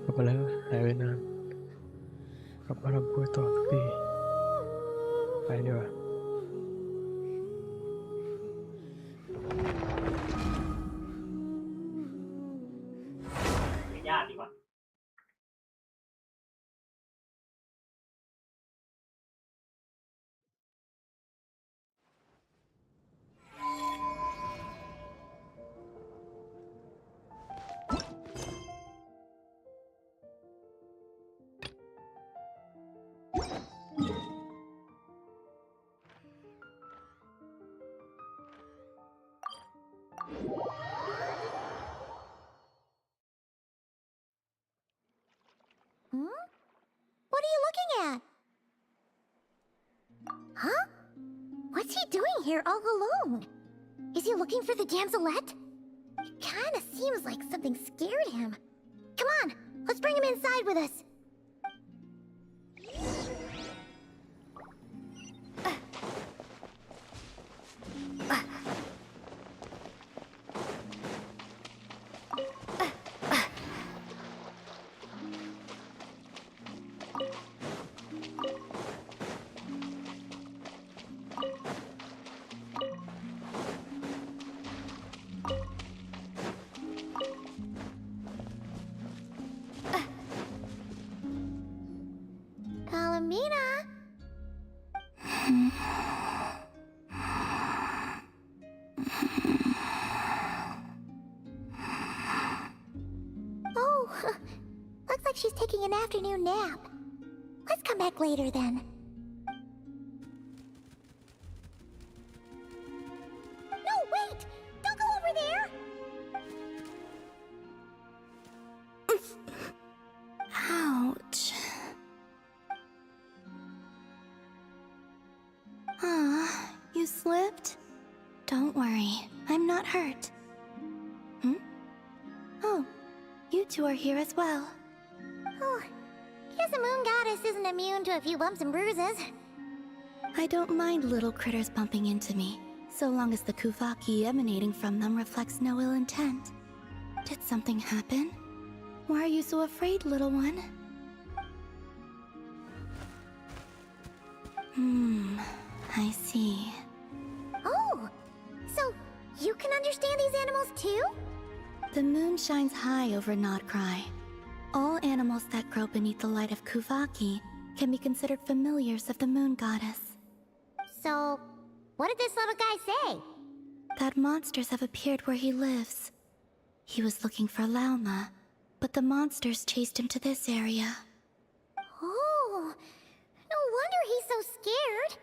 กลับมาแล้วหายไปนานกลับมาทำพูดต่อสักทีไปดีกว่าญาติดีกว่าWhat are you looking at? Huh? What's he doing here all alone? Is he looking for the damselette? It kinda seems like something scared him. Come on, let's bring him inside with us. Palomina? Oh, looks like she's taking an afternoon nap. Let's come back later then. No, wait! Don't go over there! Ouch. Ah, you slipped? Don't worry, I'm not hurt. Oh, you two are here as well. Oh, guess the moon goddess isn't immune to a few bumps and bruises. I don't mind little critters bumping into me, so long as the kuvaki emanating from them reflects no ill intent. Did something happen? Why are you so afraid, little one? I see. Oh, so you can understand these animals too? The moon shines high over Nodcry. All animals that grow beneath the light of Kuvaki can be considered familiars of the moon goddess. So, what did this little guy say? That monsters have appeared where he lives. He was looking for Lauma, but the monsters chased him to this area. Oh, no wonder he's so scared.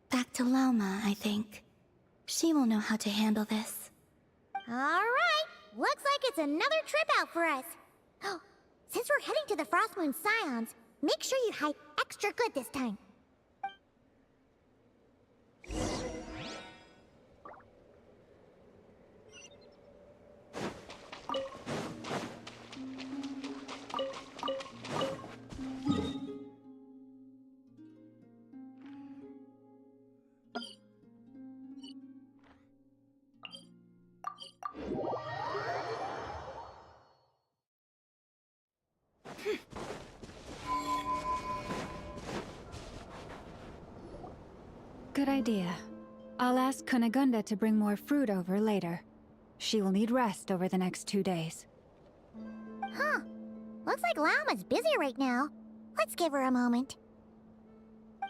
Back to Lauma, I think. She will know how to handle this. All right, looks like it's another trip out for us. Oh, since we're heading to the Frost Moon Scions, make sure you hide extra good this time. Good idea. I'll ask Kunigunda to bring more fruit over later. She will need rest over the next 2 days. Huh. Looks like Lauma's busy right now. Let's give her a moment.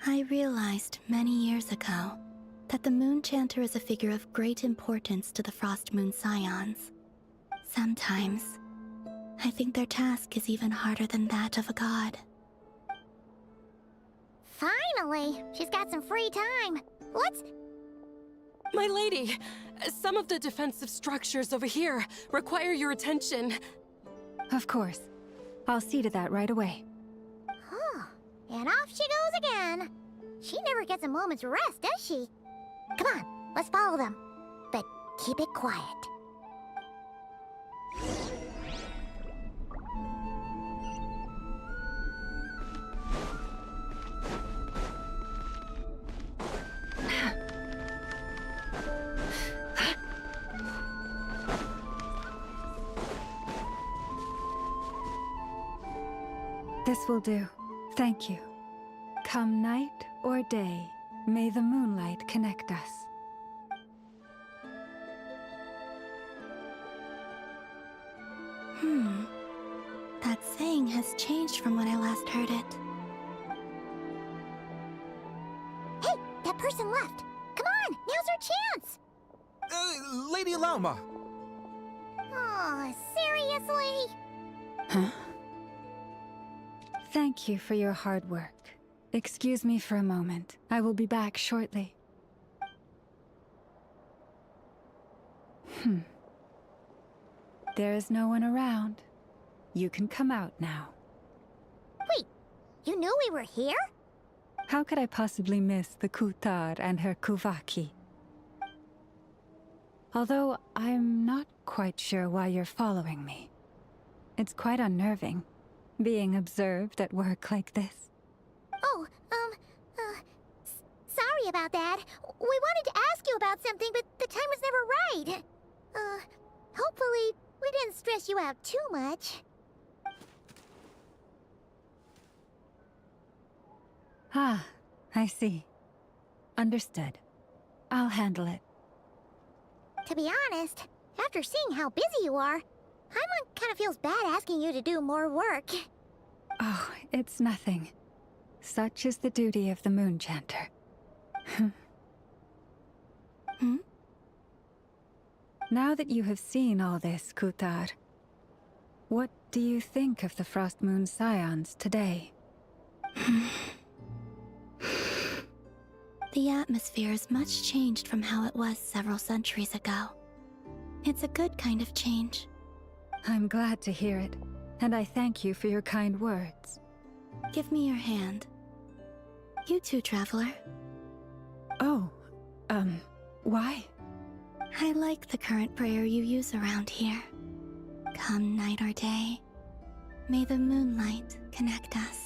I realized many years ago that the Moon Chanter is a figure of great importance to the Frost Moon Scions. Sometimes, I think their task is even harder than that of a god. Finally, she's got some free time. Let's... My lady, some of the defensive structures over here require your attention. Of course. I'll see to that right away. Huh. And off she goes again. She never gets a moment's rest, does she? Come on, let's follow them. But keep it quiet. This will do. Thank you. Come night or day, may the moonlight connect us. That saying has changed from when I last heard it. Hey, that person left. Come on, now's our chance. Lady Llama. Oh, seriously? Huh? Thank you for your hard work. Excuse me for a moment. I will be back shortly. There is no one around. You can come out now. Wait, you knew we were here? How could I possibly miss the Kutar and her Kuvaki? Although I'm not quite sure why you're following me. It's quite unnerving, being observed at work like this. Oh, sorry about that. We wanted to ask you about something, but the time was never right. Hopefully, we didn't stress you out too much. Ah, I see. Understood. I'll handle it. To be honest, after seeing how busy you are, Paimon kind of feels bad asking you to do more work. Oh, it's nothing. Such is the duty of the Moon Chanter. Now that you have seen all this, Kutar, what do you think of the Frost Moon Scions today? The atmosphere is much changed from how it was several centuries ago. It's a good kind of change. I'm glad to hear it, and I thank you for your kind words. Give me your hand. You too, traveler. Oh, why? I like the current prayer you use around here. Come night or day, may the moonlight connect us.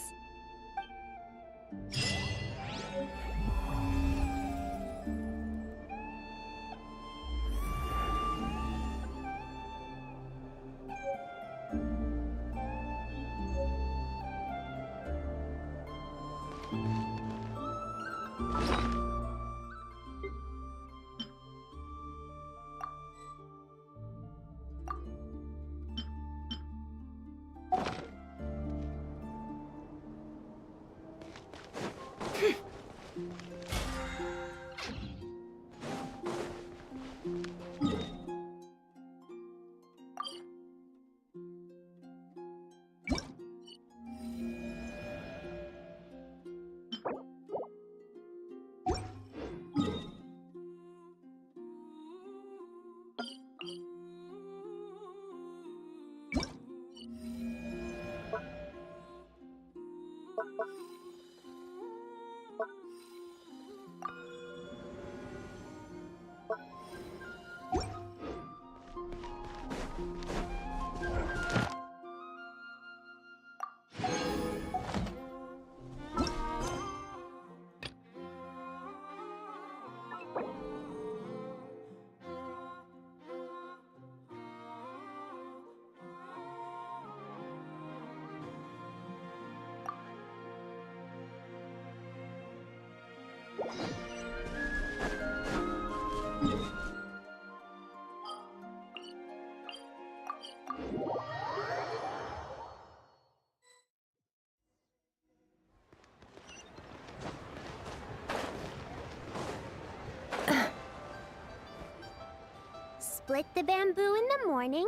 Split the bamboo in the morning,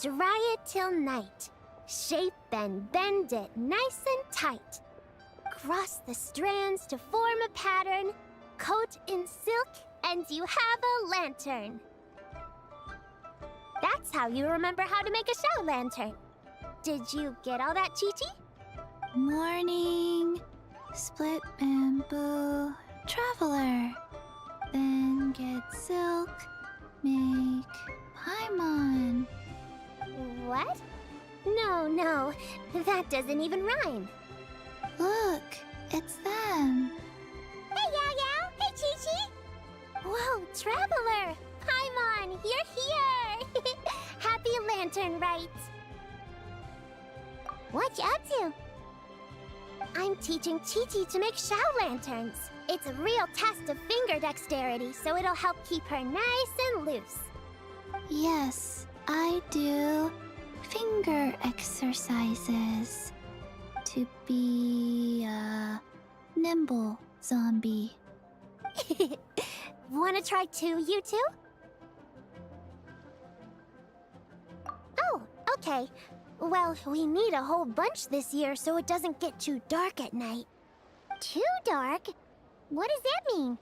dry it till night. Shape and bend it nice and tight. Cross the strands to form a pattern, coat in silk, and you have a lantern. That's how you remember how to make a show lantern. Did you get all that, Chi-Chi? Morning, split bamboo, traveler. Then get silk, make Paimon. What? No, that doesn't even rhyme. Look, it's them. Hey, Yao! Hey, Chi-Chi! Whoa, Traveler! Paimon, you're here! Happy Latern Rite! What you up to? I'm teaching Chi-Chi to make Shao lanterns. It's a real test of finger dexterity, so it'll help keep her nice and loose. Yes, I do finger exercises to be a nimble zombie. Wanna try too, you two? Oh, okay. Well, we need a whole bunch this year so it doesn't get too dark at night. Too dark? What does that mean?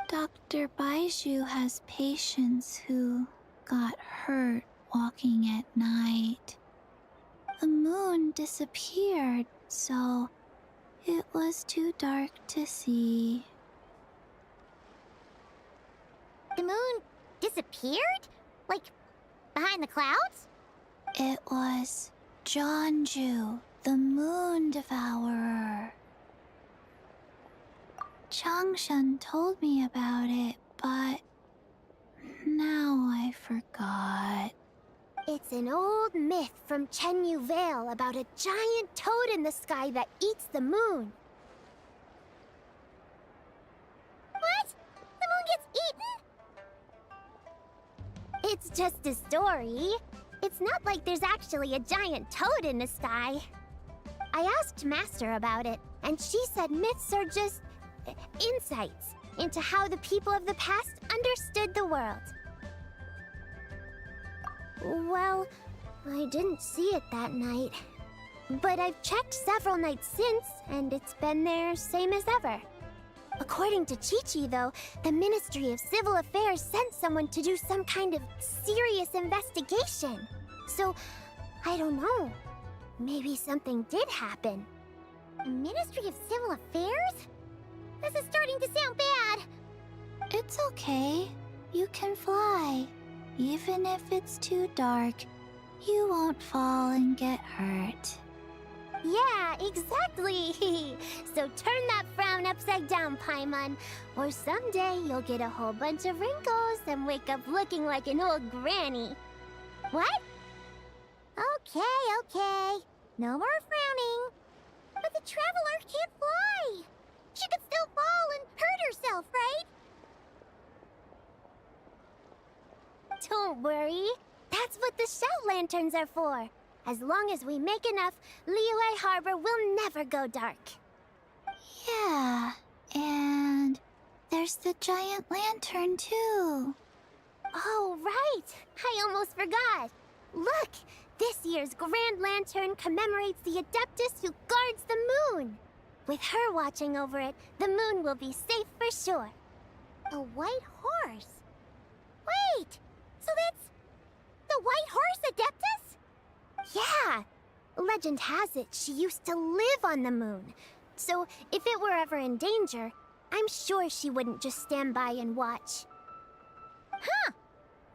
Dr. Baiju has patients who got hurt walking at night. The moon disappeared, so it was too dark to see. The moon disappeared? Like, behind the clouds? It was Jeonju, the moon devourer. Changshan told me about it, but now I forgot. It's an old myth from Chenyu Vale about a giant toad in the sky that eats the moon. What? The moon gets eaten? It's just a story. It's not like there's actually a giant toad in the sky. I asked Master about it, and she said myths are just insights into how the people of the past understood the world. Well, I didn't see it that night. But I've checked several nights since, and it's been there same as ever. According to Chi-Chi, though, the Ministry of Civil Affairs sent someone to do some kind of serious investigation. So, I don't know. Maybe something did happen. The Ministry of Civil Affairs? This is starting to sound bad. It's okay. You can fly. Even if it's too dark, you won't fall and get hurt. Yeah, exactly. So turn that frown upside down, Paimon. Or someday you'll get a whole bunch of wrinkles and wake up looking like an old granny. What? Okay. No more frowning. But the Traveler can't fly. She could still fall and hurt herself, right? Don't worry. That's what the Shao lanterns are for. As long as we make enough, Liyue Harbor will never go dark. Yeah, and there's the giant lantern too. Oh, right! I almost forgot. Look! This year's Grand Lantern commemorates the Adeptus who guards the moon. With her watching over it, the moon will be safe for sure. A white horse? Wait! So that's the White Horse Adeptus? Yeah! Legend has it she used to live on the moon. So if it were ever in danger, I'm sure she wouldn't just stand by and watch. Huh!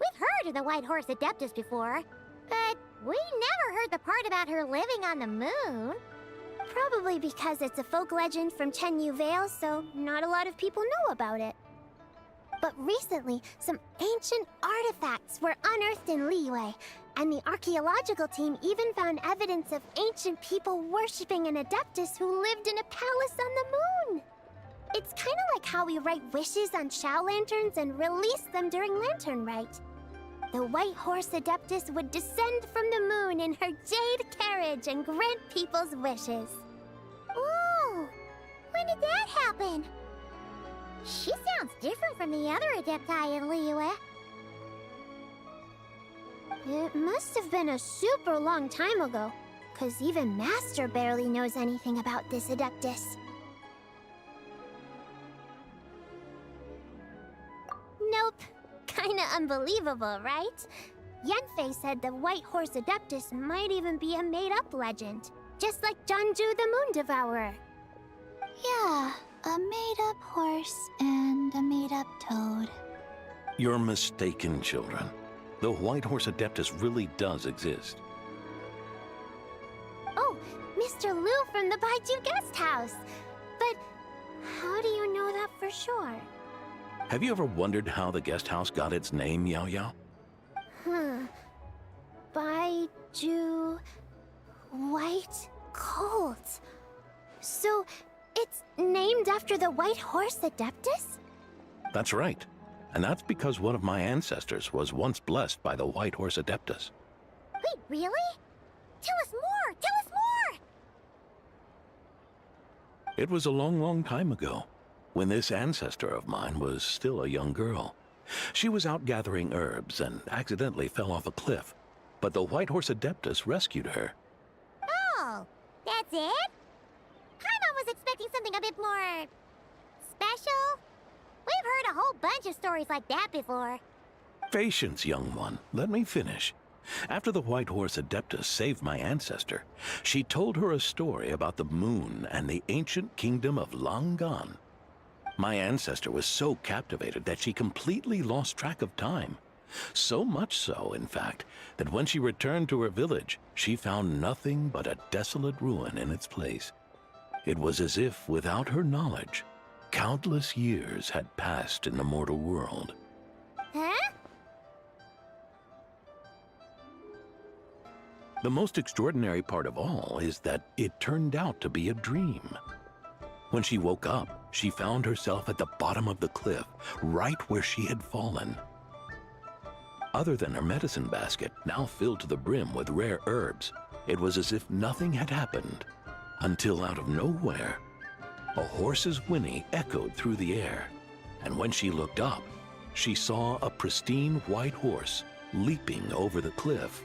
We've heard of the White Horse Adeptus before, but we never heard the part about her living on the moon. Probably because it's a folk legend from Chenyu Vale, so not a lot of people know about it. But recently, some ancient artifacts were unearthed in Liyue, and the archaeological team even found evidence of ancient people worshipping an Adeptus who lived in a palace on the moon. It's kind of like how we write wishes on Shao lanterns and release them during Latern Rite. The White Horse Adeptus would descend from the moon in her jade carriage and grant people's wishes. Ooh! When did that happen? She sounds different from the other Adepti in Liyue. It must have been a super long time ago, 'cause even Master barely knows anything about this Adeptus. Nope. Kinda unbelievable, right? Yanfei said the White Horse Adeptus might even be a made-up legend, just like Jeonju the Moon Devourer. Yeah, a made-up horse and a made-up toad. You're mistaken, children. The White Horse Adeptus really does exist. Oh, Mr. Liu from the Baiju Guest House. But how do you know that for sure? Have you ever wondered how the guest house got its name, Yao Yao? Baiju... White cold. So, it's named after the White Horse Adeptus? That's right. And that's because one of my ancestors was once blessed by the White Horse Adeptus. Wait, really? Tell us more! Tell us more! It was a long, long time ago, when this ancestor of mine was still a young girl. She was out gathering herbs and accidentally fell off a cliff, but the White Horse Adeptus rescued her. Oh, that's it? Paimon was expecting something a bit more special. We've heard a whole bunch of stories like that before. Patience, young one. Let me finish. After the White Horse Adeptus saved my ancestor, she told her a story about the moon and the ancient kingdom of Langan. My ancestor was so captivated that she completely lost track of time. So much so, in fact, that when she returned to her village, she found nothing but a desolate ruin in its place. It was as if, without her knowledge, countless years had passed in the mortal world. Huh? The most extraordinary part of all is that it turned out to be a dream. When she woke up, she found herself at the bottom of the cliff, right where she had fallen. Other than her medicine basket, now filled to the brim with rare herbs, it was as if nothing had happened, until out of nowhere, a horse's whinny echoed through the air, and when she looked up, she saw a pristine white horse leaping over the cliff.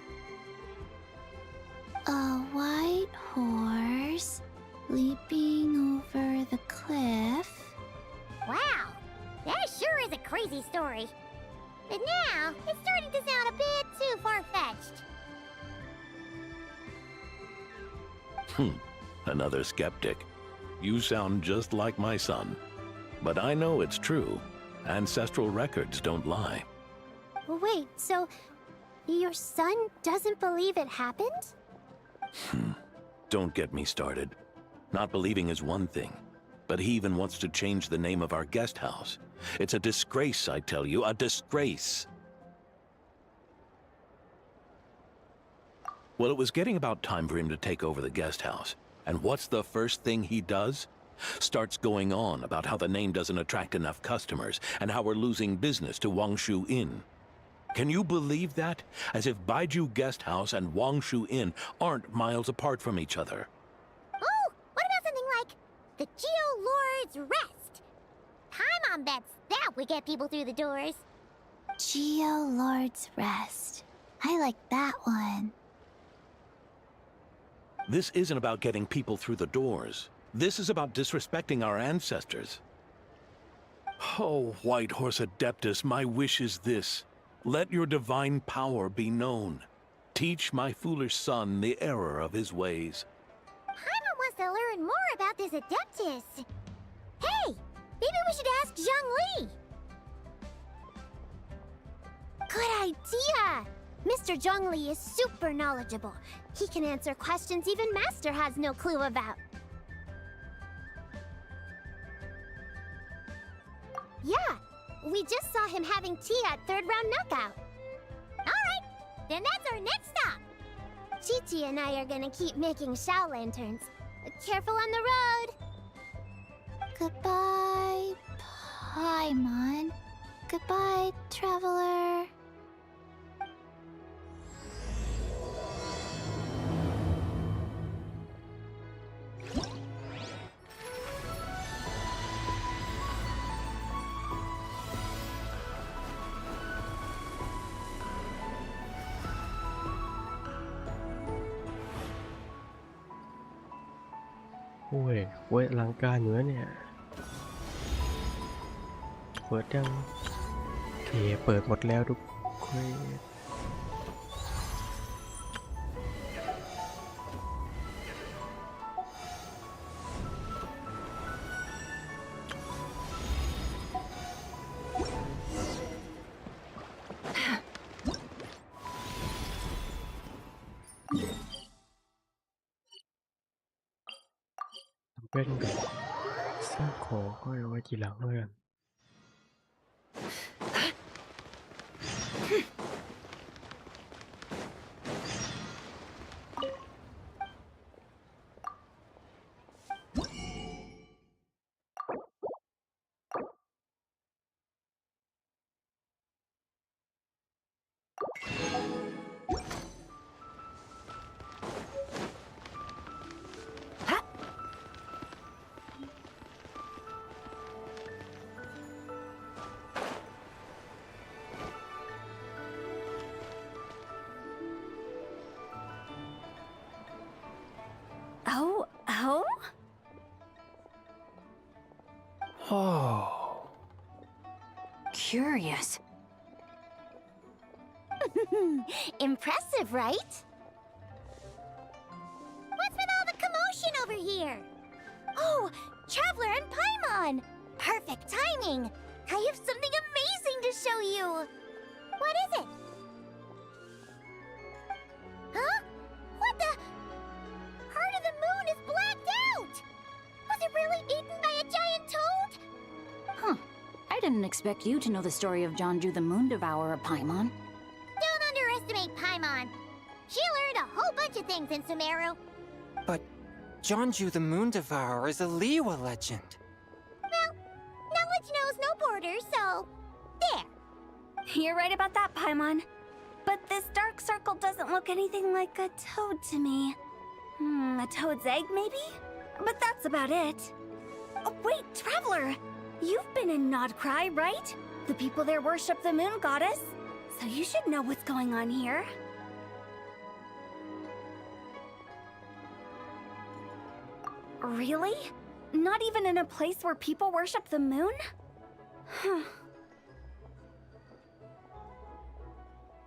A white horse leaping over the cliff? Wow, that sure is a crazy story. But now, it's starting to sound a bit too far-fetched. Another skeptic. You sound just like my son. But I know it's true. Ancestral records don't lie. Wait, so your son doesn't believe it happened? Don't get me started. Not believing is one thing, but he even wants to change the name of our guest house. It's a disgrace, I tell you, a disgrace. Well, it was getting about time for him to take over the guest house. And what's the first thing he does? Starts going on about how the name doesn't attract enough customers and how we're losing business to Wangshu Inn. Can you believe that? As if Baiju Guest House and Wangshu Inn aren't miles apart from each other. Oh, what about something like the Geo Lord's Rest? Paimon bets that would get people through the doors. Geo Lord's Rest. I like that one. This isn't about getting people through the doors. This is about disrespecting our ancestors. Oh, White Horse Adeptus, my wish is this. Let your divine power be known. Teach my foolish son the error of his ways. Paimon wants to learn more about this Adeptus. Hey, maybe we should ask Zhang Li. Good idea! Mr. Zhang Li is super knowledgeable. He can answer questions even Master has no clue about. Yeah, we just saw him having tea at third round knockout. Alright, then that's our next stop. Chi-Chi and I are gonna keep making Shao lanterns. Careful on the road. Goodbye, Paimon. Goodbye, traveler.โอ้ยเว้ยอลังการอยู่นะเนี่ยเปิดยังโอเคเปิดหมดแล้วทุกคนเป็นแบบสร้างของก็เอาไว้ทีหลังเลยกัน Oh? Oh. Curious. Impressive, right? What's with all the commotion over here? Oh, Traveler and Paimon! Perfect timing! I have something amazing to show you! What is it? Huh? What the? Part of the moon is blacked out! Was it really eaten by a giant toad? Huh. I didn't expect you to know the story of Jonju the Moon Devourer, Paimon. Don't underestimate Paimon. She learned a whole bunch of things in Sumeru. But Jonju the Moon Devourer is a Liyue legend. Well, knowledge knows no borders, so... there. You're right about that, Paimon. But this dark circle doesn't look anything like a toad to me. A toad's egg, maybe? But that's about it. Oh, wait, Traveler! You've been in Nodcry, right? The people there worship the moon goddess. So you should know what's going on here. Really? Not even in a place where people worship the moon? Huh.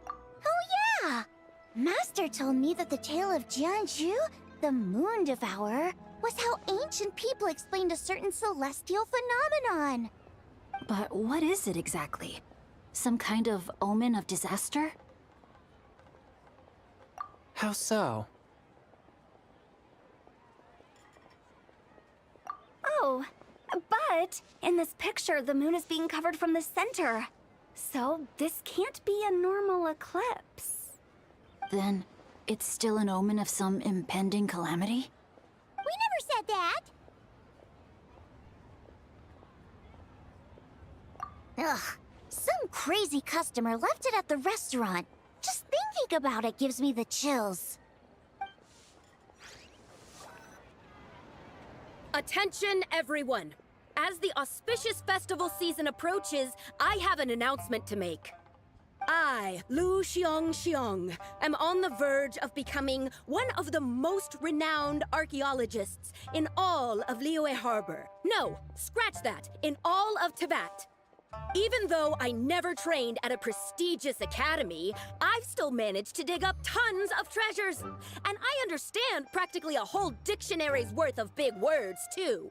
Oh yeah! Master told me that the tale of Jianzhu, the Moon Devourer, was how ancient people explained a certain celestial phenomenon. But what is it exactly? Some kind of omen of disaster? How so? Oh, but in this picture, the moon is being covered from the center. So this can't be a normal eclipse. Then it's still an omen of some impending calamity? We never said that! Ugh, some crazy customer left it at the restaurant. Just thinking about it gives me the chills. Attention, everyone! As the auspicious festival season approaches, I have an announcement to make. I, Lu Xiong, am on the verge of becoming one of the most renowned archaeologists in all of Liyue Harbor. No, scratch that, in all of Tibet. Even though I never trained at a prestigious academy, I've still managed to dig up tons of treasures. And I understand practically a whole dictionary's worth of big words, too.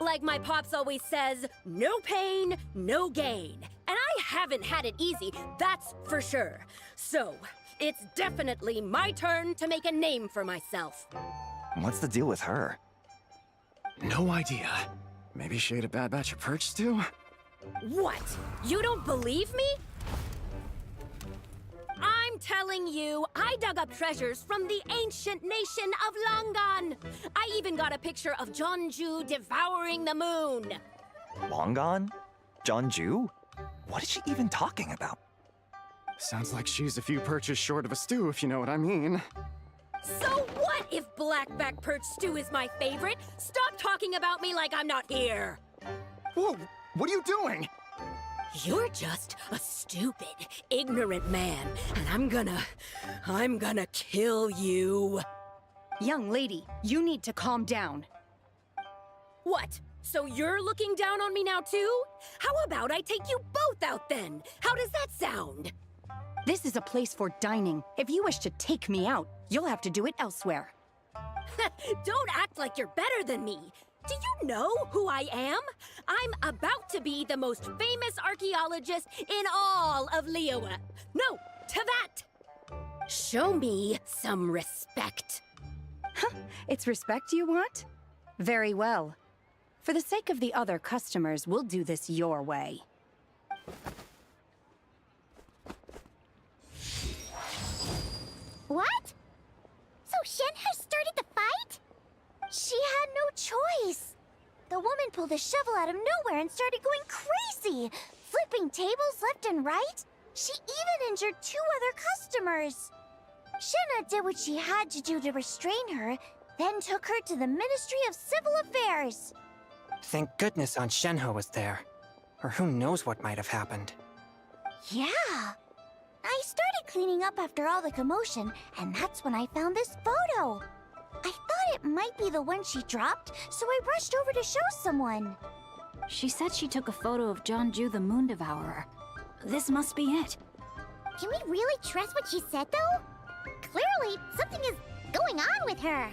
Like my pops always says, no pain, no gain. And I haven't had it easy, that's for sure. So, it's definitely my turn to make a name for myself. What's the deal with her? No idea. Maybe she ate a bad batch of perch stew? What? You don't believe me? I'm telling you, I dug up treasures from the ancient nation of Longan. I even got a picture of Jonju devouring the moon. Longan? Jonju? What is she even talking about? Sounds like she's a few perches short of a stew, if you know what I mean. So what if blackback perch stew is my favorite? Stop talking about me like I'm not here. Whoa! What are you doing? You're just a stupid, ignorant man, and I'm gonna kill you. Young lady, you need to calm down. What? So you're looking down on me now too? How about I take you both out then? How does that sound? This is a place for dining. If you wish to take me out, you'll have to do it elsewhere. Don't act like you're better than me. Do you know who I am? I'm about to be the most famous archaeologist in all of Liyue. No, Tibet! Show me some respect. It's respect you want? Very well. For the sake of the other customers, we'll do this your way. What? So Shen has started the fight? She had no choice. The woman pulled a shovel out of nowhere and started going crazy, flipping tables left and right. She even injured 2 other customers. Shenhe did what she had to do to restrain her, then took her to the Ministry of Civil Affairs. Thank goodness Aunt Shenhe was there. Or who knows what might have happened. Yeah. I started cleaning up after all the commotion, and that's when I found this photo. I thought it might be the one she dropped, so I rushed over to show someone. She said she took a photo of Jeonju the Moon Devourer. This must be it. Can we really trust what she said, though? Clearly, something is going on with her.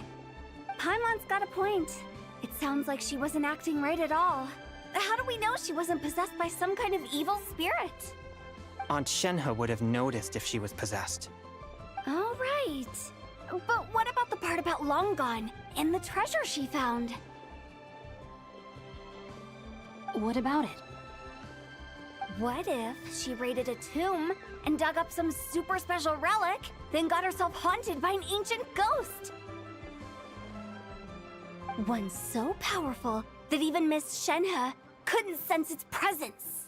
Paimon's got a point. It sounds like she wasn't acting right at all. How do we know she wasn't possessed by some kind of evil spirit? Aunt Shenhe would have noticed if she was possessed. All right. But what about the part about Long Gone and the treasure she found? What about it? What if she raided a tomb and dug up some super special relic, then got herself haunted by an ancient ghost? One so powerful that even Miss Shenhe couldn't sense its presence.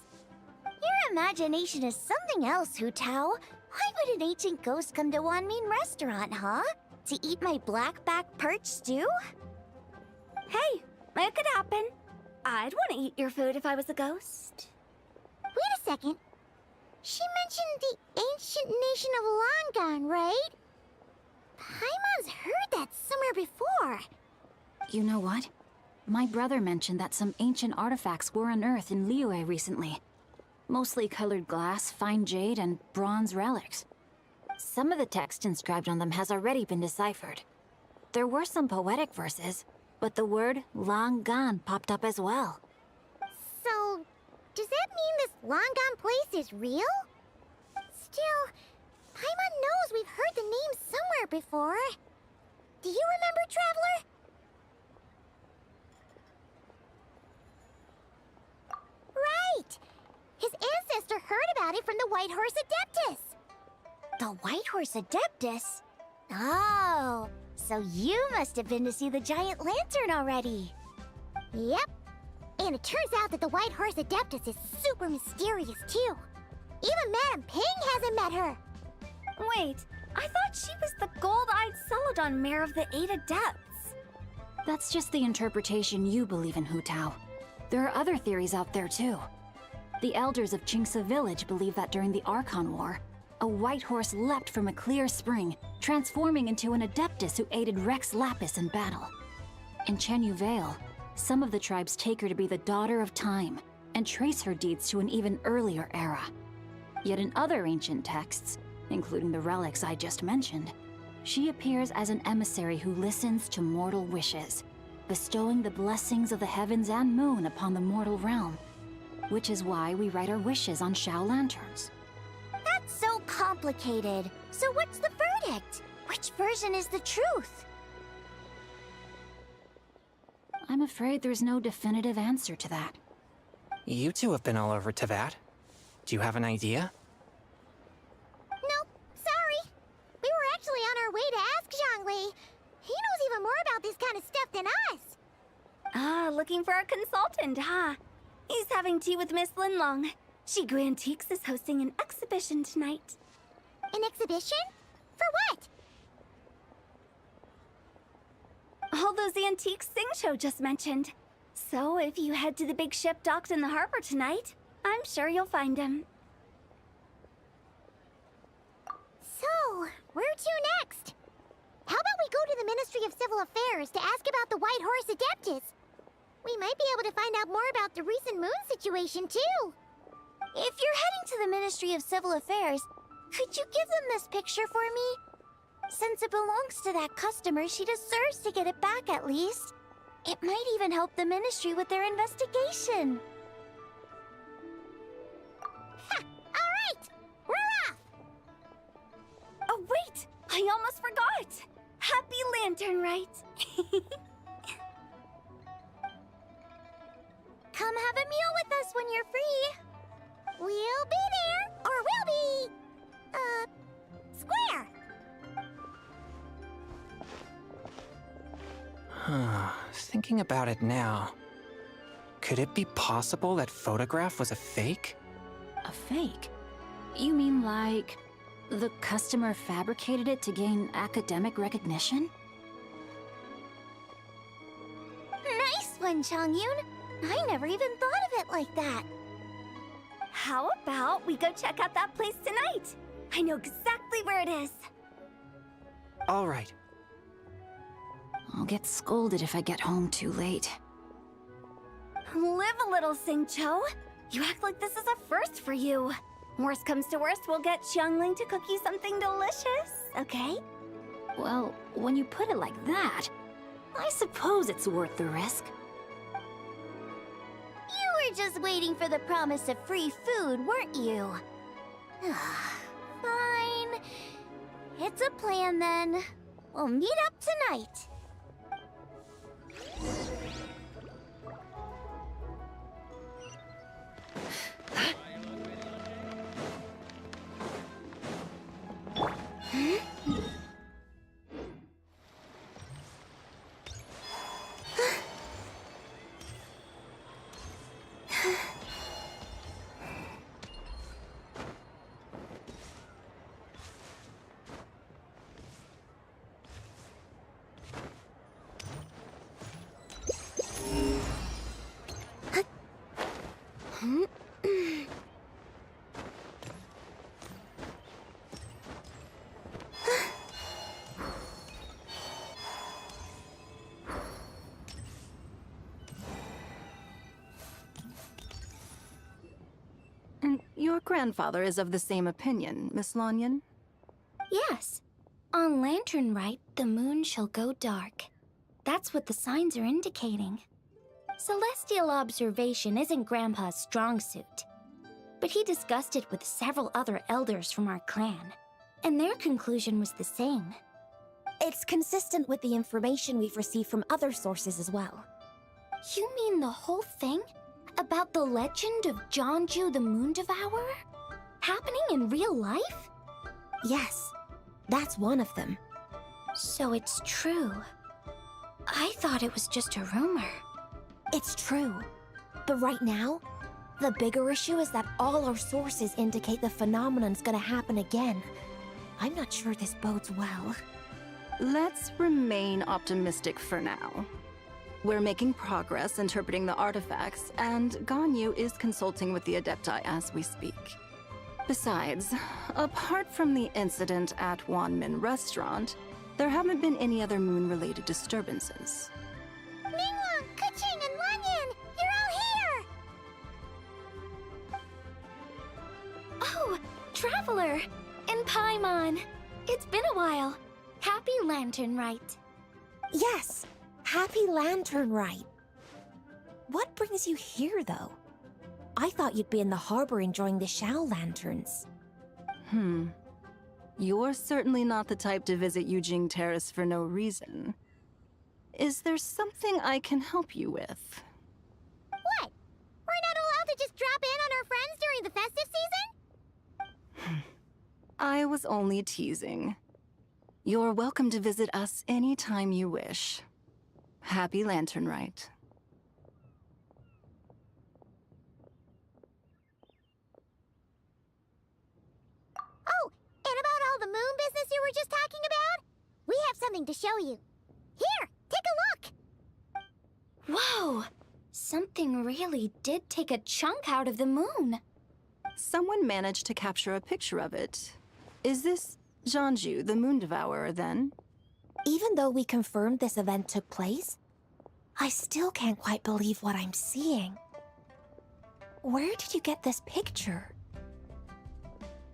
Your imagination is something else, Hu Tao. Why would an ancient ghost come to Wanmin restaurant, huh? To eat my blackback perch stew? Hey, it could happen. I'd want to eat your food if I was a ghost. Wait a second. She mentioned the ancient nation of Longon, right? Paimon's heard that somewhere before. You know what? My brother mentioned that some ancient artifacts were unearthed in Liyue recently. Mostly colored glass, fine jade, and bronze relics. Some of the text inscribed on them has already been deciphered. There were some poetic verses, but the word Long Gone popped up as well. So, does that mean this Longon place is real? Still, Paimon knows we've heard the name somewhere before. Do you remember, Traveler? Right! His ancestor heard about it from the White Horse Adeptus. The White Horse Adeptus? Oh, so you must have been to see the giant lantern already. Yep. And it turns out that the White Horse Adeptus is super mysterious, too. Even Madame Ping hasn't met her. Wait, I thought she was the gold-eyed Celadon mare of the 8 Adepts. That's just the interpretation you believe in, Hu Tao. There are other theories out there, too. The elders of Qingce village believe that during the Archon War, a white horse leapt from a clear spring, transforming into an Adeptus who aided Rex Lapis in battle. In Chenyu Vale, some of the tribes take her to be the daughter of time, and trace her deeds to an even earlier era. Yet in other ancient texts, including the relics I just mentioned, she appears as an emissary who listens to mortal wishes, bestowing the blessings of the heavens and moon upon the mortal realm, which is why we write our wishes on Shao lanterns. That's so complicated. So what's the verdict? Which version is the truth? I'm afraid there's no definitive answer to that. You two have been all over Teyvat. Do you have an idea? Nope, sorry. We were actually on our way to ask Zhongli. He knows even more about this kind of stuff than us. Ah, looking for a consultant, huh? He's having tea with Miss Linlong. Shigu Antiques is hosting an exhibition tonight. An exhibition? For what? All those antiques Sing just mentioned. So if you head to the big ship docked in the harbor tonight, I'm sure you'll find him. So, where to next? How about we go to the Ministry of Civil Affairs to ask about the White Horse Adeptus? We might be able to find out more about the recent moon situation, too. If you're heading to the Ministry of Civil Affairs, could you give them this picture for me? Since it belongs to that customer, she deserves to get it back at least. It might even help the Ministry with their investigation. Ha! All right! We're off! Oh, wait! I almost forgot! Happy Latern Rite! Come have a meal with us when you're free. We'll be there, or we'll be... square. Thinking about it now, could it be possible that photograph was a fake? A fake? You mean like the customer fabricated it to gain academic recognition? Nice one, Chongyun. I never even thought of it like that. How about we go check out that place tonight? I know exactly where it is. All right. I'll get scolded if I get home too late. Live a little, Singcho. You act like this is a first for you. Worst comes to worst, we'll get Xiangling to cook you something delicious, okay? Well, when you put it like that, I suppose it's worth the risk. You were just waiting for the promise of free food, weren't you? Fine. It's a plan then. We'll meet up tonight. And your grandfather is of the same opinion, Miss Lanyan? Yes. On Latern Rite, the moon shall go dark. That's what the signs are indicating. Celestial observation isn't Grandpa's strong suit. But he discussed it with several other elders from our clan, and their conclusion was the same. It's consistent with the information we've received from other sources as well. You mean the whole thing? About the legend of Jeonju the Moon Devourer? Happening in real life? Yes, that's one of them. So it's true. I thought it was just a rumor. It's true. But right now, the bigger issue is that all our sources indicate the phenomenon's gonna happen again. I'm not sure this bodes well. Let's remain optimistic for now. We're making progress interpreting the artifacts, and Ganyu is consulting with the Adepti as we speak. Besides, apart from the incident at Wanmin Restaurant, there haven't been any other moon-related disturbances. Ningguang, Keqing, and Lanyan! You're all here! Oh, Traveler! And Paimon! It's been a while. Happy Latern Rite. Yes! Happy Latern Rite. What brings you here, though? I thought you'd be in the harbor enjoying the Shao Lanterns. You're certainly not the type to visit Yujing Terrace for no reason. Is there something I can help you with? What? We're not allowed to just drop in on our friends during the festive season? I was only teasing. You're welcome to visit us anytime you wish. Happy Latern Rite. Oh, and about all the moon business you were just talking about? We have something to show you. Here, take a look! Whoa! Something really did take a chunk out of the moon. Someone managed to capture a picture of it. Is this Jeonju, the Moon Devourer, then? Even though we confirmed this event took place, I still can't quite believe what I'm seeing. Where did you get this picture?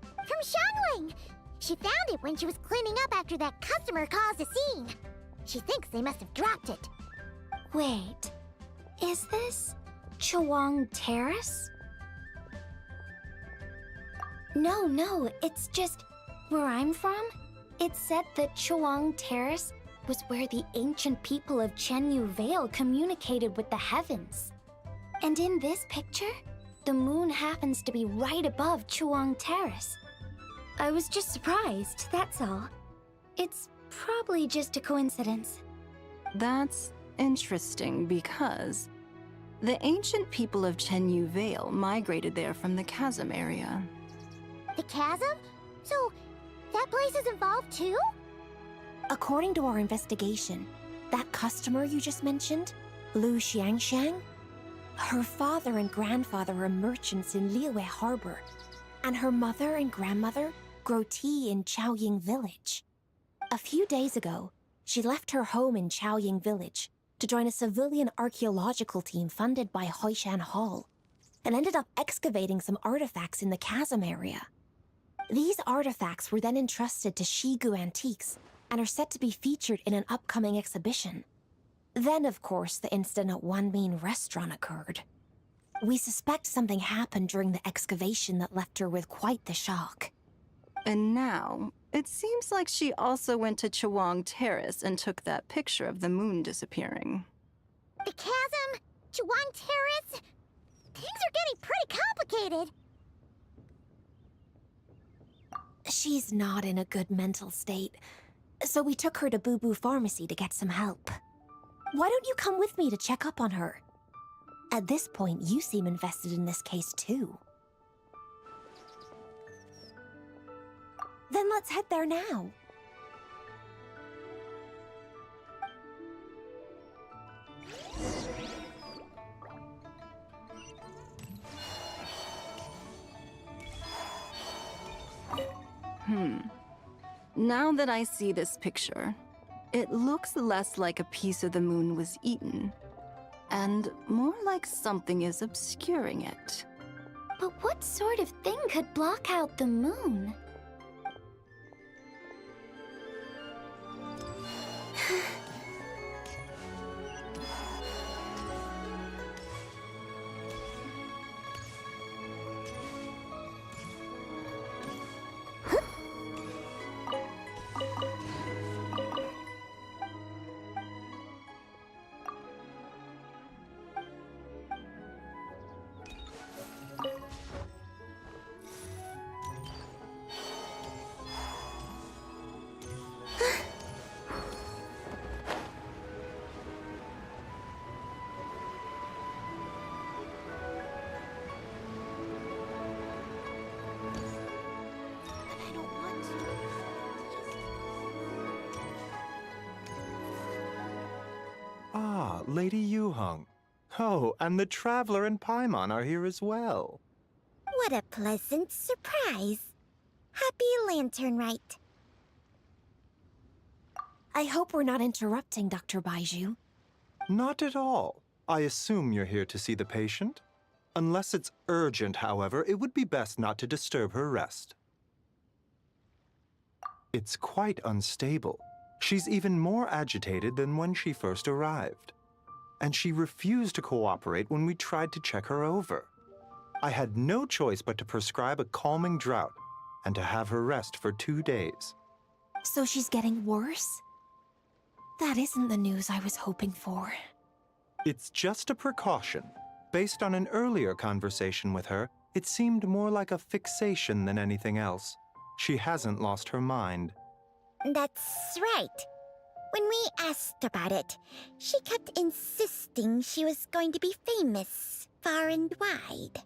From Xiangling! She found it when she was cleaning up after that customer caused a scene. She thinks they must have dropped it. Wait, is this Chawang Terrace? No, it's just where I'm from. It said that Chawang Terrace was where the ancient people of Chenyu Vale communicated with the heavens. And in this picture, the moon happens to be right above Chawang Terrace. I was just surprised, that's all. It's probably just a coincidence. That's interesting because the ancient people of Chenyu Vale migrated there from the chasm area. The chasm? So, that place is involved too? According to our investigation, that customer you just mentioned, Lu Xiangxiang, her father and grandfather are merchants in Liyue Harbor, and her mother and grandmother grow tea in Chaoying Village. A few days ago, she left her home in Chaoying Village to join a civilian archaeological team funded by Hoishan Hall, and ended up excavating some artifacts in the chasm area. These artifacts were then entrusted to Shigu Antiques and are set to be featured in an upcoming exhibition. Then, of course, the incident at Wanmin Restaurant occurred. We suspect something happened during the excavation that left her with quite the shock. And now, it seems like she also went to Chawang Terrace and took that picture of the moon disappearing. The chasm? Chuan Terrace? Things are getting pretty complicated. She's not in a good mental state, so we took her to Boo Boo Pharmacy to get some help. Why don't you come with me to check up on her? At this point, you seem invested in this case too. Then let's head there now. Now that I see this picture, it looks less like a piece of the moon was eaten, and more like something is obscuring it. But what sort of thing could block out the moon? Ah, Lady Yuheng. Oh, and the Traveler and Paimon are here as well. What a pleasant surprise. Happy Latern Rite. I hope we're not interrupting, Dr. Baiju. Not at all. I assume you're here to see the patient? Unless it's urgent, however, it would be best not to disturb her rest. It's quite unstable. She's even more agitated than when she first arrived. And she refused to cooperate when we tried to check her over. I had no choice but to prescribe a calming draught and to have her rest for 2 days. So she's getting worse? That isn't the news I was hoping for. It's just a precaution. Based on an earlier conversation with her, it seemed more like a fixation than anything else. She hasn't lost her mind. That's right. When we asked about it, she kept insisting she was going to be famous far and wide.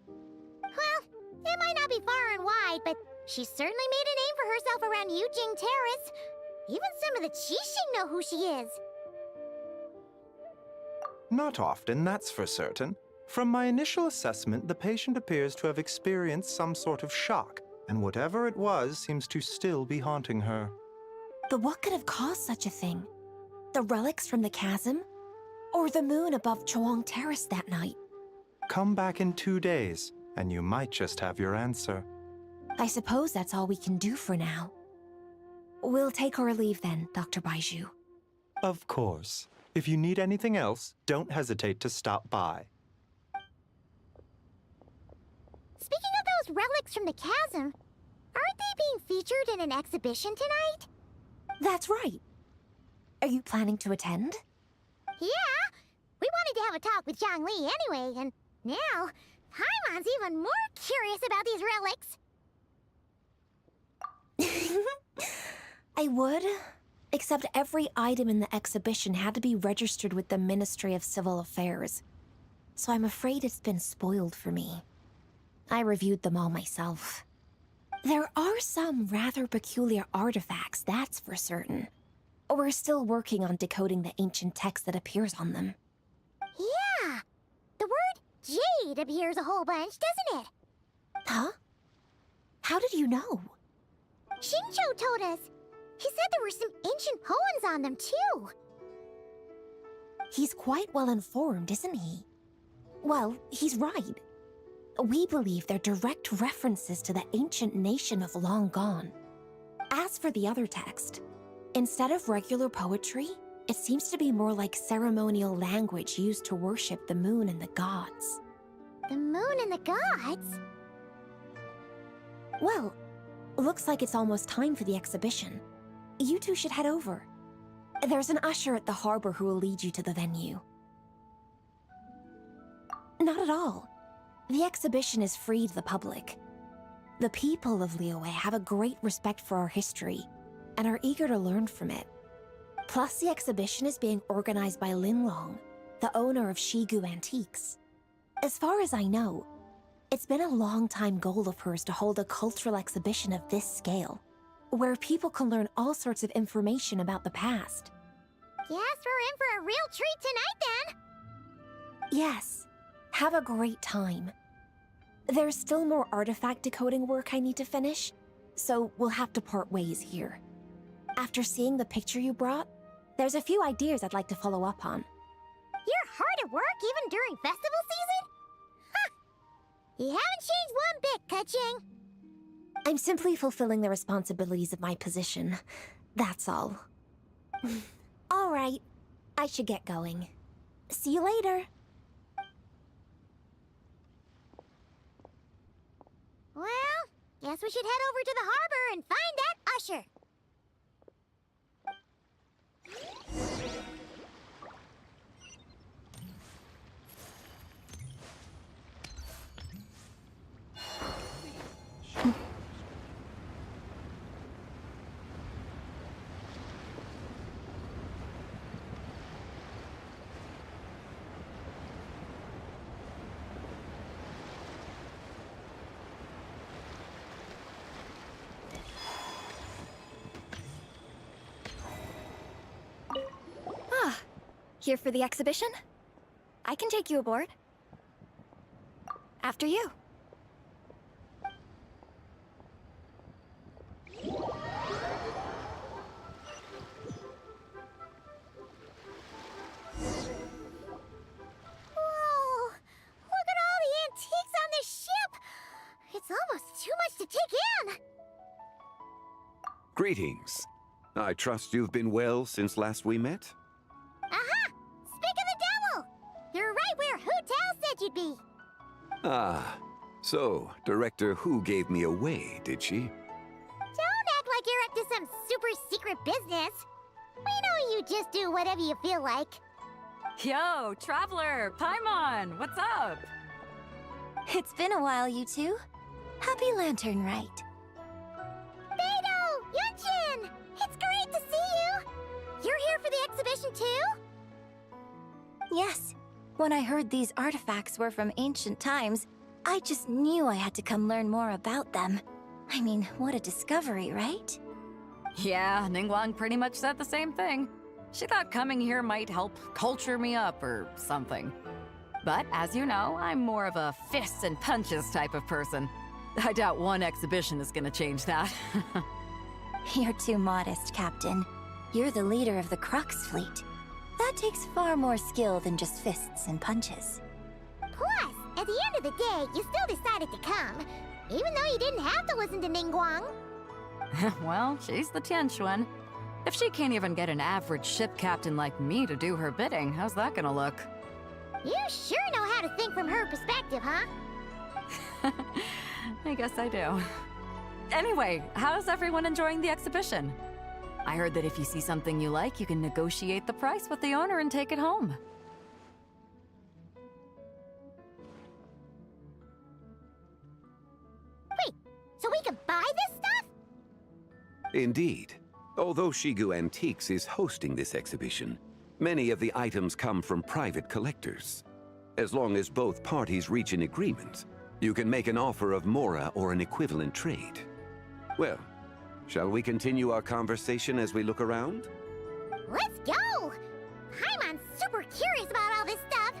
Well, it might not be far and wide, but she certainly made a name for herself around Yujing Terrace. Even some of the Qixing know who she is. Not often, that's for certain. From my initial assessment, the patient appears to have experienced some sort of shock, and whatever it was seems to still be haunting her. But what could have caused such a thing? The relics from the chasm? Or the moon above Chawang Terrace that night? Come back in 2 days, and you might just have your answer. I suppose that's all we can do for now. We'll take our leave then, Dr. Baiju. Of course. If you need anything else, don't hesitate to stop by. Speaking of those relics from the chasm, aren't they being featured in an exhibition tonight? That's right. Are you planning to attend? Yeah! We wanted to have a talk with Zhang Li anyway, and now Paimon's even more curious about these relics. I would, except every item in the exhibition had to be registered with the Ministry of Civil Affairs, so I'm afraid it's been spoiled for me. I reviewed them all myself. There are some rather peculiar artifacts, that's for certain. We're still working on decoding the ancient text that appears on them. Yeah! The word jade appears a whole bunch, doesn't it? Huh? How did you know? Shincho told us. He said there were some ancient poems on them, too. He's quite well informed, isn't he? Well, he's right. We believe they're direct references to the ancient nation of long gone. As for the other text, instead of regular poetry, it seems to be more like ceremonial language used to worship the moon and the gods. The moon and the gods? Well, looks like it's almost time for the exhibition. You two should head over. There's an usher at the harbor who will lead you to the venue. Not at all. The exhibition is free to the public. The people of Liyue have a great respect for our history and are eager to learn from it. Plus, the exhibition is being organized by Linlong, the owner of Shigu Antiques. As far as I know, it's been a long-time goal of hers to hold a cultural exhibition of this scale, where people can learn all sorts of information about the past. Guess we're in for a real treat tonight, then. Yes. Have a great time. There's still more artifact decoding work I need to finish, so we'll have to part ways here. After seeing the picture you brought, there's a few ideas I'd like to follow up on. You're hard at work even during festival season? Huh! You haven't changed one bit, Ka-ching. I'm simply fulfilling the responsibilities of my position. That's all. All right. I should get going. See you later. Well, guess we should head over to the harbor and find that usher. Here for the exhibition? I can take you aboard. After you. Whoa! Look at all the antiques on this ship! It's almost too much to take in! Greetings. I trust you've been well since last we met? Aha! Speak of the devil! You're right where Hu Tao said you'd be! Ah, so Director Hu gave me away, did she? Don't act like you're up to some super secret business! We know you just do whatever you feel like. Yo, Traveler, Paimon, what's up? It's been a while, you two. Happy Latern Rite. Beidou! Yunchin! It's great to see you! You're here for the exhibition too? Yes. When I heard these artifacts were from ancient times, I just knew I had to come learn more about them. I mean, what a discovery, right? Yeah, Ningguang pretty much said the same thing. She thought coming here might help culture me up or something. But as you know, I'm more of a fists and punches type of person. I doubt one exhibition is gonna change that. You're too modest, Captain. You're the leader of the Crux fleet. That takes far more skill than just fists and punches. Plus, at the end of the day, you still decided to come, even though you didn't have to listen to Ningguang. Well, she's the Tianquan. If she can't even get an average ship captain like me to do her bidding, how's that gonna look? You sure know how to think from her perspective, huh? I guess I do. Anyway, how's everyone enjoying the exhibition? I heard that if you see something you like, you can negotiate the price with the owner and take it home. Wait, so we can buy this stuff? Indeed. Although Shigu Antiques is hosting this exhibition, many of the items come from private collectors. As long as both parties reach an agreement, you can make an offer of mora or an equivalent trade. Well, shall we continue our conversation as we look around? Let's go! I'm super curious about all this stuff.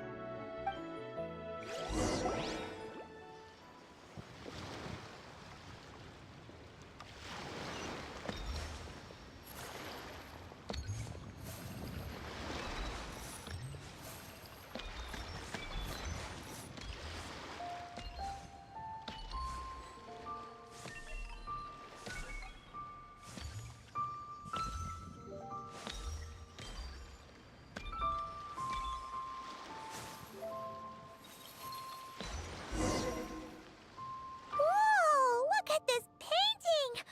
Whoa! Look at this painting!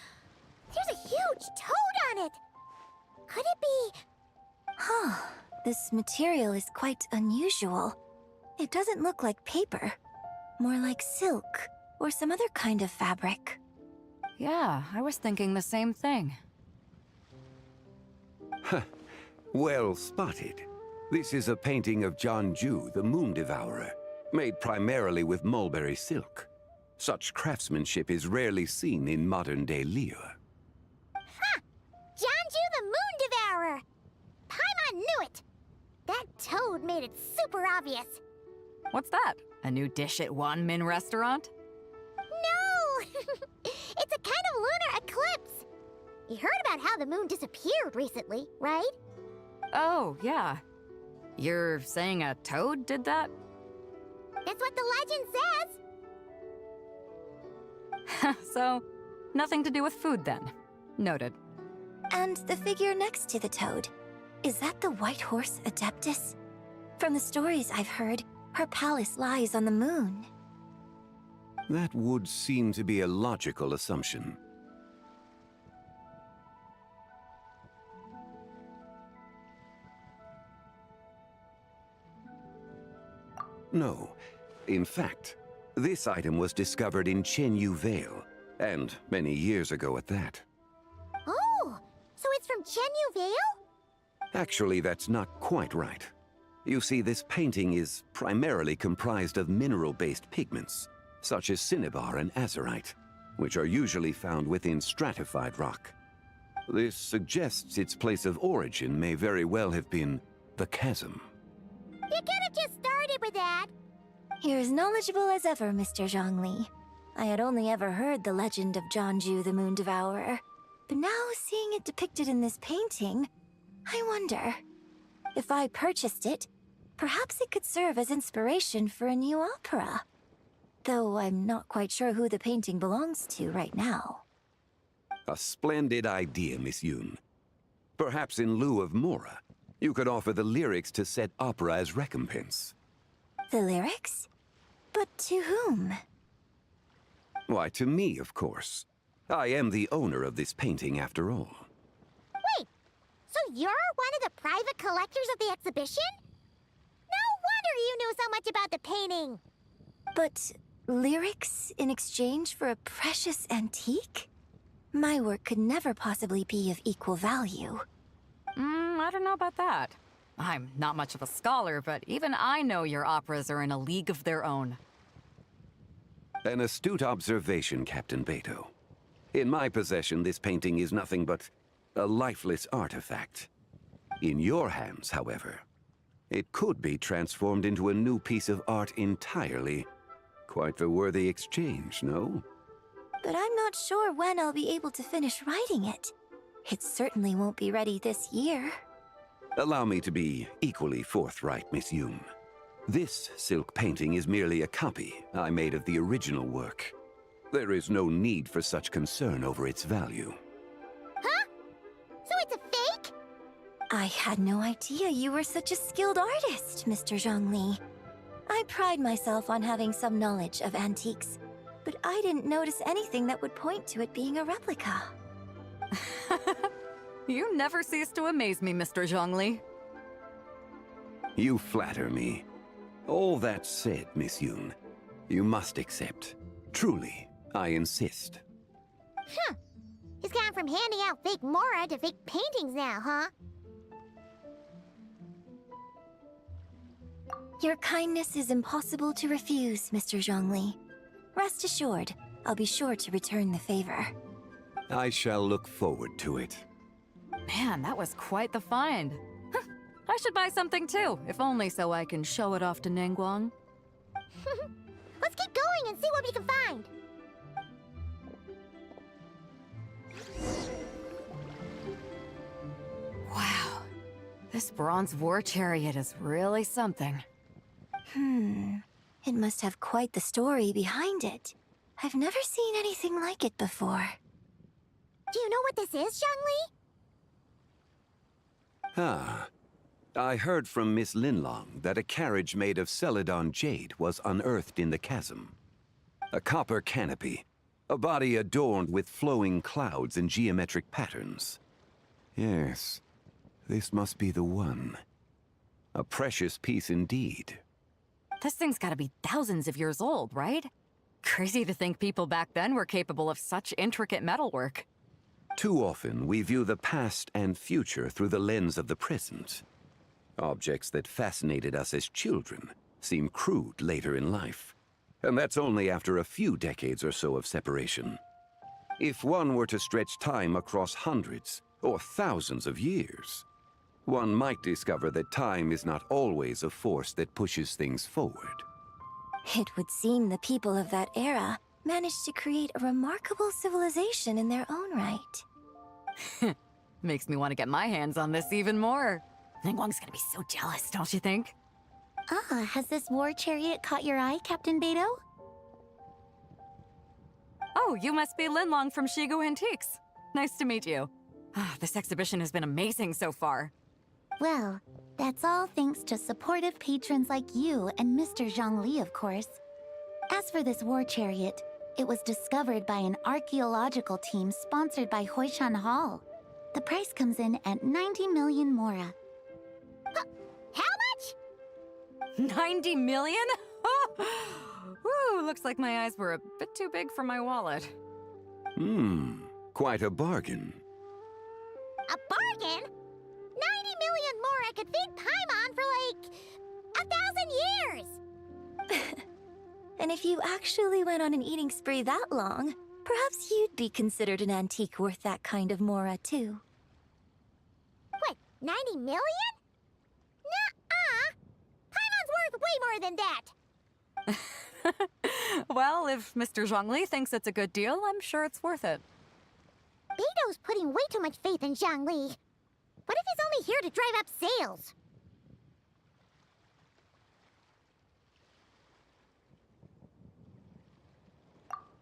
There's a huge toad on it! Could it be... Huh. This material is quite unusual. It doesn't look like paper. More like silk, or some other kind of fabric. Yeah, I was thinking the same thing. Huh. Well spotted. This is a painting of Jeonju, the Moon Devourer, made primarily with mulberry silk. Such craftsmanship is rarely seen in modern-day Liyue. Ha! Jeonju the Moon Devourer! Paimon knew it! That toad made it super obvious. What's that? A new dish at Wanmin restaurant? No! It's a kind of lunar eclipse. You heard about how the moon disappeared recently, right? Oh, yeah. You're saying a toad did that? That's what the legend says. So, nothing to do with food then. Noted. And the figure next to the toad, is that the white horse Adeptus? From the stories I've heard, her palace lies on the moon. That would seem to be a logical assumption. No. In fact, this item was discovered in Chenyu Vale, and many years ago at that. Oh, so it's from Chenyu Vale? Actually, that's not quite right. You see, this painting is primarily comprised of mineral-based pigments, such as cinnabar and azurite, which are usually found within stratified rock. This suggests its place of origin may very well have been the chasm. You could have just started with that. You're as knowledgeable as ever, Mr. Zhongli. I had only ever heard the legend of Jeonju the Moon Devourer, but now seeing it depicted in this painting, I wonder... if I purchased it, perhaps it could serve as inspiration for a new opera. Though I'm not quite sure who the painting belongs to right now. A splendid idea, Miss Yoon. Perhaps in lieu of Mora, you could offer the lyrics to said opera as recompense. The lyrics? But to whom? Why, to me, of course. I am the owner of this painting, after all. Wait, so you're one of the private collectors of the exhibition? No wonder you knew so much about the painting. But lyrics in exchange for a precious antique? My work could never possibly be of equal value. I don't know about that. I'm not much of a scholar, but even I know your operas are in a league of their own. An astute observation, Captain Beto. In my possession, this painting is nothing but a lifeless artifact. In your hands, however, it could be transformed into a new piece of art entirely. Quite the worthy exchange, no? But I'm not sure when I'll be able to finish writing it. It certainly won't be ready this year. Allow me to be equally forthright, Miss Yoon. This silk painting is merely a copy I made of the original work. There is no need for such concern over its value. Huh? So it's a fake? I had no idea you were such a skilled artist, Mr. Zhongli. I pride myself on having some knowledge of antiques, but I didn't notice anything that would point to it being a replica. You never cease to amaze me, Mr. Zhongli. You flatter me. All that said, Miss Yoon, you must accept. Truly, I insist. Huh. He's gone from handing out fake Mora to fake paintings now, huh? Your kindness is impossible to refuse, Mr. Zhongli. Rest assured, I'll be sure to return the favor. I shall look forward to it. Man, that was quite the find. I should buy something too, if only so I can show it off to Ningguang. Let's keep going and see what we can find. Wow, this bronze war chariot is really something. It must have quite the story behind it. I've never seen anything like it before. Do you know what this is, Zhongli? Ah. I heard from Miss Linlong that a carriage made of Celadon jade was unearthed in the chasm. A copper canopy, a body adorned with flowing clouds and geometric patterns. Yes, this must be the one. A precious piece indeed. This thing's gotta be thousands of years old, right? Crazy to think people back then were capable of such intricate metalwork. Too often, we view the past and future through the lens of the present. Objects that fascinated us as children seem crude later in life. And that's only after a few decades or so of separation. If one were to stretch time across hundreds or thousands of years, one might discover that time is not always a force that pushes things forward. It would seem the people of that era managed to create a remarkable civilization in their own right. Makes me want to get my hands on this even more. Ningguang's gonna be so jealous, don't you think? Has this war chariot caught your eye, Captain Beidou? Oh, you must be Linlong from Shigu Antiques. Nice to meet you. This exhibition has been amazing so far. Well, that's all thanks to supportive patrons like you and Mr. Zhongli, of course. As for this war chariot, it was discovered by an archaeological team sponsored by Hoishan Hall. The price comes in at 90 million mora. How much? 90 million? Woo, looks like my eyes were a bit too big for my wallet. Quite a bargain. A bargain? 90 million mora could feed Paimon for like 1,000 years! And if you actually went on an eating spree that long, perhaps you'd be considered an antique worth that kind of mora too. What, 90 million? Nuh-uh! Paimon's worth way more than that! Well, if Mr. Zhongli thinks it's a good deal, I'm sure it's worth it. Beidou's putting way too much faith in Zhongli. What if he's only here to drive up sales?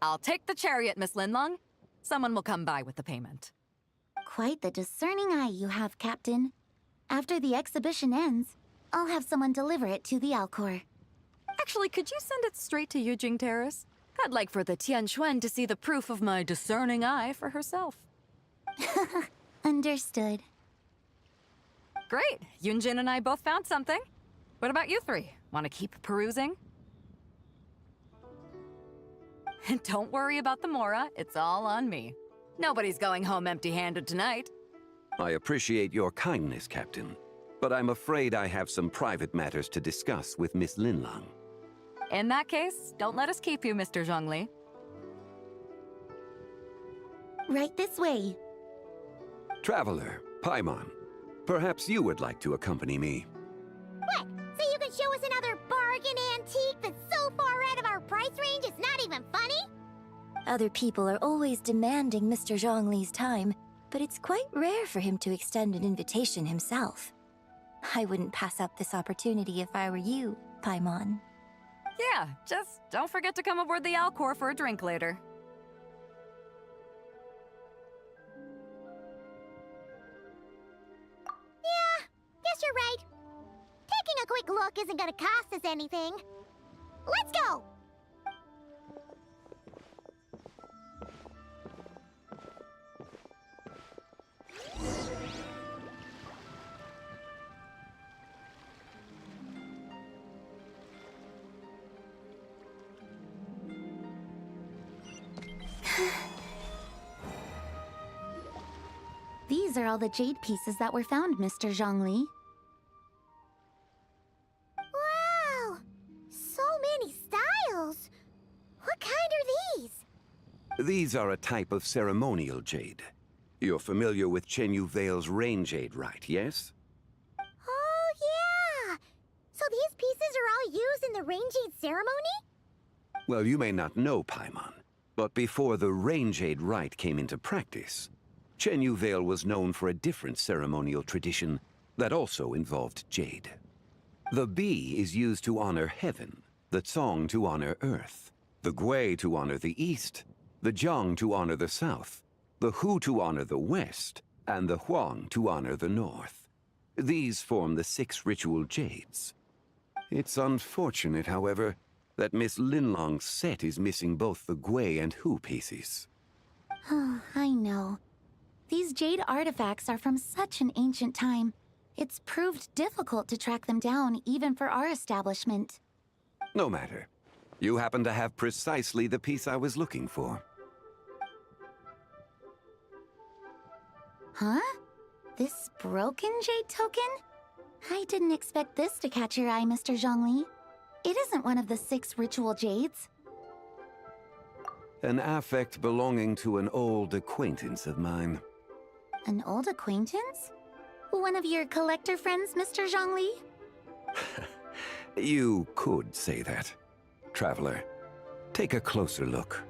I'll take the chariot, Miss Linlong. Someone will come by with the payment. Quite the discerning eye you have, Captain. After the exhibition ends, I'll have someone deliver it to the Alcor. Actually, could you send it straight to Yujing Terrace? I'd like for the Tianquan to see the proof of my discerning eye for herself. Understood. Great! Yunjin and I both found something. What about you three? Want to keep perusing? Don't worry about the mora, it's all on me. Nobody's going home empty-handed tonight. I appreciate your kindness, Captain, but I'm afraid I have some private matters to discuss with Miss Linlong. In that case, don't let us keep you, Mr. Zhongli. Right this way. Traveler, Paimon, perhaps you would like to accompany me. What? So you can show us another bargain antique that's so far out of our price range it's not even funny? Other people are always demanding Mr. Zhongli's time, but it's quite rare for him to extend an invitation himself. I wouldn't pass up this opportunity if I were you, Paimon. Yeah, just don't forget to come aboard the Alcor for a drink later. Yeah, guess you're right. Taking a quick look isn't gonna cost us anything. Let's go! These are all the jade pieces that were found, Mr. Zhongli. Wow! So many styles! What kind are these? These are a type of ceremonial jade. You're familiar with Chenyu Vale's rain jade rite, yes? Oh, yeah! So these pieces are all used in the rain jade ceremony? Well, you may not know, Paimon, but before the rain jade rite came into practice, Chenyu Vale was known for a different ceremonial tradition that also involved jade. The bee is used to honor heaven, the Tsong to honor earth, the Gui to honor the east, the Jiang to honor the south, the Hu to honor the west, and the Huang to honor the north. These form the 6 ritual jades. It's unfortunate, however, that Miss Linlong's set is missing both the Gui and Hu pieces. Oh, I know. These jade artifacts are from such an ancient time. It's proved difficult to track them down, even for our establishment. No matter. You happen to have precisely the piece I was looking for. Huh? This broken jade token? I didn't expect this to catch your eye, Mr. Zhongli. It isn't one of the 6 ritual jades. An affect belonging to an old acquaintance of mine. An old acquaintance? One of your collector friends, Mr. Zhongli? You could say that. Traveler, take a closer look.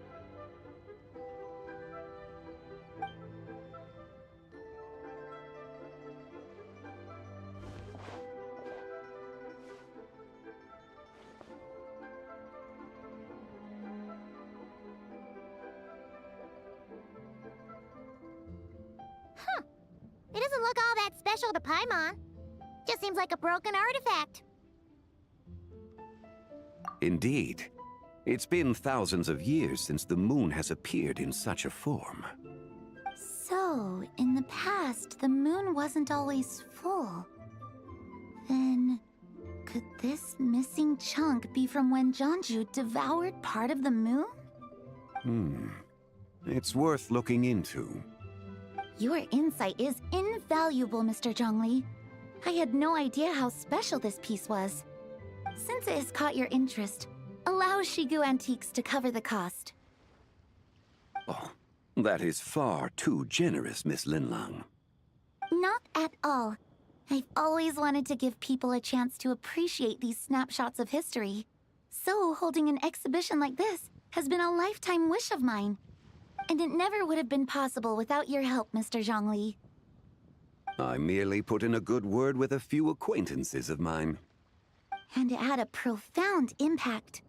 It doesn't look all that special to Paimon. Just seems like a broken artifact. Indeed. It's been thousands of years since the moon has appeared in such a form. So, in the past, the moon wasn't always full. Then, could this missing chunk be from when Jianzhu devoured part of the moon? It's worth looking into. Your insight is invaluable, Mr. Zhongli. I had no idea how special this piece was. Since it has caught your interest, allow Shigu Antiques to cover the cost. Oh, that is far too generous, Miss Linlang. Not at all. I've always wanted to give people a chance to appreciate these snapshots of history. So holding an exhibition like this has been a lifetime wish of mine. And it never would have been possible without your help, Mr. Zhongli. I merely put in a good word with a few acquaintances of mine. And it had a profound impact.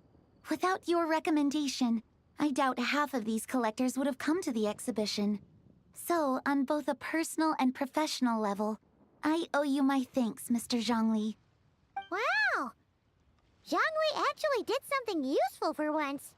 Without your recommendation, I doubt half of these collectors would have come to the exhibition. So, on both a personal and professional level, I owe you my thanks, Mr. Zhongli. Wow! Zhongli actually did something useful for once.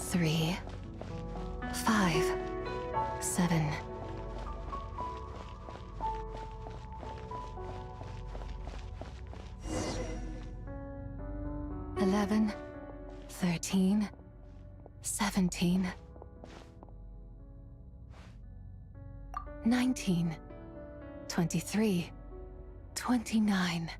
Three, 5, 7. $11, 13, 17, 19, 23, 29.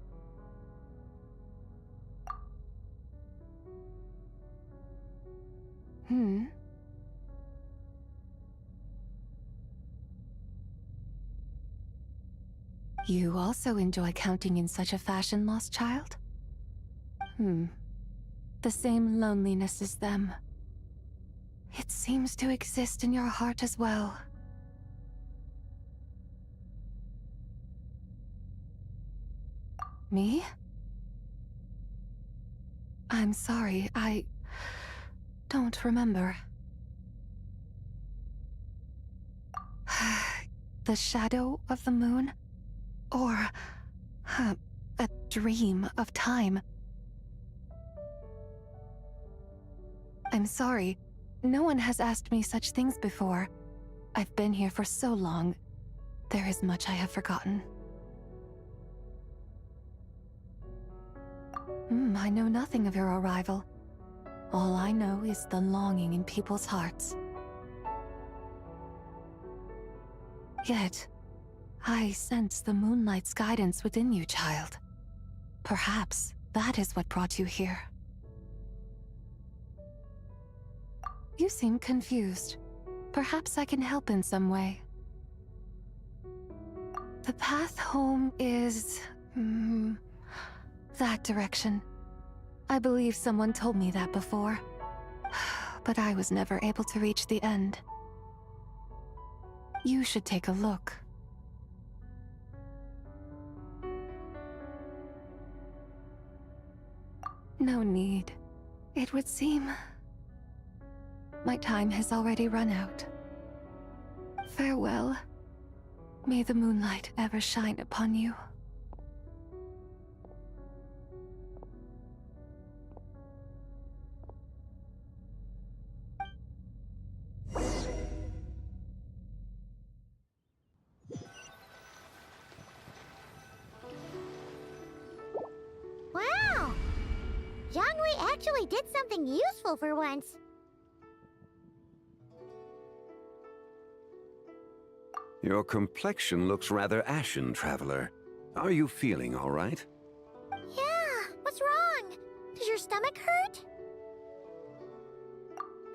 You also enjoy counting in such a fashion, lost child? The same loneliness as them. It seems to exist in your heart as well. Me? I'm sorry, I don't remember. The shadow of the moon? Or a dream of time? I'm sorry. No one has asked me such things before. I've been here for so long. There is much I have forgotten. I know nothing of your arrival. All I know is the longing in people's hearts. Yet, I sense the moonlight's guidance within you, child. Perhaps that is what brought you here. You seem confused. Perhaps I can help in some way. The path home is... that direction. I believe someone told me that before. But I was never able to reach the end. You should take a look. No need. It would seem... my time has already run out. Farewell. May the moonlight ever shine upon you. Wow! Jiangwei actually did something useful for once. Your complexion looks rather ashen, traveler. Are you feeling all right? Yeah, what's wrong? Does your stomach hurt?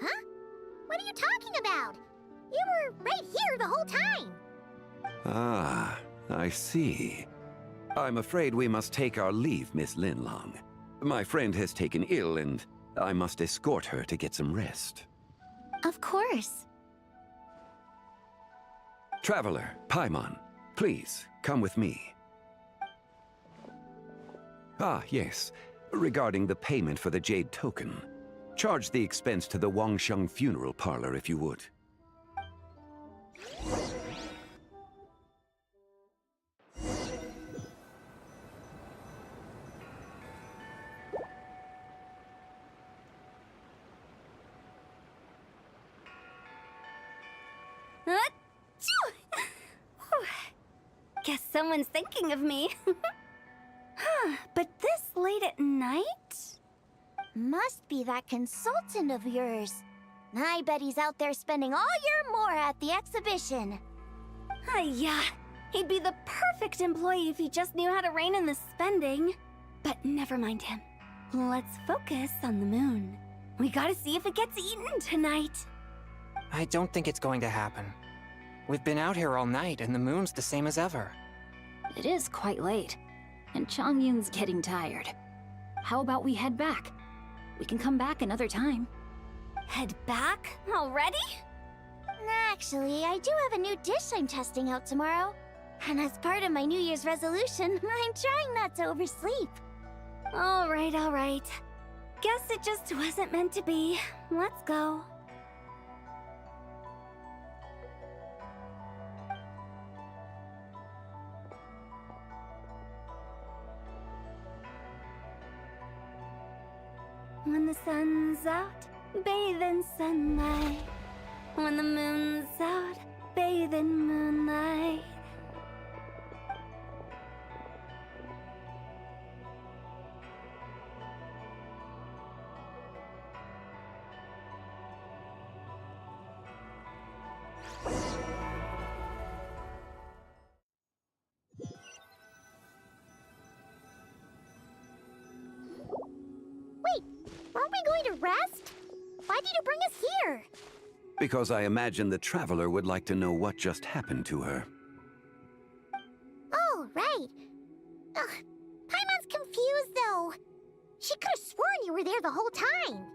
Huh? What are you talking about? You were right here the whole time. Ah, I see. I'm afraid we must take our leave, Miss Linlong. My friend has taken ill and I must escort her to get some rest. Of course. Traveler, Paimon, please, come with me. Ah, yes. Regarding the payment for the Jade Token. Charge the expense to the Wangsheng Funeral Parlor if you would. Guess someone's thinking of me. But this late at night? Must be that consultant of yours. I bet he's out there spending all year more at the exhibition. Yeah, he'd be the perfect employee if he just knew how to rein in the spending. But never mind him. Let's focus on the moon. We gotta see if it gets eaten tonight. I don't think it's going to happen. We've been out here all night, and the moon's the same as ever. It is quite late, and Chongyun's getting tired. How about we head back? We can come back another time. Head back? Already? Actually, I do have a new dish I'm testing out tomorrow. And as part of my New Year's resolution, I'm trying not to oversleep. All right. Guess it just wasn't meant to be. Let's go. When the sun's out, bathe in sunlight. When the moon's out, bathe in moonlight. Wait, aren't we going to rest? Why did you bring us here? Because I imagine the traveler would like to know what just happened to her. Oh, right. Paimon's confused, though. She could have sworn you were there the whole time.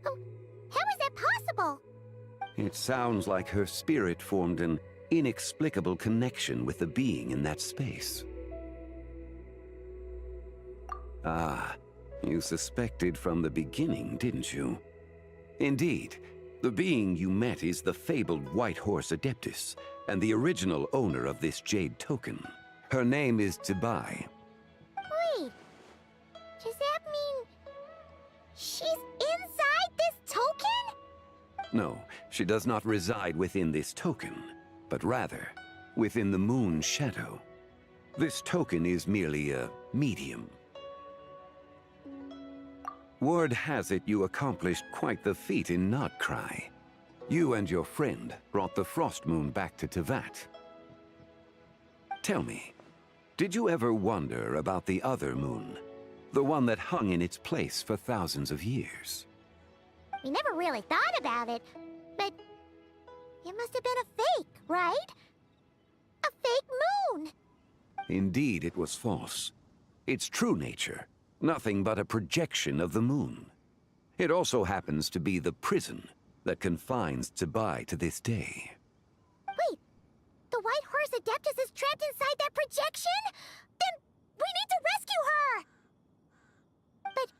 How is that possible? It sounds like her spirit formed an inexplicable connection with the being in that space. Ah, you suspected from the beginning, didn't you? Indeed, the being you met is the fabled White Horse Adeptus, and the original owner of this jade token. Her name is Zibai. Wait, does that mean she's inside this token? No, she does not reside within this token, but rather within the moon's shadow. This token is merely a medium. Word has it you accomplished quite the feat in Notcry. You and your friend brought the Frost Moon back to Tevat. Tell me, did you ever wonder about the other moon? The one that hung in its place for thousands of years? We never really thought about it, but it must have been a fake, right? A fake moon! Indeed, it was false. Its true nature, nothing but a projection of the moon. It also happens to be the prison that confines Zibai to this day. Wait, the White Horse Adeptus is trapped inside that projection? Then we need to rescue her! But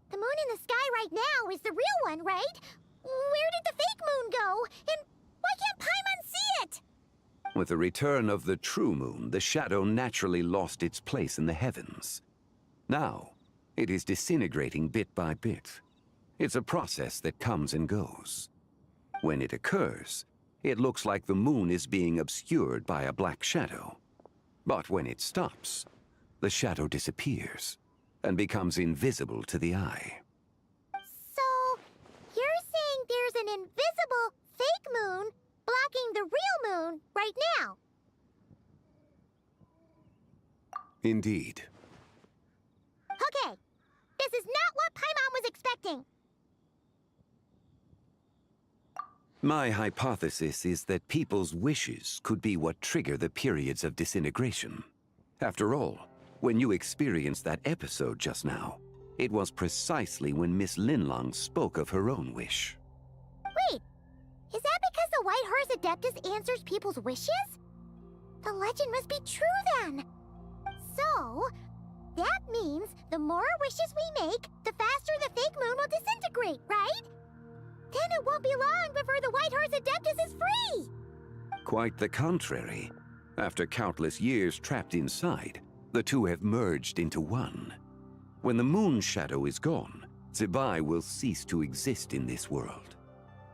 the moon in the sky right now is the real one, right? Where did the fake moon go? And why can't Paimon see it? With the return of the true moon, the shadow naturally lost its place in the heavens. Now, it is disintegrating bit by bit. It's a process that comes and goes. When it occurs, it looks like the moon is being obscured by a black shadow. But when it stops, the shadow disappears and becomes invisible to the eye. So, you're saying there's an invisible fake moon blocking the real moon right now? Indeed. Okay, this is not what Paimon was expecting. My hypothesis is that people's wishes could be what trigger the periods of disintegration. After all, when you experienced that episode just now, it was precisely when Miss Linlong spoke of her own wish. Wait, is that because the White Horse Adeptus answers people's wishes? The legend must be true then. So, that means the more wishes we make, the faster the fake moon will disintegrate, right? Then it won't be long before the White Horse Adeptus is free! Quite the contrary. After countless years trapped inside, the two have merged into one. When the moon shadow is gone, Zibai will cease to exist in this world.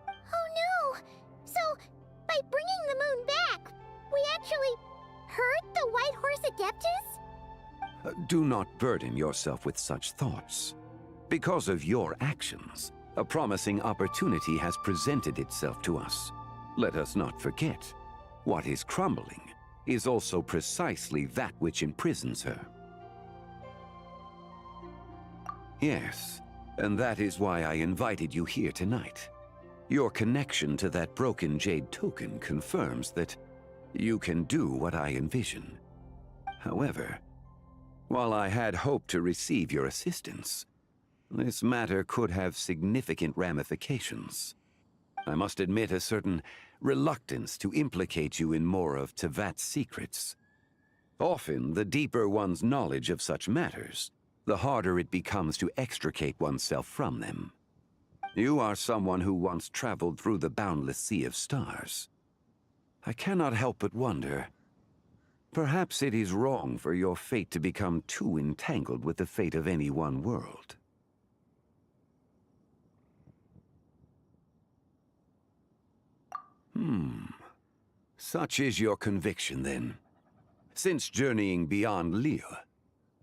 Oh no! So, by bringing the moon back, we actually hurt the White Horse Adeptus? Do not burden yourself with such thoughts. Because of your actions, a promising opportunity has presented itself to us. Let us not forget, what is crumbling is also precisely that which imprisons her. Yes, and that is why I invited you here tonight. Your connection to that broken jade token confirms that you can do what I envision. However, while I had hoped to receive your assistance, this matter could have significant ramifications. I must admit a certain reluctance to implicate you in more of Tevat's secrets. Often, the deeper one's knowledge of such matters, the harder it becomes to extricate oneself from them. You are someone who once traveled through the boundless sea of stars. I cannot help but wonder, perhaps it is wrong for your fate to become too entangled with the fate of any one world. Such is your conviction, then. Since journeying beyond Liyue,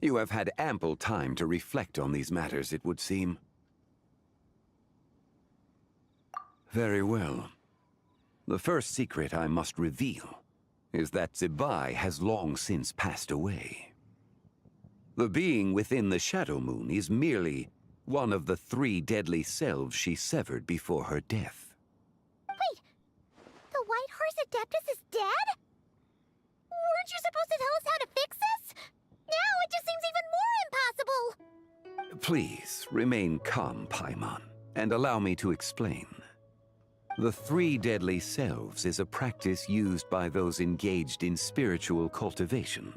you have had ample time to reflect on these matters, it would seem. Very well. The first secret I must reveal is that Zibai has long since passed away. The being within the Shadow Moon is merely one of the 3 deadly selves she severed before her death. The White Horse Adeptus is dead? Weren't you supposed to tell us how to fix this? Now it just seems even more impossible! Please, remain calm, Paimon. and allow me to explain. The three deadly selves is a practice used by those engaged in spiritual cultivation.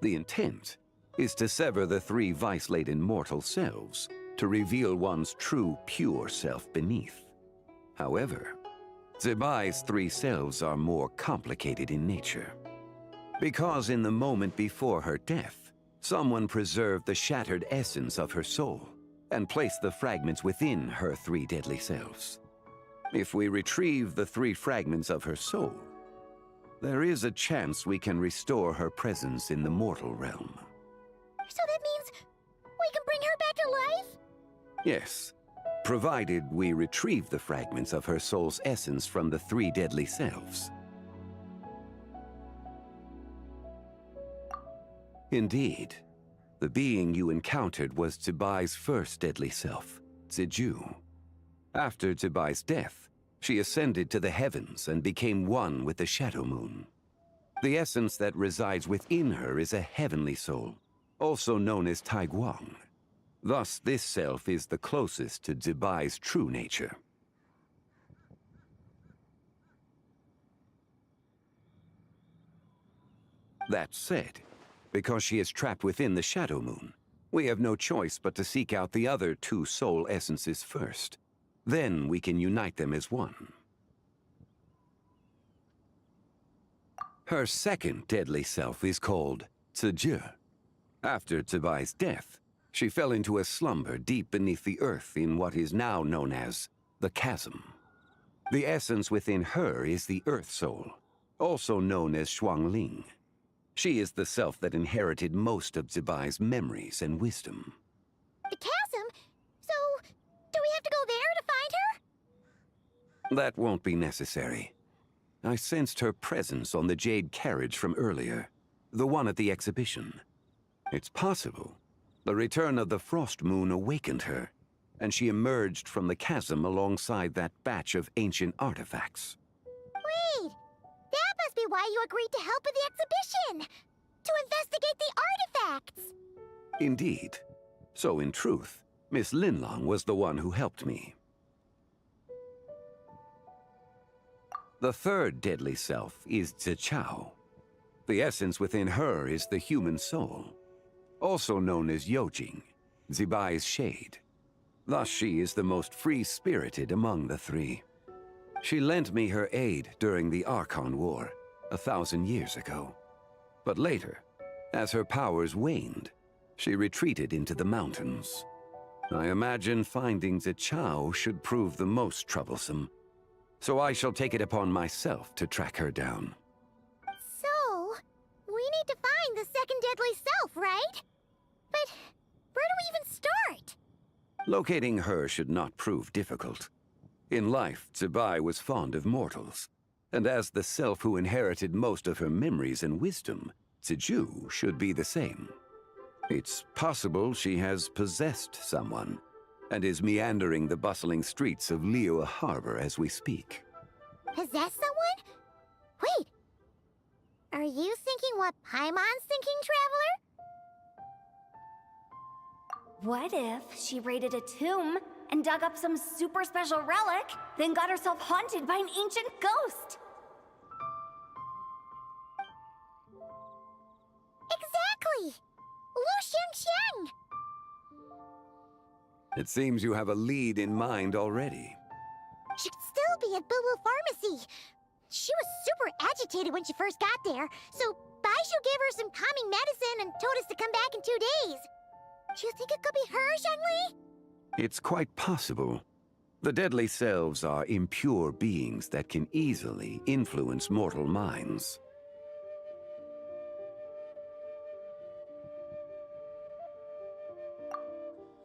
The intent is to sever the three vice-laden mortal selves to reveal one's true, pure self beneath. However, Zibai's three selves are more complicated in nature. Because in the moment before her death, someone preserved the shattered essence of her soul and placed the fragments within her three deadly selves. If we retrieve the three fragments of her soul, there is a chance we can restore her presence in the mortal realm. So that means we can bring her back to life? Yes, provided we retrieve the fragments of her soul's essence from the three deadly selves. Indeed, the being you encountered was Zibai's first deadly self, Ziju. After Zibai's death, she ascended to the heavens and became one with the Shadow Moon. The essence that resides within her is a heavenly soul, also known as Taiguang. Thus, this self is the closest to Zibai's true nature. That said, because she is trapped within the Shadow Moon, we have no choice but to seek out the other two soul essences first. Then we can unite them as one. Her second deadly self is called Ziji. After Zibai's death, she fell into a slumber deep beneath the earth in what is now known as the Chasm. The essence within her is the Earth Soul, also known as Shuangling. She is the self that inherited most of Zibai's memories and wisdom. The chasm? So, do we have to go there to find her? That won't be necessary. I sensed her presence on the jade carriage from earlier, the one at the exhibition. It's possible the return of the Frost Moon awakened her, and she emerged from the chasm alongside that batch of ancient artifacts. Wait! That must be why you agreed to help with the exhibition! To investigate the artifacts! Indeed. So in truth, Miss Linlong was the one who helped me. The third deadly self is Zichao. The essence within her is the human soul, also known as Yojing, Zibai's shade. Thus she is the most free-spirited among the three. She lent me her aid during the Archon War, 1,000 years ago. But later, as her powers waned, she retreated into the mountains. I imagine finding Zichao should prove the most troublesome, so I shall take it upon myself to track her down. So, we need to find the second deadly self, right? But where do we even start? Locating her should not prove difficult. In life, Zibai was fond of mortals, and as the self who inherited most of her memories and wisdom, Ziju should be the same. It's possible she has possessed someone, and is meandering the bustling streets of Liyue Harbor as we speak. Possess someone? Wait! Are you thinking what Paimon's thinking, Traveler? What if she raided a tomb and dug up some super special relic, then got herself haunted by an ancient ghost? Exactly! Lu Xiangxiang! It seems you have a lead in mind already. She'd still be at Boo Boo Pharmacy. She was super agitated when she first got there, so Baishu gave her some calming medicine and told us to come back in 2 days. Do you think it could be her, Zhengli? It's quite possible. The deadly selves are impure beings that can easily influence mortal minds.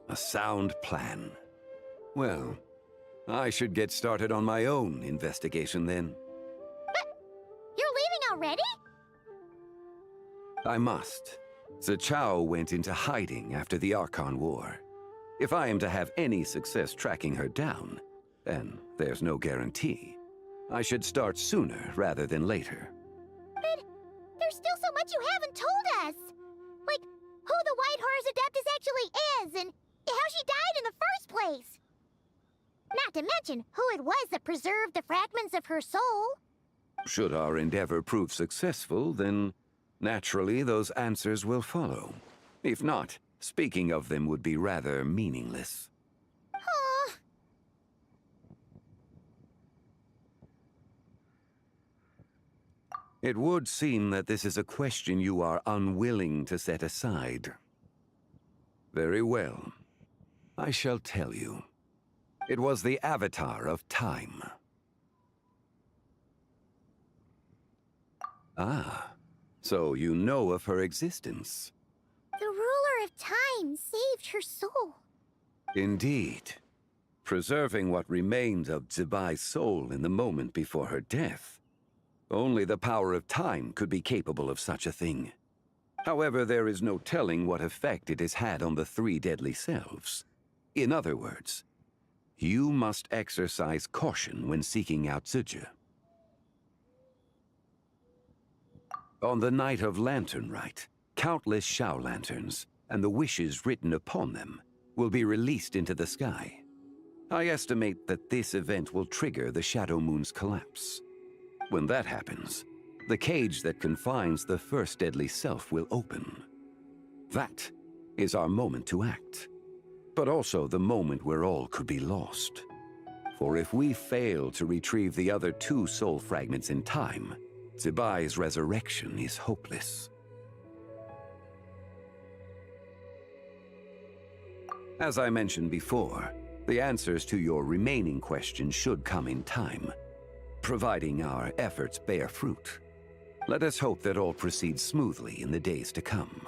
A sound plan. Well, I should get started on my own investigation then. But you're leaving already? I must. Zichao went into hiding after the Archon War. If I am to have any success tracking her down, and there's no guarantee, I should start sooner rather than later. But there's still so much you haven't told us! Like, who the White Horse Adeptus actually is, and how she died in the first place! Not to mention who it was that preserved the fragments of her soul. Should our endeavor prove successful, then naturally those answers will follow. If not, speaking of them would be rather meaningless. Aw. It would seem that this is a question you are unwilling to set aside. Very well. I shall tell you. It was the Avatar of Time. Ah, so you know of her existence. The ruler of time saved her soul. Indeed. Preserving what remained of Zibai's soul in the moment before her death. Only the power of time could be capable of such a thing. However, there is no telling what effect it has had on the three deadly selves. In other words, you must exercise caution when seeking out Zija. On the night of Latern Rite, countless Shao lanterns, and the wishes written upon them, will be released into the sky. I estimate that this event will trigger the Shadow Moon's collapse. When that happens, the cage that confines the first deadly self will open. That is our moment to act, but also the moment where all could be lost. For if we fail to retrieve the other two soul fragments in time, Zibai's resurrection is hopeless. As I mentioned before, the answers to your remaining questions should come in time, providing our efforts bear fruit. Let us hope that all proceeds smoothly in the days to come.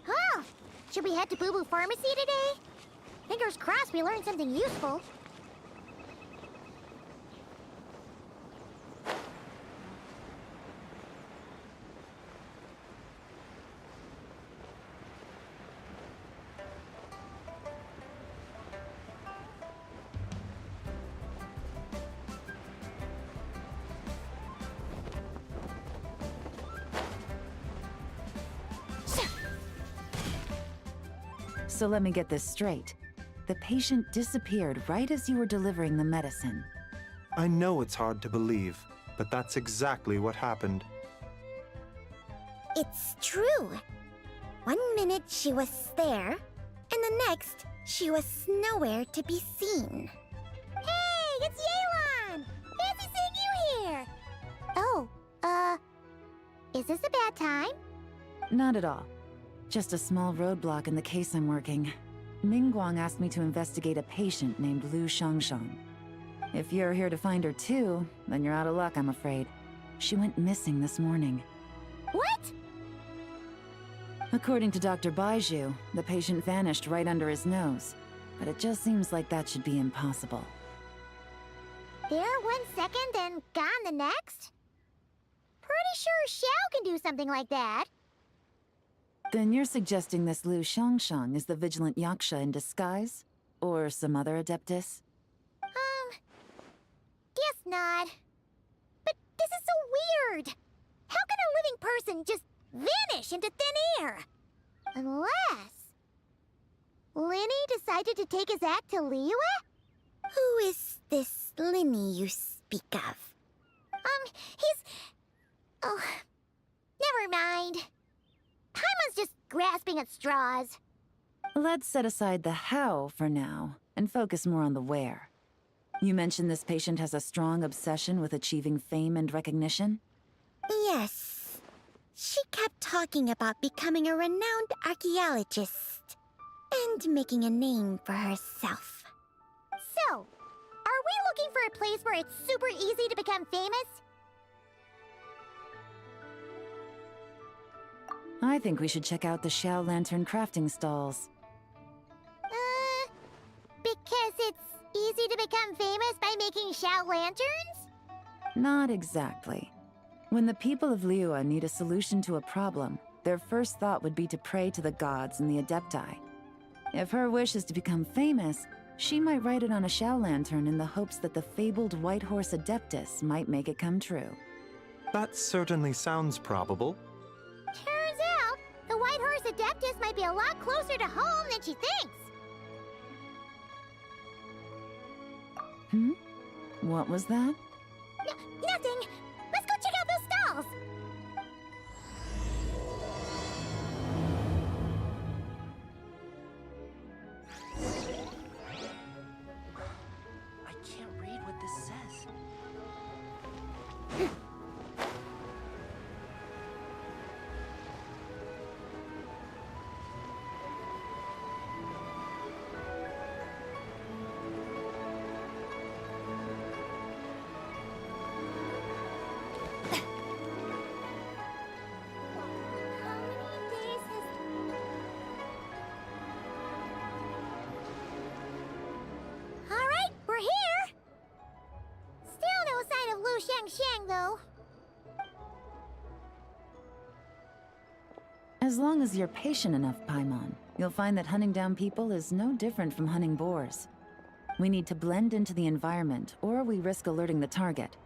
Oh, should we head to Boo Boo Pharmacy today? Fingers crossed we learn something useful. So let me get this straight. The patient disappeared right as you were delivering the medicine. I know it's hard to believe, but that's exactly what happened. It's true. 1 minute she was there, and the next she was nowhere to be seen. Hey, it's Yelan! Fancy seeing you here! Oh, is this a bad time? Not at all. Just a small roadblock in the case I'm working. Ningguang asked me to investigate a patient named Lu Shangshang. If you're here to find her too, then you're out of luck, I'm afraid. She went missing this morning. What? According to Dr. Baiju, the patient vanished right under his nose. But it just seems like that should be impossible. There 1 second, then gone the next? Pretty sure Xiao can do something like that. Then you're suggesting this Lu Xiangshang is the vigilant Yaksha in disguise? Or some other adeptus? Guess not. But this is so weird. How can a living person just vanish into thin air? Unless Linny decided to take his act to Liyue? Who is this Linny you speak of? He's... Oh, never mind. Paimon's just grasping at straws. Let's set aside the how for now, and focus more on the where. You mentioned this patient has a strong obsession with achieving fame and recognition? Yes. She kept talking about becoming a renowned archaeologist and making a name for herself. So, are we looking for a place where it's super easy to become famous? I think we should check out the Xiao Lantern crafting stalls. Because it's easy to become famous by making Xiao lanterns? Not exactly. When the people of Liyue need a solution to a problem, their first thought would be to pray to the gods and the Adepti. If her wish is to become famous, she might write it on a Xiao lantern in the hopes that the fabled White Horse Adeptus might make it come true. That certainly sounds probable. Turns out, the White Horse Adeptus might be a lot closer to home than she thinks. What was that? Nothing! Let's go check out those stalls! I can't read what this says. Alright, we're here! Still no sign of Lu Xiangxiang, though. As long as you're patient enough, Paimon, you'll find that hunting down people is no different from hunting boars. We need to blend into the environment, or we risk alerting the target.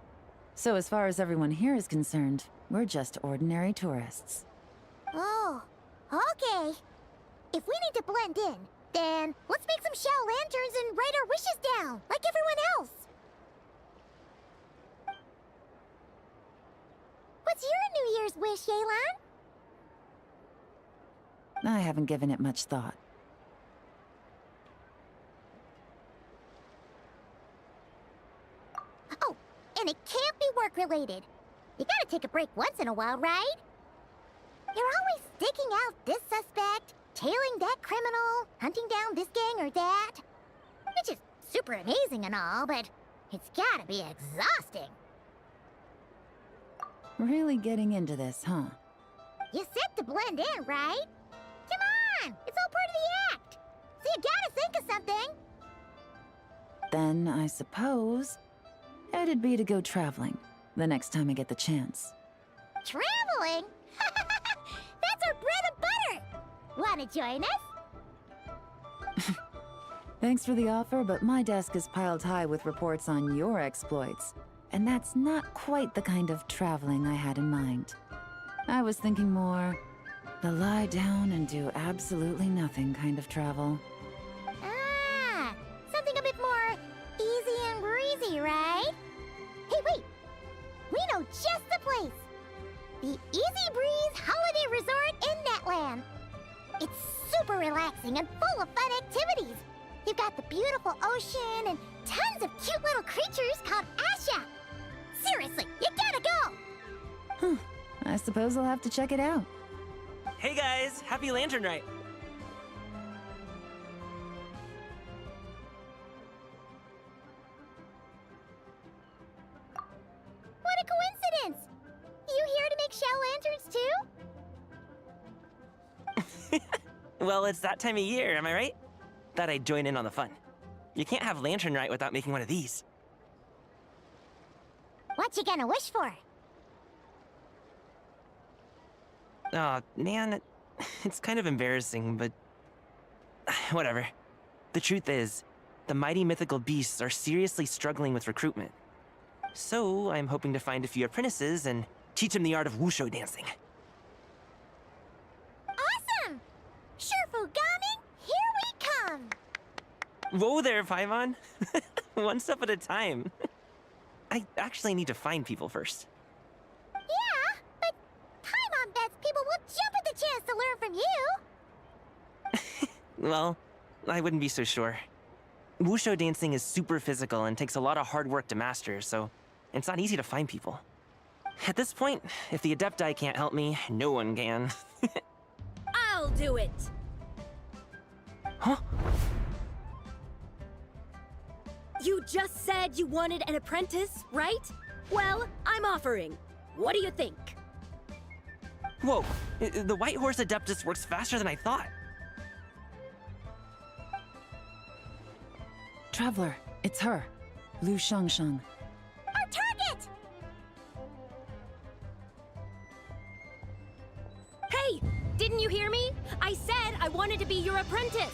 So as far as everyone here is concerned, we're just ordinary tourists. Oh, okay. If we need to blend in, then let's make some Xiao lanterns and write our wishes down, like everyone else. What's your New Year's wish, Yelan? I haven't given it much thought. Oh, and it can't be work-related. You gotta take a break once in a while, right? You're always staking out this suspect, tailing that criminal, hunting down this gang or that. Which is super amazing and all, but it's gotta be exhausting. Really getting into this, huh? You said to blend in, right? Come on! It's all part of the act! So you gotta think of something! Then, I suppose, it'd be to go traveling, the next time I get the chance. Traveling? That's our bread and butter! Wanna join us? Thanks for the offer, but my desk is piled high with reports on your exploits. And that's not quite the kind of traveling I had in mind. I was thinking more the lie down and do absolutely nothing kind of travel. Ah, something a bit more easy and breezy, right? Hey, wait! We know just the place! The Easy Breeze Holiday Resort in Netland. It's super relaxing and full of fun activities. You've got the beautiful ocean and tons of cute little creatures called Asha. Seriously, you gotta go! I suppose I'll have to check it out. Hey guys, happy Latern Rite! What a coincidence! You here to make Xiao lanterns too? Well, it's that time of year, am I right? Thought I'd join in on the fun. You can't have Latern Rite without making one of these. What you gonna wish for? Aw, man, It's kind of embarrassing, but whatever. The truth is, the mighty mythical beasts are seriously struggling with recruitment. So I'm hoping to find a few apprentices and teach them the art of wushu dancing. Awesome! Shurfugami, here we come! Whoa there, Paimon. One step at a time. I actually need to find people first. Yeah, but Paimon bets people will jump at the chance to learn from you! Well, I wouldn't be so sure. Wushu dancing is super physical and takes a lot of hard work to master, so it's not easy to find people. At this point, if the Adepti can't help me, no one can. I'll do it! Huh? You just said you wanted an apprentice, right? Well, I'm offering. What do you think? Whoa, the White Horse Adeptus works faster than I thought. Traveler, it's her, Lu Shangshang. Our target! Hey, didn't you hear me? I said I wanted to be your apprentice.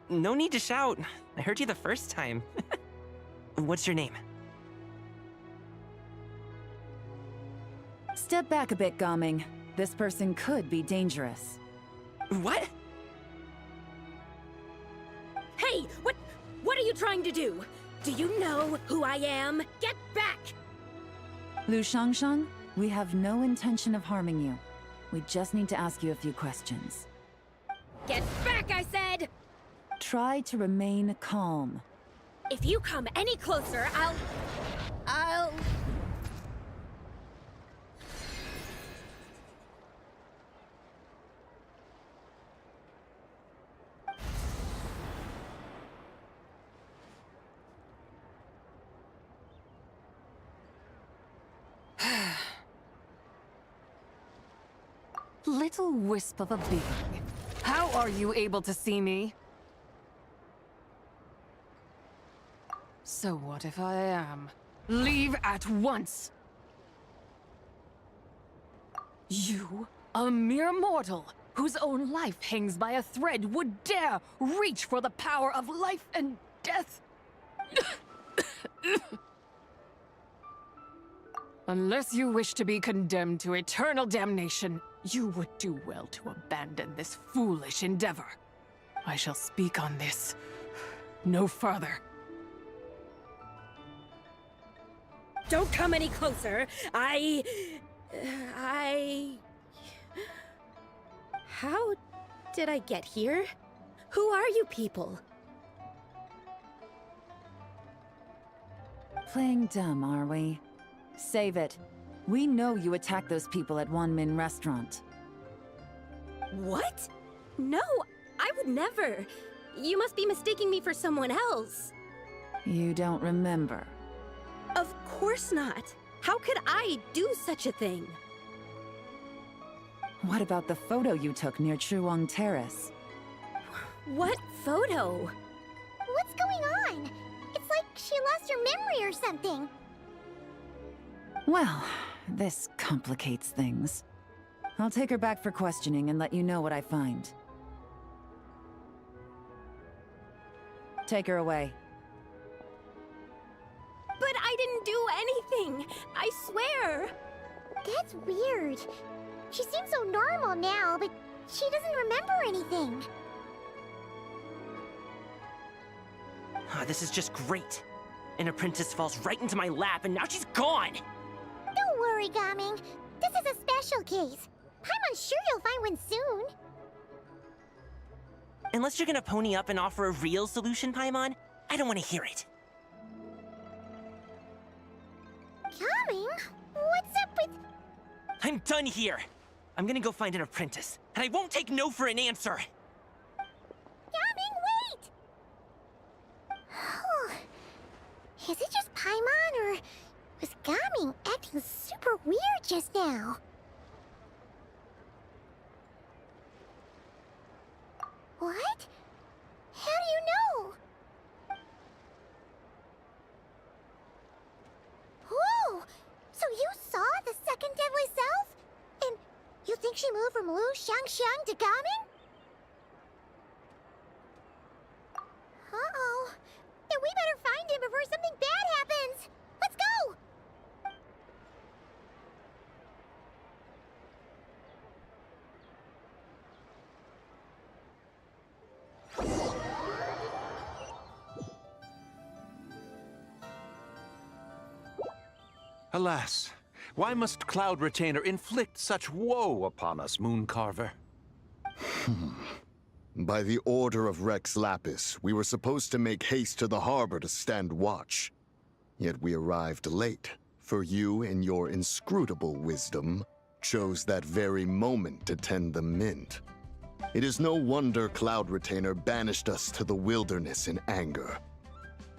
No need to shout. I heard you the first time. What's your name? Step back a bit, Gaming. This person could be dangerous. What? Hey, what are you trying to do? Do you know who I am? Get back! Lu Shangshang, we have no intention of harming you. We just need to ask you a few questions. Get back, I said! Try to remain calm. If you come any closer, I'll... Little wisp of a being. How are you able to see me? So what if I am? Leave at once! You, a mere mortal, whose own life hangs by a thread, would dare reach for the power of life and death? Unless you wish to be condemned to eternal damnation, you would do well to abandon this foolish endeavor. I shall speak on this no further. Don't come any closer. How did I get here? Who are you people? Playing dumb, are we? Save it. We know you attacked those people at Wanmin Restaurant. What? No, I would never. You must be mistaking me for someone else. You don't remember. Of course not. How could I do such a thing? What about the photo you took near Chuang Terrace? What photo? What's going on? It's like she lost her memory or something. Well, this complicates things. I'll take her back for questioning and let you know what I find. Take her away. But I didn't do anything! I swear! That's weird. She seems so normal now, but she doesn't remember anything. This is just great. An apprentice falls right into my lap and now she's gone! Don't worry, Gaming. This is a special case. I'm sure you'll find one soon. Unless you're gonna pony up and offer a real solution, Paimon, I don't want to hear it. Gaming? What's up with... I'm done here. I'm gonna go find an apprentice, and I won't take no for an answer. Gaming, wait! Is it just Paimon, or was Gaming acting super weird just now? What? How do you know? Whoa! So you saw the second deadly self? And from Lu Xiangxiang to Gaming? Uh-oh. Then we better find him before something bad happens. Let's go! Alas, why must Cloud Retainer inflict such woe upon us, Mooncarver? By the order of Rex Lapis, we were supposed to make haste to the harbor to stand watch. Yet we arrived late, for you, in your inscrutable wisdom, chose that very moment to tend the mint. It is no wonder Cloud Retainer banished us to the wilderness in anger.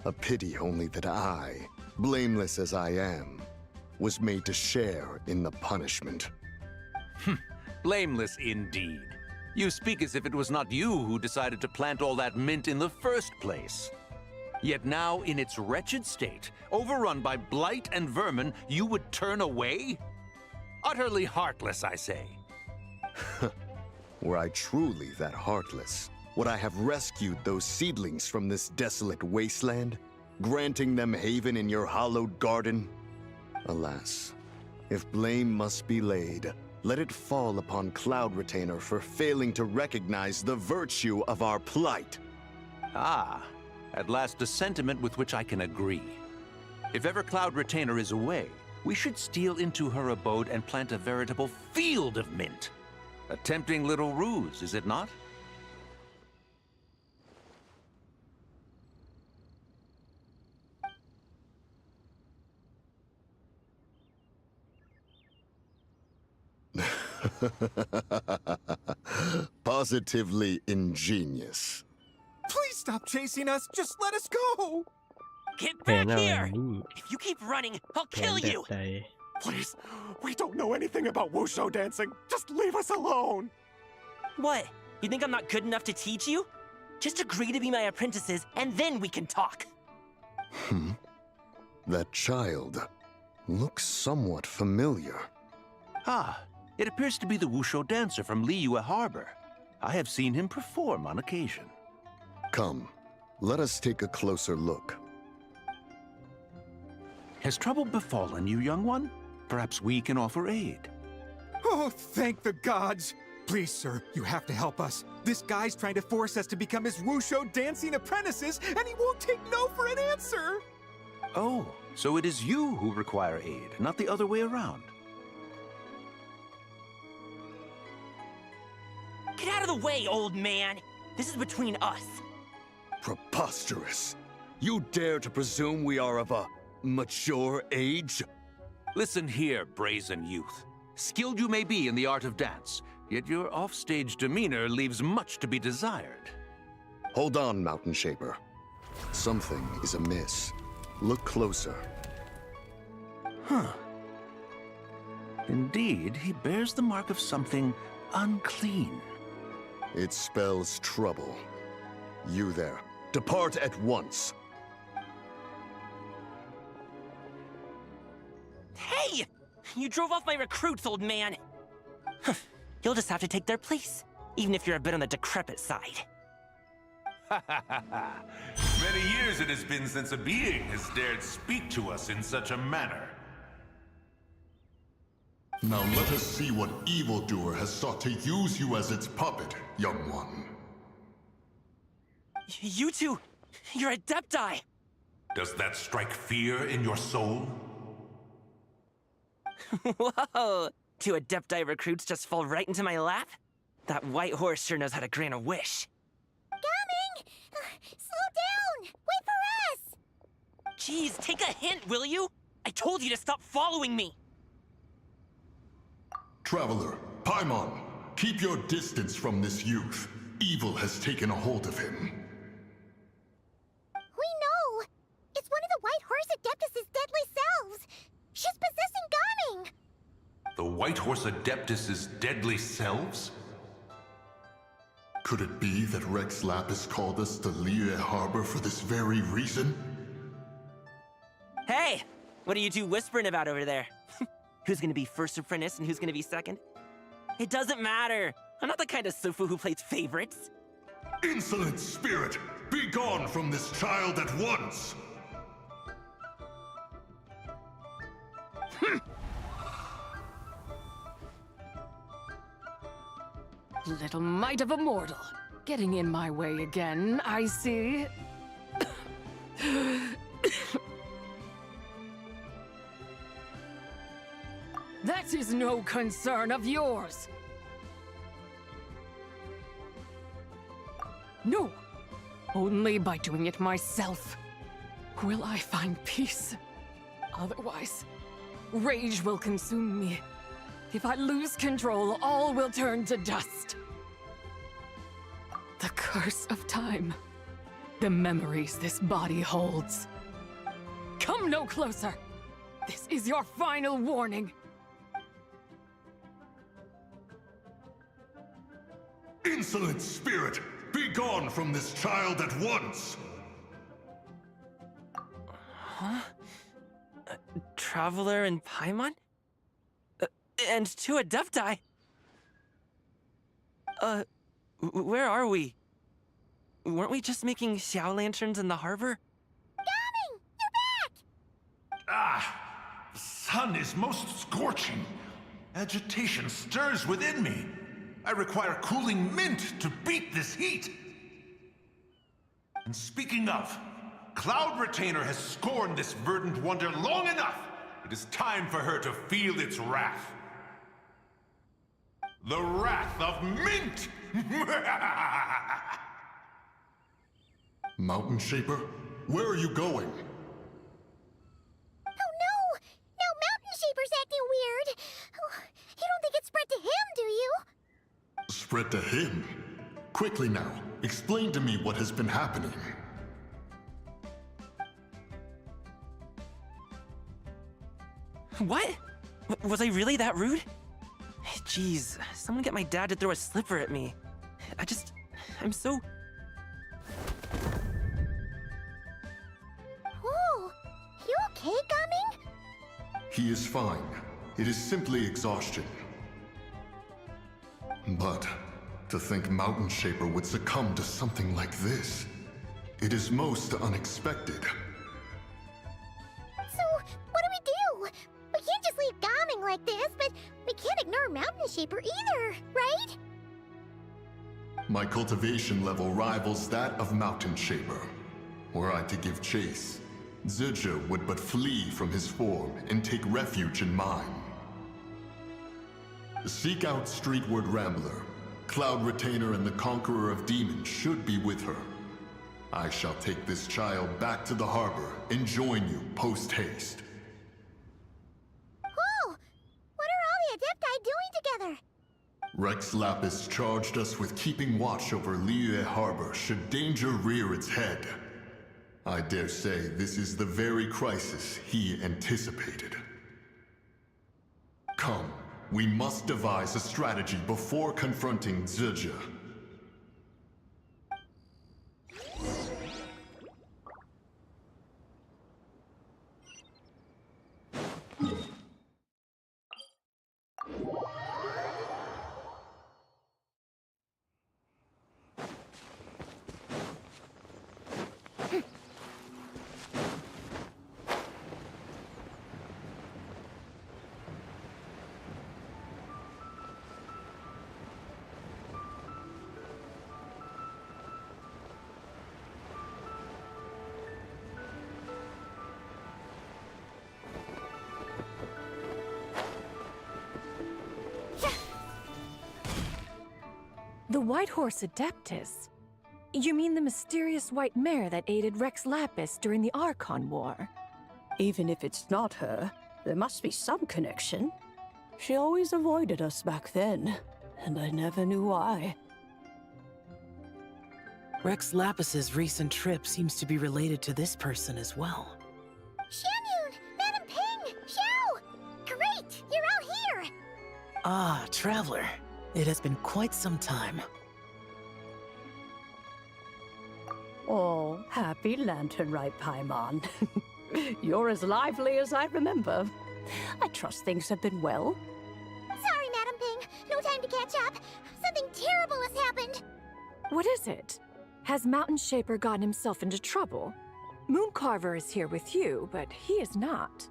A pity only that I, blameless as I am, was made to share in the punishment. Blameless indeed. You speak as if it was not you who decided to plant all that mint in the first place. Yet now, in its wretched state, overrun by blight and vermin, you would turn away? Utterly heartless, I say. Were I truly that heartless, would I have rescued those seedlings from this desolate wasteland, granting them haven in your hallowed garden? Alas, if blame must be laid, let it fall upon Cloud Retainer for failing to recognize the virtue of our plight. Ah, at last a sentiment with which I can agree. If ever Cloud Retainer is away, we should steal into her abode and plant a veritable field of mint. A tempting little ruse, is it not? Positively ingenious. Please stop chasing us. Just let us go. Get back here! If you keep running, I'll kill you! Please, we don't know anything about wushu dancing. Just leave us alone. What? You think I'm not good enough to teach you? Just agree to be my apprentices, and then we can talk. That child looks somewhat familiar. Ah, it appears to be the wushu dancer from Liyue Harbor. I have seen him perform on occasion. Come, let us take a closer look. Has trouble befallen you, young one? Perhaps we can offer aid. Oh, thank the gods. Please, sir, you have to help us. This guy's trying to force us to become his wushu dancing apprentices, and he won't take no for an answer. Oh, so it is you who require aid, not the other way around. Get out of the way, old man! This is between us. Preposterous. You dare to presume we are of a mature age? Listen here, brazen youth. Skilled you may be in the art of dance, yet your offstage demeanor leaves much to be desired. Hold on, Mountain Shaper. Something is amiss. Look closer. Huh. Indeed, he bears the mark of something unclean. It spells trouble. You there, depart at once. Hey! You drove off my recruits, old man! You'll just have to take their place, even if you're a bit on the decrepit side. Many years it has been since a being has dared speak to us in such a manner. Now let us see what evildoer has sought to use you as its puppet, young one. You two, you're Adepti! Does that strike fear in your soul? Whoa! Two Adepti recruits just fall right into my lap? That white horse sure knows how to grant a wish. Coming! Slow down! Wait for us! Jeez, take a hint, will you? I told you to stop following me! Traveler, Paimon, keep your distance from this youth. Evil has taken a hold of him. We know! It's one of the White Horse Adeptus' deadly selves! She's possessing Gaming! The White Horse Adeptus' deadly selves? Could it be that Rex Lapis called us to Liyue Harbor for this very reason? Hey! What are you two whispering about over there? Who's gonna be first apprentice and who's gonna be second? It doesn't matter. I'm not the kind of Sufu who plays favorites. Insolent spirit, be gone from this child at once! Little mite of a mortal. Getting in my way again, I see. That is no concern of yours. No, only by doing it myself will I find peace. Otherwise, rage will consume me. If I lose control, all will turn to dust. The curse of time. The memories this body holds. Come no closer. This is your final warning. Insolent spirit, be gone from this child at once! Huh? Traveler and Paimon? And two Adepti? Where are we? Weren't we just making Xiao lanterns in the harbor? Gaming! You're back! Ah! The sun is most scorching. Agitation stirs within me. I require cooling mint to beat this heat. And speaking of, Cloud Retainer has scorned this verdant wonder long enough. It is time for her to feel its wrath. The wrath of mint! Mountain Shaper, where are you going? Oh no! Now Mountain Shaper's acting weird! Oh, you don't think it spread to him, do you? Spread to him? Quickly now, explain to me what has been happening. What? Was I really that rude? Jeez, someone get my dad to throw a slipper at me. I'm so... Oh, you okay, Gaming? He is fine. It is simply exhaustion. But to think Mountain Shaper would succumb to something like this, it is most unexpected. So, what do? We can't just leave Gaming like this, but we can't ignore Mountain Shaper either, right? My cultivation level rivals that of Mountain Shaper. Were I to give chase, Zizha would but flee from his form and take refuge in mine. Seek out Streetward Rambler. Cloud Retainer and the Conqueror of Demons should be with her. I shall take this child back to the harbor and join you post-haste. Whoa! What are all the Adepti doing together? Rex Lapis charged us with keeping watch over Liyue Harbor should danger rear its head. I dare say this is the very crisis he anticipated. Come, we must devise a strategy before confronting Zizha. The White Horse Adeptus? You mean the mysterious white mare that aided Rex Lapis during the Archon War? Even if it's not her, there must be some connection. She always avoided us back then, and I never knew why. Rex Lapis's recent trip seems to be related to this person as well. Xianyun! Madam Ping! Xiao! Great! You're out here! Ah, Traveler. It has been quite some time. Oh, happy Latern Rite, Paimon. You're as lively as I remember. I trust things have been well. Sorry, Madam Ping. No time to What is it? Has Mountain Shaper gotten himself into trouble? Mooncarver is here with you, but he is not.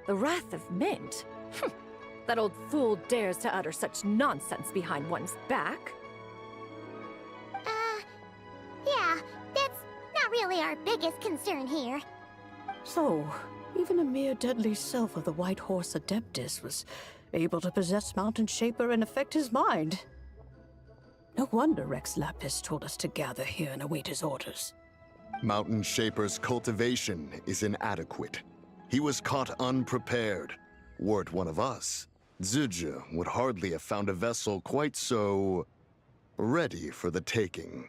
The Wrath of Mint? That old fool dares to utter such nonsense behind one's back. Yeah, that's not really our biggest concern here. So, even a mere deadly self of the White Horse Adeptus was able to possess Mountain Shaper and affect his mind. No wonder Rex Lapis told us to gather here and await his orders. Mountain Shaper's cultivation is inadequate. He was caught unprepared. Were it one of us, Zizha would hardly have found a vessel quite so ready for the taking.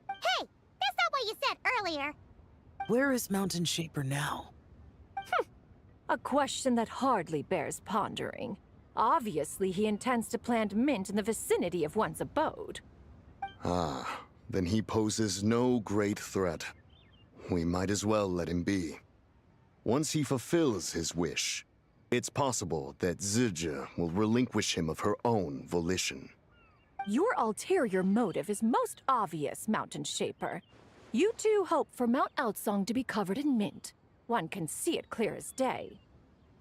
Hey, that's not what you said earlier. Where is Mountain Shaper now? A question that hardly bears pondering. Obviously, he intends to plant mint in the vicinity of one's abode. Ah, then he poses no great threat. We might as well let him be. Once he fulfills his wish, it's possible that Zizha will relinquish him of her own volition. Your ulterior motive is most obvious, Mountain Shaper. You two hope for Mount Eltsong to be covered in mint. One can see it clear as day.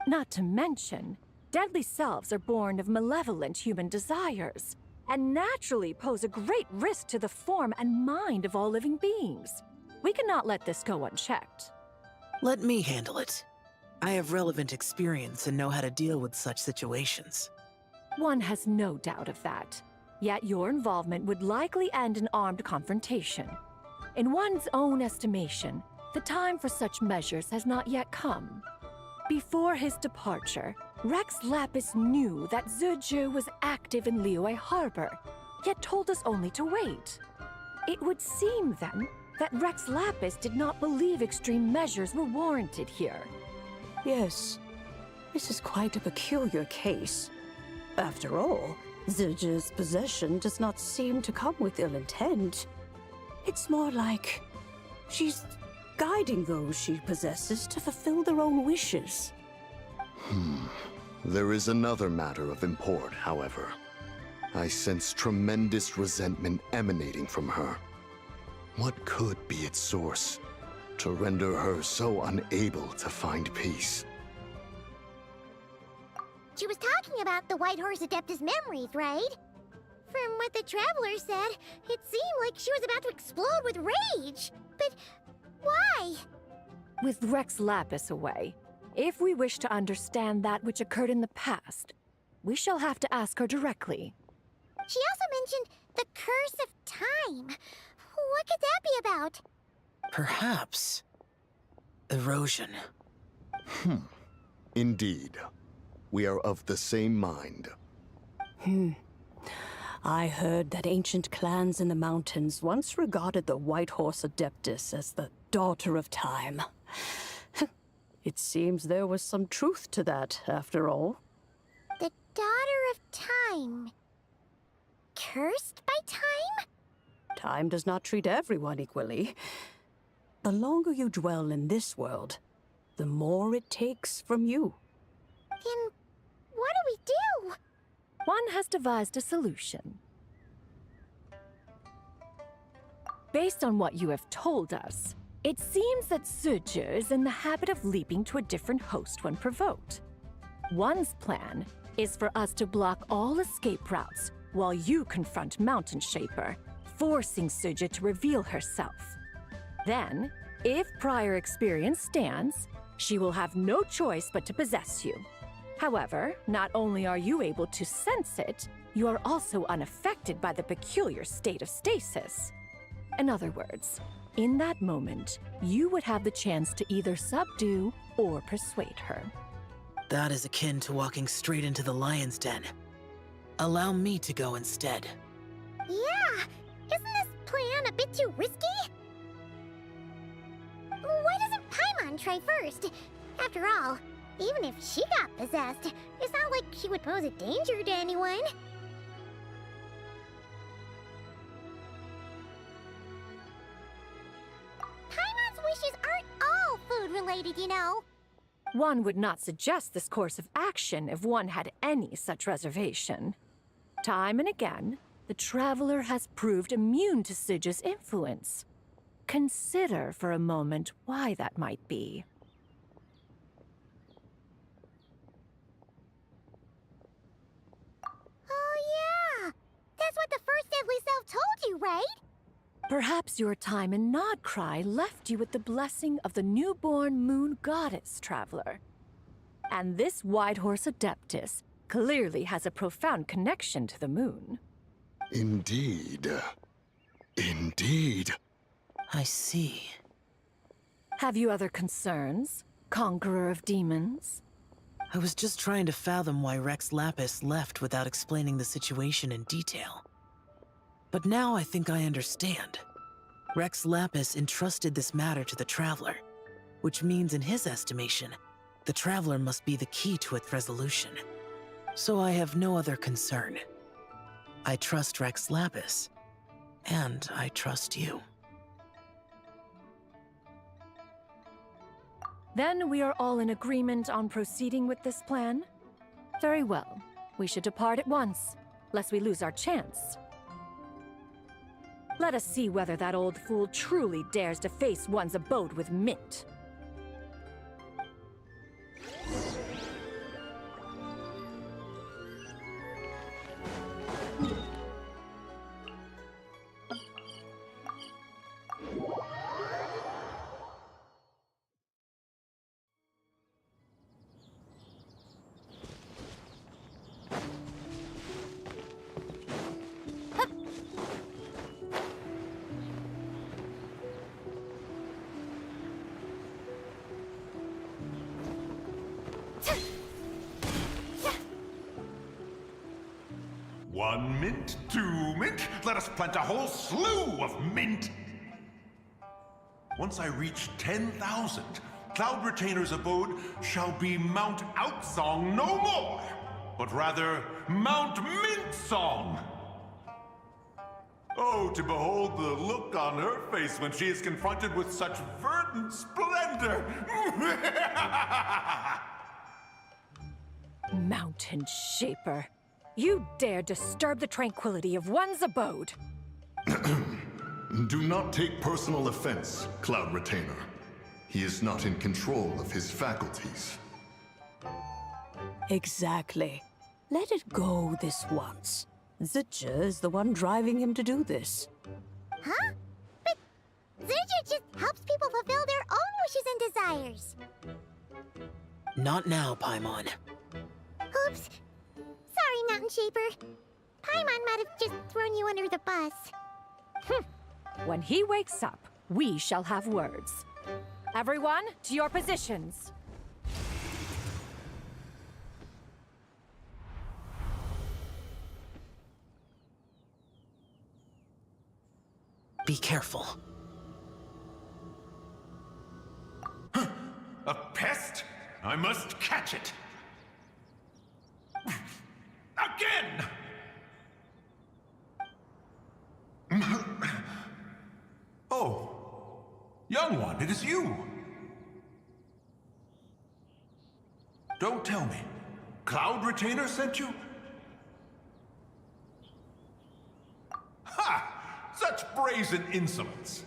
Not to mention, deadly selves are born of malevolent human desires, and naturally pose a great risk to the form and mind of all living beings. We cannot let this go unchecked. Let me handle it. I have relevant experience and know how to deal with such situations. One has no doubt of that. Yet your involvement would likely end in armed confrontation. In one's own estimation, the time for such measures has not yet come. Before his departure, Rex Lapis knew that Zizha was active in Liyue Harbor, yet told us only to wait. It would seem, then, that Rex Lapis did not believe extreme measures were warranted here. Yes, this is quite a peculiar case. After all, Zizha's possession does not seem to come with ill intent. It's more like she's guiding those she possesses to fulfill their own wishes. There is another matter of import, however. I sense tremendous resentment emanating from her. What could be its source to render her so unable to find peace? She was talking about the White Horse Adeptus memories, right? From what the Traveler said, it seemed like she was about to explode with rage. But why? With Rex Lapis away, if we wish to understand that which occurred in the past, we shall have to ask her directly. She also mentioned the Curse of Time. What could that be about? Perhaps erosion. Indeed. We are of the same mind. I heard that ancient clans in the mountains once regarded the White Horse Adeptus as the daughter of time. It seems there was some truth to that, after all. The Daughter of Time. Cursed by time? Time does not treat everyone equally. The longer you dwell in this world, the more it takes from you. Then what do we do? One has devised a solution. Based on what you have told us, it seems that Zizha is in the habit of leaping to a different host when provoked. One's plan is for us to block all escape routes while you confront Mountain Shaper, forcing Zizha to reveal herself. Then, if prior experience stands, she will have no choice but to possess you. However, not only are you able to sense it, you are also unaffected by the peculiar state of stasis. In other words, in that moment, you would have the chance to either subdue or persuade her. That is akin to walking straight into the lion's den. Allow me to go instead. Yeah! Isn't this plan a bit too risky? Why doesn't Paimon try first? After all, even if she got possessed, it's not like she would pose a danger to anyone. Paimon's wishes aren't all food-related, you know. One would not suggest this course of action if one had any such reservation. Time and again, the traveler has proved immune to Sidge's influence. Consider for a moment why that might be. Oh yeah! That's what the first deadly self told you, right? Perhaps your time in Nodcry left you with the blessing of the newborn moon goddess, traveler. And this Whitehorse Adeptus clearly has a profound connection to the moon. Indeed. Indeed. I see. Have you other concerns, Conqueror of Demons? I was just trying to fathom why Rex Lapis left without explaining the situation in detail. But now I think I understand. Rex Lapis entrusted this matter to the Traveler, which means in his estimation, the Traveler must be the key to its resolution. So I have no other concern. I trust Rex Lapis, and I trust you. Then we are all in agreement on proceeding with this plan? Very well. We should depart at once, lest we lose our chance. Let us see whether that old fool truly dares to face one's abode with Mint. One mint, two mint, let us plant a whole slew of mint! Once I reach 10,000, Cloud Retainer's abode shall be Mount Outsong no more, but rather Mount Mintsong! Oh, to behold the look on her face when she is confronted with such verdant splendor! Mountain Shaper. You dare disturb the tranquility of one's abode! Do not take personal offense, Cloud Retainer. He is not in control of his faculties. Exactly. Let it go this once. Zidja is the one driving him to do this. Huh? But Zidja just helps people fulfill their own wishes and desires. Not now, Paimon. Oops. Sorry, Mountain Shaper. Paimon might have just thrown you under the bus. When he wakes up, we shall have words. Everyone, to your positions. Be careful. A pest? I must catch it! Again! Oh, young one, it is you! Don't tell me. Cloud Retainer sent you? Ha! Such brazen insolence!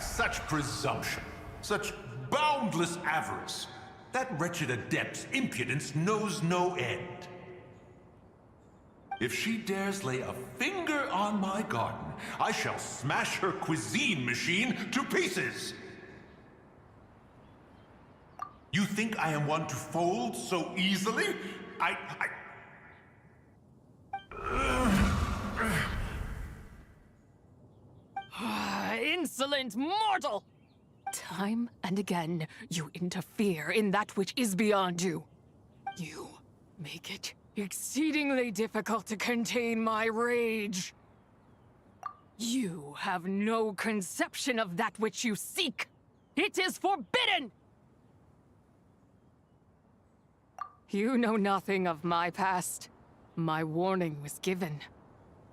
Such presumption, such boundless avarice. That wretched adept's impudence knows no end. If she dares lay a finger on my garden, I shall smash her cuisine machine to pieces! You think I am one to fold so easily? Insolent mortal! Time and again, you interfere in that which is beyond you. You make it exceedingly difficult to contain my rage. You have no conception of that which you seek. It is forbidden! You know nothing of my past. My warning was given.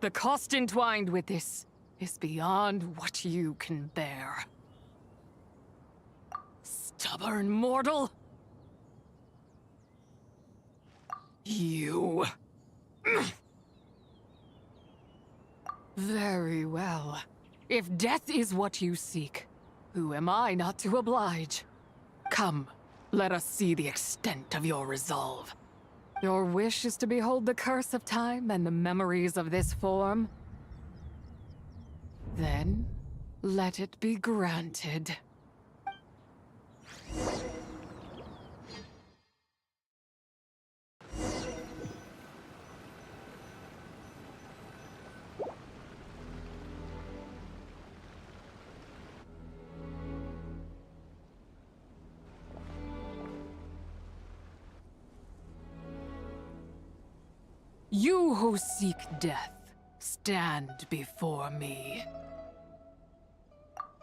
The cost entwined with this is beyond what you can bear. Stubborn mortal! You... Very well. If death is what you seek, who am I not to oblige? Come, let us see the extent of your resolve. Your wish is to behold the curse of time and the memories of this form? Then, let it be granted. You who seek death, stand before me.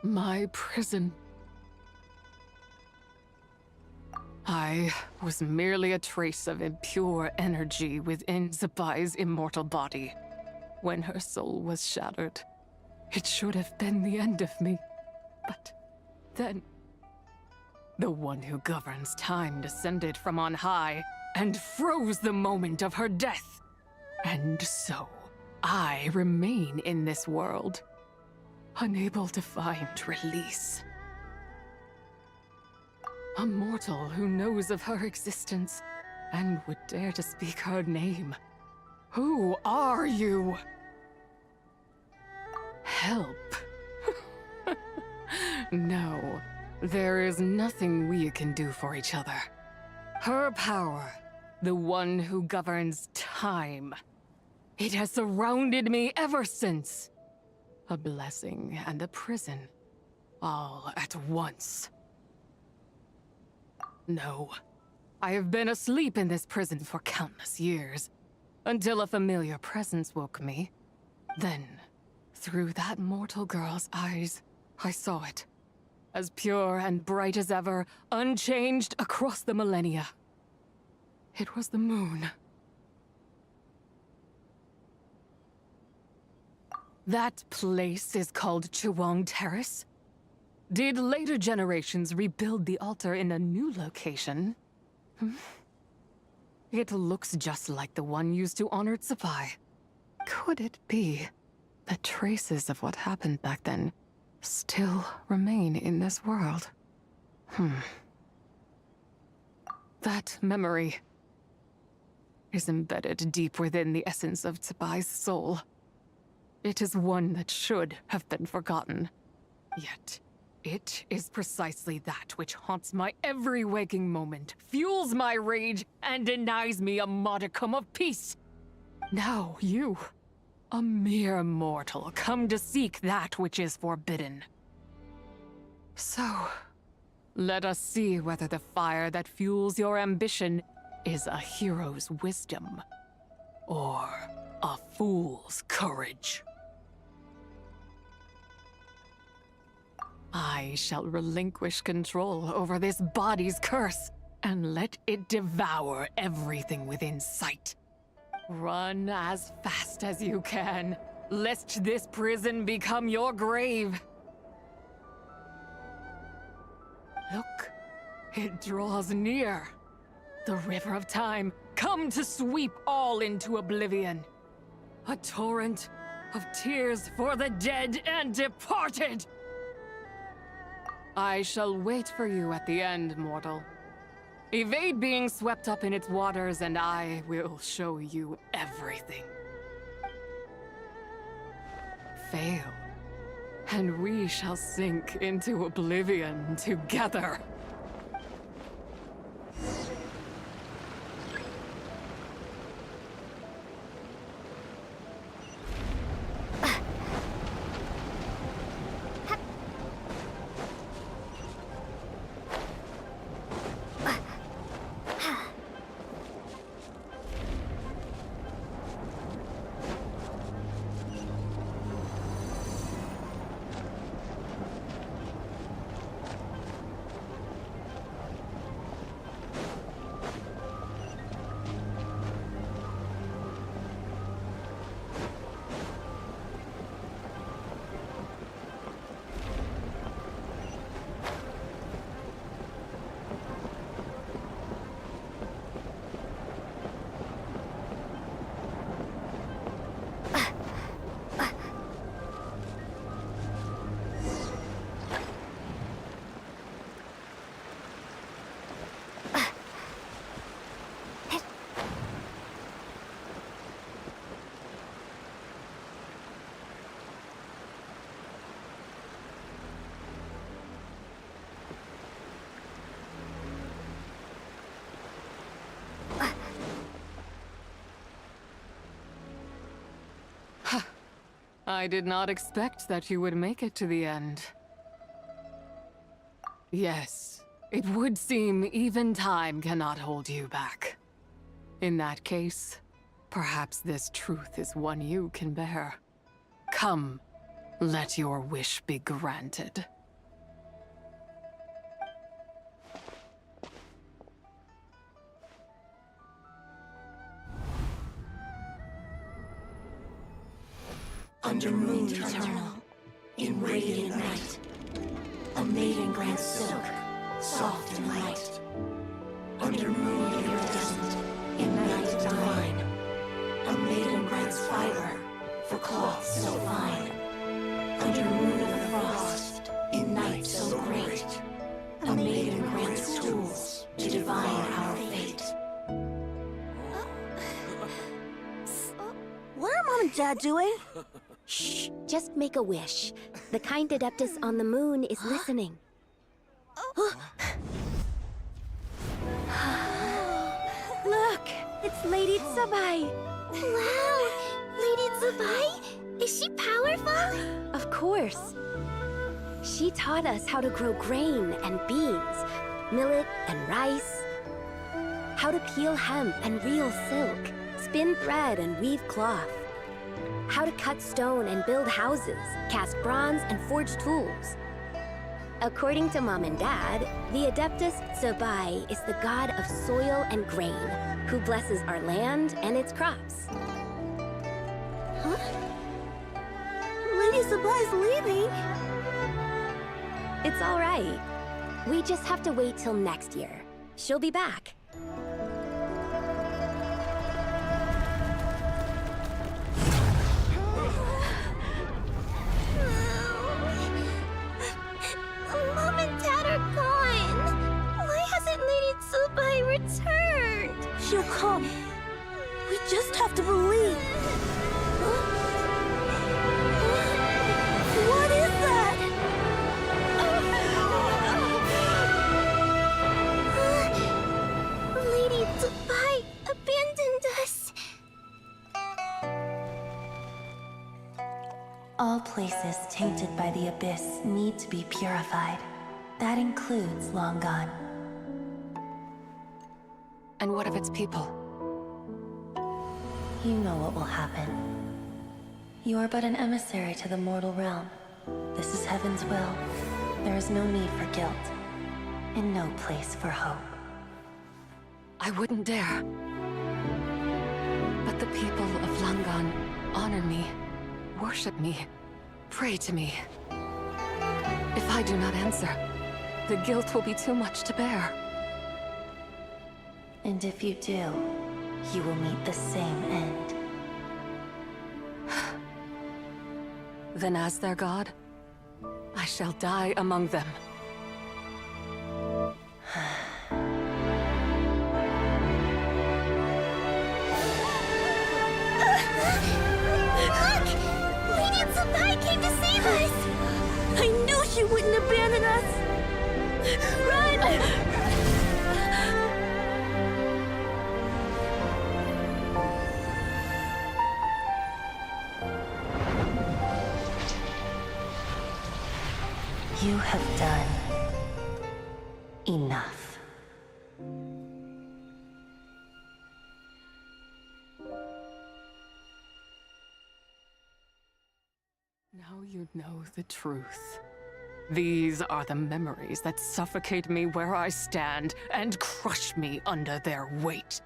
My prison. I was merely a trace of impure energy within Zapai's immortal body. When her soul was shattered, it should have been the end of me. But then, the one who governs time descended from on high and froze the moment of her death. And so, I remain in this world, unable to find release. A mortal who knows of her existence and would dare to speak her name. Who are you? Help. No, there is nothing we can do for each other. Her power, the one who governs time, it has surrounded me ever since. A blessing and a prison, all at once. No, I have been asleep in this prison for countless years, until a familiar presence woke me. Then, through that mortal girl's eyes, I saw it, as pure and bright as ever, unchanged across the millennia. It was the moon. That place is called Chuang Terrace. Did later generations rebuild the altar in a new location? It looks just like the one used to honor Zapai. Could it be that traces of what happened back then still remain in this world? That memory is embedded deep within the essence of Zapai's soul. It is one that should have been forgotten. Yet, it is precisely that which haunts my every waking moment, fuels my rage, and denies me a modicum of peace. Now you, a mere mortal, come to seek that which is forbidden. So, let us see whether the fire that fuels your ambition is a hero's wisdom, or a fool's courage. I shall relinquish control over this body's curse and let it devour everything within sight. Run as fast as you can, lest this prison become your grave. Look, it draws near. The river of time, come to sweep all into oblivion. A torrent of tears for the dead and departed. I shall wait for you at the end, mortal. Evade being swept up in its waters, and I will show you everything. Fail, and we shall sink into oblivion together. I did not expect that you would make it to the end. Yes, it would seem even time cannot hold you back. In that case, perhaps this truth is one you can bear. Come, let your wish be granted. Under moon eternal, in radiant night, a maiden grants silk, soft and light. Under moon iridescent, in night divine, a maiden grants fiber for cloth so fine. Under moon of frost, in night so great, a maiden grants tools to divine our fate. What are Mom and Dad doing? Shh, just make a wish. The kind Adeptus on the moon is listening. Look, it's Lady Tsubai. Wow, Lady Tsubai? Is she powerful? Of course. She taught us how to grow grain and beans, millet and rice, how to peel hemp and reel silk, spin thread and weave cloth, how to cut stone and build houses, cast bronze and forge tools. According to Mom and Dad, the Adeptus Tsubai is the god of soil and grain, who blesses our land and its crops. Huh? Lady Tsubai's leaving. It's all right. We just have to wait till next year. She'll be back. Mom and Dad are gone. Why hasn't Lady Tsubai returned? She'll come. We just have to believe. What is that? Lady Tsubai abandoned us. All places tainted by the abyss need to be purified. That includes Longan. And what of its people? You know what will happen. You are but an emissary to the mortal realm. This is Heaven's will. There is no need for guilt, and no place for hope. I wouldn't dare. But the people of Langan honor me, worship me, pray to me. If I do not answer, the guilt will be too much to bear. And if you do, you will meet the same end. Then as their god, I shall die among them. Look! Lady Tsubai came to save us! I knew she wouldn't abandon us! Run! You have done enough. Now you know the truth. These are the memories that suffocate me where I stand and crush me under their weight.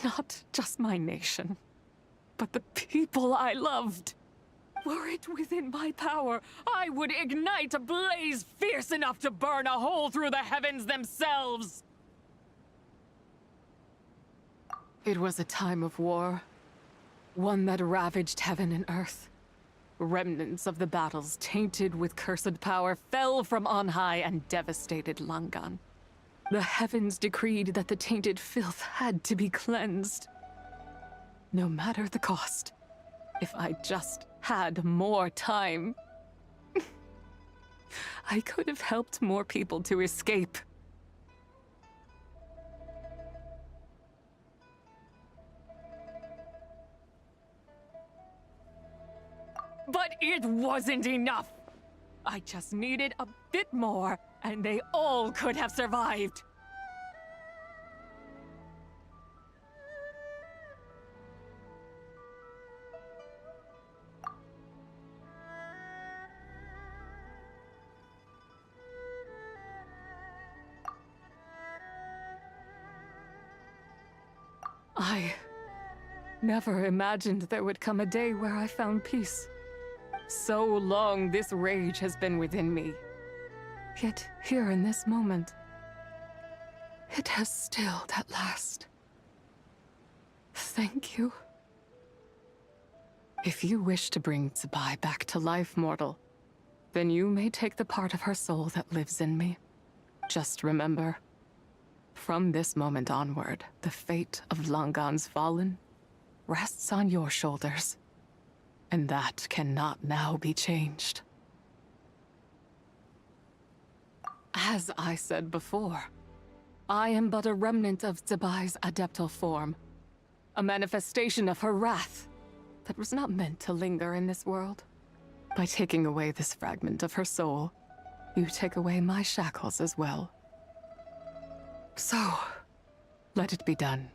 Not just my nation, but the people I loved. Were it within my power, I would ignite a blaze fierce enough to burn a hole through the heavens themselves. It was a time of war, one that ravaged heaven and earth. Remnants of the battles tainted with cursed power fell from on high and devastated Langan. The heavens decreed that the tainted filth had to be cleansed. No matter the cost, if I just had more time. I could have helped more people to escape. But it wasn't enough. I just needed a bit more, and they all could have survived. I never imagined there would come a day where I found peace. So long this rage has been within me. Yet here in this moment, it has stilled at last. Thank you. If you wish to bring Zibai back to life, mortal, then you may take the part of her soul that lives in me. Just remember, from this moment onward, the fate of Langan's fallen rests on your shoulders. And that cannot now be changed. As I said before, I am but a remnant of Zibai's adeptal form, a manifestation of her wrath that was not meant to linger in this world. By taking away this fragment of her soul, you take away my shackles as well. So, let it be done.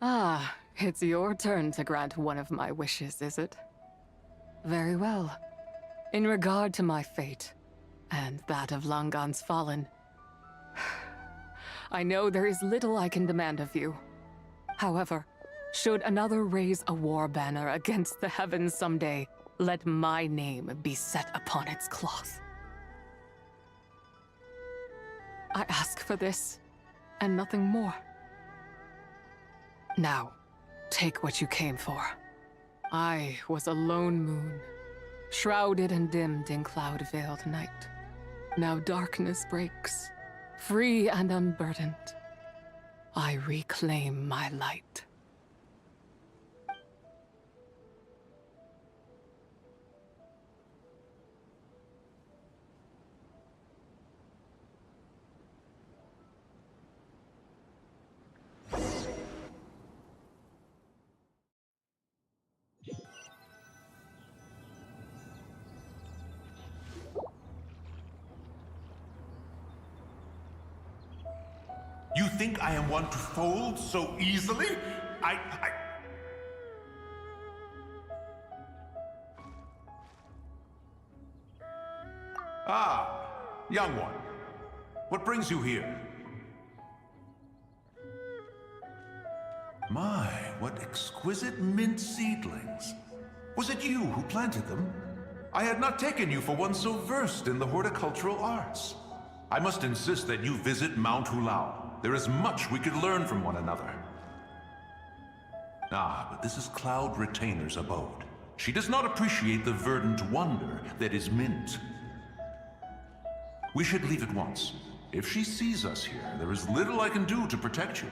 Ah, it's your turn to grant one of my wishes, is it? Very well. In regard to my fate, and that of Langan's fallen, I know there is little I can demand of you. However, should another raise a war banner against the heavens someday, let my name be set upon its cloth. I ask for this, and nothing more. Now, take what you came for. I was a lone moon, shrouded and dimmed in cloud-veiled night. Now darkness breaks, free and unburdened. I reclaim my light. You think I am one to fold so easily? Ah, young one. What brings you here? My, what exquisite mint seedlings. Was it you who planted them? I had not taken you for one so versed in the horticultural arts. I must insist that you visit Mount Hulao. There is much we could learn from one another. Ah, but this is Cloud Retainer's abode. She does not appreciate the verdant wonder that is mint. We should leave at once. If she sees us here, there is little I can do to protect you.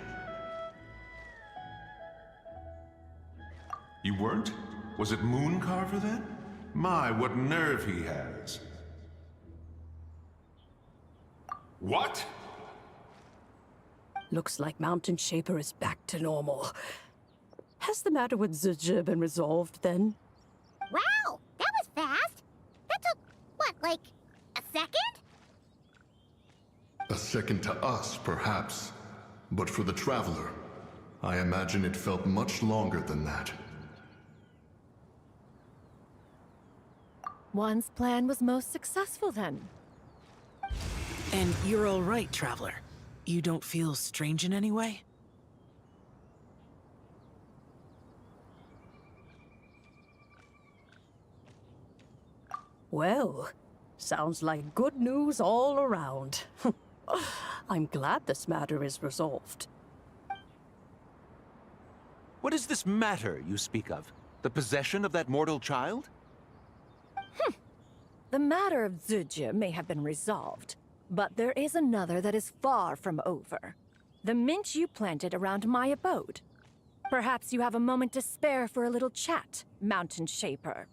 You weren't? Was it Mooncarver then? My, what nerve he has. What? Looks like Mountain Shaper is back to normal. Has the matter with Zizhi been resolved then? Wow, that was fast. That took, what, like, a second? A second to us, perhaps. But for the Traveler, I imagine it felt much longer than that. One's plan was most successful then. And you're all right, Traveler. You don't feel strange in any way? Well, sounds like good news all around. I'm glad this matter is resolved. What is this matter you speak of? The possession of that mortal child? The matter of Zizhi may have been resolved, but there is another that is far from over. The mint you planted around my abode. Perhaps you have a moment to spare for a little chat, Mountain Shaper.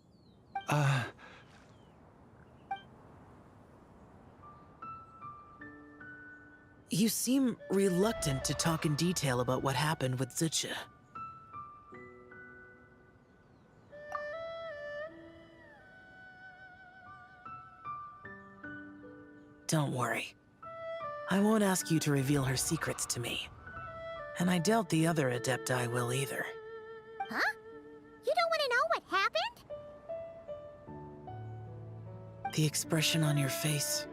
You seem reluctant to talk in detail about what happened with Zicha. Don't worry. I won't ask you to reveal her secrets to me. And I doubt the other Adepti will either. Huh? You don't want to know what happened? The expression on your face.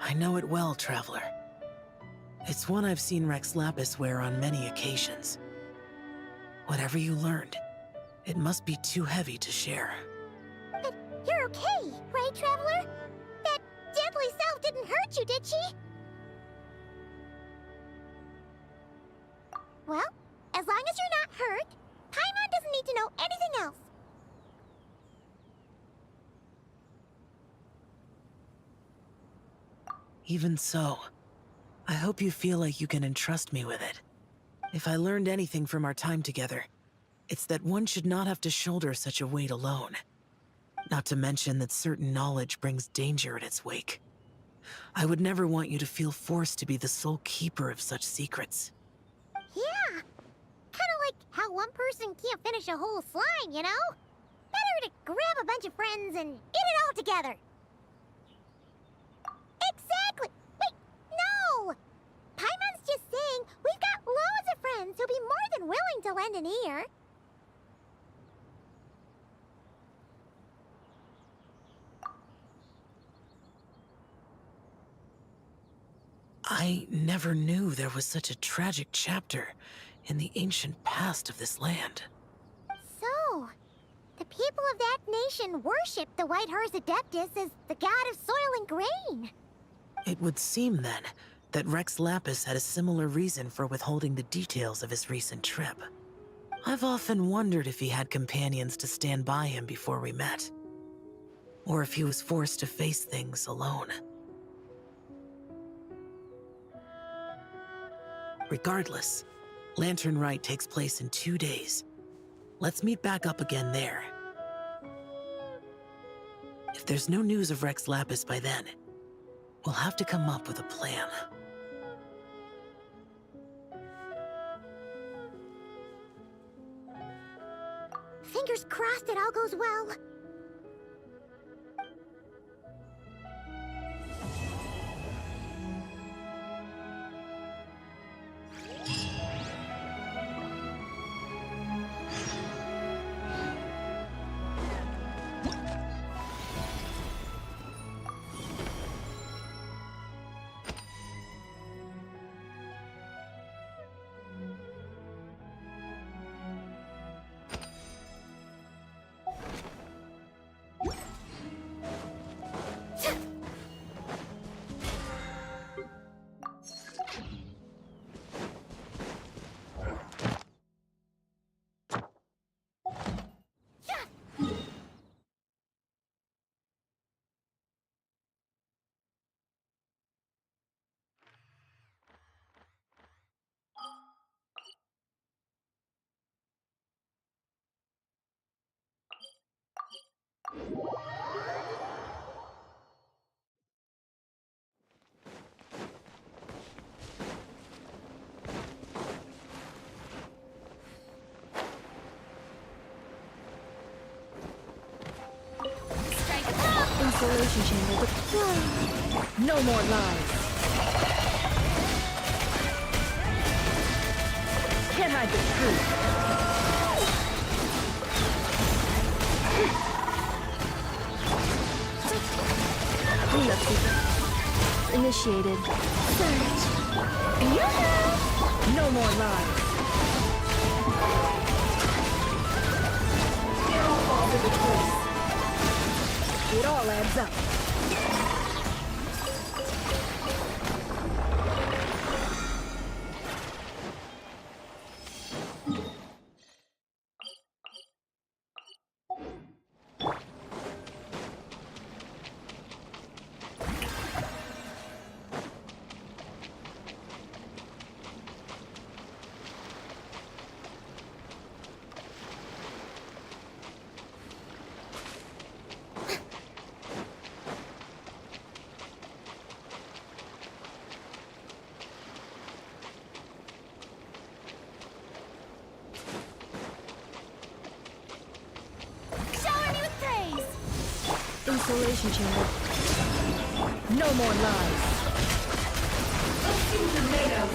I know it well, Traveler. It's one I've seen Rex Lapis wear on many occasions. Whatever you learned, it must be too heavy to share. But you're okay, right, Traveler? That deadly self didn't hurt you, did she? Well, as long as you're not hurt, Paimon doesn't need to know anything else. Even so, I hope you feel like you can entrust me with it. If I learned anything from our time together, it's that one should not have to shoulder such a weight alone. Not to mention that certain knowledge brings danger in its wake. I would never want you to feel forced to be the sole keeper of such secrets. Yeah, kinda like how one person can't finish a whole slime, you know? Better to grab a bunch of friends and eat it all together. Exactly! Wait, no! Paimon's just saying we've got loads of friends who'll be more than willing to lend an ear. I never knew there was such a tragic chapter in the ancient past of this land. So, the people of that nation worship the White Horse Adeptus as the god of soil and grain. It would seem, then, that Rex Lapis had a similar reason for withholding the details of his recent trip. I've often wondered if he had companions to stand by him before we met. Or if he was forced to face things alone. Regardless, Latern Rite takes place in 2 days. Let's meet back up again there. If there's no news of Rex Lapis by then, we'll have to come up with a plan. Fingers crossed it all goes well. Insulation chamber, but no more lies. Can't hide the truth. Cleanup sequence initiated. Search. Yeah! No more lies. Fall to the twist. It all adds up. isolation chamber. No more lies. Let's see what they're made of.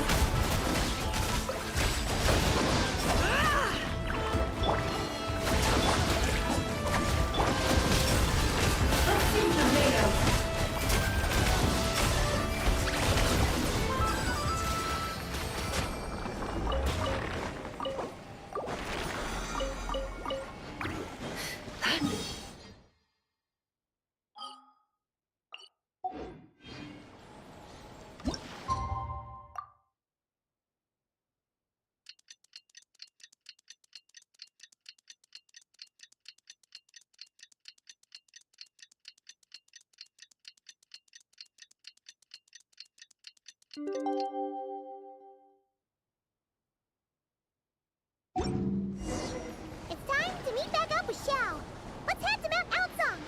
Let's see what they're made of. It's time to meet back up with Xiao. Let's head to Mount Outsong.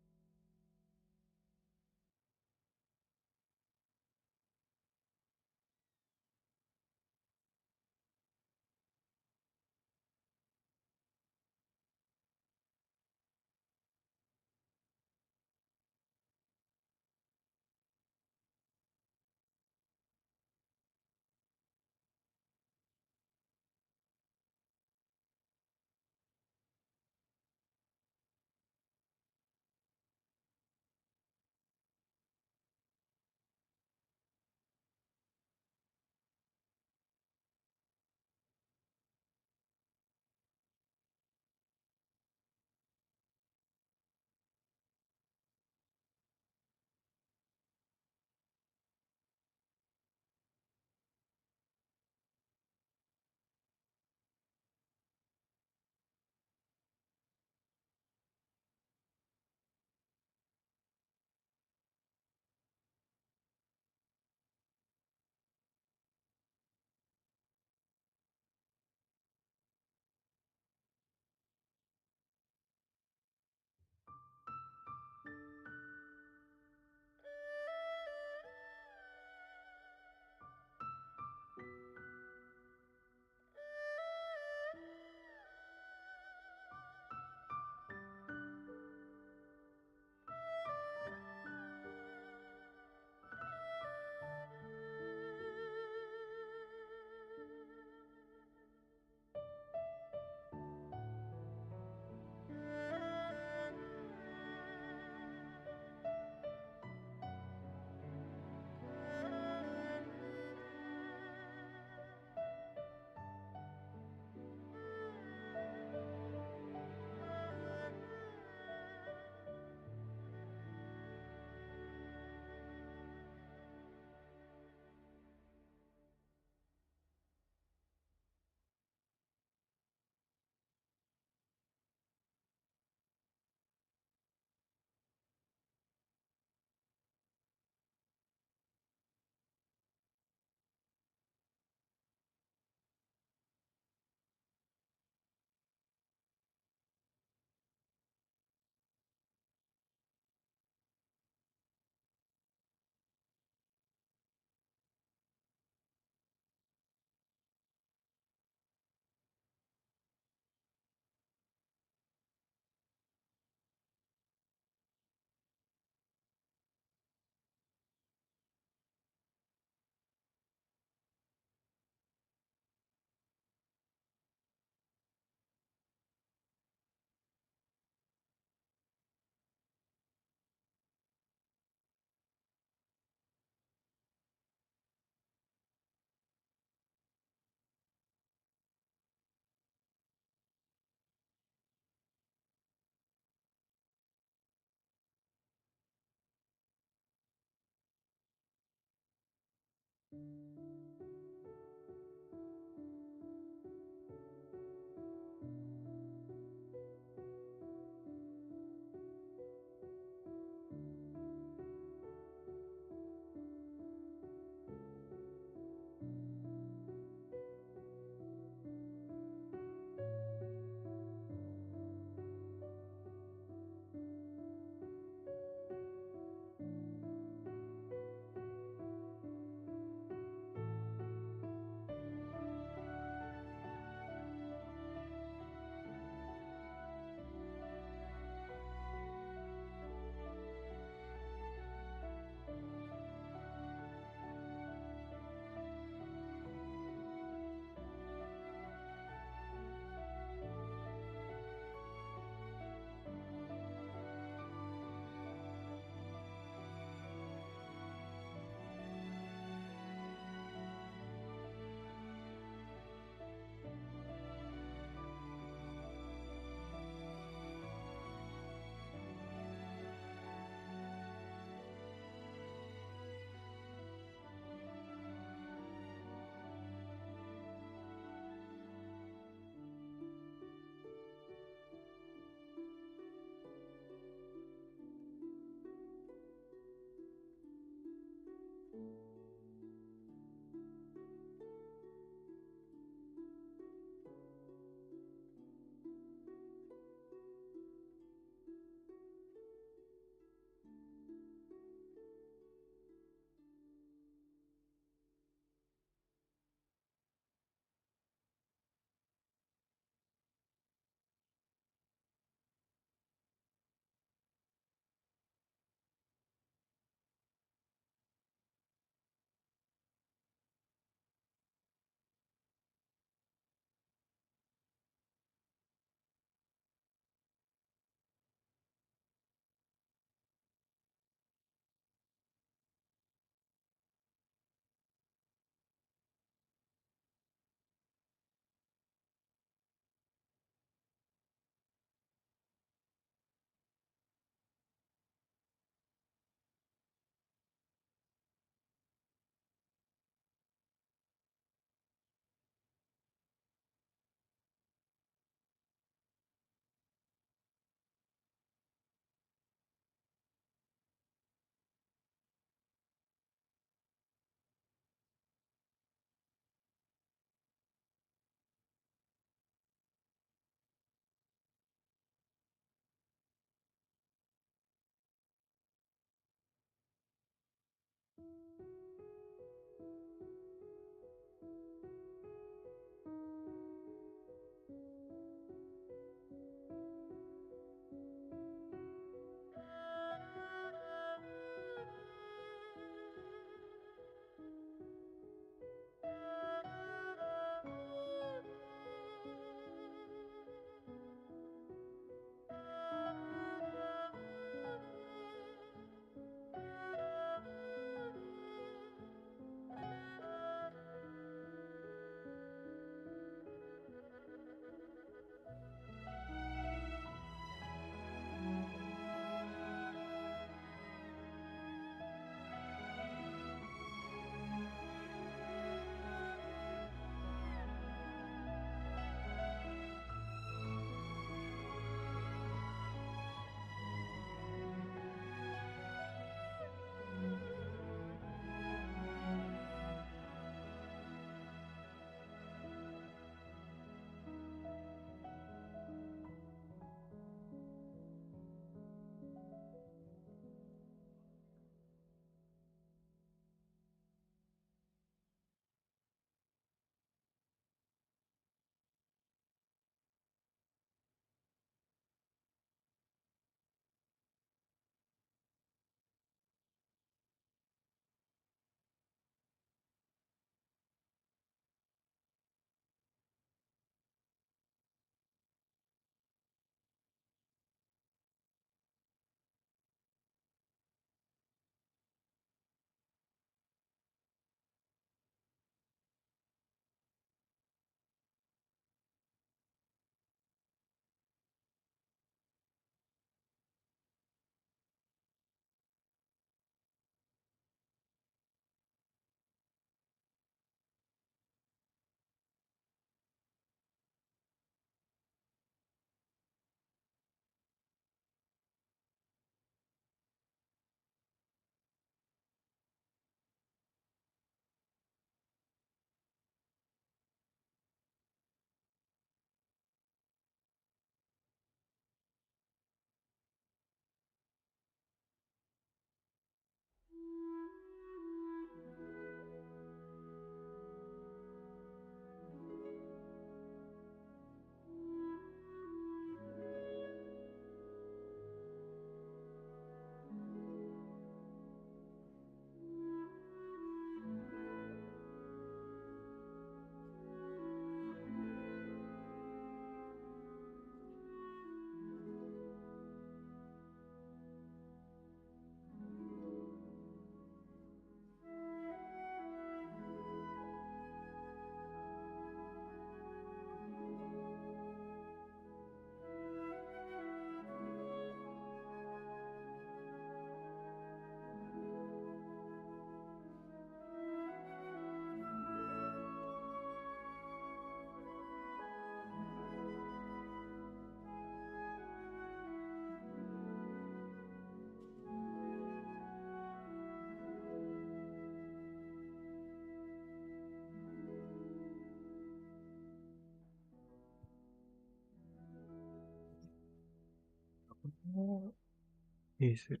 ดีสุด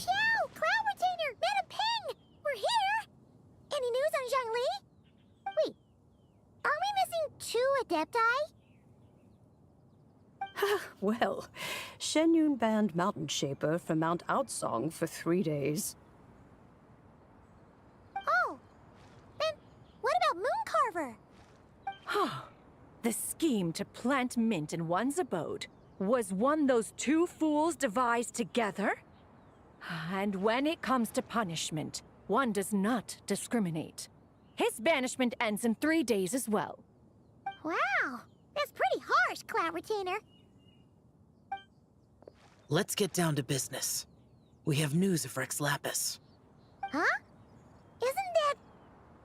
Xiao! Cloud Retainer! Madam Ping! We're here! Any news on Zhangli? Wait, are we missing 2 Adepti? Well, Shenyun banned Mountain Shaper from Mount Outsong for 3 days. Oh, then what about Mooncarver? The scheme to plant mint in one's abode was one those 2 fools devised together? And when it comes to punishment, one does not discriminate. His banishment ends in 3 days as well. Wow, that's pretty harsh, Cloud Retainer. Let's get down to business. We have news of Rex Lapis. Huh? Isn't that...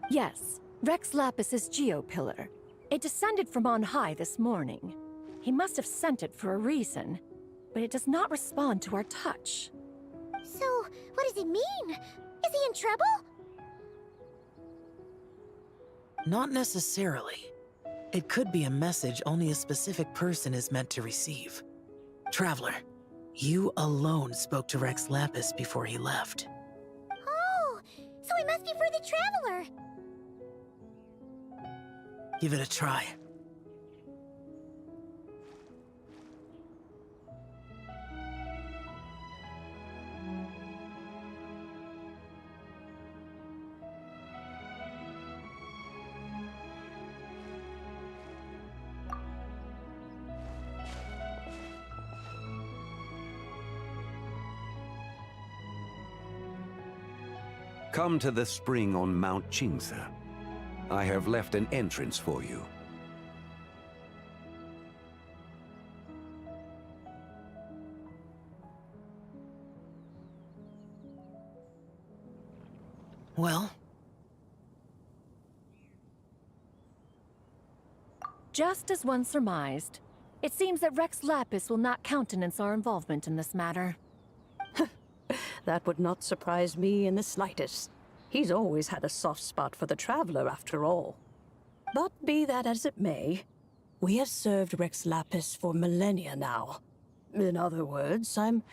Yes, Rex Lapis's Geopillar. It descended from on high this morning. He must have sent it for a reason, but it does not respond to our touch. So, what does it mean? Is he in trouble? Not necessarily. It could be a message only a specific person is meant to receive. Traveler, you alone spoke to Rex Lapis before he left. Oh, so it must be for the Traveler. Give it a try. Come to the spring on Mount Qingze. I have left an entrance for you. Well? Just as one surmised, it seems that Rex Lapis will not countenance our involvement in this matter. That would not surprise me in the slightest. He's always had a soft spot for the Traveler, after all. But be that as it may, we have served Rex Lapis for millennia now. In other words, I'm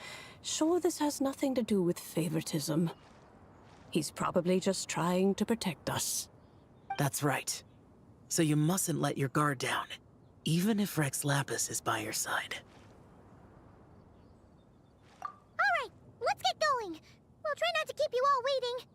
sure this has nothing to do with favoritism. He's probably just trying to protect us. That's right. So you mustn't let your guard down, even if Rex Lapis is by your side. All right, let's get going. We'll try not to keep you all waiting.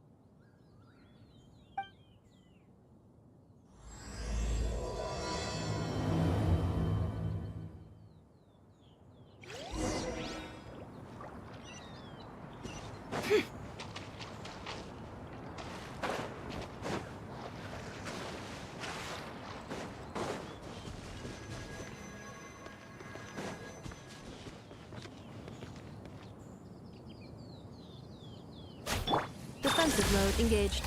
Defensive mode engaged.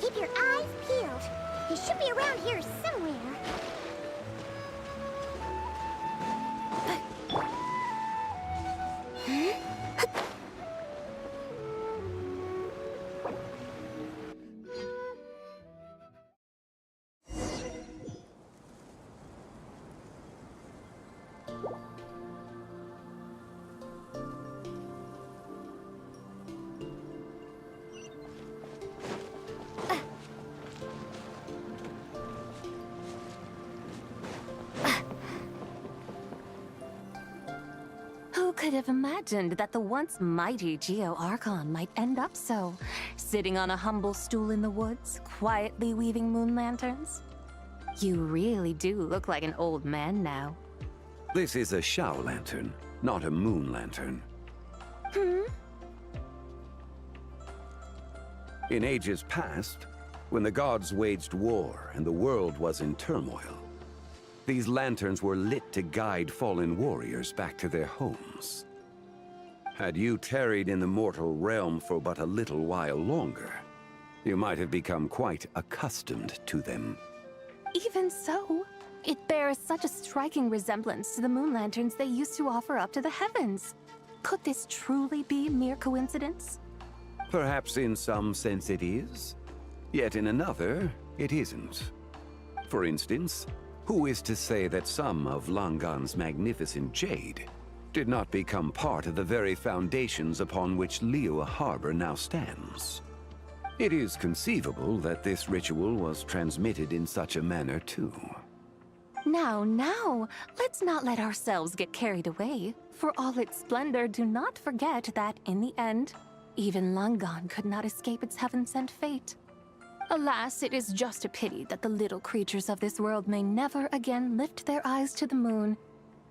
Keep your eyes peeled. He should be around here somewhere. could have imagined that the once mighty Geo Archon might end up so, sitting on a humble stool in the woods, quietly weaving moon lanterns? You really do look like an old man now. This is a Shao lantern, not a moon lantern. In ages past, when the gods waged war and the world was in turmoil, these lanterns were lit to guide fallen warriors back to their homes. Had you tarried in the mortal realm for but a little while longer, you might have become quite accustomed to them. Even so, it bears such a striking resemblance to the moon lanterns they used to offer up to the heavens. Could this truly be mere coincidence? Perhaps in some sense it is, yet in another, it isn't. For instance, who is to say that some of Langan's magnificent jade did not become part of the very foundations upon which Liyue Harbor now stands? It is conceivable that this ritual was transmitted in such a manner too. Now, let's not let ourselves get carried away. For all its splendor, do not forget that, in the end, even Langan could not escape its heaven-sent fate. Alas, it is just a pity that the little creatures of this world may never again lift their eyes to the moon,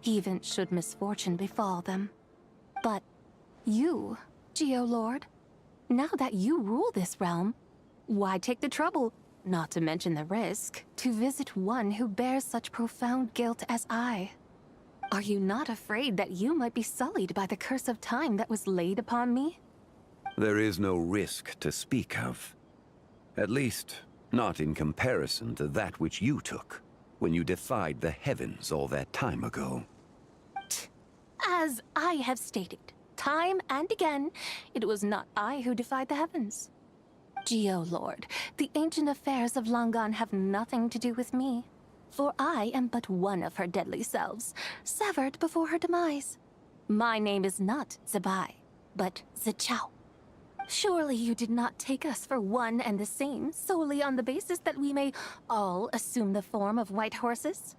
even should misfortune befall them. But you, Geo-Lord, now that you rule this realm, why take the trouble, not to mention the risk, to visit one who bears such profound guilt as I? Are you not afraid that you might be sullied by the curse of time that was laid upon me? There is no risk to speak of. At least, not in comparison to that which you took when you defied the heavens all that time ago. As I have stated, time and again, it was not I who defied the heavens. Geo-Lord, the ancient affairs of Langan have nothing to do with me, for I am but one of her deadly selves, severed before her demise. My name is not Zebai, but Zichao. Surely you did not take us for one and the same solely on the basis that we may all assume the form of white horses?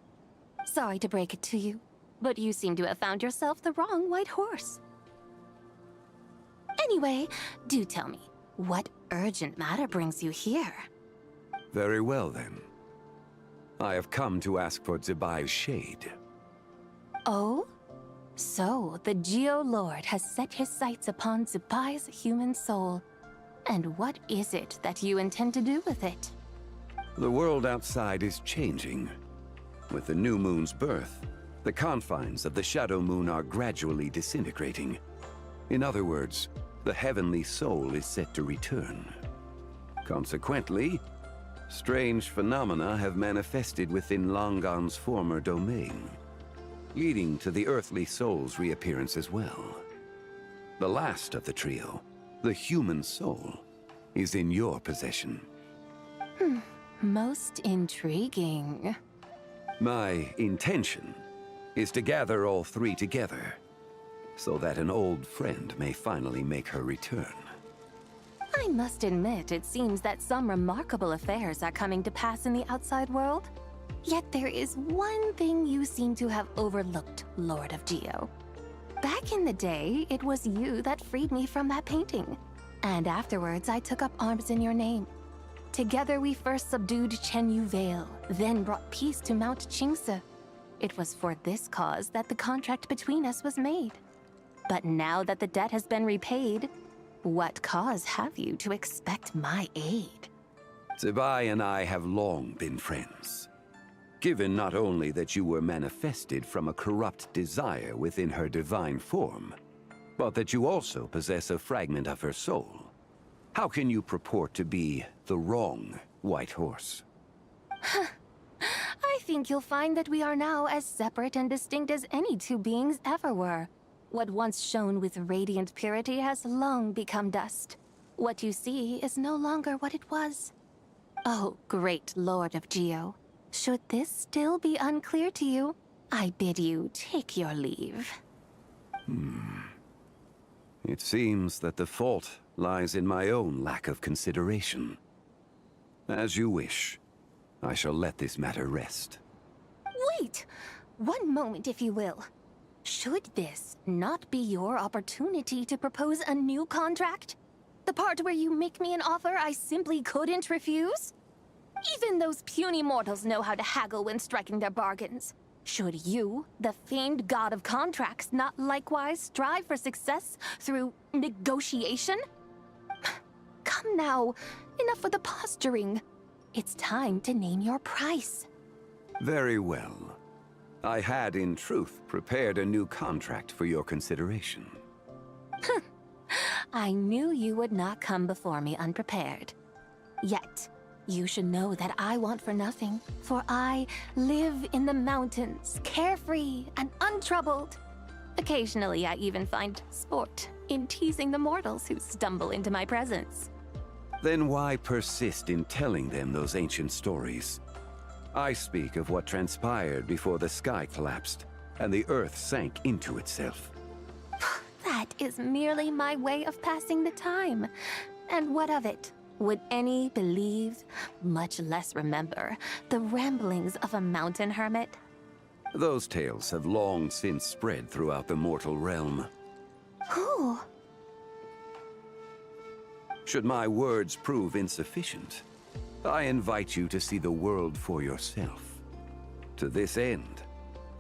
Sorry to break it to you, but you seem to have found yourself the wrong white horse. Anyway, do tell me, what urgent matter brings you here? Very well then. I have come to ask for Zebai's shade. Oh? So, the Geo-Lord has set his sights upon Zebai's human soul. And what is it that you intend to do with it? The world outside is changing. With the new moon's birth, the confines of the Shadow Moon are gradually disintegrating. In other words, the heavenly soul is set to return. Consequently, strange phenomena have manifested within Langan's former domain, leading to the earthly soul's reappearance as well. The last of the trio, the human soul, is in your possession. Most intriguing. My intention is to gather all three together, so that an old friend may finally make her return. I must admit, it seems that some remarkable affairs are coming to pass in the outside world. Yet there is one thing you seem to have overlooked, Lord of Geo. Back in the day, it was you that freed me from that painting. And afterwards, I took up arms in your name. Together, we first subdued Chenyu Vale, then brought peace to Mount Qingse. It was for this cause that the contract between us was made. But now that the debt has been repaid, what cause have you to expect my aid? Zebai and I have long been friends. Given not only that you were manifested from a corrupt desire within her divine form, but that you also possess a fragment of her soul, how can you purport to be the wrong white horse? I think you'll find that we are now as separate and distinct as any two beings ever were. What once shone with radiant purity has long become dust. What you see is no longer what it was. Oh, great Lord of Geo. Should this still be unclear to you, I bid you take your leave. It seems that the fault lies in my own lack of consideration. As you wish, I shall let this matter rest. Wait! One moment, if you will. Should this not be your opportunity to propose a new contract? The part where you make me an offer I simply couldn't refuse? Even those puny mortals know how to haggle when striking their bargains. Should you, the famed god of contracts, not likewise strive for success through negotiation? Come now, enough with the posturing. It's time to name your price. Very well. I had, in truth, prepared a new contract for your consideration. I knew you would not come before me unprepared. Yet, you should know that I want for nothing, for I live in the mountains, carefree and untroubled. Occasionally, I even find sport in teasing the mortals who stumble into my presence. Then why persist in telling them those ancient stories? I speak of what transpired before the sky collapsed and the earth sank into itself. That is merely my way of passing the time. And what of it? Would any believe, much less remember, the ramblings of a mountain hermit? Those tales have long since spread throughout the mortal realm. Who? Should my words prove insufficient, I invite you to see the world for yourself. To this end,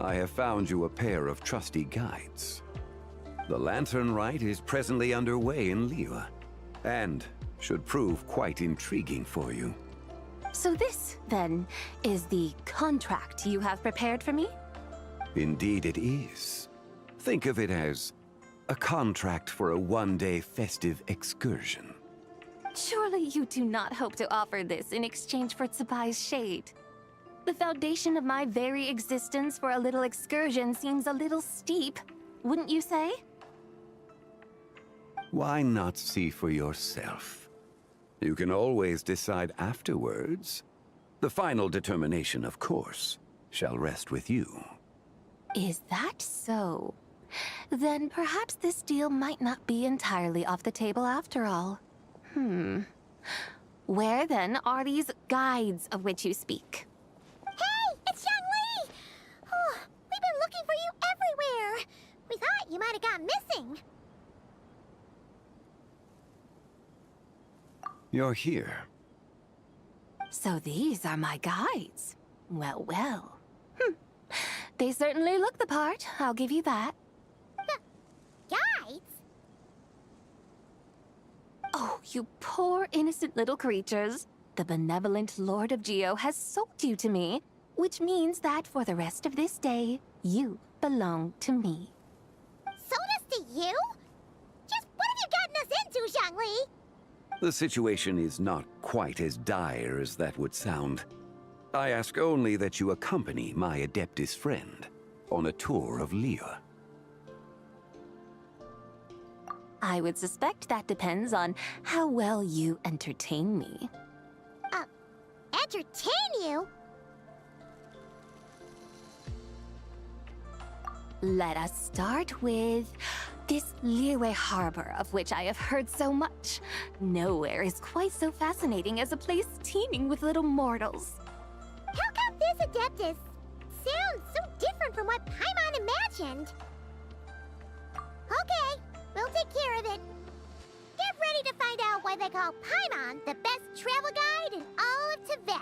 I have found you a pair of trusty guides. The Latern Rite is presently underway in Liyue, and should prove quite intriguing for you. So this, then, is the contract you have prepared for me? Indeed it is. Think of it as a contract for a one-day festive excursion. Surely you do not hope to offer this in exchange for Tsubai's shade. The foundation of my very existence for a little excursion seems a little steep, wouldn't you say? Why not see for yourself? You can always decide afterwards. The final determination, of course, shall rest with you. Is that so? Then perhaps this deal might not be entirely off the table after all. Where then are these guides of which you speak? Hey, it's Zhongli! Oh, we've been looking for you everywhere. We thought you might have gone missing. You're here. So these are my guides. Well, well. They certainly look the part, I'll give you that. Guides? Oh, you poor innocent little creatures. The benevolent Lord of Geo has sold you to me, which means that for the rest of this day, you belong to me. Sold us to you? Just what have you gotten us into, Zhongli? The situation is not quite as dire as that would sound. I ask only that you accompany my Adeptus friend on a tour of Liyue. I would suspect that depends on how well you entertain me. Entertain you? Let us start with this Liyue harbor of which I have heard so much. Nowhere is quite so fascinating as a place teeming with little mortals. How come this Adeptus sounds so different from what Paimon imagined? Okay, we'll take care of it. Get ready to find out why they call Paimon the best travel guide in all of Tibet.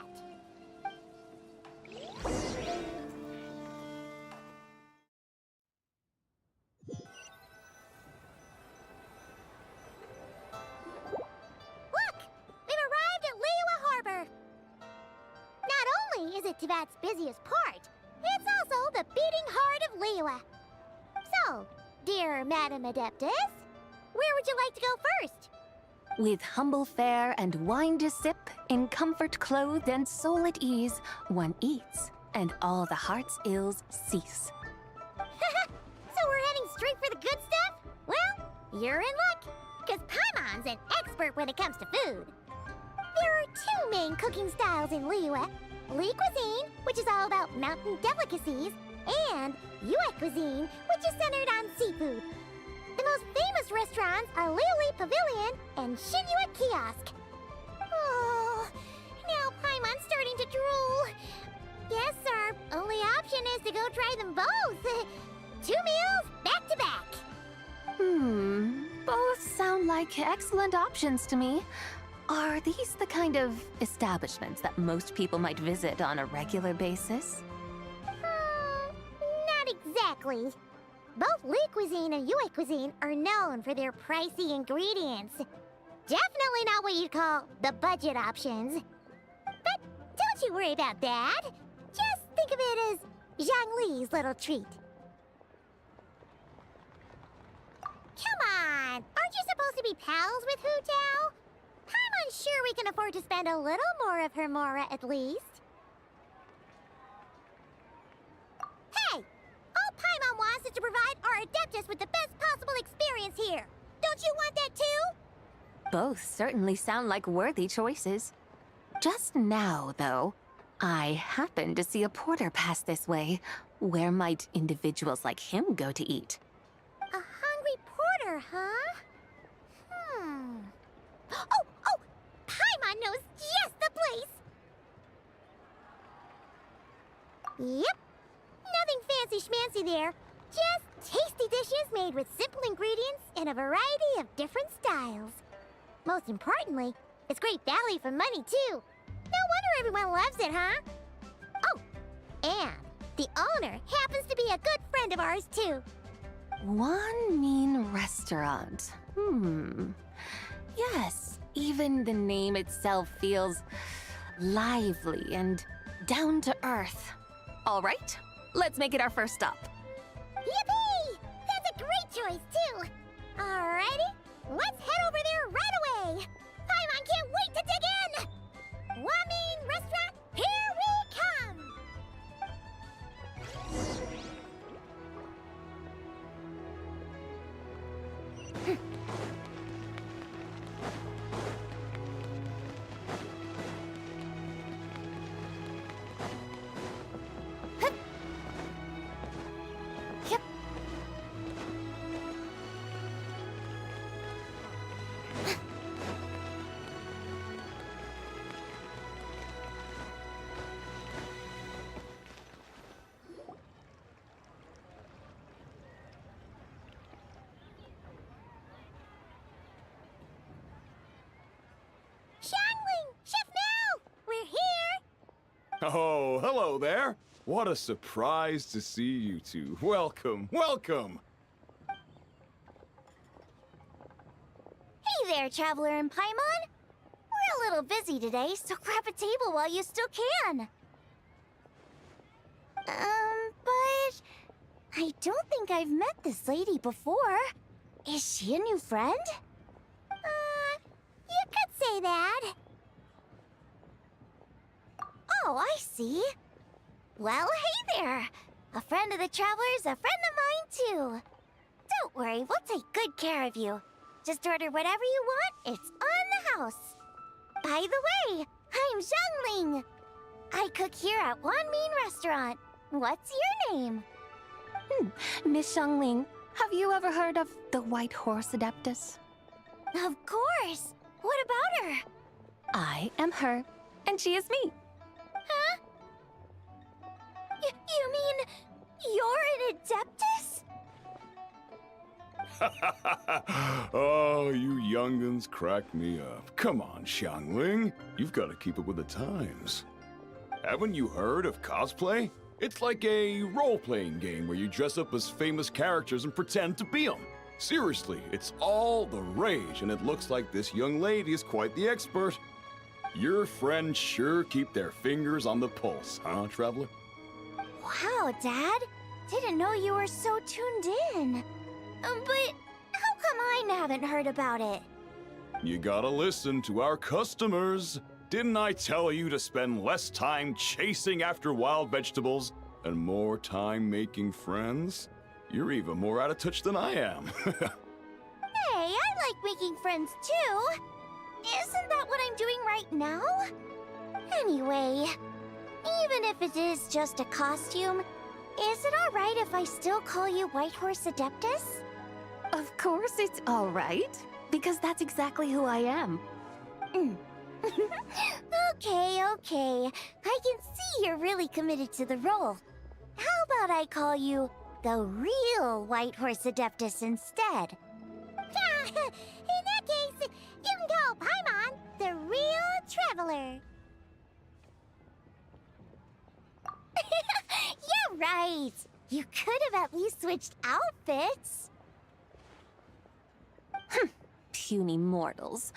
Look! We've arrived at Liyue Harbor. Not only is it Tibet's busiest port, it's also the beating heart of Liyue. So, dear Madam Adeptus, where would you like to go first? With humble fare and wine to sip, in comfort clothed and soul at ease, one eats, and all the heart's ills cease. So we're heading straight for the good stuff? Well, you're in luck, because Paimon's an expert when it comes to food. There are two main cooking styles in Liyue. Li cuisine, which is all about mountain delicacies, and Yue cuisine, which is centered on seafood. The most famous restaurants are Liyue Pavilion and Shinyue Kiosk. Oh, now Paimon's starting to drool. Guess our only option is to go try them both. 2 meals back to back. Both sound like excellent options to me. Are these the kind of establishments that most people might visit on a regular basis? Not exactly. Both Lee cuisine and Yue cuisine are known for their pricey ingredients. Definitely not what you'd call the budget options. But don't you worry about that. Just think of it as Zhang Li's little treat. Come on! Aren't you supposed to be pals with Hu Tao? I'm unsure we can afford to spend a little more of her mora at least. Hey! All Paimon wants is to provide our Adeptus with the best possible experience here. Don't you want that too? Both certainly sound like worthy choices. Just now, though, I happened to see a porter pass this way. Where might individuals like him go to eat? A hungry porter, huh? Oh! Paimon knows just the place! Yep. Nothing fancy schmancy there. Just tasty dishes made with simple ingredients in a variety of different styles. Most importantly, it's great value for money, too. No wonder everyone loves it, huh? Oh, and the owner happens to be a good friend of ours, too. One mean restaurant. Yes, even the name itself feels lively and down to earth. All right, let's make it our first stop. Yippee! That's a great choice, too. Alrighty, let's head over there right away. Paimon can't wait to dig in. Wamin Restaurant, here we come. Oh, hello there. What a surprise to see you two. Welcome, welcome. Hey there, Traveler and Paimon. We're a little busy today, so grab a table while you still can. But I don't think I've met this lady before. Is she a new friend? You could say that. Oh, I see. Well, hey there. A friend of the Traveler's a friend of mine, too. Don't worry, we'll take good care of you. Just order whatever you want, it's on the house. By the way, I'm Zhangling. I cook here at Wanmin Restaurant. What's your name? Miss Xiangling, have you ever heard of the White Horse Adeptus? Of course. What about her? I am her, and she is me. Huh? You mean you're an Adeptus? Oh, you young'uns crack me up. Come on, Xiangling. You've got to keep up with the times. Haven't you heard of cosplay? It's like a role-playing game where you dress up as famous characters and pretend to be them. Seriously, it's all the rage, and it looks like this young lady is quite the expert. Your friends sure keep their fingers on the pulse, huh, Traveler? Wow, Dad. Didn't know you were so tuned in. But how come I haven't heard about it? You gotta listen to our customers. Didn't I tell you to spend less time chasing after wild vegetables and more time making friends? You're even more out of touch than I am. Hey, I like making friends too. Isn't that what I'm doing right now? Anyway, even if it is just a costume, is it alright if I still call you White Horse Adeptus? Of course it's all right, because that's exactly who I am. Okay. I can see you're really committed to the role. How about I call you the real White Horse Adeptus instead. In that case, you can call Paimon the real traveler. You're right. You could have at least switched outfits. Puny mortals.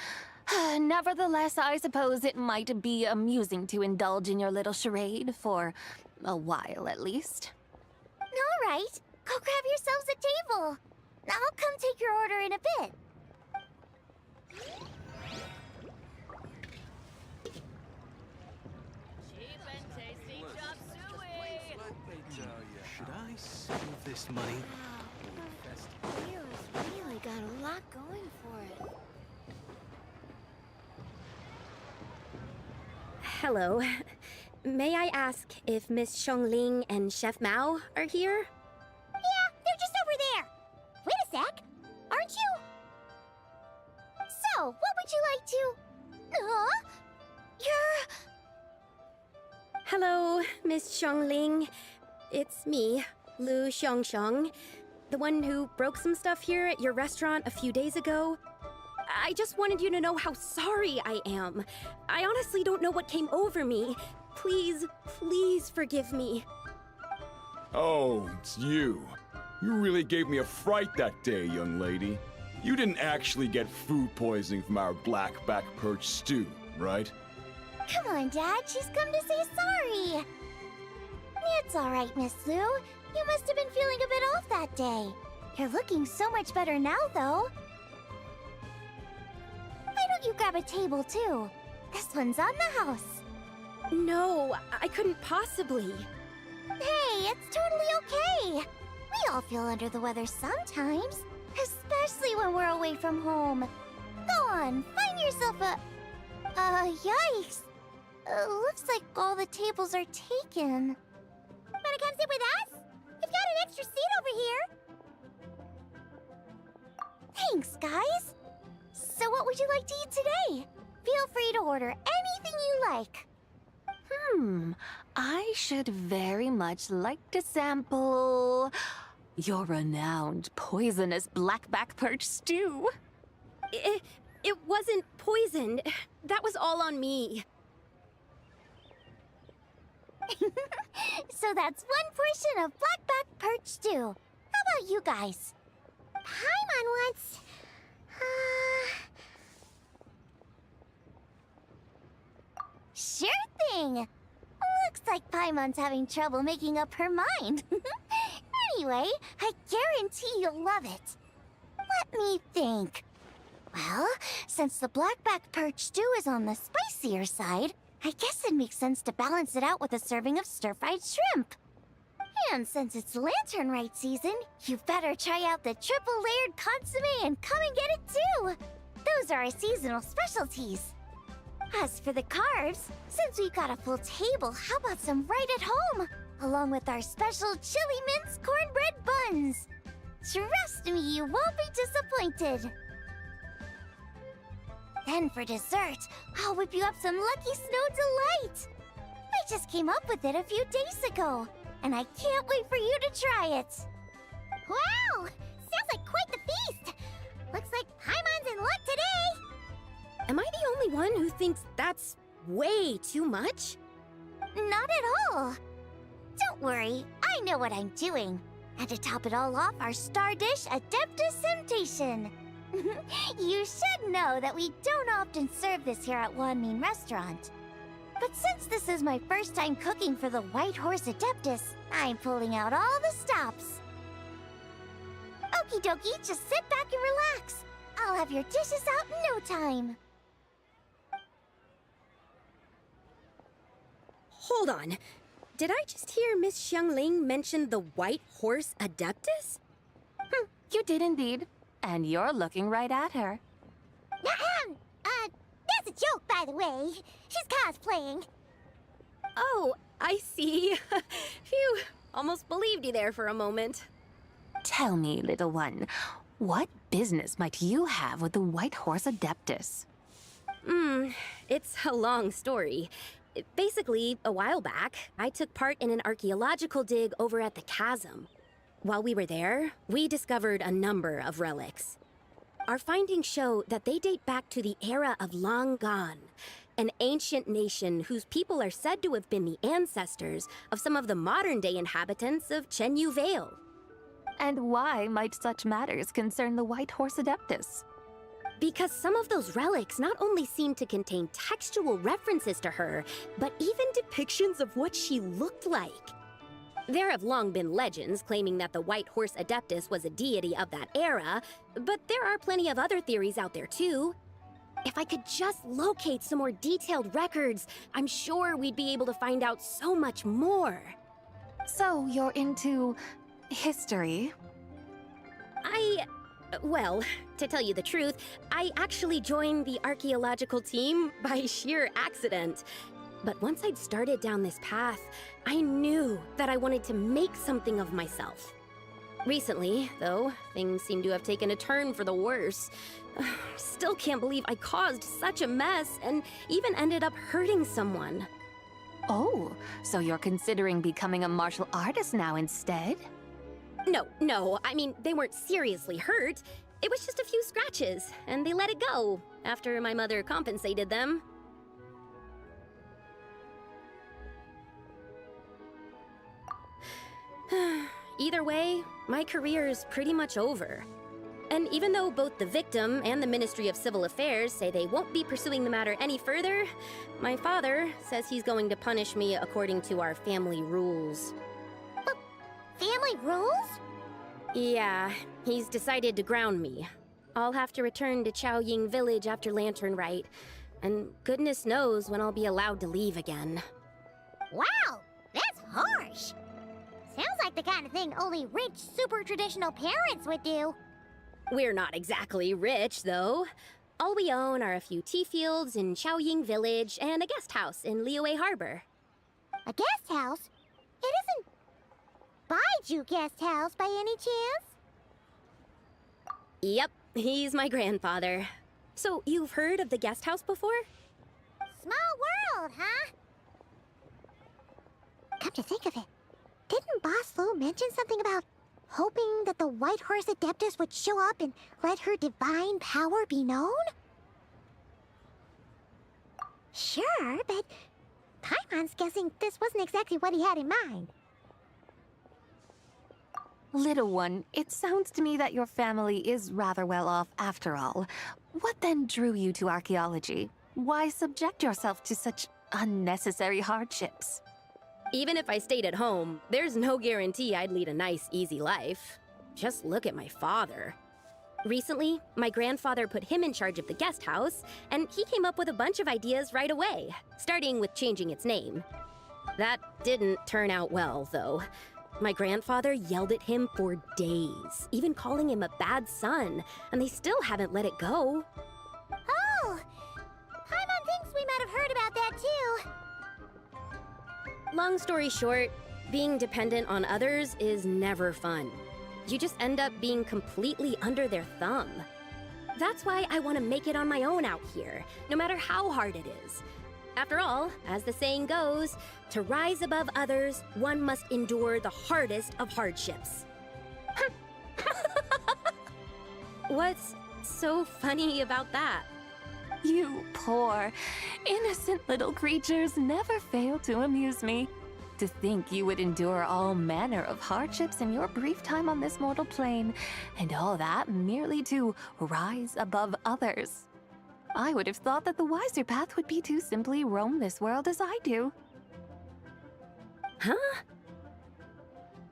Nevertheless, I suppose it might be amusing to indulge in your little charade, for a while at least. All right, go grab yourselves a table. I'll come take your order in a bit. Should I save this money? Hero's really got a lot going for it. Hello. May I ask if Miss Xiongling and Chef Mao are here? Yeah, they're just over there. Wait a sec. Aren't you? So, what would you like to... You're... Hello, Miss Xiongling. It's me, Lu Xiongxiong, the one who broke some stuff here at your restaurant a few days ago. I just wanted you to know how sorry I am. I honestly don't know what came over me. Please, please forgive me. Oh, it's you. You really gave me a fright that day, young lady. You didn't actually get food poisoning from our black-back perch stew, right? Come on, Dad. She's come to say sorry. It's all right, Miss Lu. You must have been feeling a bit off that day. You're looking so much better now, though. Why don't you grab a table, too? This one's on the house. No, I couldn't possibly. Hey, it's totally okay. We all feel under the weather sometimes, especially when we're away from home. Go on, find yourself a... yikes. Looks like all the tables are taken. Wanna come sit with us? We've got an extra seat over here. Thanks, guys. So what would you like to eat today? Feel free to order anything you like. I should very much like to sample your renowned poisonous blackback perch stew. It wasn't poisoned. That was all on me. So that's one portion of blackback perch stew. How about you guys? Paimon wants... Sure thing! Looks like Paimon's having trouble making up her mind. Anyway, I guarantee you'll love it. Let me think. Well, since the blackback perch stew is on the spicier side, I guess it makes sense to balance it out with a serving of stir-fried shrimp. And since it's Latern Rite season, you better try out the triple-layered consommé and come and get it too! Those are our seasonal specialties. As for the carbs, since we've got a full table, how about some right at home? Along with our special chili mince cornbread buns. Trust me, you won't be disappointed. Then for dessert, I'll whip you up some Lucky Snow Delight. I just came up with it a few days ago, and I can't wait for you to try it. Wow! Sounds like quite the feast! Looks like Paimon's in luck today! Am I the only one who thinks that's way too much? Not at all. Don't worry, I know what I'm doing. And to top it all off, our star dish, Adeptus Temptation. You should know that we don't often serve this here at Wanmin Restaurant. But since this is my first time cooking for the White Horse Adeptus, I'm pulling out all the stops. Okie dokie, just sit back and relax. I'll have your dishes out in no time. Hold on. Did I just hear Miss Xiongling mention the White Horse Adeptus? You did indeed. And you're looking right at her. That's a joke, by the way. She's cosplaying. Oh, I see. Phew, almost believed you there for a moment. Tell me, little one, what business might you have with the White Horse Adeptus? It's a long story. Basically, a while back, I took part in an archaeological dig over at the chasm. While we were there, we discovered a number of relics. Our findings show that they date back to the era of Long Gone, an ancient nation whose people are said to have been the ancestors of some of the modern-day inhabitants of Chenyu Vale. And why might such matters concern the White Horse Adeptus? Because some of those relics not only seem to contain textual references to her, but even depictions of what she looked like. There have long been legends claiming that the White Horse Adeptus was a deity of that era, but there are plenty of other theories out there too. If I could just locate some more detailed records, I'm sure we'd be able to find out so much more. So you're into history? Well, to tell you the truth, I actually joined the archaeological team by sheer accident. But once I'd started down this path, I knew that I wanted to make something of myself. Recently, though, things seem to have taken a turn for the worse. Still can't believe I caused such a mess and even ended up hurting someone. Oh, so you're considering becoming a martial artist now instead? No, I mean, they weren't seriously hurt. It was just a few scratches, and they let it go after my mother compensated them. Either way, my career is pretty much over. And even though both the victim and the Ministry of Civil Affairs say they won't be pursuing the matter any further, my father says he's going to punish me according to our family rules. Family rules? Yeah, he's decided to ground me. I'll have to return to Chaoying Village after Latern Rite, and goodness knows when I'll be allowed to leave again. Wow, that's harsh. Sounds like the kind of thing only rich, super traditional parents would do. We're not exactly rich, though. All we own are a few tea fields in Chaoying Village and a guest house in Liyue Harbor. A guest house? It isn't Baiju Guest House by any chance? Yep, he's my grandfather. So you've heard of the guest house before? Small world, huh? Come to think of it, didn't Boss Lu mention something about hoping that the White Horse Adeptus would show up and let her divine power be known? Sure, but Paimon's guessing this wasn't exactly what he had in mind. Little one, it sounds to me that your family is rather well off after all. What then drew you to archaeology? Why subject yourself to such unnecessary hardships? Even if I stayed at home, there's no guarantee I'd lead a nice, easy life. Just look at my father. Recently, my grandfather put him in charge of the guest house, and he came up with a bunch of ideas right away, starting with changing its name. That didn't turn out well, though. My grandfather yelled at him for days, even calling him a bad son, and they still haven't let it go. Oh! Paimon thinks we might have heard about that too. Long story short, being dependent on others is never fun. You just end up being completely under their thumb. That's why I want to make it on my own out here, no matter how hard it is. After all, as the saying goes, to rise above others, one must endure the hardest of hardships. What's so funny about that? You poor, innocent little creatures never fail to amuse me. To think you would endure all manner of hardships in your brief time on this mortal plane, and all that merely to rise above others. I would have thought that the wiser path would be to simply roam this world as I do. Huh?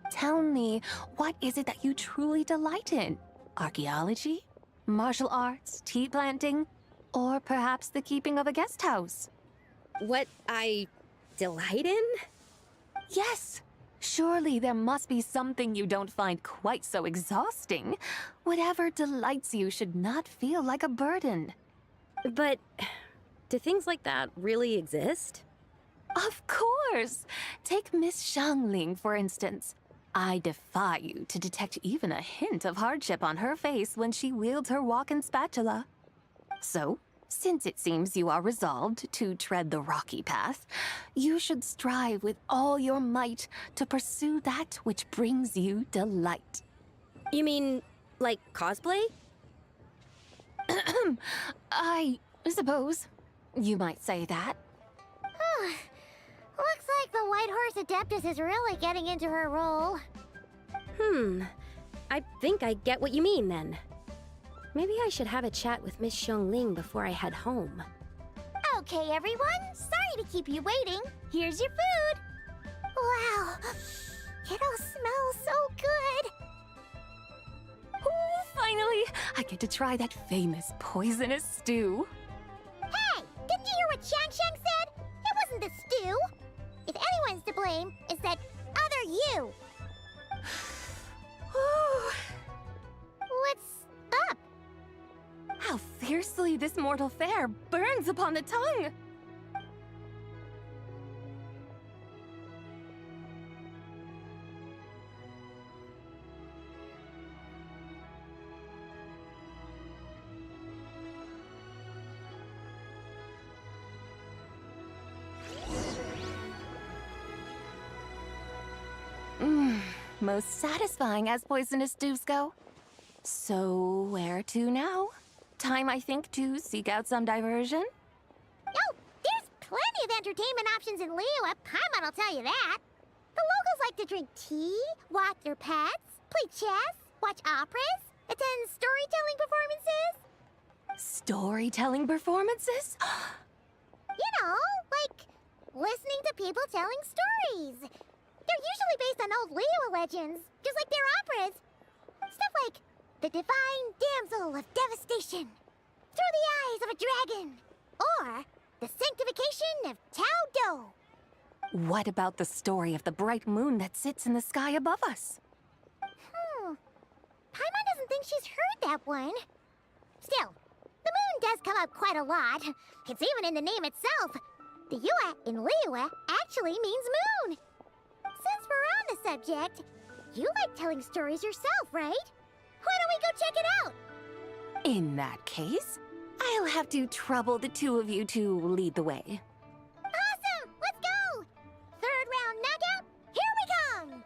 Tell me, what is it that you truly delight in? Archaeology? Martial arts? Tea planting? Or perhaps the keeping of a guest house? What I delight in? Yes. Surely there must be something you don't find quite so exhausting. Whatever delights you should not feel like a burden. But do things like that really exist? Of course! Take Miss Xiangling, for instance. I defy you to detect even a hint of hardship on her face when she wields her walk-in spatula. So, Since it seems you are resolved to tread the rocky path, you should strive with all your might to pursue that which brings you delight. You mean, like cosplay? I suppose you might say that. Looks like the White Horse Adeptus is really getting into her role. I think I get what you mean then. Maybe I should have a chat with Miss Xiongling before I head home. Okay, everyone. Sorry to keep you waiting. Here's your food. Wow. It all smells so good. Oh, finally! I get to try that famous poisonous stew. Hey! Didn't you hear what Shang said? It wasn't the stew. If anyone's to blame, it's that other you. What's up? How fiercely this mortal fare burns upon the tongue! Most satisfying as poisonous stews go. So, where to now? Time, I think, to seek out some diversion? Oh, there's plenty of entertainment options in Liyue. Paimon will tell you that. The locals like to drink tea, walk their pets, play chess, watch operas, attend storytelling performances. Storytelling performances? You know, like listening to people telling stories. They're usually based on old Liyue legends, just like their operas. Stuff like the Divine Damsel of Devastation, Through the Eyes of a Dragon, or the Sanctification of Tao Do. What about the story of the bright moon that sits in the sky above us? Paimon doesn't think she's heard that one. Still, the moon does come up quite a lot. It's even in the name itself. The Yue in Liyue actually means moon. Since we're on the subject, you like telling stories yourself, right? Why don't we go check it out? In that case, I'll have to trouble the two of you to lead the way. Awesome! Let's go! Third round knockout, here we come!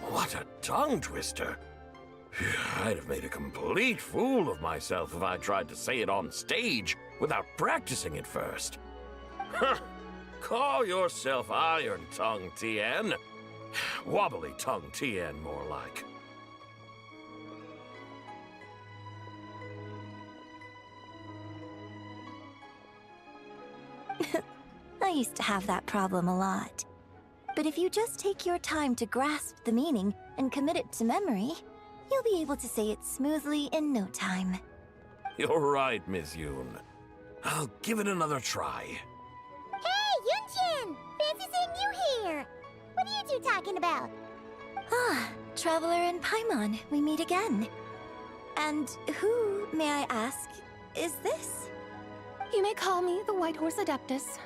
What a tongue twister! I'd have made a complete fool of myself if I tried to say it on stage without practicing it first. Huh. Call yourself Iron Tongue, Tien. Wobbly Tongue, Tien, more like. I used to have that problem a lot. But if you just take your time to grasp the meaning and commit it to memory, you'll be able to say it smoothly in no time. You're right, Miss Yoon. I'll give it another try. Hey, Yunjin! Fancy seeing you here! What are you two talking about? Ah, Traveler and Paimon, we meet again. And who, may I ask, is this? You may call me the White Horse Adeptus.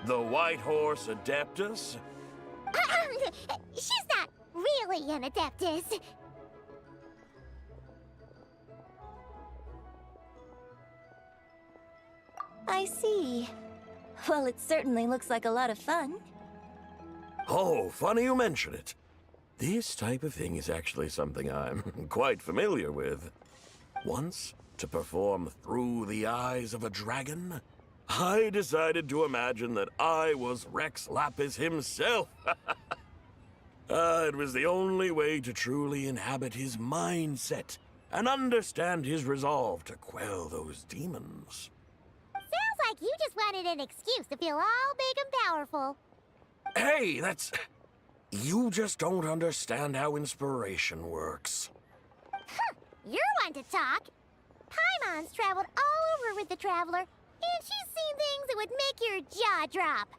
The White Horse Adeptus? She's not really an Adeptus. I see. Well, it certainly looks like a lot of fun. Oh, funny you mention it. This type of thing is actually something I'm quite familiar with. Once, to perform Through the Eyes of a Dragon, I decided to imagine that I was Rex Lapis himself. It was the only way to truly inhabit his mindset and understand his resolve to quell those demons. Sounds like you just wanted an excuse to feel all big and powerful. Hey, that's... You just don't understand how inspiration works. You're one to talk. Paimon's traveled all over with the Traveler, and she's seen things that would make your jaw drop.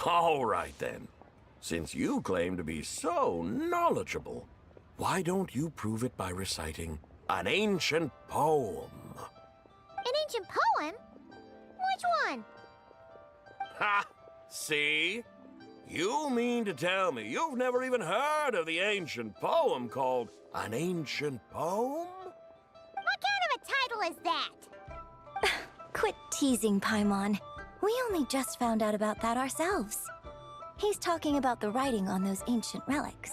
All right, then. Since you claim to be so knowledgeable, why don't you prove it by reciting an ancient poem? An ancient poem? Which Which one? Ha! See? You mean to tell me you've never even heard of the ancient poem called An Ancient Poem? What kind of a title is that? Quit teasing, Paimon. We only just found out about that ourselves. He's talking about the writing on those ancient relics.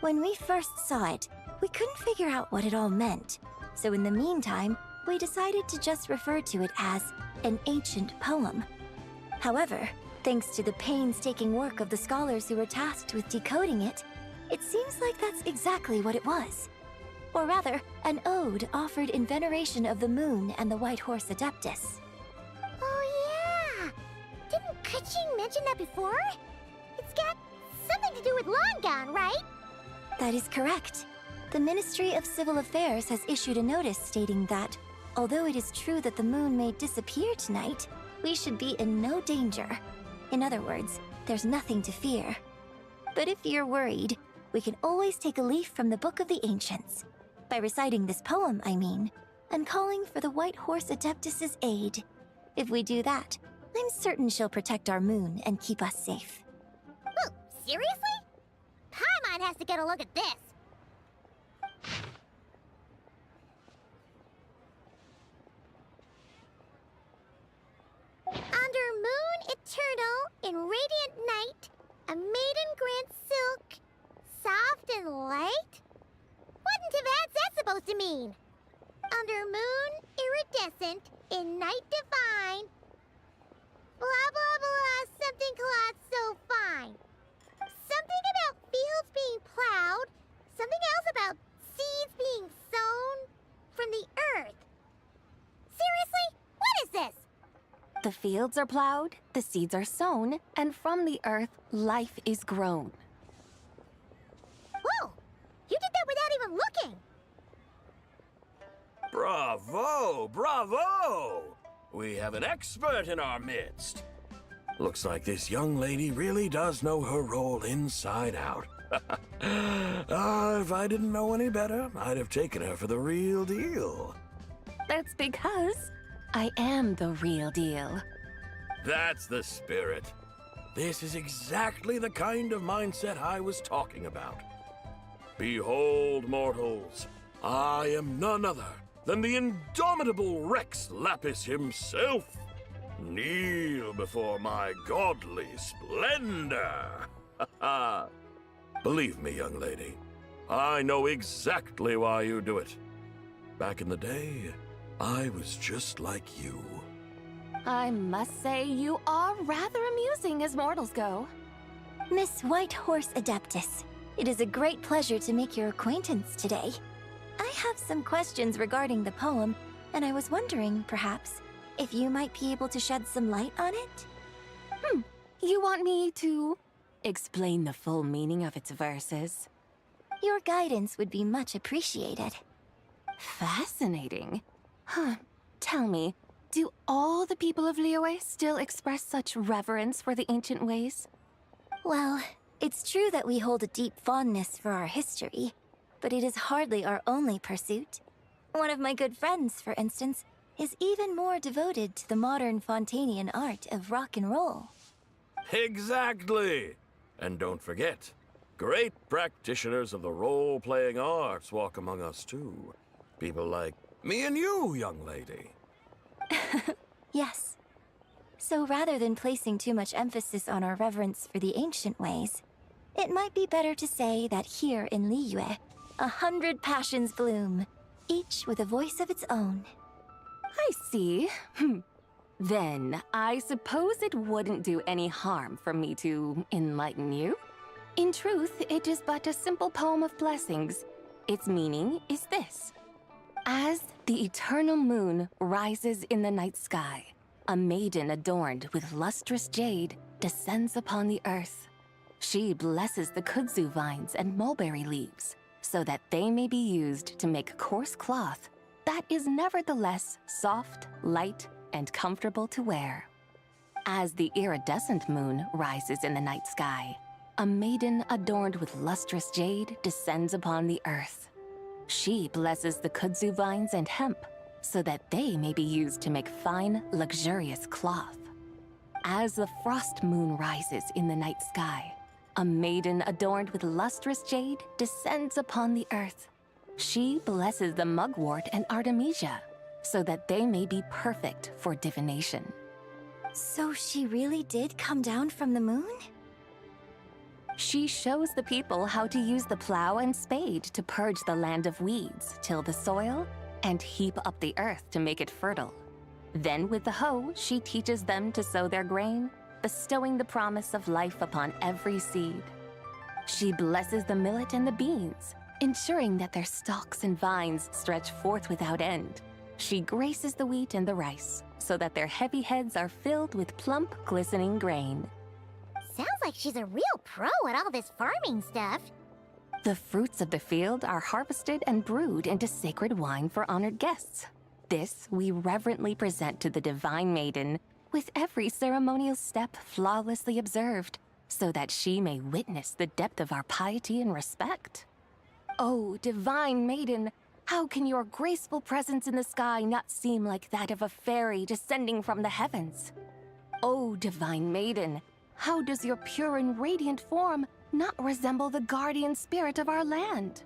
When we first saw it, we couldn't figure out what it all meant. So in the meantime, we decided to just refer to it as an ancient poem. However, thanks to the painstaking work of the scholars who were tasked with decoding it, it seems like that's exactly what it was. Or rather, an ode offered in veneration of the moon and the White Horse Adeptus. Oh yeah! Didn't Kuching mention that before? It's got something to do with Long Gone, right? That is correct. The Ministry of Civil Affairs has issued a notice stating that, although it is true that the moon may disappear tonight, we should be in no danger. In other words, there's nothing to fear. But if you're worried, we can always take a leaf from the Book of the Ancients. By reciting this poem, I mean, and calling for the White Horse Adeptus' aid. If we do that, I'm certain she'll protect our moon and keep us safe. Whoa, seriously? Paimon has to get a look at this. Under moon eternal, in radiant night, a maiden grants silk, soft and light? What in Tibet's that supposed to mean? Under moon iridescent, in night divine, blah blah blah, something cloth so fine. Something about fields being plowed, something else about seeds being sown from the earth. Seriously? What is this? The fields are plowed, the seeds are sown, and from the earth, life is grown. Whoa! You did that without even looking! Bravo! Bravo! We have an expert in our midst. Looks like this young lady really does know her role inside out. If I didn't know any better, I'd have taken her for the real deal. That's because I am the real deal. That's the spirit. This is exactly the kind of mindset I was talking about. Behold, mortals, I am none other than the indomitable Rex Lapis himself. Kneel before my godly splendor. Believe me, young lady, I know exactly why you do it. Back in the day, I was just like you. I must say you are rather amusing as mortals go. Miss White Horse Adeptus, it is a great pleasure to make your acquaintance today. I have some questions regarding the poem, and I was wondering, perhaps, if you might be able to shed some light on it? You want me to explain the full meaning of its verses? Your guidance would be much appreciated. Fascinating. Tell me, do all the people of Liyue still express such reverence for the ancient ways? Well, it's true that we hold a deep fondness for our history, but it is hardly our only pursuit. One of my good friends, for instance, is even more devoted to the modern Fontanian art of rock and roll. Exactly! And don't forget, great practitioners of the role-playing arts walk among us too. People like me and you, young lady. Yes. So rather than placing too much emphasis on our reverence for the ancient ways, it might be better to say that here in Liyue, 100 passions bloom, each with a voice of its own. I see. Then, I suppose it wouldn't do any harm for me to enlighten you. In truth, it is but a simple poem of blessings. Its meaning is this. As the eternal moon rises in the night sky, a maiden adorned with lustrous jade descends upon the earth. She blesses the kudzu vines and mulberry leaves, so that they may be used to make coarse cloth that is nevertheless soft, light, and comfortable to wear. As the iridescent moon rises in the night sky, a maiden adorned with lustrous jade descends upon the earth. She blesses the kudzu vines and hemp, so that they may be used to make fine, luxurious cloth. As the frost moon rises in the night sky, a maiden adorned with lustrous jade descends upon the earth. She blesses the mugwort and artemisia, so that they may be perfect for divination. So she really did come down from the moon? She shows the people how to use the plow and spade to purge the land of weeds, till the soil, and heap up the earth to make it fertile. Then with the hoe, she teaches them to sow their grain, bestowing the promise of life upon every seed. She blesses the millet and the beans, ensuring that their stalks and vines stretch forth without end. She graces the wheat and the rice, so that their heavy heads are filled with plump, glistening grain. Sounds like she's a real pro at all this farming stuff. The fruits of the field are harvested and brewed into sacred wine for honored guests. This we reverently present to the divine maiden, with every ceremonial step flawlessly observed, so that she may witness the depth of our piety and respect. Oh, divine maiden, how can your graceful presence in the sky not seem like that of a fairy descending from the heavens? Oh, divine maiden, how does your pure and radiant form not resemble the guardian spirit of our land?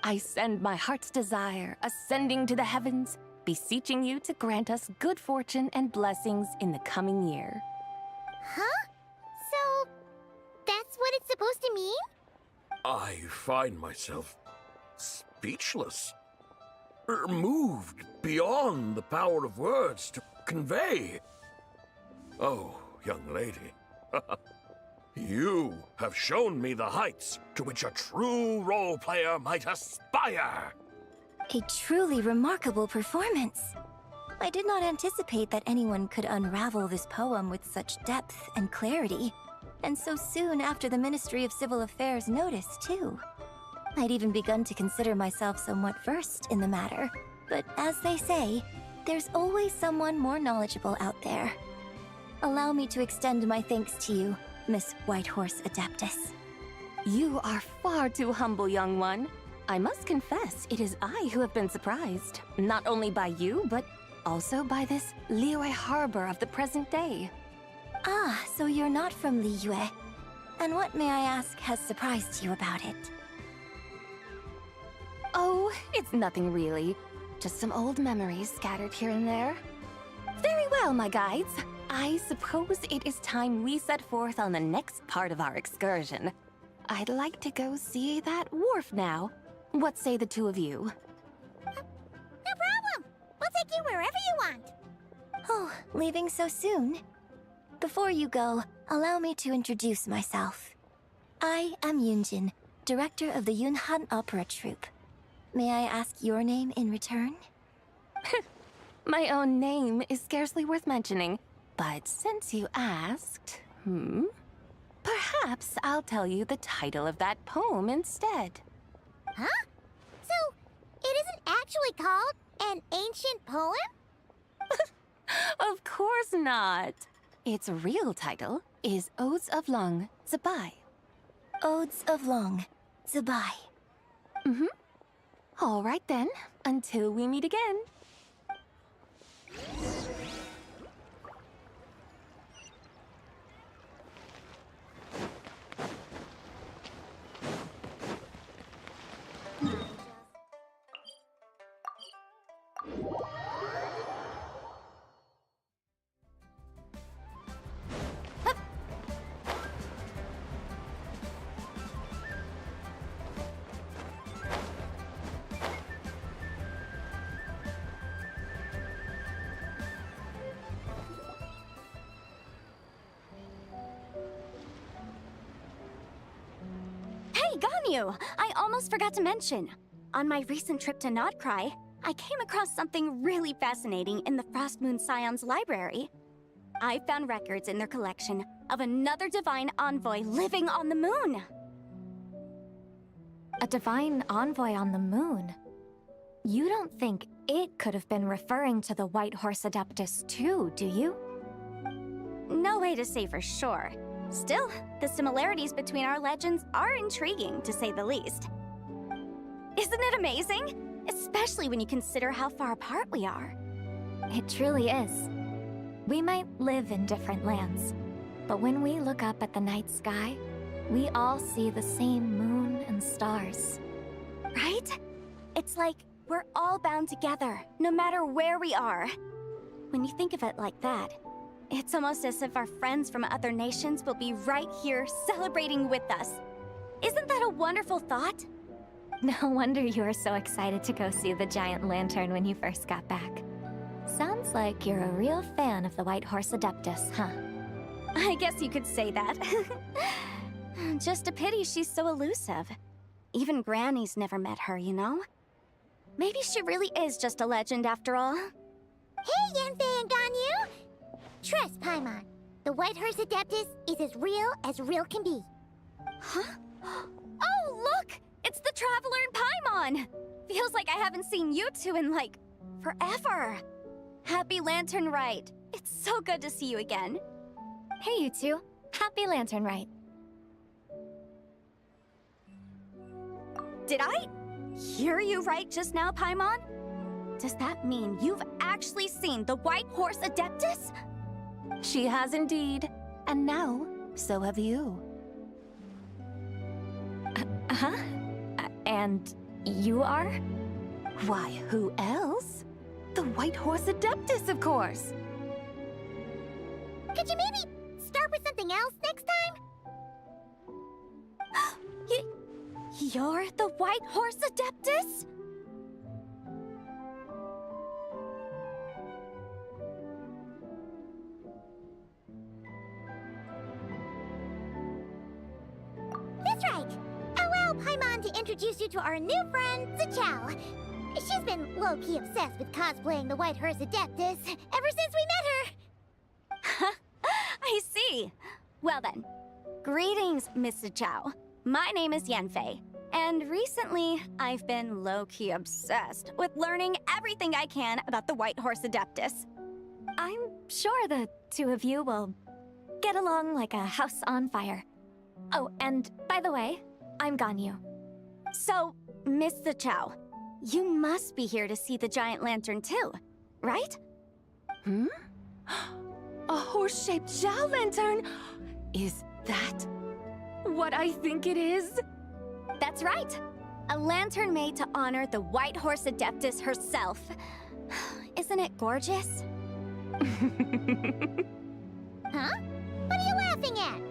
I send my heart's desire, ascending to the heavens, beseeching you to grant us good fortune and blessings in the coming year. Huh? So, that's what it's supposed to mean? I find myself speechless, moved beyond the power of words to convey. Oh, young lady, you have shown me the heights to which a true role player might aspire. A truly remarkable performance. I did not anticipate that anyone could unravel this poem with such depth and clarity, and so soon after the Ministry of Civil Affairs noticed, too. I'd even begun to consider myself somewhat versed in the matter, but as they say, there's always someone more knowledgeable out there. Allow me to extend my thanks to you, Miss Whitehorse Adeptus. You are far too humble, young one. I must confess, it is I who have been surprised, not only by you, but also by this Liyue harbor of the present day. Ah, so you're not from Liyue. And what, may I ask, has surprised you about it? Oh, it's nothing really. Just some old memories scattered here and there. Very well, my guides. I suppose it is time we set forth on the next part of our excursion. I'd like to go see that wharf now. What say the two of you? No problem! We'll take you wherever you want. Oh, leaving so soon? Before you go, allow me to introduce myself. I am Yunjin, director of the Yunhan Opera Troupe. May I ask your name in return? My own name is scarcely worth mentioning, but since you asked, perhaps I'll tell you the title of that poem instead. Huh? So, it isn't actually called an ancient poem? Of course not. Its real title is Odes of Long Zabai. Odes of Long Zabai. All right then, until we meet again. Hey, Ganyu! I almost forgot to mention. On my recent trip to Nodcry, I came across something really fascinating in the Frost Moon Scion's library. I found records in their collection of another divine envoy living on the moon. A divine envoy on the moon? You don't think it could have been referring to the White Horse Adeptus too, do you? No way to say for sure. Still, the similarities between our legends are intriguing, to say the least. Isn't it amazing? especially when you consider how far apart we are. It truly is. We might live in different lands, but when we look up at the night sky, we all see the same moon and stars. Right? It's like we're all bound together, no matter where we are. When you think of it like that, it's almost as if our friends from other nations will be right here celebrating with us. Isn't that a wonderful thought? No wonder you were so excited to go see the giant lantern when you first got back. Sounds like you're a real fan of the White Horse Adeptus, huh? I guess you could say that. Just a pity she's so elusive. Even Granny's never met her, you know? Maybe she really is just a legend after all. Hey, Yanfei and Ganyu! Trust, Paimon. The White Horse Adeptus is as real can be. Huh? Oh, look! It's the Traveler and Paimon! Feels like I haven't seen you two in, like, forever. Happy Latern Rite. It's so good to see you again. Hey, you two. Happy Latern Rite. Did I hear you right just now, Paimon? Does that mean you've actually seen the White Horse Adeptus? She has indeed. And now, so have you. Huh? And you are? Why, who else? The White Horse Adeptus, of course. Could you maybe start with something else next time? You're the White Horse Adeptus? That's right. Allow Paimon to introduce you to our new friend, Zichao. She's been low-key obsessed with cosplaying the White Horse Adeptus ever since we met her. I see. Well then, greetings, Miss Zichao. My name is Yanfei, and recently I've been low-key obsessed with learning everything I can about the White Horse Adeptus. I'm sure the two of you will get along like a house on fire. Oh, and by the way, I'm Ganyu. So, Miss Zichao, you must be here to see the giant lantern too, right? Hmm? A horse-shaped Zhao lantern? Is that what I think it is? That's right. A lantern made to honor the White Horse Adeptus herself. Isn't it gorgeous? Huh? What are you laughing at?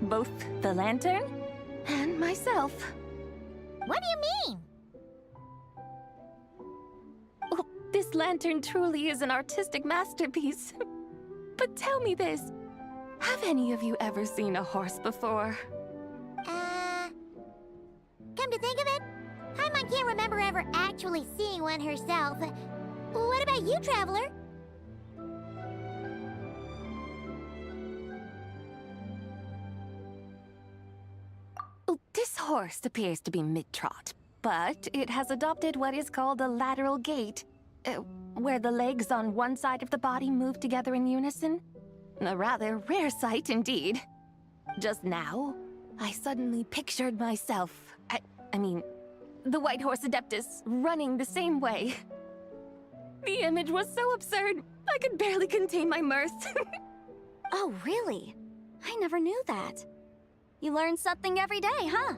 Both the lantern and myself. What do you mean? Oh, this lantern truly is an artistic masterpiece. But tell me this. Have any of you ever seen a horse before? Come to think of it, Paimon can't remember ever actually seeing one herself. What about you, Traveler? This horse appears to be mid-trot, but it has adopted what is called a lateral gait, where the legs on one side of the body move together in unison. A rather rare sight indeed. Just now, I suddenly pictured myself, I mean, the White Horse Adeptus running the same way. The image was so absurd, I could barely contain my mirth. Oh, really? I never knew that. You learn something every day, huh?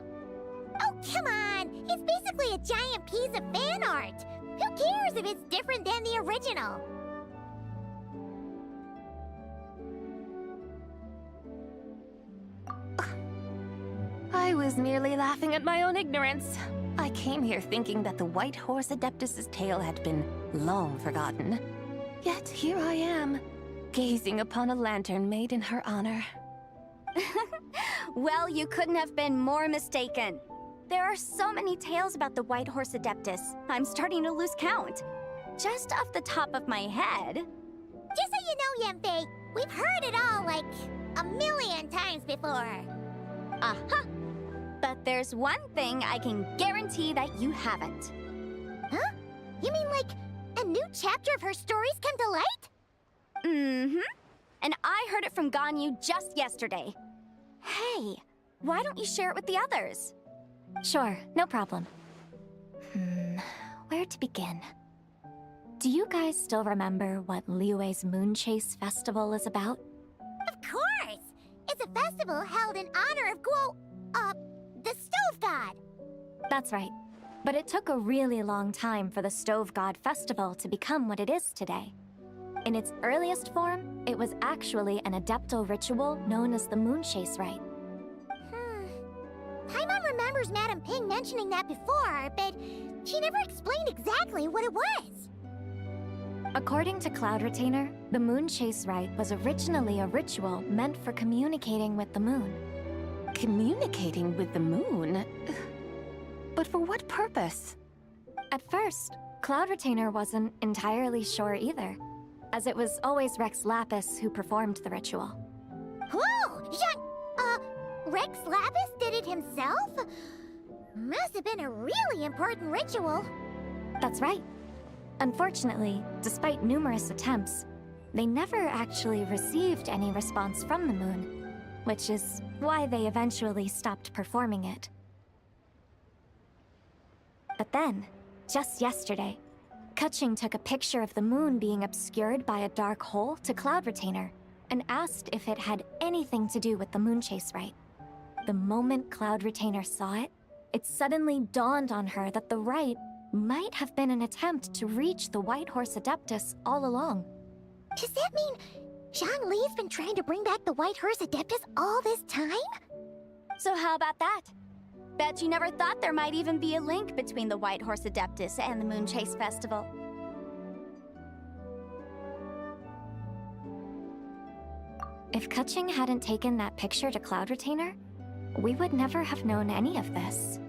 Oh, come on! It's basically a giant piece of fan art! Who cares if it's different than the original? I was merely laughing at my own ignorance. I came here thinking that the White Horse Adeptus's tale had been long forgotten. Yet here I am, gazing upon a lantern made in her honor. Well, you couldn't have been more mistaken. There are so many tales about the White Horse Adeptus, I'm starting to lose count. Just off the top of my head... Just so you know, Yanfei, we've heard it all like a million times before. Uh-huh. But there's one thing I can guarantee that you haven't. Huh? You mean like a new chapter of her stories come to light? Mm-hmm. And I heard it from Ganyu just yesterday. Hey, why don't you share it with the others? Sure, no problem. Where to begin? Do you guys still remember what Liyue's Moon Chase Festival is about? Of course! It's a festival held in honor of the Stove God. That's right. But it took a really long time for the Stove God Festival to become what it is today. In its earliest form, it was actually an adeptal ritual known as the Moon Chase Rite. Paimon remembers Madame Ping mentioning that before, but she never explained exactly what it was. According to Cloud Retainer, the Moon Chase Rite was originally a ritual meant for communicating with the moon. Communicating with the moon? But for what purpose? At first, Cloud Retainer wasn't entirely sure either, as it was always Rex Lapis who performed the ritual. Whoa! Rex Lapis did it himself? Must have been a really important ritual. That's right. Unfortunately, despite numerous attempts, they never actually received any response from the moon, which is why they eventually stopped performing it. But then, just yesterday, Kaching took a picture of the moon being obscured by a dark hole to Cloud Retainer and asked if it had anything to do with the Moon Chase Rite. The moment Cloud Retainer saw it, it suddenly dawned on her that the rite might have been an attempt to reach the White Horse Adeptus all along. Does that mean Zhongli's been trying to bring back the White Horse Adeptus all this time? So how about that? Bet you never thought there might even be a link between the White Horse Adeptus and the Moon Chase Festival. If Kaching hadn't taken that picture to Cloud Retainer, we would never have known any of this.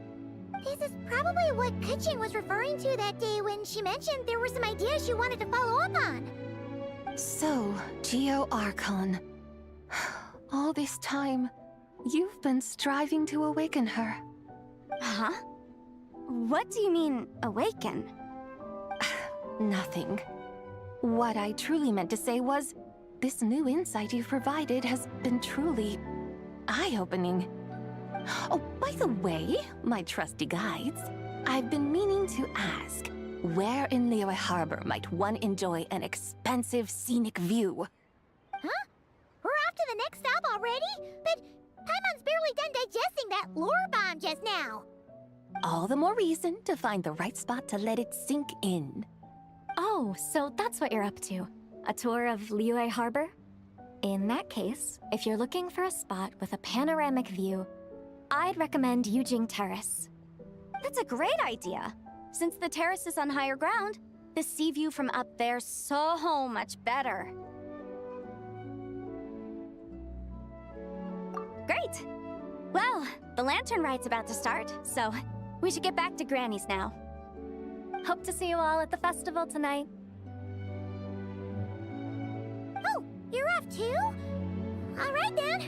This is probably what Kaching was referring to that day when she mentioned there were some ideas she wanted to follow up on. So, Geo Archon. All this time, you've been striving to awaken her. Huh? What do you mean, awaken? Nothing. What I truly meant to say was, this new insight you've provided has been truly eye-opening. Oh, by the way, my trusty guides, I've been meaning to ask, where in Liyue Harbor might one enjoy an expensive scenic view? Huh? We're off to the next stop already? But Paimon's barely done digesting that lore bomb just now. All the more reason to find the right spot to let it sink in. Oh, so that's what you're up to. A tour of Liyue Harbor? In that case, if you're looking for a spot with a panoramic view, I'd recommend Yujing Terrace. That's a great idea. Since the terrace is on higher ground, the sea view from up there's so much better. Great! Well, the Latern Rite's about to start, so we should get back to Granny's now. Hope to see you all at the festival tonight. Oh, you're off too? All right then.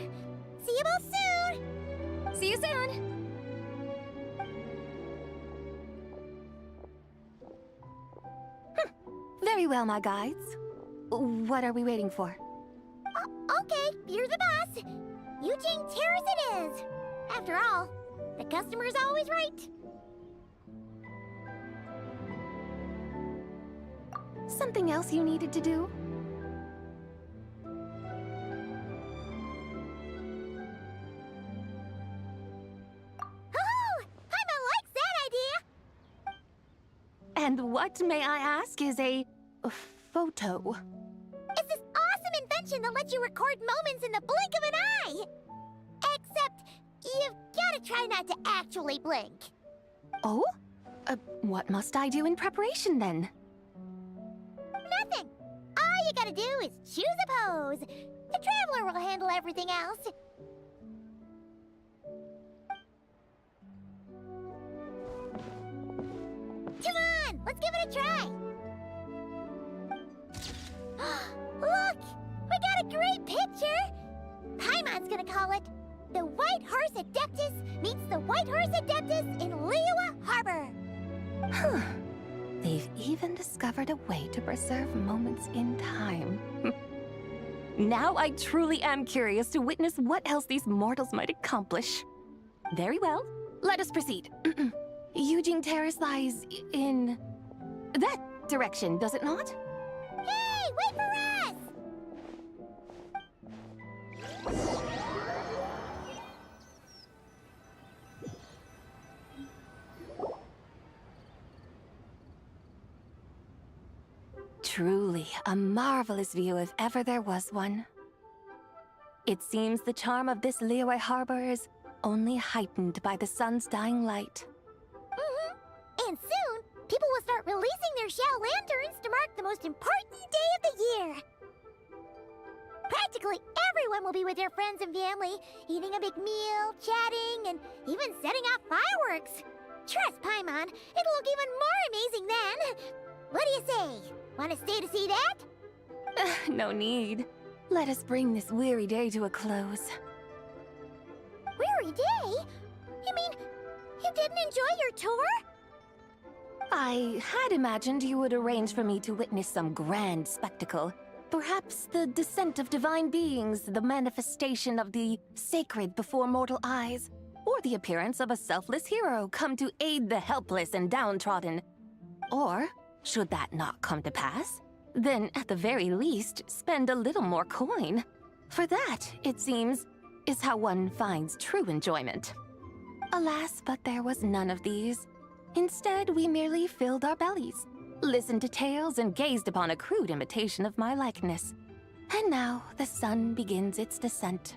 See you both soon. See you soon. Very well, my guides. What are we waiting for? Okay, you're the boss. Yujing Terrace it is. After all, the customer's always right. Something else you needed to do? Oh, Paimon likes that idea. And what, may I ask, is a photo? It's this awesome invention that lets you record moments in the blink of an eye. Except, you've gotta try not to actually blink. Oh? What must I do in preparation, then? Nothing. All you gotta do is choose a pose. The Traveler will handle everything else. Come on, let's give it a try. Look, we got a great picture. Paimon's gonna call it The White Horse Adeptus Meets the White Horse Adeptus in Liyue Harbor. Huh. They've even discovered a way to preserve moments in time. Now I truly am curious to witness what else these mortals might accomplish. Very well, let us proceed. Eugene Terrace lies in that direction, does it not? Hey, wait for us! Truly a marvelous view if ever there was one. It seems the charm of this Liyue Harbor is only heightened by the sun's dying light. And soon, people will start releasing their Xiao lanterns to mark the most important day of the year. Practically everyone will be with their friends and family, eating a big meal, chatting, and even setting off fireworks. Trust Paimon, it'll look even more amazing then. What do you say? Want to stay to see that? No need. Let us bring this weary day to a close. Weary day? You mean, you didn't enjoy your tour? I had imagined you would arrange for me to witness some grand spectacle. Perhaps the descent of divine beings, the manifestation of the sacred before mortal eyes, or the appearance of a selfless hero come to aid the helpless and downtrodden. Or, should that not come to pass, then at the very least, spend a little more coin. For that, it seems, is how one finds true enjoyment. Alas, but there was none of these. Instead, we merely filled our bellies, listened to tales, and gazed upon a crude imitation of my likeness. And now the sun begins its descent.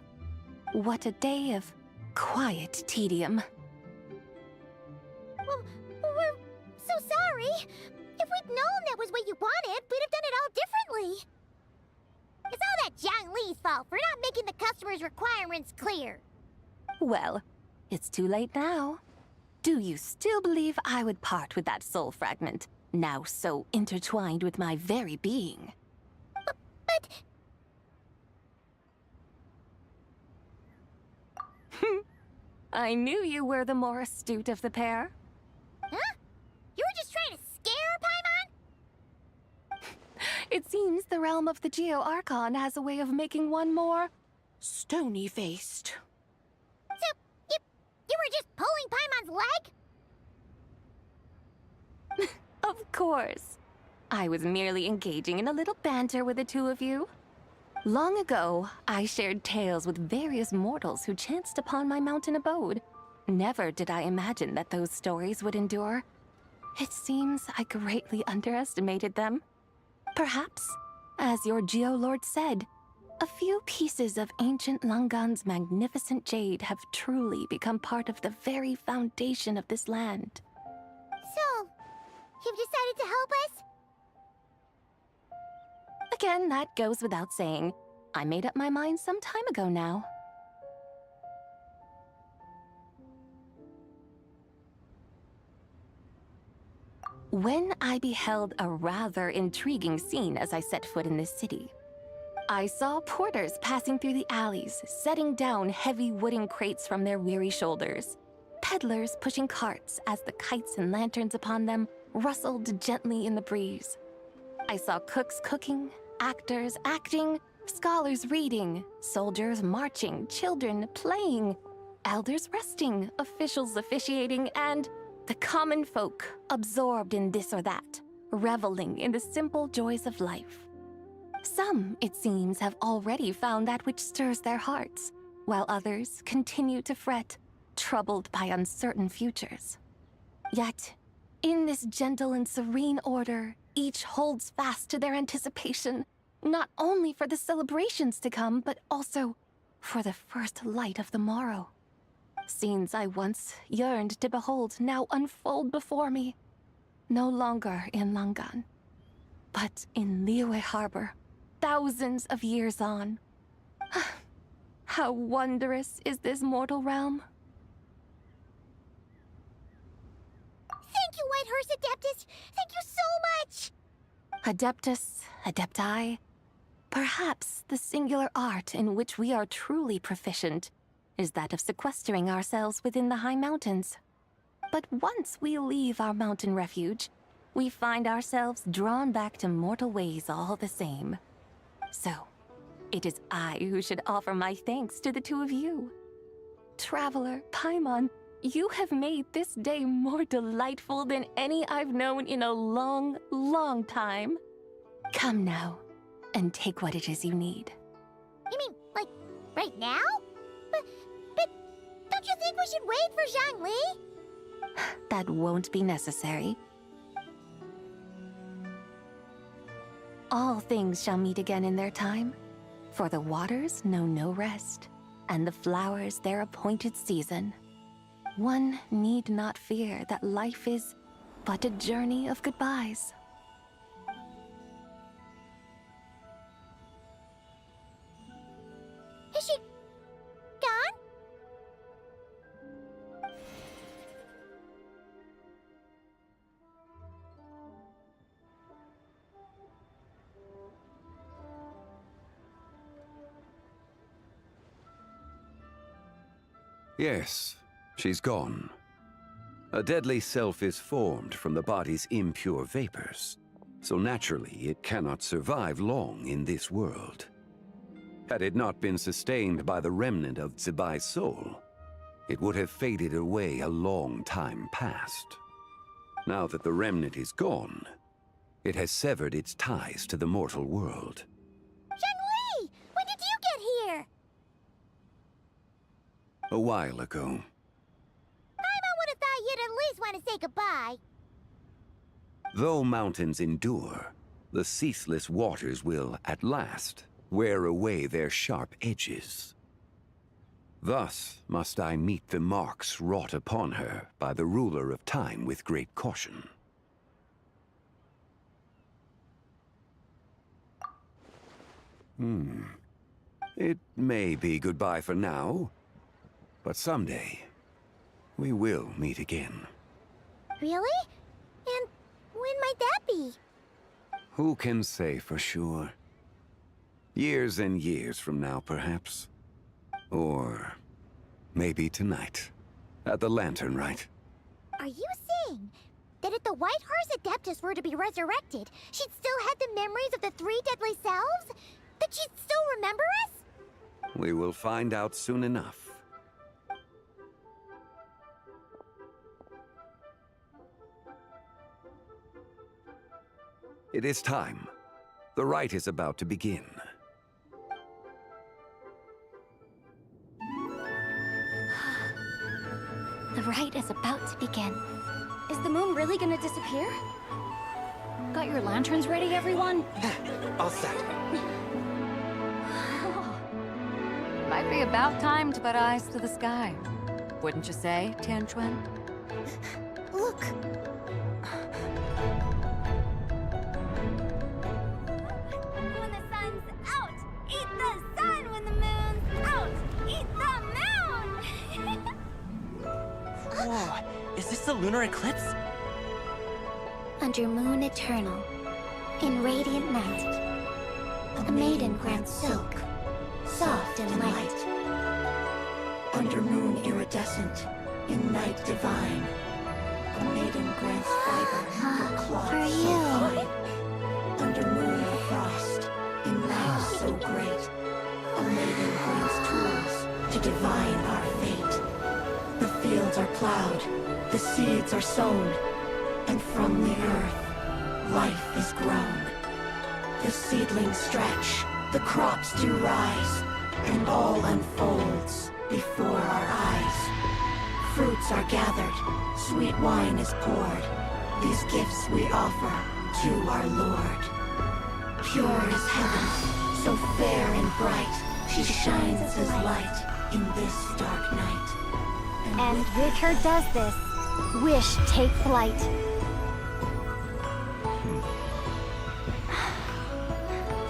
What a day of quiet tedium. Well, we're so sorry. If we'd known that was what you wanted, we'd have done it all differently. It's all that Zhang Li's fault for not making the customer's requirements clear. Well, it's too late now. Do you still believe I would part with that soul fragment, now so intertwined with my very being? But... I knew you were the more astute of the pair. Huh? You were just trying to scare Paimon? It seems the realm of the Geo-Archon has a way of making one more stony-faced. So, you were just pulling Paimon's leg? Of course. I was merely engaging in a little banter with the two of you. Long ago, I shared tales with various mortals who chanced upon my mountain abode. Never did I imagine that those stories would endure. It seems I greatly underestimated them. Perhaps, as your Geolord said, a few pieces of ancient Langan's magnificent jade have truly become part of the very foundation of this land. So, you've decided to help us? Again, that goes without saying. I made up my mind some time ago now. When I beheld a rather intriguing scene as I set foot in this city, I saw porters passing through the alleys, setting down heavy wooden crates from their weary shoulders, peddlers pushing carts as the kites and lanterns upon them rustled gently in the breeze. I saw cooks cooking, actors acting, scholars reading, soldiers marching, children playing, elders resting, officials officiating, and the common folk absorbed in this or that, reveling in the simple joys of life. Some, it seems, have already found that which stirs their hearts, while others continue to fret, troubled by uncertain futures. Yet, in this gentle and serene order, each holds fast to their anticipation, not only for the celebrations to come, but also for the first light of the morrow. Scenes I once yearned to behold now unfold before me, no longer in Langan, but in Liyue Harbor, thousands of years on. How wondrous is this mortal realm! Thank you, Whitehorse Adeptus! Thank you so much! Adeptus, Adepti, perhaps the singular art in which we are truly proficient is that of sequestering ourselves within the high mountains. But once we leave our mountain refuge, we find ourselves drawn back to mortal ways all the same. So, it is I who should offer my thanks to the two of you. Traveler, Paimon, You have made this day more delightful than any I've known in a long, long time. Come now, and take what it is you need. You mean, like, right now? But don't you think we should wait for Zhangli? That won't be necessary. All things shall meet again in their time, for the waters know no rest, and the flowers their appointed season. One need not fear that life is but a journey of goodbyes. Is she gone? Yes, she's gone. A deadly self is formed from the body's impure vapors, so naturally it cannot survive long in this world. Had it not been sustained by the remnant of Zibai's soul, it would have faded away a long time past. Now that the remnant is gone, it has severed its ties to the mortal world. Zhangli! When did you get here? A while ago. I would have thought you'd at least want to say goodbye. Though mountains endure, the ceaseless waters will, at last, wear away their sharp edges. Thus must I meet the marks wrought upon her by the ruler of time with great caution. It may be goodbye for now, but someday we will meet again. Really? And when might that be? Who can say for sure? Years and years from now, perhaps. Or maybe tonight, at the Latern Rite. Are you saying that if the White Horse Adeptus were to be resurrected, she'd still have the memories of the three deadly selves? That she'd still remember us? We will find out soon enough. It is time. The rite is about to begin. The rite is about to begin. Is the moon really gonna disappear? Got your lanterns ready, everyone? All set. Might be about time to put eyes to the sky. Wouldn't you say, Tianchuan? Look! When the sun's out, eat the sun. When the moon's out, eat the moon. Whoa, is this the lunar eclipse? Under moon eternal, in radiant night, a maiden grants silk, soft and light. Under moon iridescent, in night divine, a maiden grants fiber for cloth For so you. fine. Under moon of frost, in night so great, a maiden grants tools to divine our fate. The fields are plowed, the seeds are sown, and from the earth, life is grown. The seedlings stretch, the crops do rise, and all unfolds before our eyes. Fruits are gathered, sweet wine is poured. These gifts we offer to our Lord. Pure is heaven, so fair and bright, she shines as light in this dark night. And with her does this, wish take flight.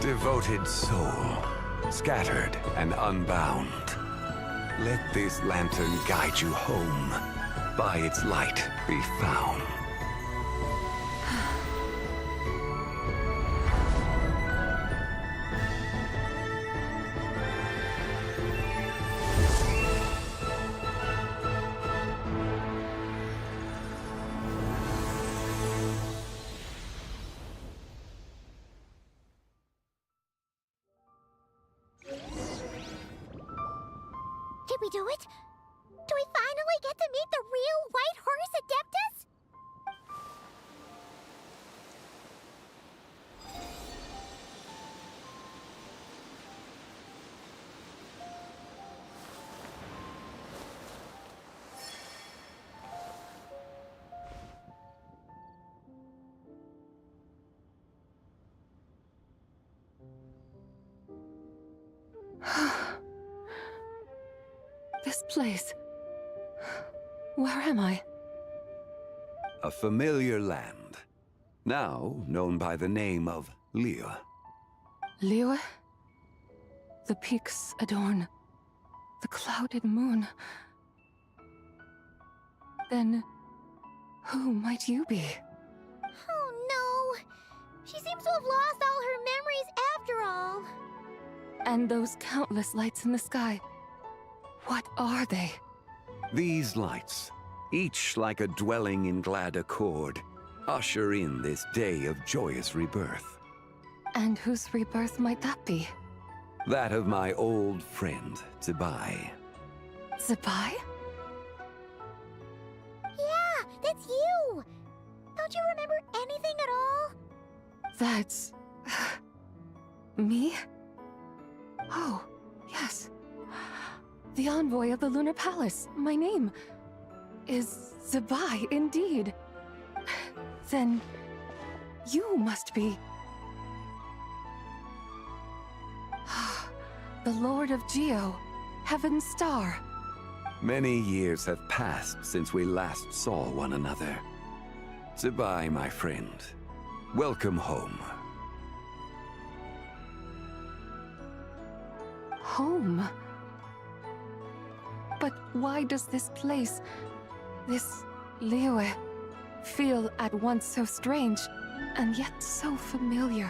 Devoted soul, scattered and unbound. Let this lantern guide you home. By its light be found. Did we do it? Do we finally get to meet the real White Horse Adeptus? This place. Where am I? A familiar land, now known by the name of Liyue. Liyue? The peaks adorn the clouded moon. Then, who might you be? Oh no! She seems to have lost all her memories after all. And those countless lights in the sky. What are they? These lights, each like a dwelling in glad accord, usher in this day of joyous rebirth. And whose rebirth might that be? That of my old friend, Zibai. Zibai? Yeah, that's you! Don't you remember anything at all? That's... me? Oh, yes. The envoy of the Lunar Palace. My name is Zibai, indeed. Then you must be... the Lord of Geo, Heaven's Star. Many years have passed since we last saw one another. Zibai, my friend. Welcome home. Home? But why does this place, this Liyue, feel at once so strange and yet so familiar?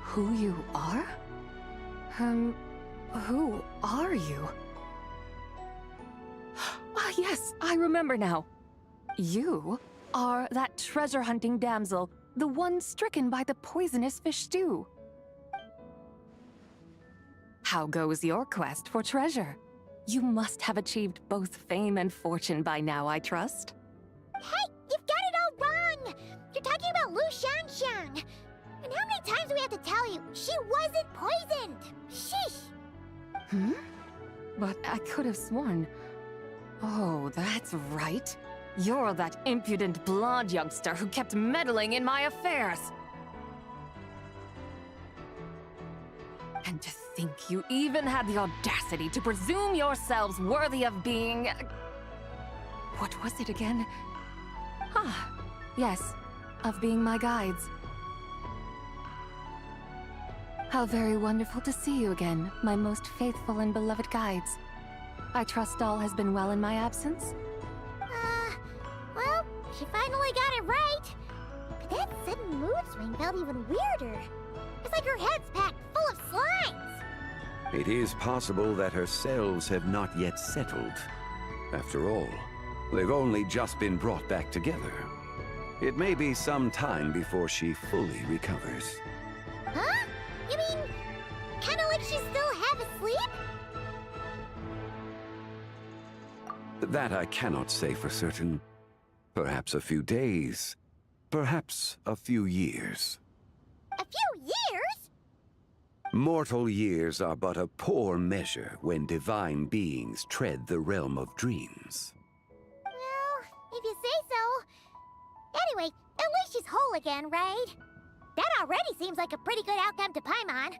Who you are? Who are you? Ah, yes, I remember now. You are that treasure-hunting damsel, the one stricken by the poisonous fish stew. How goes your quest for treasure? You must have achieved both fame and fortune by now, I trust. Hey, you've got it all wrong! You're talking about Lu Xiangxiang. And how many times do we have to tell you? She wasn't poisoned! Sheesh! Hmm? But I could have sworn... Oh, that's right. You're that impudent blonde youngster who kept meddling in my affairs. And to think you even had the audacity to presume yourselves worthy of being... What was it again? Ah, yes, of being my guides. How very wonderful to see you again, my most faithful and beloved guides. I trust all has been well in my absence? Well, she finally got it right. But that sudden mood swing felt even weirder. It's like her head's packed full of slimes. It is possible that her cells have not yet settled. After all, they've only just been brought back together. It may be some time before she fully recovers. Huh? You mean, kinda like she's still half asleep? That I cannot say for certain. Perhaps a few days. Perhaps a few years. A few years? Mortal years are but a poor measure when divine beings tread the realm of dreams. Well, if you say so. Anyway, at least she's whole again, right? That already seems like a pretty good outcome to Paimon.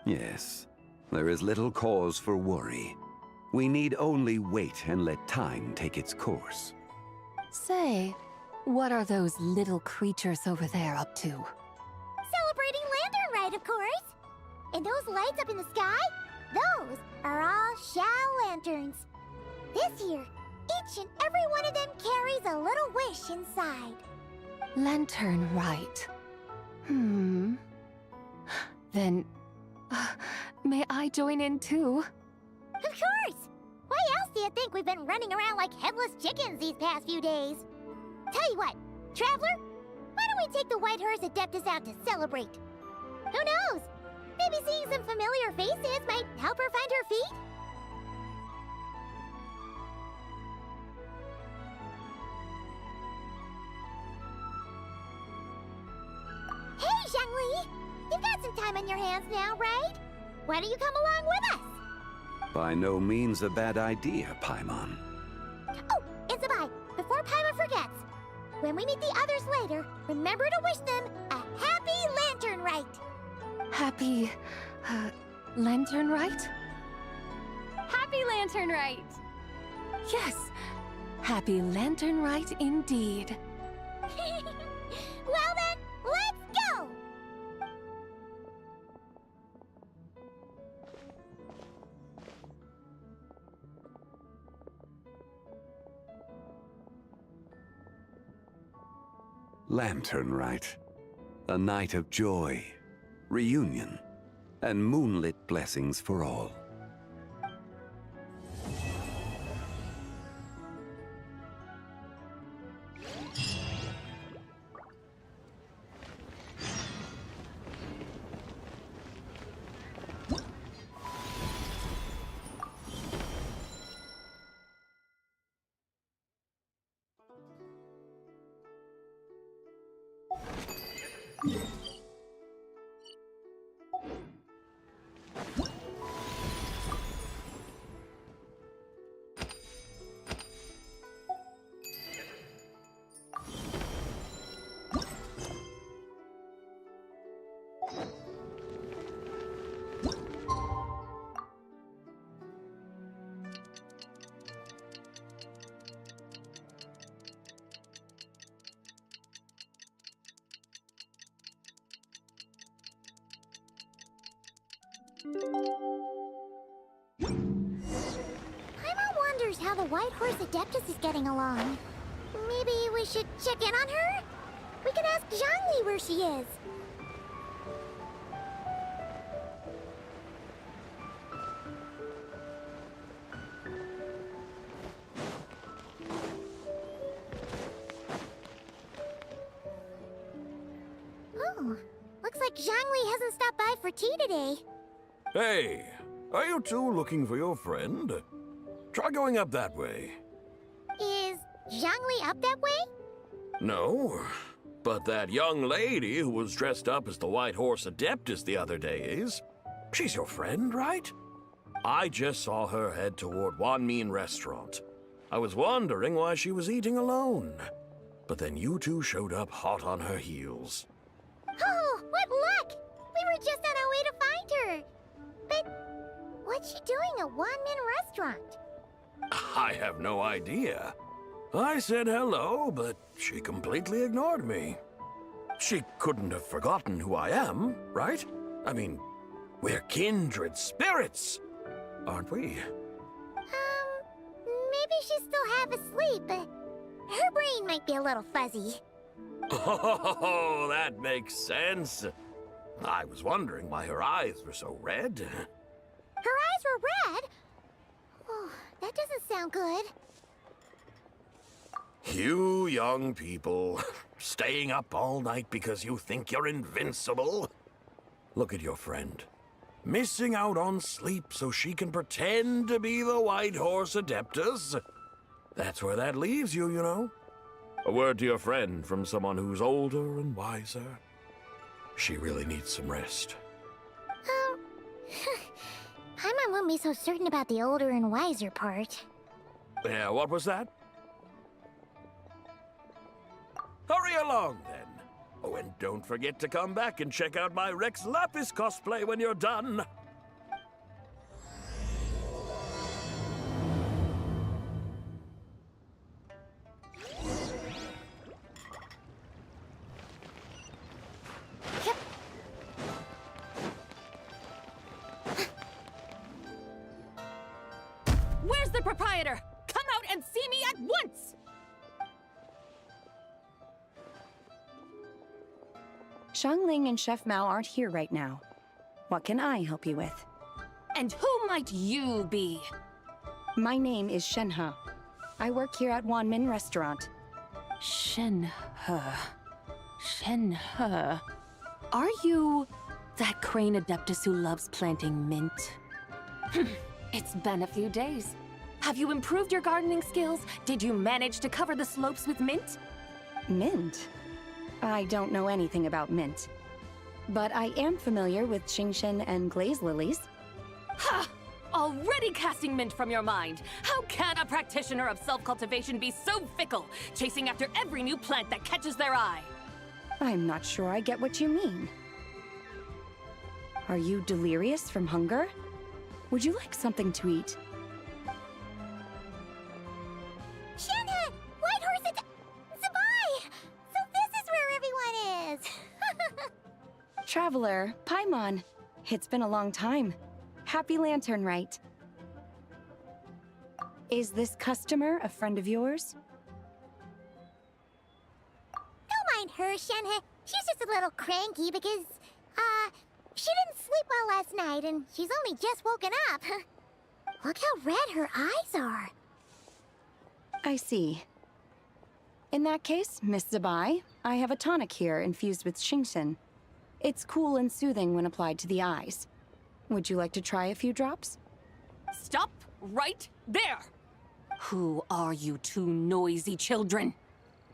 Yes, there is little cause for worry. We need only wait and let time take its course. Say, what are those little creatures over there up to? Celebrating Latern Rite, of course. And those lights up in the sky? Those are all Xiao lanterns. This year, each and every one of them carries a little wish inside. Latern Rite. Then, may I join in too? Of course! Why else do you think we've been running around like headless chickens these past few days? Tell you what, Traveler, why don't we take the White Horse Adeptus out to celebrate? Who knows? Maybe seeing some familiar faces might help her find her feet? Zhongli! You've got some time on your hands now, right? Why don't you come along with us? By no means a bad idea, Paimon. Oh, and Sabai, before Paimon forgets, when we meet the others later, remember to wish them a happy Latern Rite! Happy, Latern Rite? Happy Latern Rite! Yes, happy Latern Rite indeed. Well then, let's go! Latern Rite. A night of joy, reunion, and moonlit blessings for all. Paimon wonders how the White Horse Adeptus is getting along. Maybe we should check in on her? We could ask Zhongli where she is. Oh, looks like Zhongli hasn't stopped by for tea today. Hey, are you two looking for your friend? Try going up that way. Is Zhongli up that way? No, but that young lady who was dressed up as the White Horse Adeptus the other day is. She's your friend, right? I just saw her head toward Wanmin Restaurant. I was wondering why she was eating alone. But then you two showed up hot on her heels. Oh, what luck! We were just on our way to find her. But what's she doing at Wanmin Restaurant? I have no idea. I said hello, but she completely ignored me. She couldn't have forgotten who I am, right? I mean, we're kindred spirits, aren't we? Maybe she's still half asleep. Her brain might be a little fuzzy. Oh, that makes sense. I was wondering why her eyes were so red. Her eyes were red? Oh, that doesn't sound good. You young people, staying up all night because you think you're invincible. Look at your friend. Missing out on sleep so she can pretend to be the White Horse Adeptus. That's where that leaves you, you know. A word to your friend from someone who's older and wiser. She really needs some rest. Paimon won't be so certain about the older and wiser part. Yeah, what was that? Hurry along, then. Oh, and don't forget to come back and check out my Rex Lapis cosplay when you're done. Where's the proprietor? Come out and see me at once! Xiangling and Chef Mao aren't here right now. What can I help you with? And who might you be? My name is Shenhe. I work here at Wanmin Restaurant. Shenhe. Shenhe. Are you that crane adeptus who loves planting mint? It's been a few days. Have you improved your gardening skills? Did you manage to cover the slopes with mint? Mint? I don't know anything about mint. but I am familiar with Xingshen and glaze lilies. Ha! Already casting mint from your mind. How can a practitioner of self-cultivation be so fickle, chasing after every new plant that catches their eye? I'm not sure I get what you mean. Are you delirious from hunger? Would you like something to eat? Shenhe! Whitehorse and Zabai! So this is where everyone is! Traveler, Paimon. It's been a long time. Happy Latern Rite. Is this customer a friend of yours? Don't mind her, Shenhe. She's just a little cranky because, she didn't sleep well last night and she's only just woken up. Look how red her eyes are. I see. In that case, Miss Zabai, I have a tonic here infused with Xingshen. It's cool and soothing when applied to the eyes. Would you like to try a few drops? Stop right there! Who are you two noisy children?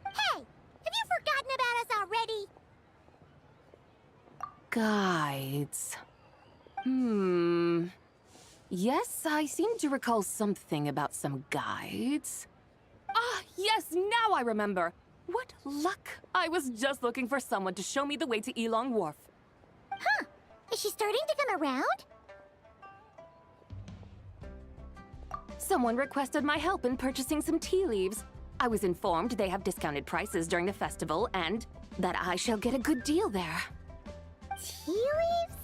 Hey! Have you forgotten about us already? Guides. Yes, I seem to recall something about some guides. Ah, yes, now I remember. What luck! I was just looking for someone to show me the way to Elong Wharf. Huh. Is she starting to come around? Someone requested my help in purchasing some tea leaves. I was informed they have discounted prices during the festival and that I shall get a good deal there. Tea leaves?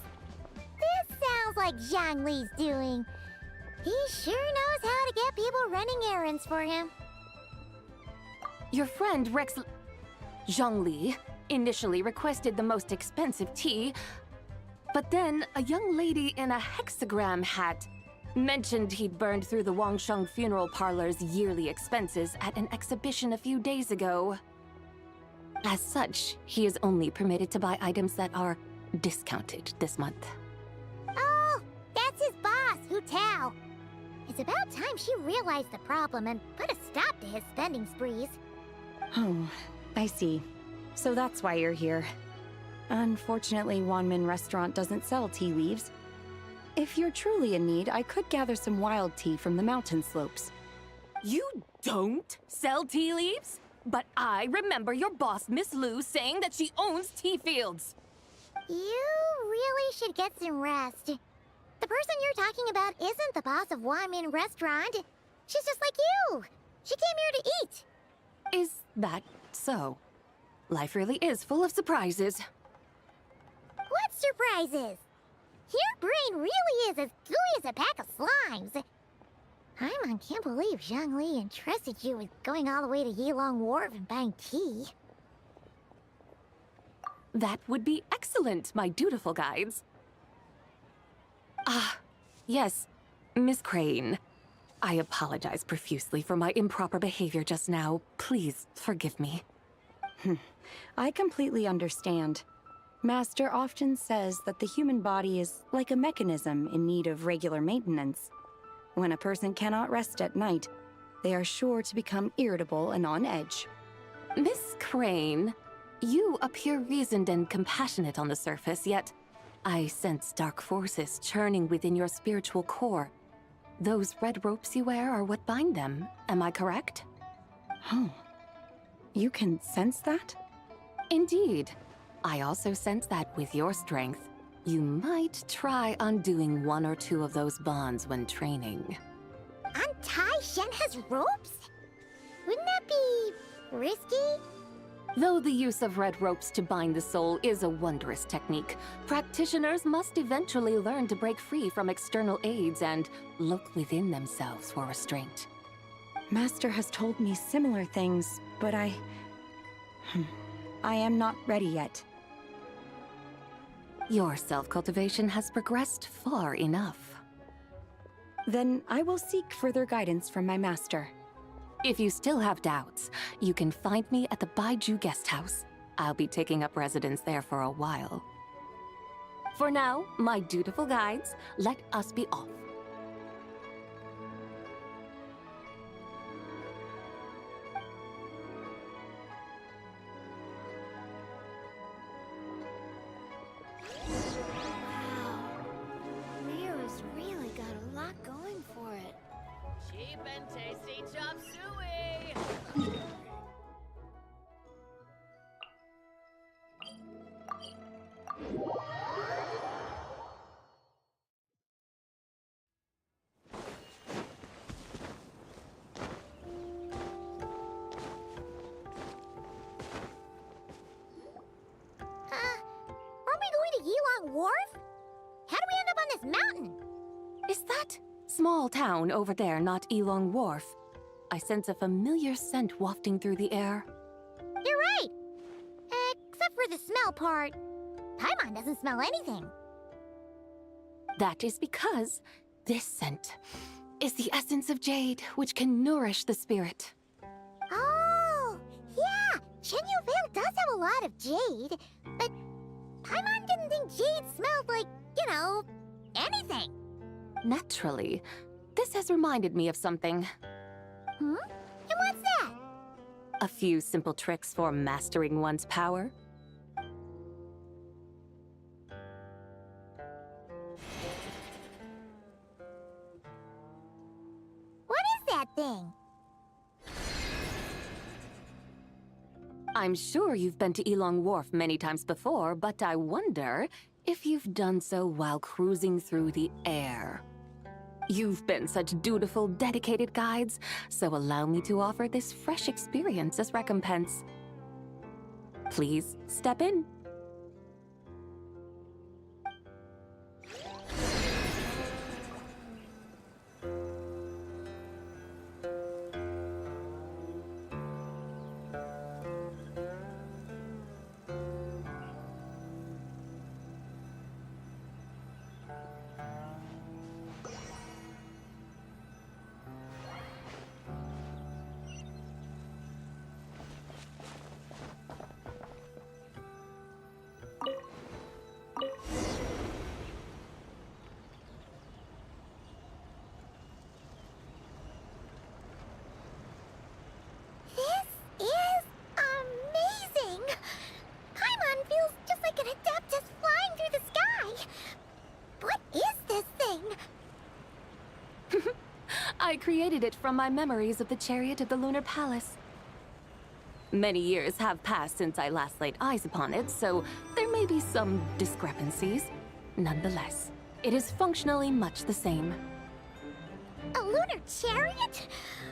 This sounds like Zhongli's doing. He sure knows how to get people running errands for him. Your friend Rex Zhongli initially requested the most expensive tea, but then a young lady in a hexagram hat mentioned he'd burned through the Wangsheng funeral parlor's yearly expenses at an exhibition a few days ago. As such, he is only permitted to buy items that are discounted this month. Oh, that's his boss, Hu Tao. It's about time she realized the problem and put a stop to his spending sprees. Oh, I see. So that's why you're here. Unfortunately, Wanmin Restaurant doesn't sell tea leaves. If you're truly in need, I could gather some wild tea from the mountain slopes. You don't sell tea leaves? But I remember your boss, Miss Lu, saying that she owns tea fields. You really should get some rest. The person you're talking about isn't the boss of Wanmin Restaurant. She's just like you. She came here to eat. Is that so? Life really is full of surprises. What surprises? Your brain really is as gooey as a pack of slimes. I can't believe Zhongli entrusted you with going all the way to Yilong Wharf and buying tea. That would be excellent, my dutiful guides. Ah, yes, Miss Crane. I apologize profusely for my improper behavior just now. Please forgive me. I completely understand. Master often says that the human body is like a mechanism in need of regular maintenance. When a person cannot rest at night, they are sure to become irritable and on edge. Miss Crane, you appear reasoned and compassionate on the surface, yet I sense dark forces churning within your spiritual core. Those red ropes you wear are what bind them, am I correct? Oh, you can sense that? Indeed. I also sense that with your strength, you might try undoing one or two of those bonds when training. Untie Shenhe's ropes? Wouldn't that be risky? Though the use of red ropes to bind the soul is a wondrous technique, practitioners must eventually learn to break free from external aids and look within themselves for restraint. Master has told me similar things, but I am not ready yet. Your self-cultivation has progressed far enough. Then I will seek further guidance from my master. If you still have doubts, you can find me at the Baiju Guest House. I'll be taking up residence there for a while. For now, my dutiful guides, let us be off. and tasty chop suey! Aren't we going to Yilong Wharf? How do we end up on this mountain? Is that small town over there not Elong Wharf? I sense a familiar scent wafting through the air. You're right! Except for the smell part. Paimon doesn't smell anything. That is because this scent is the essence of jade, which can nourish the spirit. Oh, yeah! Shenyu Vale does have a lot of jade, but Paimon didn't think jade smelled like, anything. Naturally, this has reminded me of something. Hmm? And what's that? A few simple tricks for mastering one's power. What is that thing? I'm sure you've been to Elong Wharf many times before, but I wonder if you've done so while cruising through the air. You've been such dutiful, dedicated guides, so allow me to offer this fresh experience as recompense. Please step in. This is amazing! Paimon feels just like an Adeptus flying through the sky. What is this thing? I created it from my memories of the chariot of the Lunar Palace. Many years have passed since I last laid eyes upon it, so there may be some discrepancies. Nonetheless, it is functionally much the same. A lunar chariot?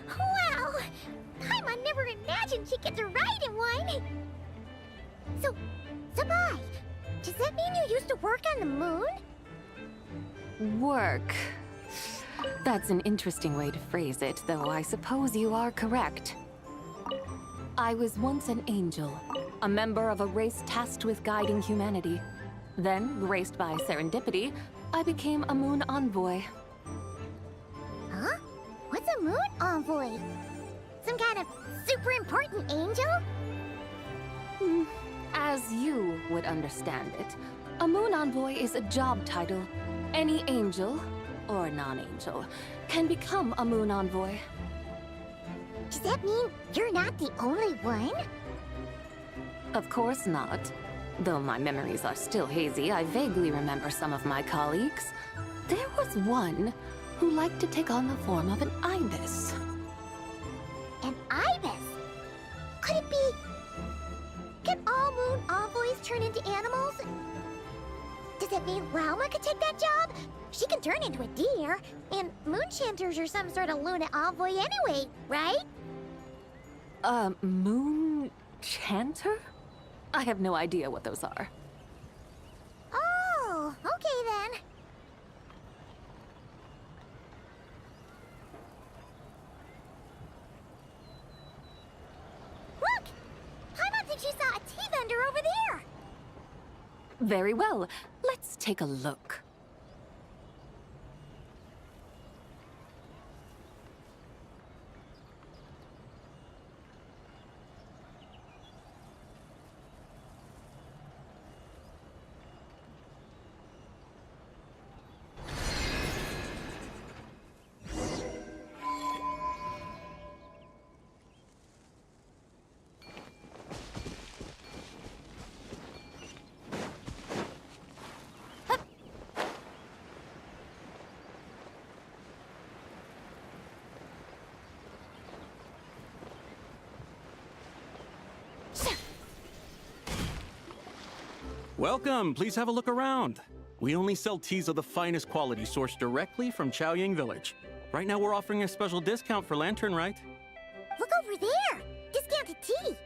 Wow! Paimon never imagined she'd get to ride in one! So, Sabai, does that mean you used to work on the moon? Work. That's an interesting way to phrase it, though I suppose you are correct. I was once an angel, a member of a race tasked with guiding humanity. Then, graced by serendipity, I became a moon envoy. Huh? What's a moon envoy? Some kind of super important angel? As you would understand it, a moon envoy is a job title. Any angel, or non-angel, can become a moon envoy. Does that mean you're not the only one? Of course not. Though my memories are still hazy, I vaguely remember some of my colleagues. There was one who liked to take on the form of an ibis. An ibis? Could it be... Can all moon envoys turn into animals? Does that mean Rauma could take that job? She can turn into a deer, and moon chanters are some sort of Luna envoy anyway, right? Moon chanter? I have no idea what those are. Oh, okay then. Look! Paimon thinks she saw a tea vendor over there! Very well. Let's take a look. Welcome. Please have a look around. We only sell teas of the finest quality sourced directly from Chaoying Village. Right now we're offering a special discount for Latern Rite. Look over there! Discounted tea!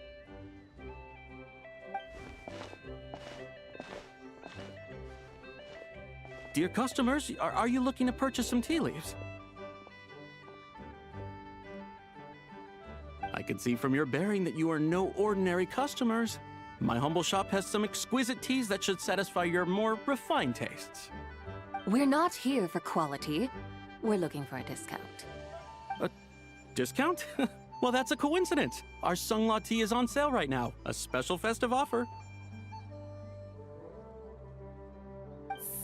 Dear customers, are you looking to purchase some tea leaves? I can see from your bearing that you are no ordinary customers. My humble shop has some exquisite teas that should satisfy your more refined tastes. We're not here for quality. We're looking for a discount. A discount? Well, that's a coincidence. Our Sungla tea is on sale right now. A special festive offer.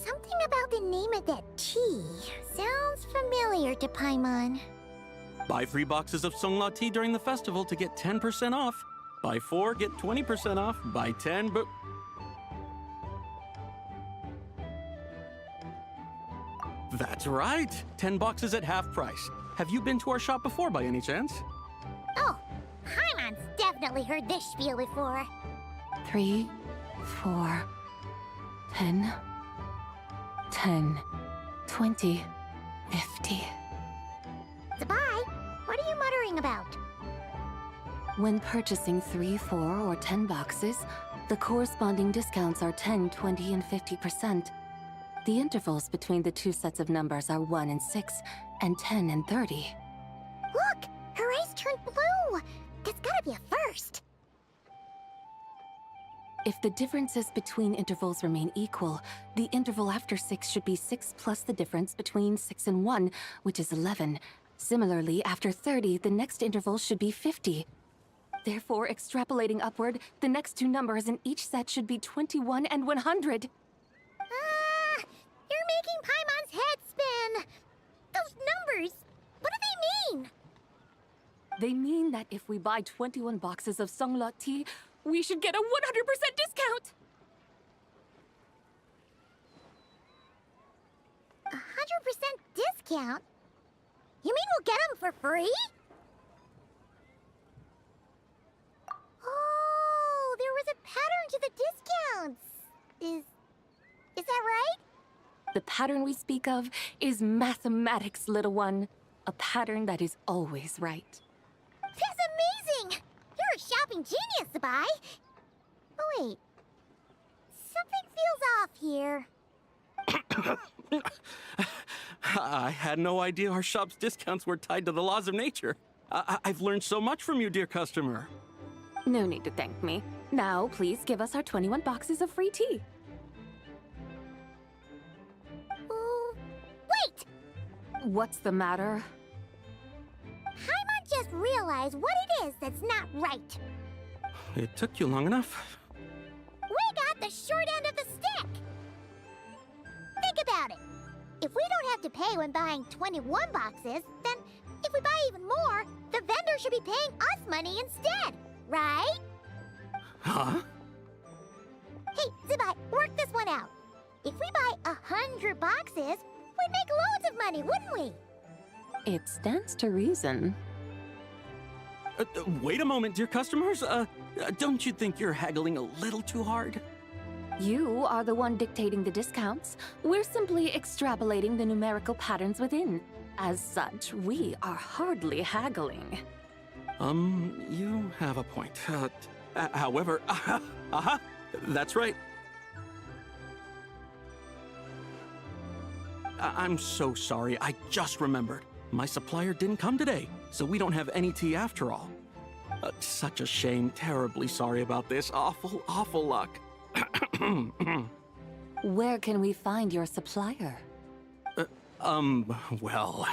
Something about the name of that tea sounds familiar to Paimon. Buy 3 boxes of Sungla tea during the festival to get 10% off. Buy 4, get 20% off. Buy 10, but... That's right! 10 boxes at half price. Have you been to our shop before by any chance? Oh, Paimon's definitely heard this spiel before. 3, 4, 10, 10, 20, 50. Zabai, what are you muttering about? When purchasing 3, 4, or 10 boxes, the corresponding discounts are 10, 20, and 50%. The intervals between the two sets of numbers are 1 and 6, and 10 and 30. Look! Her eyes turned blue! That's gotta be a first! If the differences between intervals remain equal, the interval after 6 should be 6 plus the difference between 6 and 1, which is 11. Similarly, after 30, the next interval should be 50. Therefore, extrapolating upward, the next two numbers in each set should be 21 and 100. You're making Paimon's head spin! Those numbers, what do they mean? They mean that if we buy 21 boxes of Sungla tea, we should get a 100% discount! 100% discount? You mean we'll get them for free? Oh, there was a pattern to the discounts. Is that right? The pattern we speak of is mathematics, little one. A pattern that is always right. That's amazing! You're a shopping genius, Zabai. Oh, wait. Something feels off here. I had no idea our shop's discounts were tied to the laws of nature. I've learned so much from you, dear customer. No need to thank me. Now, please give us our 21 boxes of free tea. Wait! What's the matter? Paimon just realized what it is that's not right. It took you long enough. We got the short end of the stick! Think about it. If we don't have to pay when buying 21 boxes, then if we buy even more, the vendor should be paying us money instead, right? Huh? Hey, Zabai, work this one out. If we buy 100 boxes, we'd make loads of money, wouldn't we? It stands to reason. Wait a moment, dear customers. Don't you think you're haggling a little too hard? You are the one dictating the discounts. We're simply extrapolating the numerical patterns within. As such, we are hardly haggling. You have a point. However, that's right. I'm so sorry. I just remembered. My supplier didn't come today, so we don't have any tea after all. Such a shame. Terribly sorry about this. Awful luck. Where can we find your supplier? Well...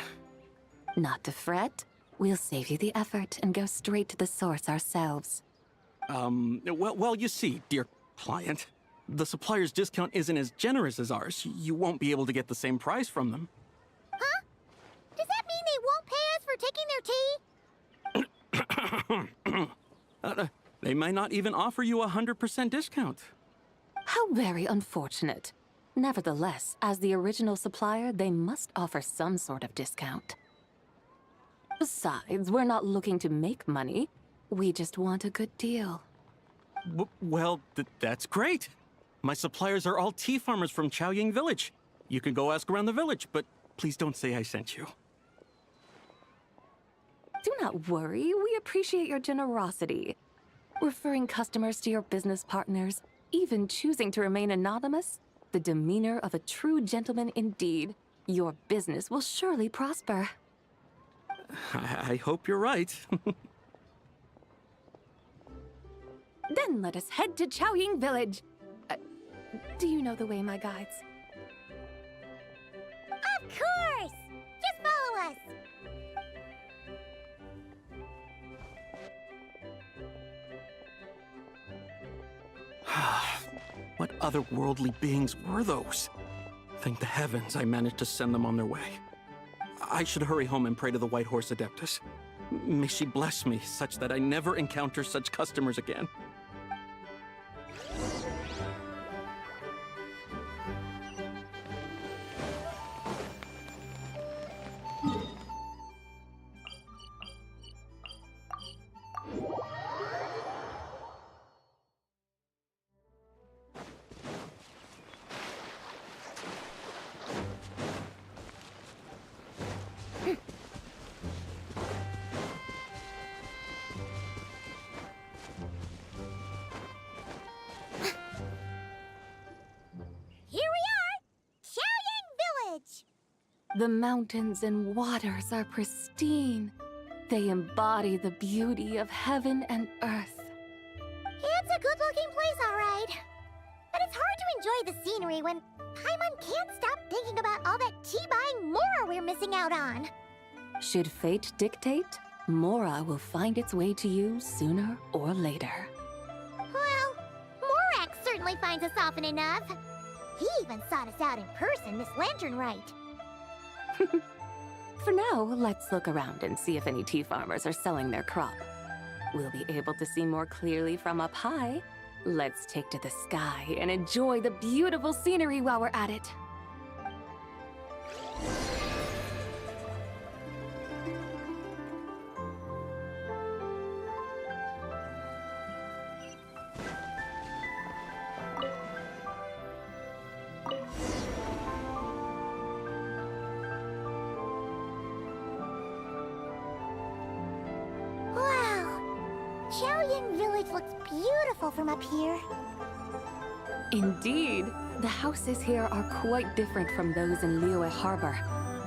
Not to fret. We'll save you the effort and go straight to the source ourselves. Well, you see, dear client, the supplier's discount isn't as generous as ours. You won't be able to get the same price from them. Huh? Does that mean they won't pay us for taking their tea? They might not even offer you a 100% discount. How very unfortunate. Nevertheless, as the original supplier, they must offer some sort of discount. Besides, we're not looking to make money. We just want a good deal. Well, that's great. My suppliers are all tea farmers from Chaoying Village. You can go ask around the village, but please don't say I sent you. Do not worry, we appreciate your generosity. Referring customers to your business partners, even choosing to remain anonymous, the demeanor of a true gentleman indeed. Your business will surely prosper. I hope you're right. Then let us head to Chaoying Village. Do you know the way, my guides? Of course! Just follow us! What otherworldly beings were those? Thank the heavens I managed to send them on their way. I should hurry home and pray to the White Horse Adeptus. May she bless me such that I never encounter such customers again. The mountains and waters are pristine. They embody the beauty of heaven and earth. It's a good-looking place, all right. But it's hard to enjoy the scenery when Paimon can't stop thinking about all that tea-buying Mora we're missing out on. Should fate dictate, Mora will find its way to you sooner or later. Well, Morak certainly finds us often enough. He even sought us out in person this Latern Rite. For now, let's look around and see if any tea farmers are selling their crop. We'll be able to see more clearly from up high. Let's take to the sky and enjoy the beautiful scenery while we're at it. Chaoying Village looks beautiful from up here. Indeed, the houses here are quite different from those in Liyue Harbor.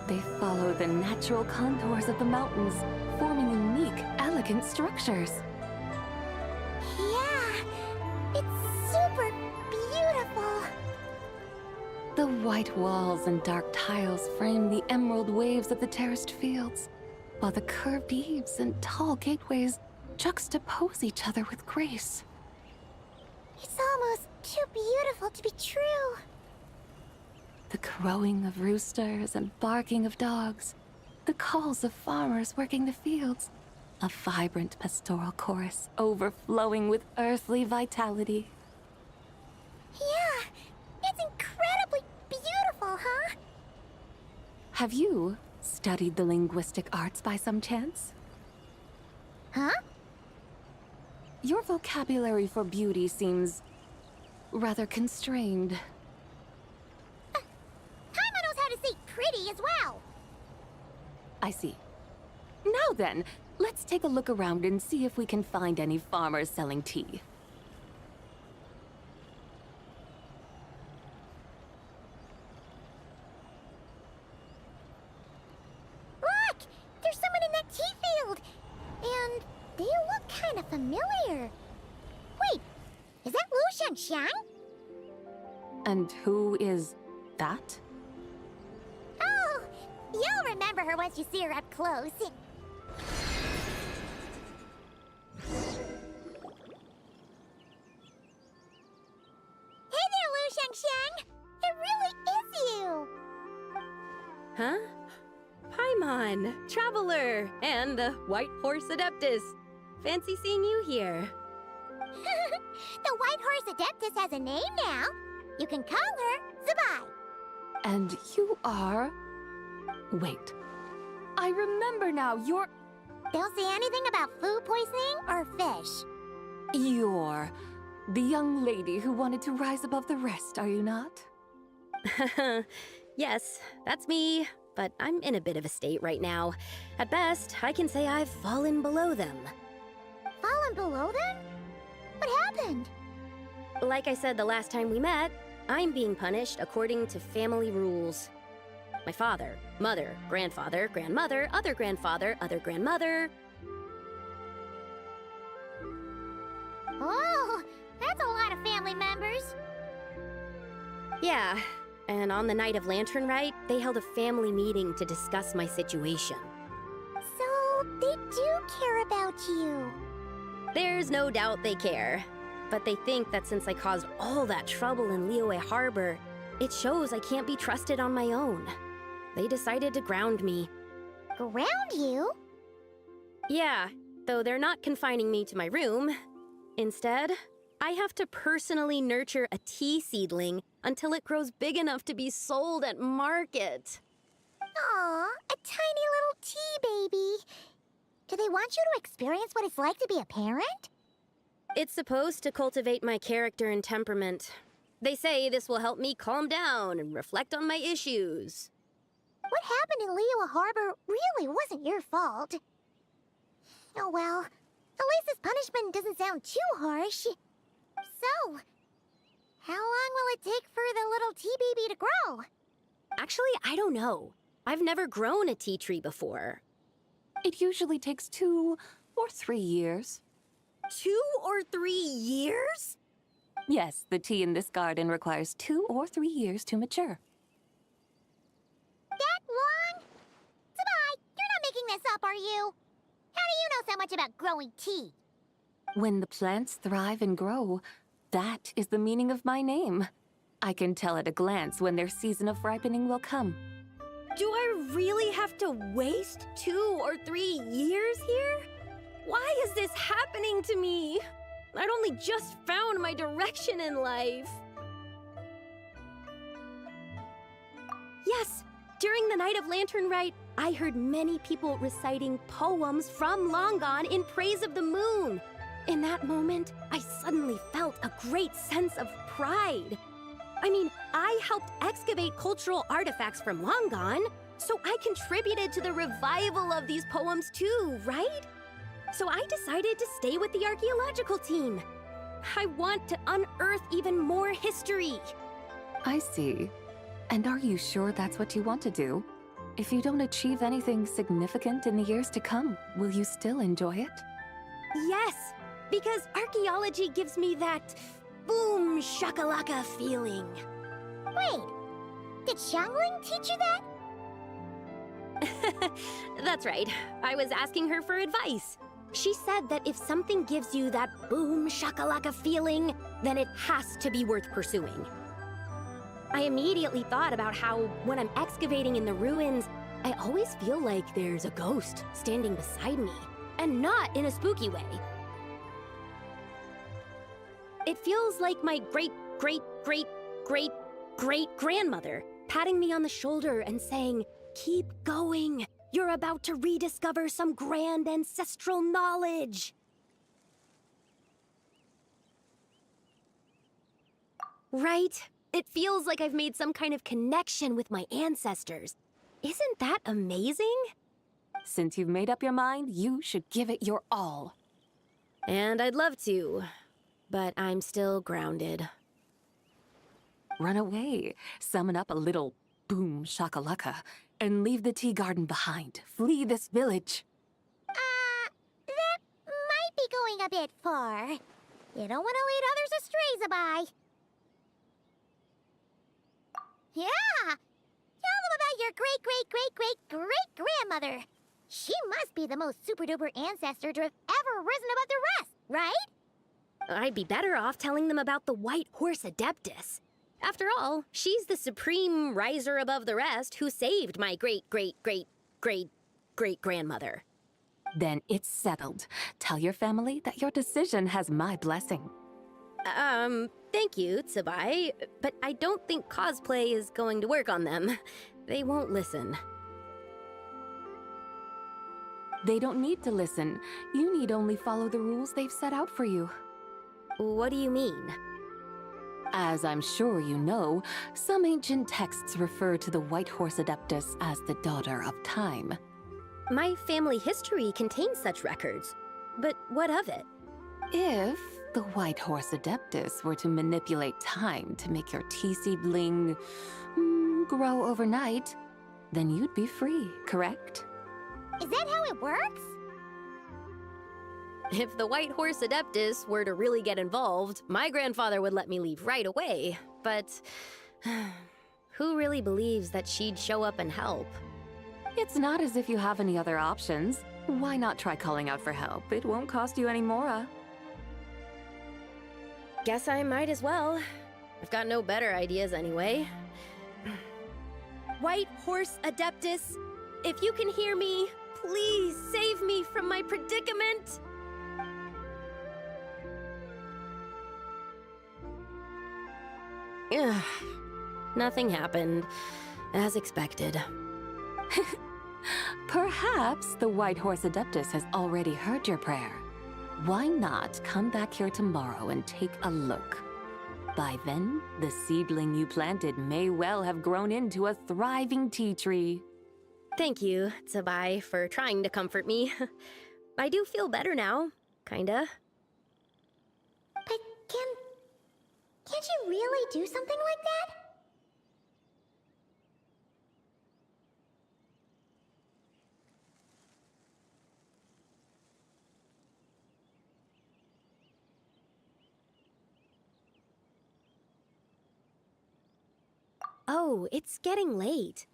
They follow the natural contours of the mountains, forming unique, elegant structures. Yeah, it's super beautiful. The white walls and dark tiles frame the emerald waves of the terraced fields, while the curved eaves and tall gateways juxtapose each other with grace. It's almost too beautiful to be true. The crowing of roosters and barking of dogs, the calls of farmers working the fields, a vibrant pastoral chorus overflowing with earthly vitality. Yeah, it's incredibly beautiful, huh? Have you studied the linguistic arts by some chance? Huh? Your vocabulary for beauty seems rather constrained. Paimon knows how to say pretty as well. I see. Now then, let's take a look around and see if we can find any farmers selling tea. Look! There's someone in that tea field! And they look kind of familiar. Wait, is that Lu Xiangxiang? And who is that? Oh, you'll remember her once you see her up close. Hey there, Lu Xiangxiang! It really is you! Huh? Paimon, Traveler, and the White Horse Adeptus. Fancy seeing you here. The White Horse Adeptus has a name now. You can call her Zabai. And you are... Wait. I remember now, you're... Don't say anything about food poisoning or fish. You're... The young lady who wanted to rise above the rest, are you not? Yes, that's me, but I'm in a bit of a state right now. At best, I can say I've fallen below them. Fallen below them? What happened? Like I said the last time we met, I'm being punished according to family rules. My father, mother, grandfather, grandmother, other grandfather, other grandmother. Oh, that's a lot of family members. Yeah, and on the night of Latern Rite, they held a family meeting to discuss my situation. So, they do care about you. There's no doubt they care. But they think that since I caused all that trouble in Liyue Harbor, it shows I can't be trusted on my own. They decided to ground me. Ground you? Yeah, though they're not confining me to my room. Instead, I have to personally nurture a tea seedling until it grows big enough to be sold at market. Aw, a tiny little tea baby. Do they want you to experience what it's like to be a parent? It's supposed to cultivate my character and temperament. They say this will help me calm down and reflect on my issues. What happened in Liyue Harbor really wasn't your fault. Oh well, at least this punishment doesn't sound too harsh. So, how long will it take for the little tea baby to grow? Actually, I don't know. I've never grown a tea tree before. It usually takes 2 or 3 years. 2 or 3 years? Yes, the tea in this garden requires 2 or 3 years to mature. That long? Sabai, you're not making this up, are you? How do you know so much about growing tea? When the plants thrive and grow, that is the meaning of my name. I can tell at a glance when their season of ripening will come. Do I really have to waste 2 or 3 years here? Why is this happening to me? I'd only just found my direction in life. Yes, during the night of Latern Rite, I heard many people reciting poems from long gone in praise of the moon. In that moment, I suddenly felt a great sense of pride. I mean, I helped excavate cultural artifacts from long gone, so I contributed to the revival of these poems too, right? So I decided to stay with the archaeological team. I want to unearth even more history. I see. And are you sure that's what you want to do? If you don't achieve anything significant in the years to come, will you still enjoy it? Yes, because archaeology gives me that boom shakalaka feeling. Wait, did Xiangling teach you that? That's right. I was asking her for advice. She said that if something gives you that boom shakalaka feeling, then it has to be worth pursuing. I immediately thought about how, when I'm excavating in the ruins, I always feel like there's a ghost standing beside me, and not in a spooky way. It feels like my great-great-great-great-great-grandmother patting me on the shoulder and saying, "Keep going. You're about to rediscover some grand ancestral knowledge." Right? It feels like I've made some kind of connection with my ancestors. Isn't that amazing? Since you've made up your mind, you should give it your all. And I'd love to, but I'm still grounded. Run away, summon up a little boom shakalaka, and leave the tea garden behind. Flee this village. That might be going a bit far. You don't want to lead others astray, Zabai. Yeah! Tell them about your great-great-great-great-great-grandmother. She must be the most super-duper ancestor to have ever risen above the rest, right? I'd be better off telling them about the White Horse Adeptus. After all, she's the supreme riser above the rest who saved my great-great-great-great-great-grandmother. Then it's settled. Tell your family that your decision has my blessing. Thank you, Tsubai, but I don't think cosplay is going to work on them. They won't listen. They don't need to listen. You need only follow the rules they've set out for you. What do you mean? As I'm sure you know, some ancient texts refer to the White Horse Adeptus as the Daughter of Time. My family history contains such records. But what of it? If the White Horse Adeptus were to manipulate time to make your tea seedling grow overnight, then you'd be free, correct? Is that how it works? If the White Horse Adeptus were to really get involved, my grandfather would let me leave right away. But who really believes that she'd show up and help? It's not as if you have any other options. Why not try calling out for help? It won't cost you any more. Guess I might as well. I've got no better ideas anyway. White Horse Adeptus, if you can hear me, please save me from my predicament. Ugh. Nothing happened, as expected. Perhaps the White Horse Adeptus has already heard your prayer. Why not come back here tomorrow and take a look? By then, the seedling you planted may well have grown into a thriving tea tree. Thank you, Tsabai, for trying to comfort me. I do feel better now, kinda. But can't you really do something like that? Oh, it's getting late.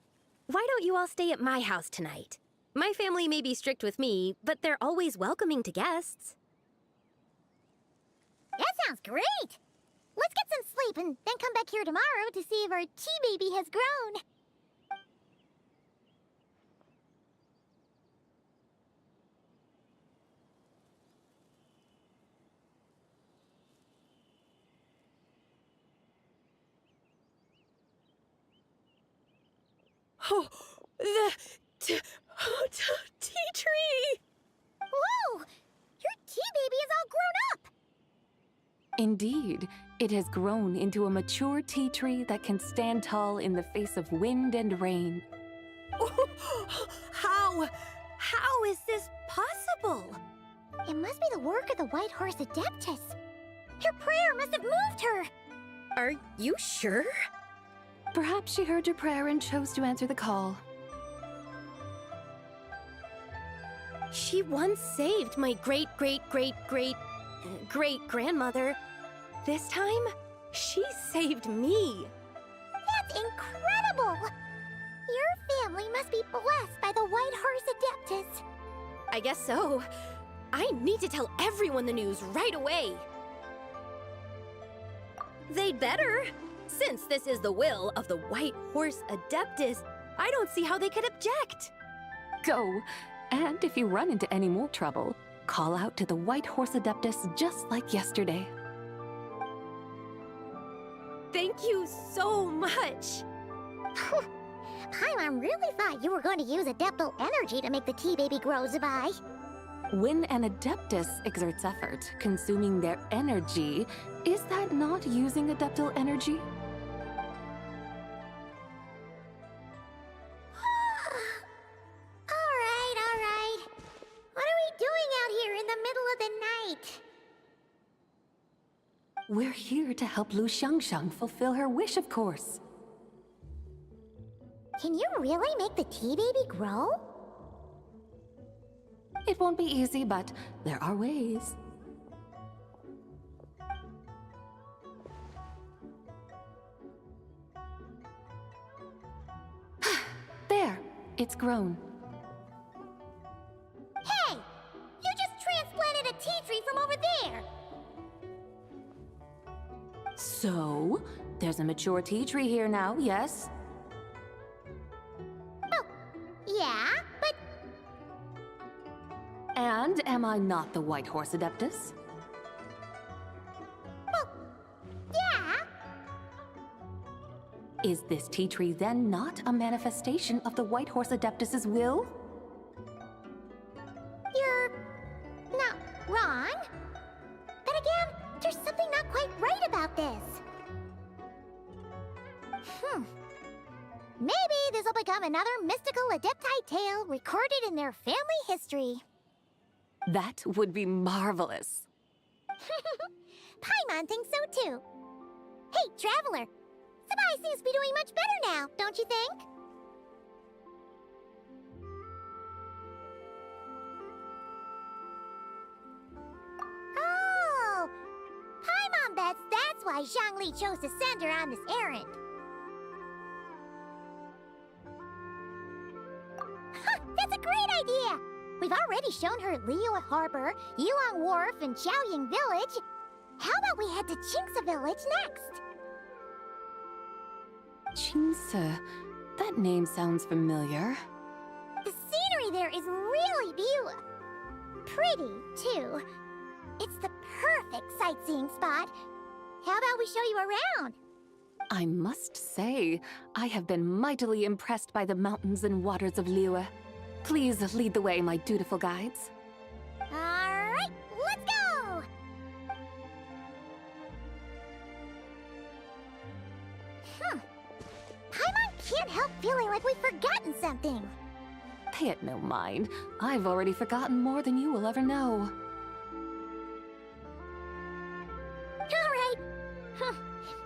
Why don't you all stay at my house tonight? My family may be strict with me, but they're always welcoming to guests. That sounds great! Let's get some sleep and then come back here tomorrow to see if our tea baby has grown. Oh, the tea tree! Whoa! Your tea baby is all grown up! Indeed, it has grown into a mature tea tree that can stand tall in the face of wind and rain. How is this possible? It must be the work of the White Horse Adeptus. Her prayer must have moved her. Are you sure? Perhaps she heard your prayer and chose to answer the call. She once saved my great-great-great-great-great-grandmother. This time, she saved me. That's incredible! Your family must be blessed by the White Horse Adeptus. I guess so. I need to tell everyone the news right away. They'd better. Since this is the will of the White Horse Adeptus, I don't see how they could object. Go, and if you run into any more trouble, call out to the White Horse Adeptus just like yesterday. Thank you so much. Paimon really thought you were going to use Adeptal energy to make the tea baby grow, Zabai. When an Adeptus exerts effort, consuming their energy, is that not using Adeptal energy? All right. What are we doing out here in the middle of the night? We're here to help Lu Xiangxiang fulfill her wish, of course. Can you really make the tea baby grow? It won't be easy, but there are ways. There, it's grown. Hey! You just transplanted a tea tree from over there! So, there's a mature tea tree here now, yes? Well, yeah, but... And am I not the White Horse Adeptus? Well, yeah. Is this tea tree then not a manifestation of the White Horse Adeptus's will? You're not wrong. But again, there's something Maybe this will become another mystical Adepti tale recorded in their family history. That would be marvelous. Paimon thinks so too. Hey, Traveler! Sabai seems to be doing much better now, don't you think? Oh! Paimon bets that's why Zhongli chose to send her on this errand. That's a great idea! We've already shown her Liyue Harbor, Yulong Wharf, and Xiaoying Village. How about we head to Qingce Village next? Qingce. That name sounds familiar. The scenery there is really beautiful. Pretty, too. It's the perfect sightseeing spot. How about we show you around? I must say, I have been mightily impressed by the mountains and waters of Liyue. Please lead the way, my dutiful guides. Alright, let's go! Paimon can't help feeling like we've forgotten something. Pay it no mind. I've already forgotten more than you will ever know. Alright.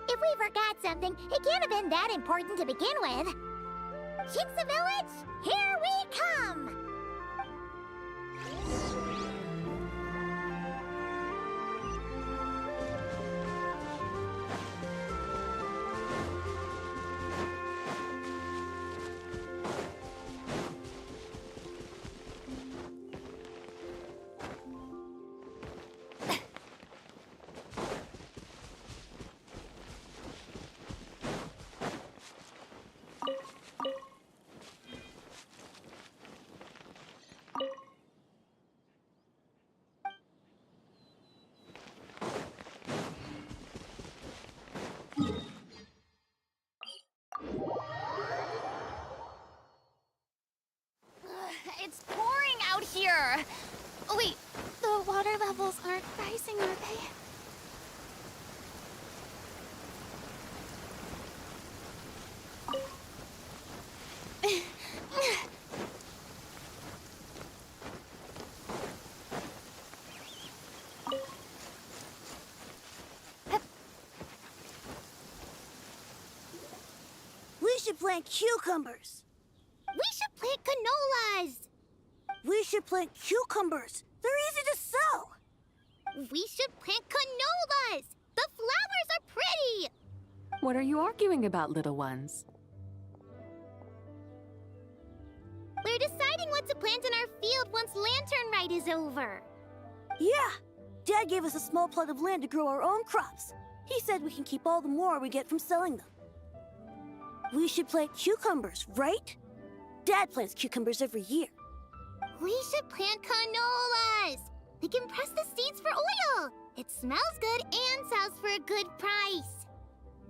If we forgot something, it can't have been that important to begin with. Qingce Village, here we come! It's pouring out here! Wait, the water levels aren't rising, are they? We should plant cucumbers. We should plant canolas! We should plant cucumbers. They're easy to sow. We should plant canolas! The flowers are pretty! What are you arguing about, little ones? We're deciding what to plant in our field once Latern Rite is over. Yeah. Dad gave us a small plot of land to grow our own crops. He said we can keep all the more we get from selling them. We should plant cucumbers, right? Dad plants cucumbers every year. We should plant canolas! We can press the seeds for oil! It smells good and sells for a good price.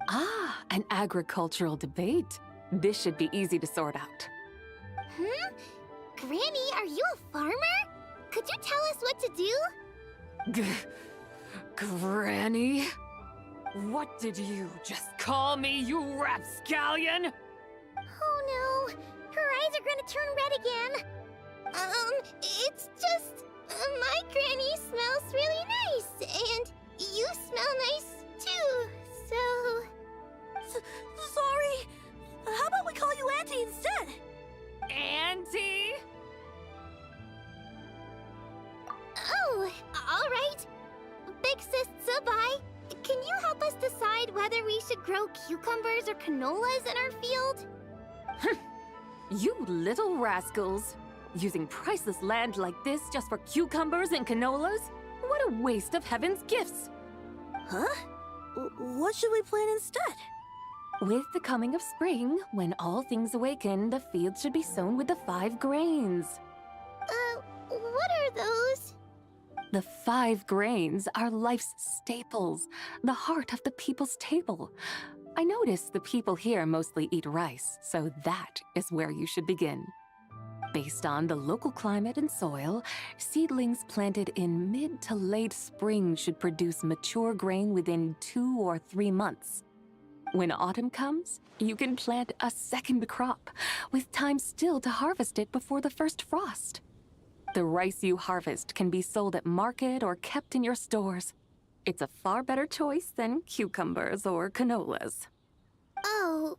Ah, an agricultural debate. This should be easy to sort out. Granny, are you a farmer? Could you tell us what to do? Granny? What did you just call me, you rapscallion? Oh no, her eyes are gonna turn red again. It's just... my granny smells really nice, and you smell nice too, so... Sorry. How about we call you Auntie instead? Auntie? Oh, alright. Big Sis Sabai, can you help us decide whether we should grow cucumbers or canolas in our field? You little rascals! Using priceless land like this just for cucumbers and canolas? What a waste of heaven's gifts! Huh? What should we plant instead? With the coming of spring, when all things awaken, the fields should be sown with the 5 grains. What are those? The 5 grains are life's staples, the heart of the people's table. I notice the people here mostly eat rice, so that is where you should begin. Based on the local climate and soil, seedlings planted in mid to late spring should produce mature grain within 2 or 3 months. When autumn comes, you can plant a second crop, with time still to harvest it before the first frost. The rice you harvest can be sold at market or kept in your stores. It's a far better choice than cucumbers or canolas. Oh,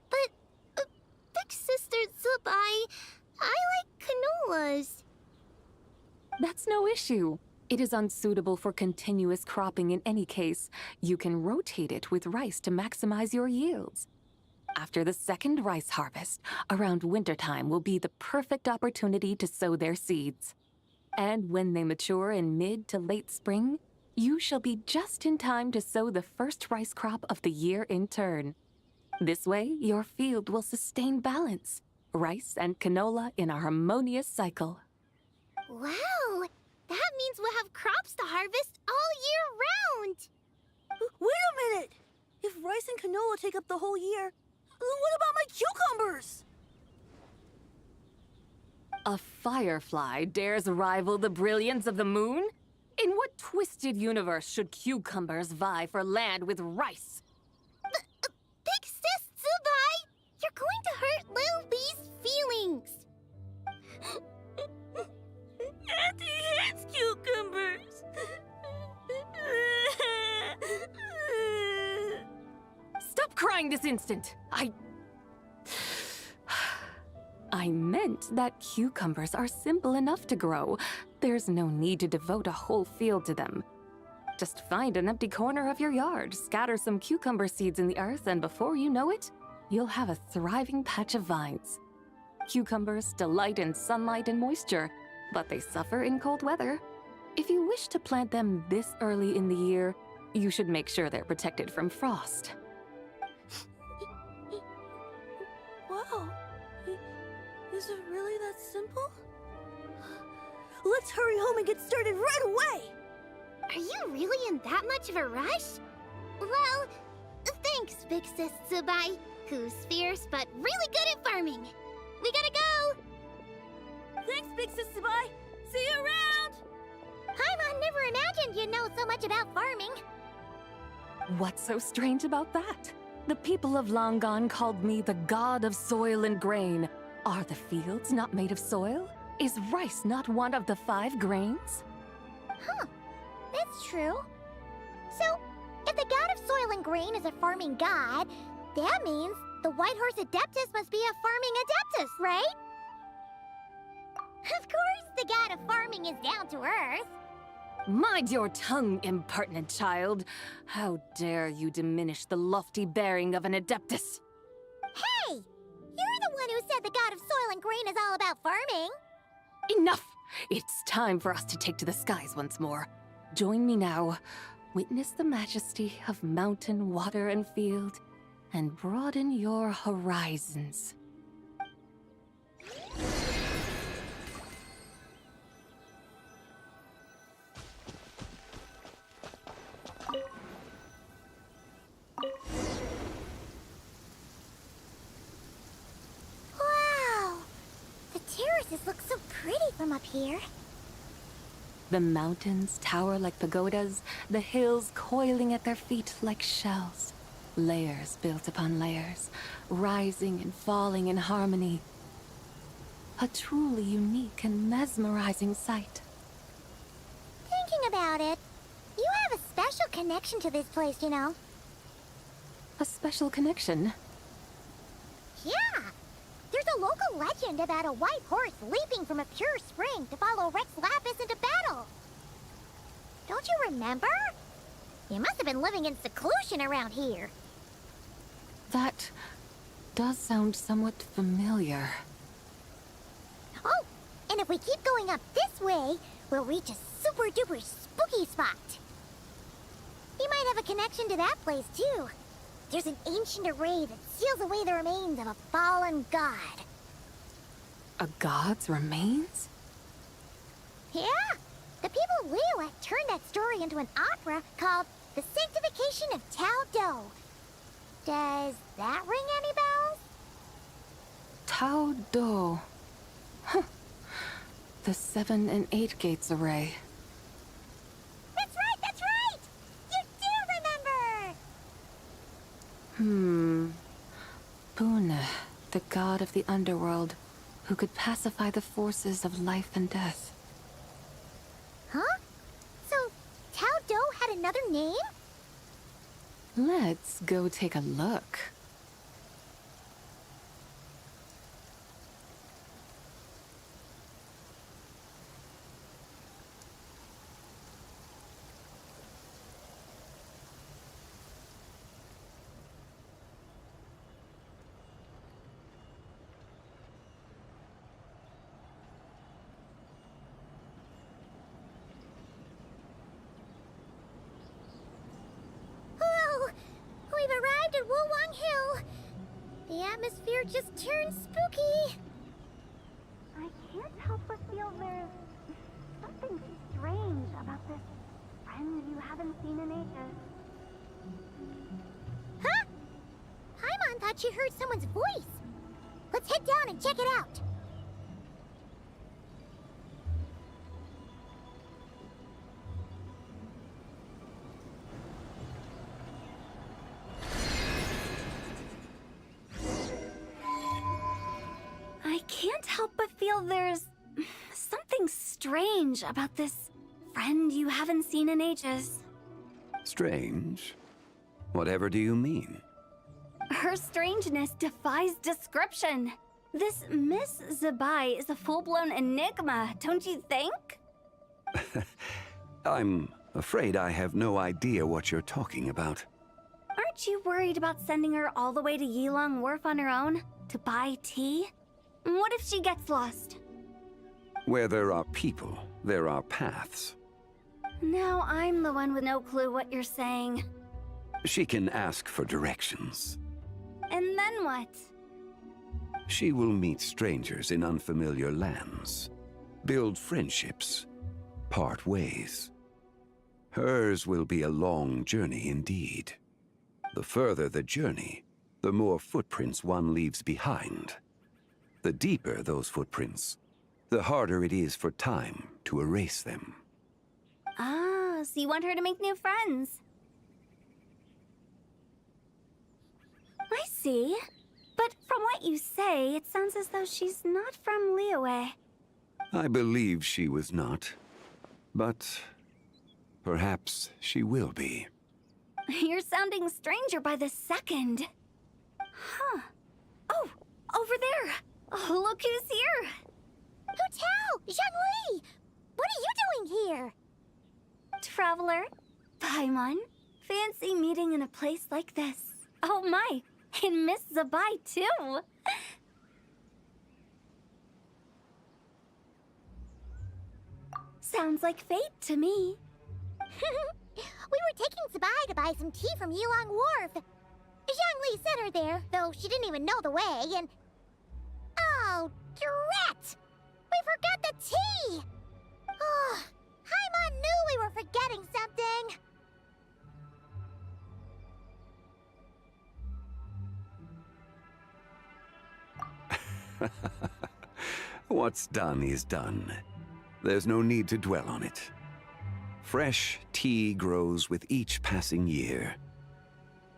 but Big Sister Zubai, I like canolas. That's no issue. It is unsuitable for continuous cropping in any case. You can rotate it with rice to maximize your yields. After the second rice harvest, around wintertime will be the perfect opportunity to sow their seeds. And when they mature in mid to late spring, you shall be just in time to sow the first rice crop of the year in turn. This way, your field will sustain balance, rice and canola in a harmonious cycle. Wow, that means we'll have crops to harvest all year round. Wait a minute! If rice and canola take up the whole year, what about my cucumbers? A firefly dares rival the brilliance of the moon? In what twisted universe should cucumbers vie for land with rice? Big Sis Zubai, you're going to hurt Lil Bee's feelings. Auntie hates cucumbers. Stop crying this instant! I meant that cucumbers are simple enough to grow. There's no need to devote a whole field to them. Just find an empty corner of your yard, scatter some cucumber seeds in the earth, and before you know it, you'll have a thriving patch of vines. Cucumbers delight in sunlight and moisture, but they suffer in cold weather. If you wish to plant them this early in the year, you should make sure they're protected from frost. Wow. Is it really that simple? Let's hurry home and get started right away! Are you really in that much of a rush? Well, thanks, Big Sis Zubai, who's fierce but really good at farming. We gotta go! Thanks, Big Sis Zubai! See you around! Paimon never imagined you'd know so much about farming. What's so strange about that? The people of Longon called me the god of soil and grain. Are the fields not made of soil? Is rice not one of the 5 grains? Huh, that's true. So, if the god of soil and grain is a farming god, that means the White Horse Adeptus must be a farming adeptus, right? Of course, the god of farming is down to earth. Mind your tongue, impertinent child. How dare you diminish the lofty bearing of an adeptus? Hey! You're the one who said the god of soil and grain is all about farming. Enough! It's time for us to take to the skies once more. Join me now. Witness the majesty of mountain, water, and field, and broaden your horizons. Wow! The terraces look so pretty from up here. The mountains tower like pagodas, the hills coiling at their feet like shells. Layers built upon layers, rising and falling in harmony. A truly unique and mesmerizing sight. Thinking about it, you have a special connection to this place, you know. A special connection? Yeah! There's a local legend about a white horse leaping from a pure spring to follow Rex Lapis into battle. Don't you remember? You must have been living in seclusion around here. That does sound somewhat familiar. Oh, and if we keep going up this way, we'll reach a super-duper spooky spot. You might have a connection to that place, too. There's an ancient array that seals away the remains of a fallen god. A god's remains? Yeah! The people Liyue turned that story into an opera called The Sanctification of Tao Do. Does that ring any bells? Tao Do. Huh. The 7 and 8 gates array. That's right! You do remember! Buna, the god of the underworld, who could pacify the forces of life and death. Huh? So, Tao Do had another name? Let's go take a look. Whoa! We've arrived at Wulwang Hill. The atmosphere just turned spooky. I can't help but feel there's something strange about this friend you haven't seen in ages. Huh? Paimon thought she heard someone's voice. Let's head down and check it out. I can't help but feel there's something strange about this friend you haven't seen in ages. Strange? Whatever do you mean? Her strangeness defies description. This Miss Zabai is a full-blown enigma, don't you think? I'm afraid I have no idea what you're talking about. Aren't you worried about sending her all the way to Yilong Wharf on her own to buy tea? What if she gets lost? Where there are people, there are paths. Now I'm the one with no clue what you're saying. She can ask for directions. And then what? She will meet strangers in unfamiliar lands, build friendships, part ways. Hers will be a long journey indeed. The further the journey, the more footprints one leaves behind. The deeper those footprints, the harder it is for time to erase them. Ah, so you want her to make new friends. I see. But from what you say, it sounds as though she's not from Liyue. I believe she was not, but perhaps she will be. You're sounding stranger by the second. Huh. Oh, over there. Oh, look who's here. Hu Tao! Zhangli! What are you doing here? Traveler, Paimon, fancy meeting in a place like this. Oh my, and Miss Zabai too. Sounds like fate to me. We were taking Zabai to buy some tea from Yilong Wharf. Zhangli sent her there, though she didn't even know the way, and... Oh, drat! We forgot the tea! Oh, Paimon knew we were forgetting something! What's done is done. There's no need to dwell on it. Fresh tea grows with each passing year.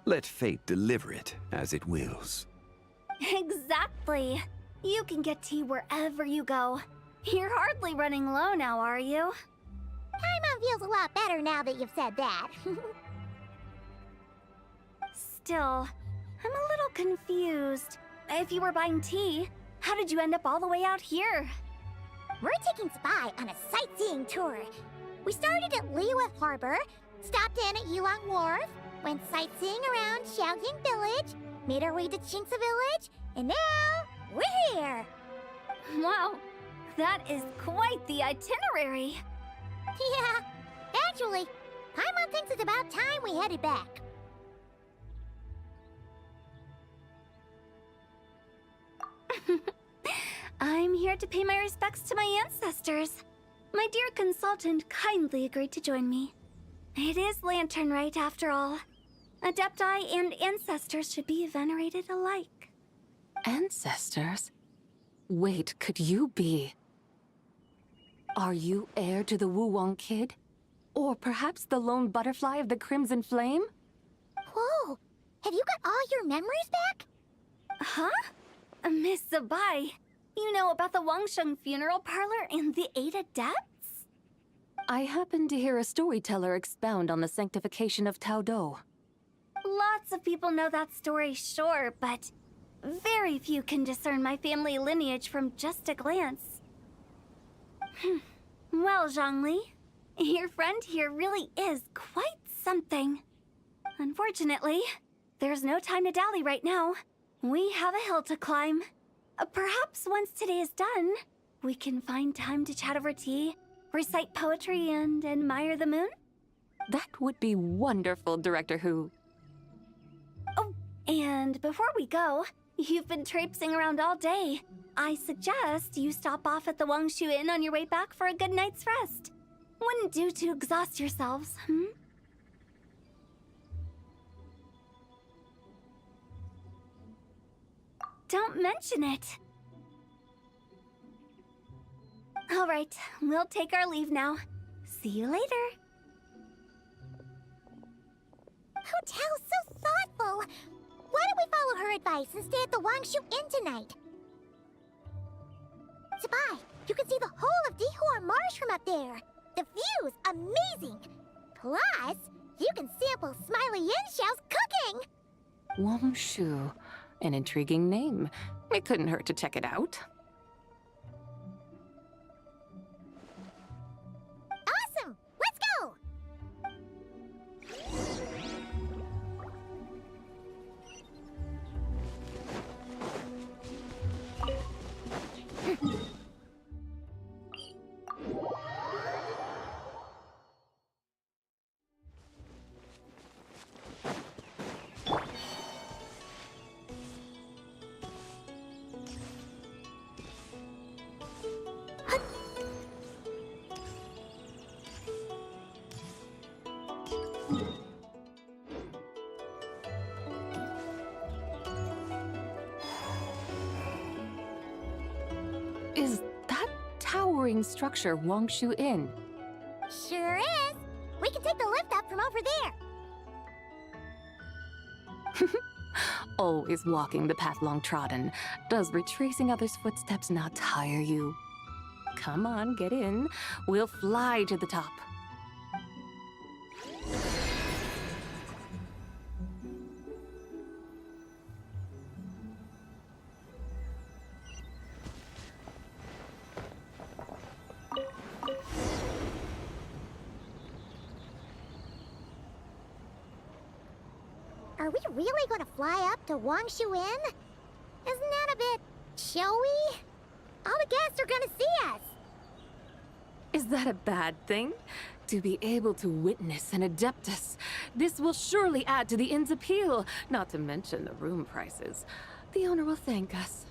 Let fate deliver it as it wills. Exactly. You can get tea wherever you go. You're hardly running low now, are you? Paimon feels a lot better now that you've said that. Still, I'm a little confused. If you were buying tea, how did you end up all the way out here? We're taking Spy on a sightseeing tour. We started at Liyue Harbor, stopped in at Yilong Wharf, went sightseeing around Xiaoying Village, made our way to Qingce Village, and now we're here! Wow, that is quite the itinerary. Yeah, actually, Paimon thinks it's about time we headed back. I'm here to pay my respects to my ancestors. My dear consultant kindly agreed to join me. It is Latern Rite, after all. Adepti and ancestors should be venerated alike. Ancestors? Wait, could you be? Are you heir to the Wulwang Kid? Or perhaps the lone butterfly of the Crimson Flame? Whoa! Have you got all your memories back? Huh? Miss Zabai, you know about the Wangsheng funeral parlor and the 8 adepts? I happened to hear a storyteller expound on the sanctification of Tao Do. Lots of people know that story, sure, but very few can discern my family lineage from just a glance. Well, Zhongli, your friend here really is quite something. Unfortunately, there's no time to dally right now. We have a hill to climb. Perhaps once today is done, we can find time to chat over tea, recite poetry, and admire the moon? That would be wonderful, Director Hu. Oh, and before we go, you've been traipsing around all day. I suggest you stop off at the Wangshu Inn on your way back for a good night's rest. Wouldn't do to exhaust yourselves, Don't mention it. All right, we'll take our leave now. See you later. Hotel's so thoughtful. Why don't we follow her advice and stay at the Wangshu Inn tonight? Zabai, you can see the whole of Dihua Marsh from up there. The view's amazing. Plus, you can sample Smiley Yin-Xiao's cooking. Wangshu. An intriguing name. It couldn't hurt to check it out. Awesome! Let's go! Is that towering structure Wangshu Inn? Sure is. We can take the lift up from over there. Always walking the path long trodden. Does retracing others' footsteps not tire you? Come on, get in. We'll fly to the top. Are we really going to fly up to Wangshu Inn? Isn't that a bit showy? All the guests are going to see us. Is that a bad thing? To be able to witness an Adeptus. This will surely add to the inn's appeal, not to mention the room prices. The owner will thank us.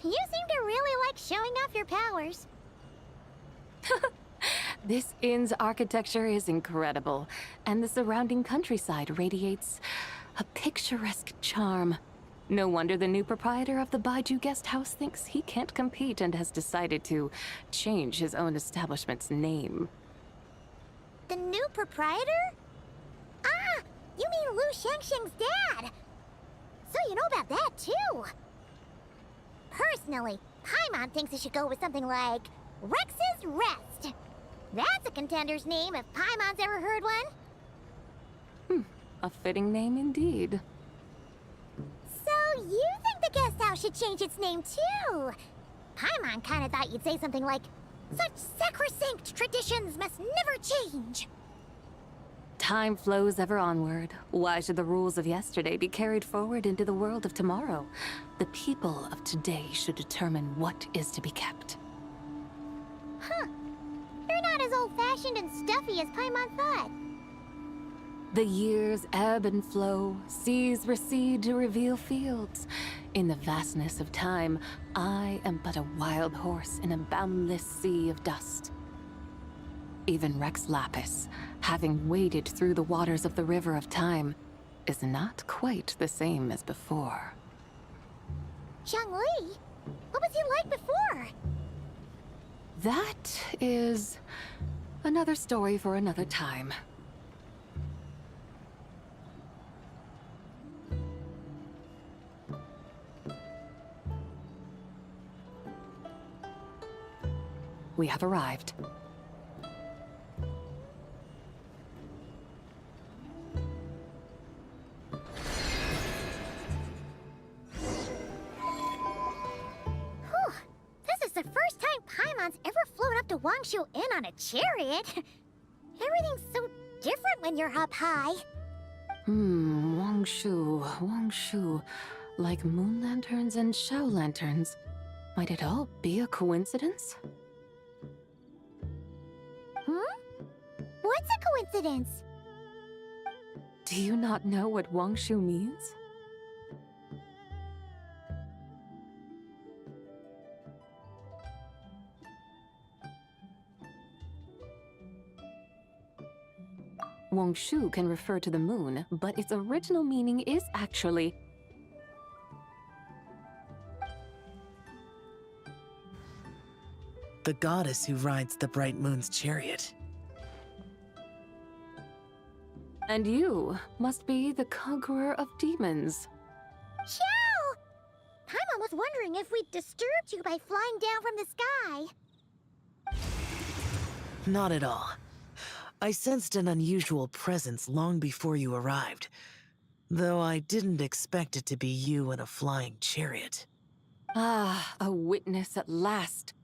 You seem to really like showing off your powers. This inn's architecture is incredible, and the surrounding countryside radiates a picturesque charm. No wonder the new proprietor of the Baiju guest house thinks he can't compete and has decided to change his own establishment's name. The new proprietor? Ah, you mean Lu Shengsheng's dad. So you know about that, too. Personally, Paimon thinks it should go with something like Rex's Rest. That's a contender's name if Paimon's ever heard one. A fitting name indeed. So you think the guest house should change its name, too? Paimon kinda thought you'd say something like, "Such sacrosanct traditions must never change." Time flows ever onward. Why should the rules of yesterday be carried forward into the world of tomorrow? The people of today should determine what is to be kept. Huh. You're not as old-fashioned and stuffy as Paimon thought. The years ebb and flow, seas recede to reveal fields. In the vastness of time, I am but a wild horse in a boundless sea of dust. Even Rex Lapis, having waded through the waters of the river of time, is not quite the same as before. Zhongli? What was he like before? That is another story for another time. We have arrived. This is the first time Paimon's ever flown up to Wangshu Inn on a chariot. Everything's so different when you're up high. Wangshu. Like moon lanterns and Shao lanterns. Might it all be a coincidence? What's a coincidence? Do you not know what Wangshu means? Wangshu can refer to the moon, but its original meaning is actually the goddess who rides the bright moon's chariot. And you must be the conqueror of demons. Xiao! Paimon was wondering if we'd disturbed you by flying down from the sky. Not at all. I sensed an unusual presence long before you arrived, though I didn't expect it to be you in a flying chariot. Ah, a witness at last.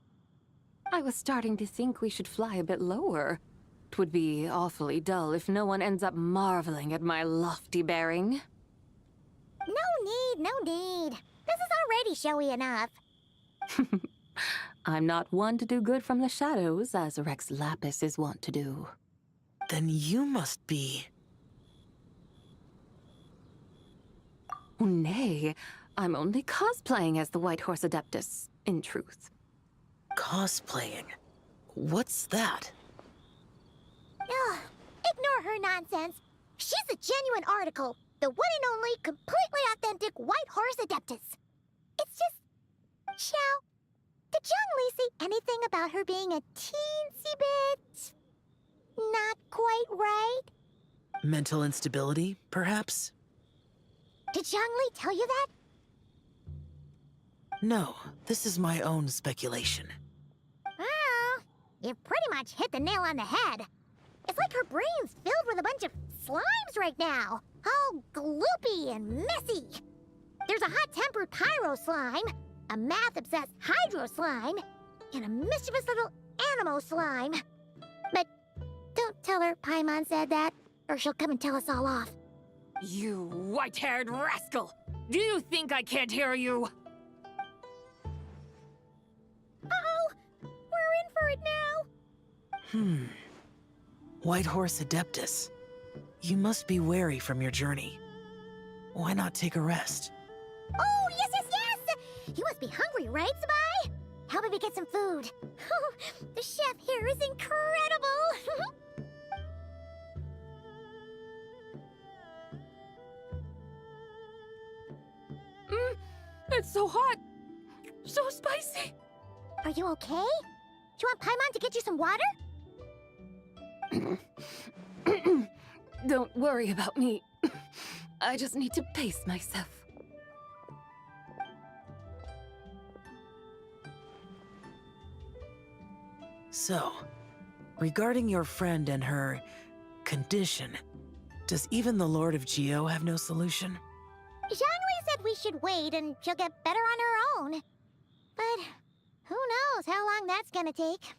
I was starting to think we should fly a bit lower. It would be awfully dull if no one ends up marveling at my lofty bearing. No need. This is already showy enough. I'm not one to do good from the shadows, as Rex Lapis is wont to do. Then you must be... Oh, nay, I'm only cosplaying as the White Horse Adeptus, in truth. Cosplaying? What's that? Ugh, ignore her nonsense. She's a genuine article. The one and only, completely authentic White Horse Adeptus. It's just... Xiao, did Zhongli say anything about her being a teensy bit... not quite right? Mental instability, perhaps? Did Zhongli tell you that? No, this is my own speculation. Well, you pretty much hit the nail on the head. It's like her brain's filled with a bunch of slimes right now. All gloopy and messy. There's a hot-tempered pyro slime, a math-obsessed hydro slime, and a mischievous little animo slime. But don't tell her Paimon said that, or she'll come and tell us all off. You white-haired rascal! Do you think I can't hear you? Uh-oh! We're in for it now! White Horse Adeptus. You must be weary from your journey. Why not take a rest? Oh, yes! You must be hungry, right, Sabai? How about we get some food? The chef here is incredible! It's so hot! So spicy! Are you okay? Do you want Paimon to get you some water? Don't worry about me. I just need to pace myself. So, regarding your friend and her condition, does even the Lord of Geo have no solution? Zhongli said we should wait and she'll get better on her own. But who knows how long that's gonna take.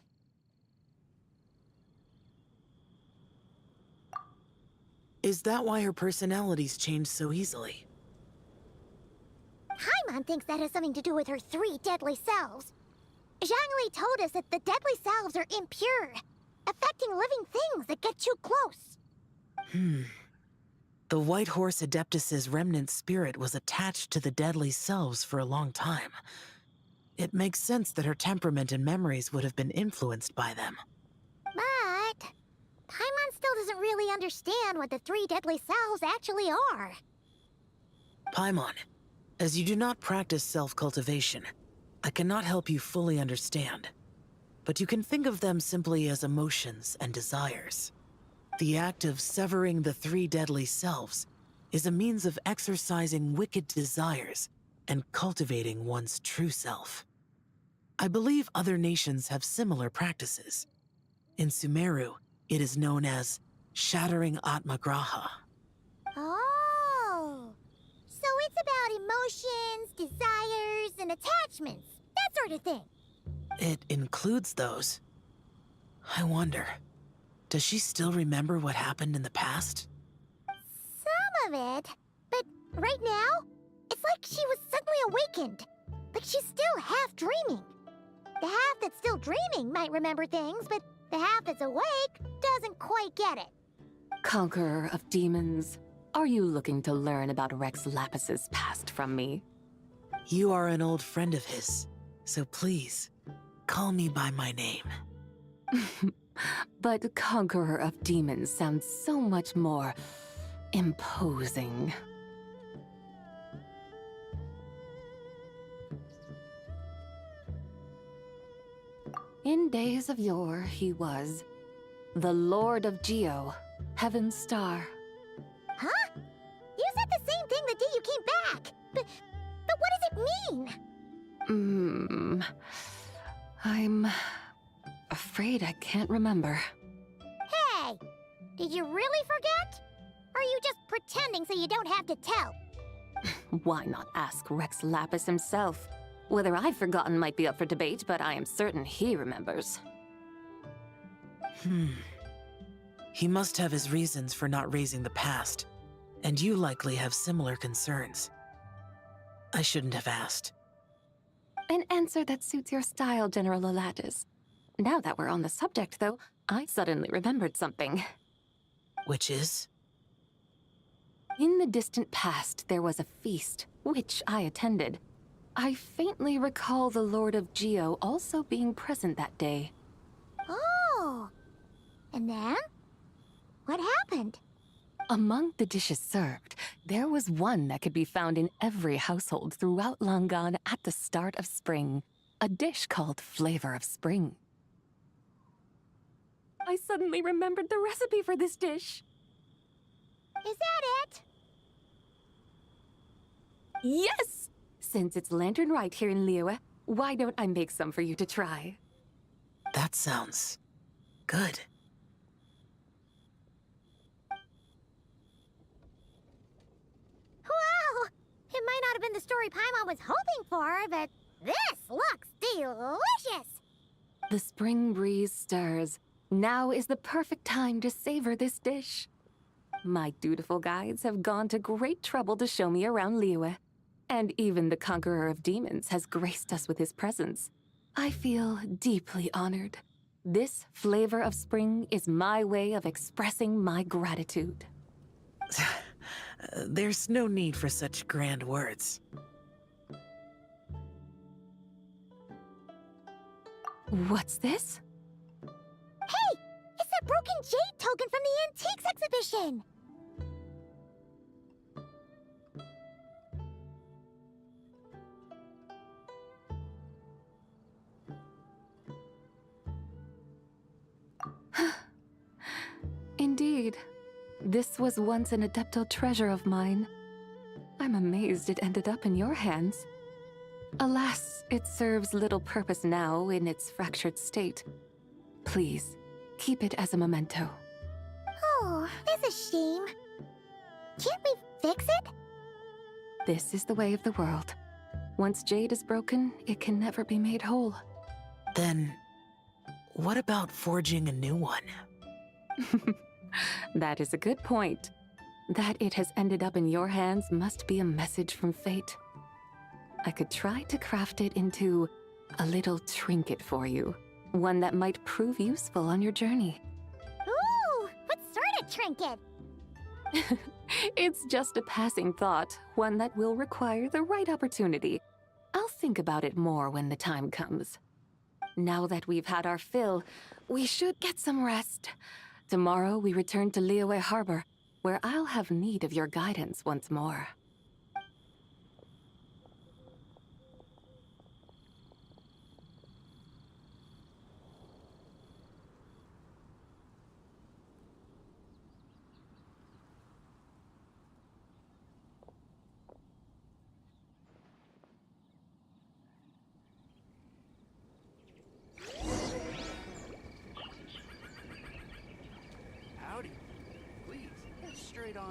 Is that why her personalities change so easily? Paimon thinks that has something to do with her 3 deadly selves. Zhongli told us that the deadly selves are impure, affecting living things that get too close. The White Horse Adeptus's remnant spirit was attached to the deadly selves for a long time. It makes sense that her temperament and memories would have been influenced by them. But Paimon still doesn't really understand what the 3 deadly selves actually are. Paimon, as you do not practice self-cultivation, I cannot help you fully understand. But you can think of them simply as emotions and desires. The act of severing the 3 deadly selves is a means of exercising wicked desires and cultivating one's true self. I believe other nations have similar practices. In Sumeru, it is known as shattering Atmagraha. Oh, so it's about emotions, desires, and attachments, that sort of thing. It includes those. I wonder, does she still remember what happened in the past? Some of it, but right now, it's like she was suddenly awakened. Like she's still half dreaming. The half that's still dreaming might remember things, but the half that's awake doesn't quite get it. Conqueror of demons, are you looking to learn about Rex Lapis's past from me? You are an old friend of his, so please, call me by my name. But Conqueror of Demons sounds so much more imposing. In days of yore, he was the Lord of Geo, Heaven's Star. Huh? You said the same thing the day you came back. But what does it mean? I'm afraid I can't remember. Hey, did you really forget? Or are you just pretending so you don't have to tell? Why not ask Rex Lapis himself? Whether I've forgotten might be up for debate, but I am certain he remembers. He must have his reasons for not raising the past, and you likely have similar concerns. I shouldn't have asked. An answer that suits your style, General Elatis. Now that we're on the subject, though, I suddenly remembered something. Which is? In the distant past, there was a feast, which I attended. I faintly recall the Lord of Geo also being present that day. Oh, and then? What happened? Among the dishes served, there was one that could be found in every household throughout Langan at the start of spring, a dish called Flavor of Spring. I suddenly remembered the recipe for this dish. Is that it? Yes! Since it's Latern Rite here in Liyue, why don't I make some for you to try? That sounds good. Wow! It might not have been the story Paimon was hoping for, but this looks delicious! The spring breeze stirs. Now is the perfect time to savor this dish. My dutiful guides have gone to great trouble to show me around Liyue. And even the Conqueror of Demons has graced us with his presence. I feel deeply honored. This Flavor of Spring is my way of expressing my gratitude. There's no need for such grand words. What's this? Hey! It's that broken jade token from the Antiques exhibition! Indeed. This was once an Adeptal treasure of mine. I'm amazed it ended up in your hands. Alas, it serves little purpose now in its fractured state. Please, keep it as a memento. Oh, that's a shame. Can't we fix it? This is the way of the world. Once jade is broken, it can never be made whole. Then, what about forging a new one? That is a good point. That it has ended up in your hands must be a message from fate. I could try to craft it into a little trinket for you. One that might prove useful on your journey. Ooh, what sort of trinket? It's just a passing thought, one that will require the right opportunity. I'll think about it more when the time comes. Now that we've had our fill, we should get some rest. Tomorrow we return to Liyue Harbor, where I'll have need of your guidance once more.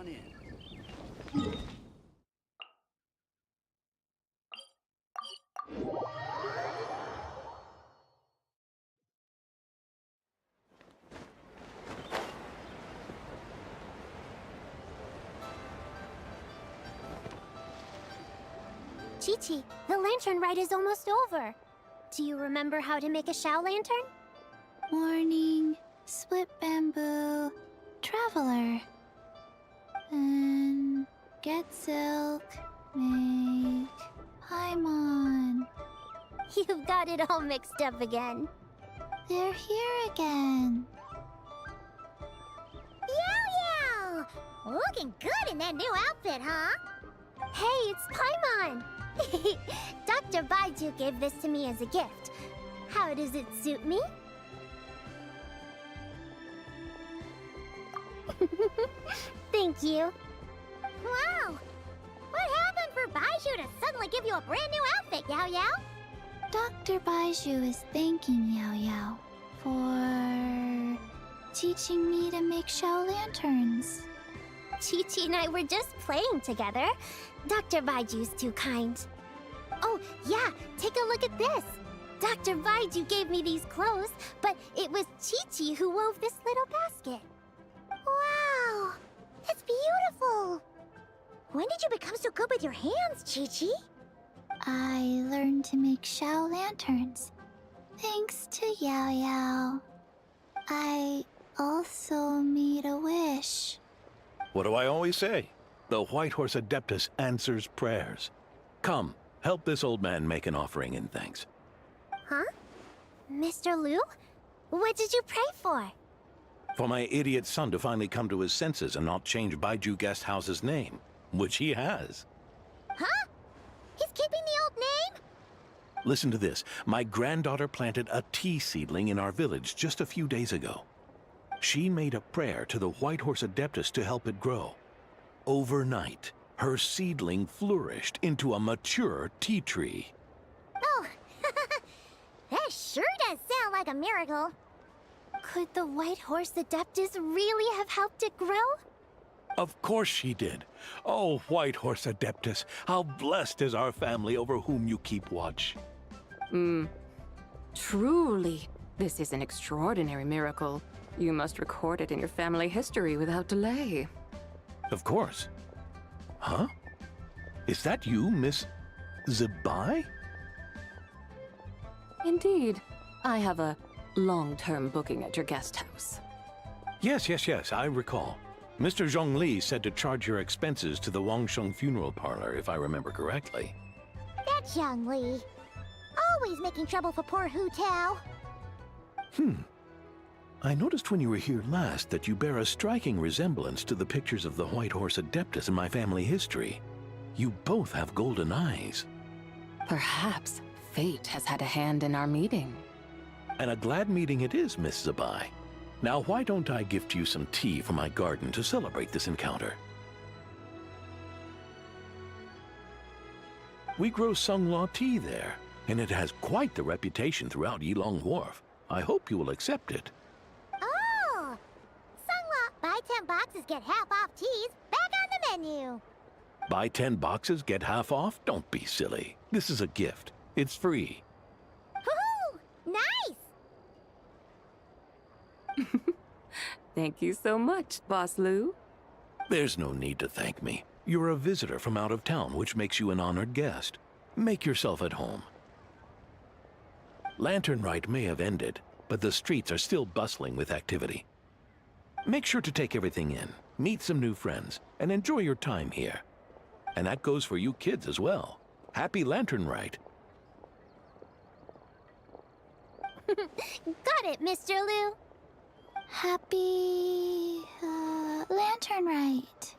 on in. Chi-Chi, the lantern rite is almost over. Do you remember how to make a Shao lantern? Morning, split bamboo, traveler. And get silk, make Paimon. You've got it all mixed up again. They're here again. Yow! Looking good in that new outfit, huh? Hey, it's Paimon! Dr. Baiju gave this to me as a gift. How does it suit me? Thank you. Wow! What happened for Baiju to suddenly give you a brand new outfit, Yao Yao? Dr. Baiju is thanking Yao Yao for teaching me to make Shao lanterns. Chi-Chi and I were just playing together. Dr. Baiju's too kind. Oh, yeah, take a look at this. Dr. Baiju gave me these clothes, but it was Chi-Chi who wove this little basket. Wow, that's beautiful. When did you become so good with your hands, Chi-Chi? I learned to make Shao lanterns, thanks to Yao Yao. I also made a wish. What do I always say? The White Horse Adeptus answers prayers. Come, help this old man make an offering in thanks. Huh? Mr. Liu? What did you pray for? For my idiot son to finally come to his senses and not change Baiju Guest House's name, which he has. Huh? He's keeping the old name? Listen to this. My granddaughter planted a tea seedling in our village just a few days ago. She made a prayer to the White Horse Adeptus to help it grow. Overnight, her seedling flourished into a mature tea tree. Oh, that sure does sound like a miracle. Could the White Horse Adeptus really have helped it grow? Of course she did. Oh, White Horse Adeptus, how blessed is our family over whom you keep watch. Truly, this is an extraordinary miracle. You must record it in your family history without delay. Of course. Huh? Is that you, Miss Zabai? Indeed. I have a long-term booking at your guest house. Yes, I recall. Mr. Zhongli said to charge your expenses to the Wangsheng funeral parlor, if I remember correctly. That's Young Li. Always making trouble for poor Hu Tao. I noticed when you were here last that you bear a striking resemblance to the pictures of the White Horse Adeptus in my family history. You both have golden eyes. Perhaps fate has had a hand in our meeting. And a glad meeting it is, Miss Zabai. Now, why don't I gift you some tea from my garden to celebrate this encounter? We grow Sunglaw tea there, and it has quite the reputation throughout Yilong Wharf. I hope you will accept it. Oh! Sunglaw, buy 10 boxes, get half off teas. Back on the menu. Buy 10 boxes, get half off? Don't be silly. This is a gift. It's free. Woohoo! Nice! Thank you so much, Boss Liu. There's no need to thank me. You're a visitor from out of town, which makes you an honored guest. Make yourself at home. Latern Rite may have ended, but the streets are still bustling with activity. Make sure to take everything in, meet some new friends, and enjoy your time here. And that goes for you kids as well. Happy Latern Rite. Got it, Mr. Liu. Happy... Latern Rite.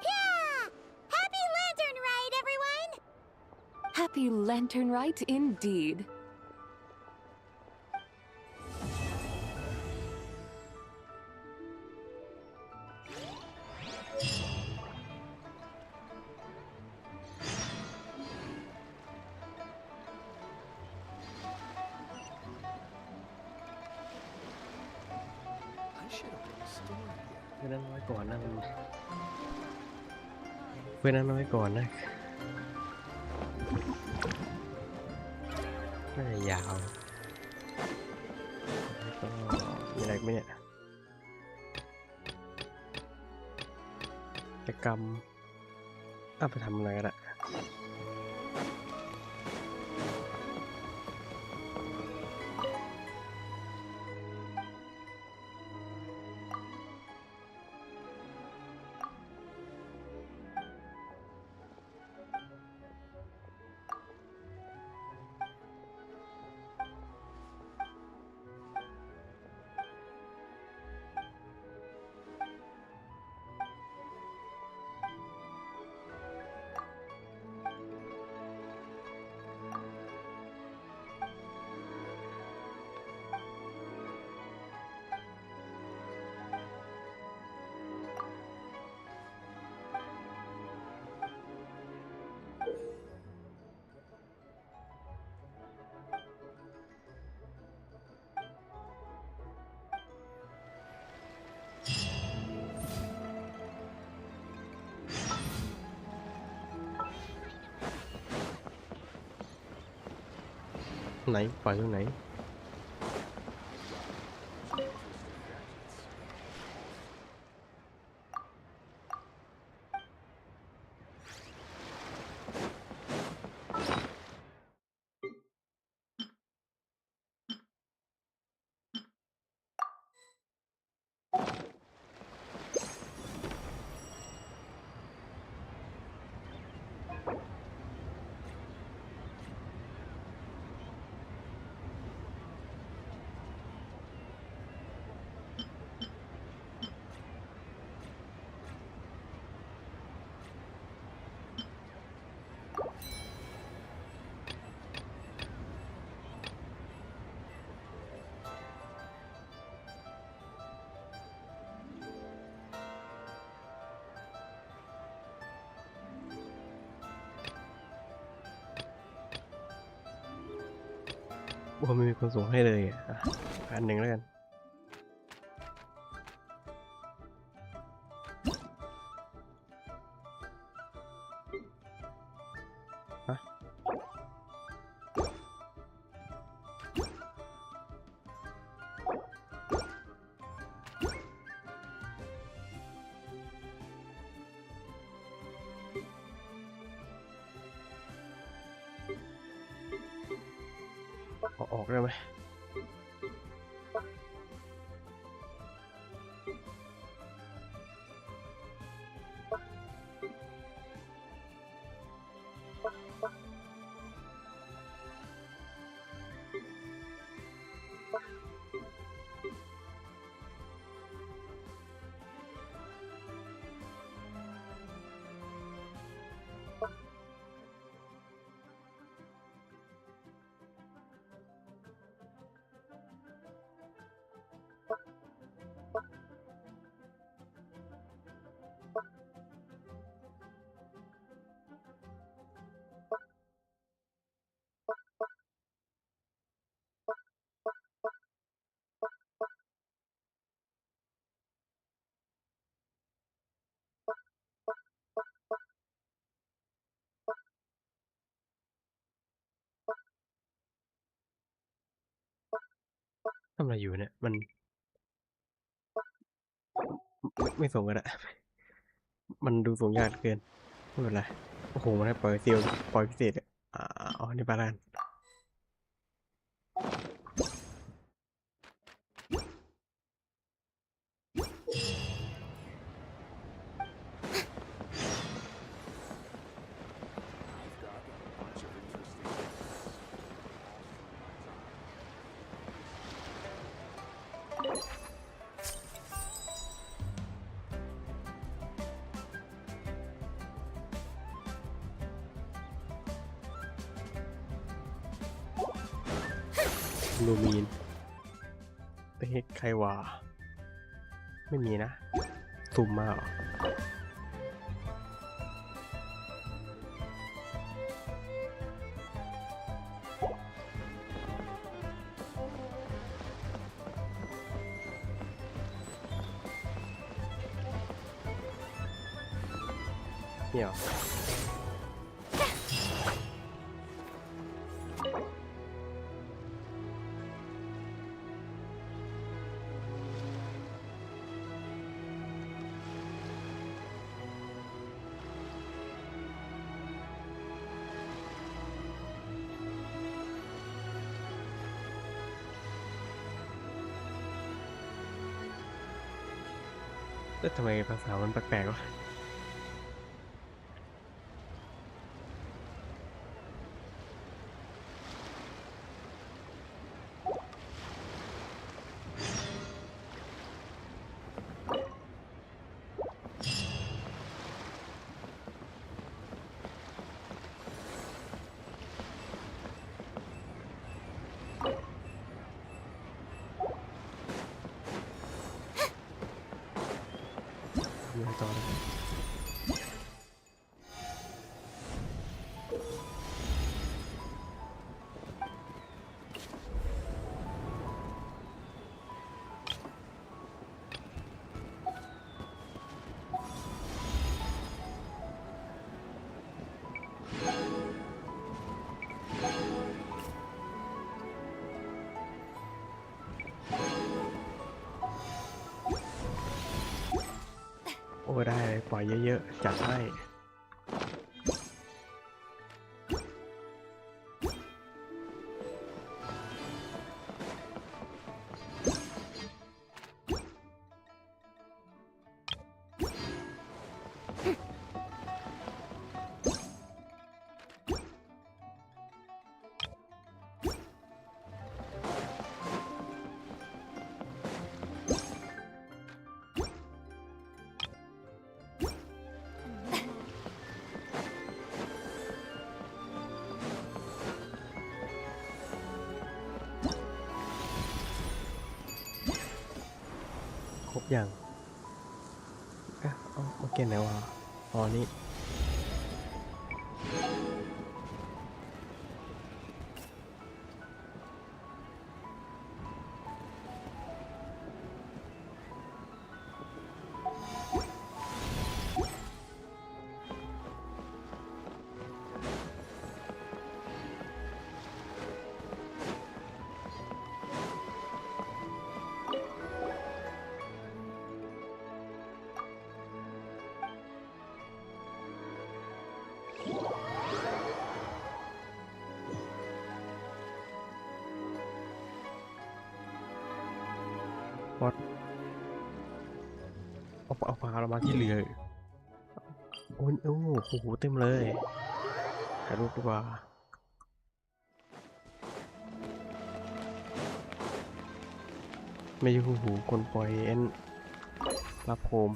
Yeah! Happy Latern Rite, everyone! Happy Latern Rite indeed. I should have put a story here. นั่งไว้ก่อนนั่ง เพื่อนนั้นน้อยก่อนนะน่าจะยาวก็มีอะไรไหมเนี่ยกิจกรรมไปทำอะไรกันอะไหนปล่อยตรงไหนว่าไม่มีคนส่งให้เลยอันหนึ่งแล้วกันออกได้ไหมทำอะไรอยู่เนี่ยมันไม่ส่งกันอะมันดูส่งยากเกินไม่เป็นไรโอ้โหมันให้ปล่อยเซียวปล่อยพิเศษเอาในบ้านลูมีนไปเฮ็ดใครวะไม่มีนะซุ่มมาเหรอ เนี่ย แล้วทำไมภาษามันแปลกๆวะอยู่ต่อเลยโอ้ได้เลยปล่อยเยอะๆจัดให้ครบอย่างเอามาเก็บไหนวะอ๋อนี่วัดเอาปลาเรามาที่เรือโอ้โหเต็มเลยถ่ายรูปดีกว่าไม่ใช่หูคนปล่อยเอ็นรับโคม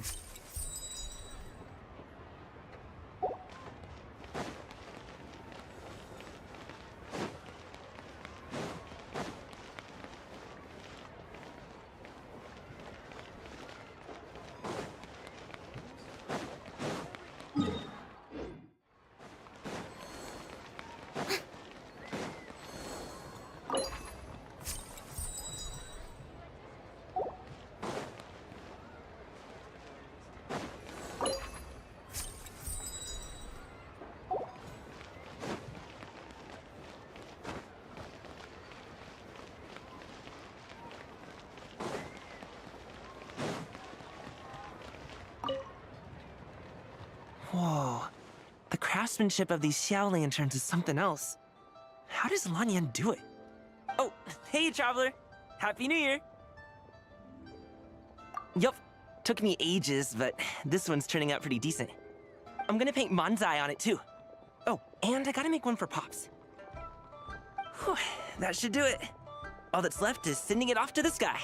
Whoa. The craftsmanship of these Xiao lanterns is something else. How does Lanyan do it? Oh, hey, traveler. Happy New Year. Yup. Took me ages, but this one's turning out pretty decent. I'm gonna paint Manzai on it, too. Oh, and I gotta make one for Pops. Whew, that should do it. All that's left is sending it off to the sky.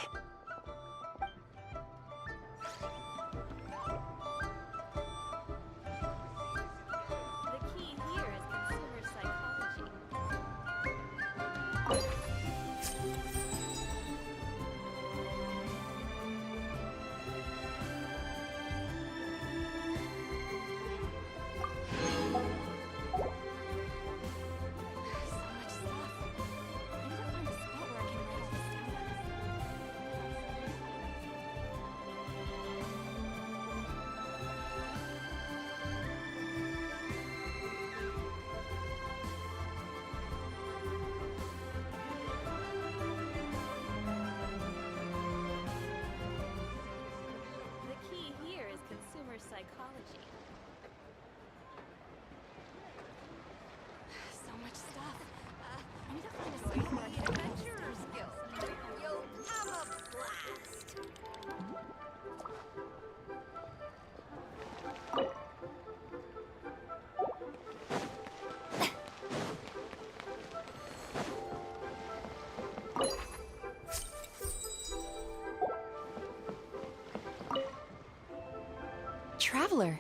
Traveler,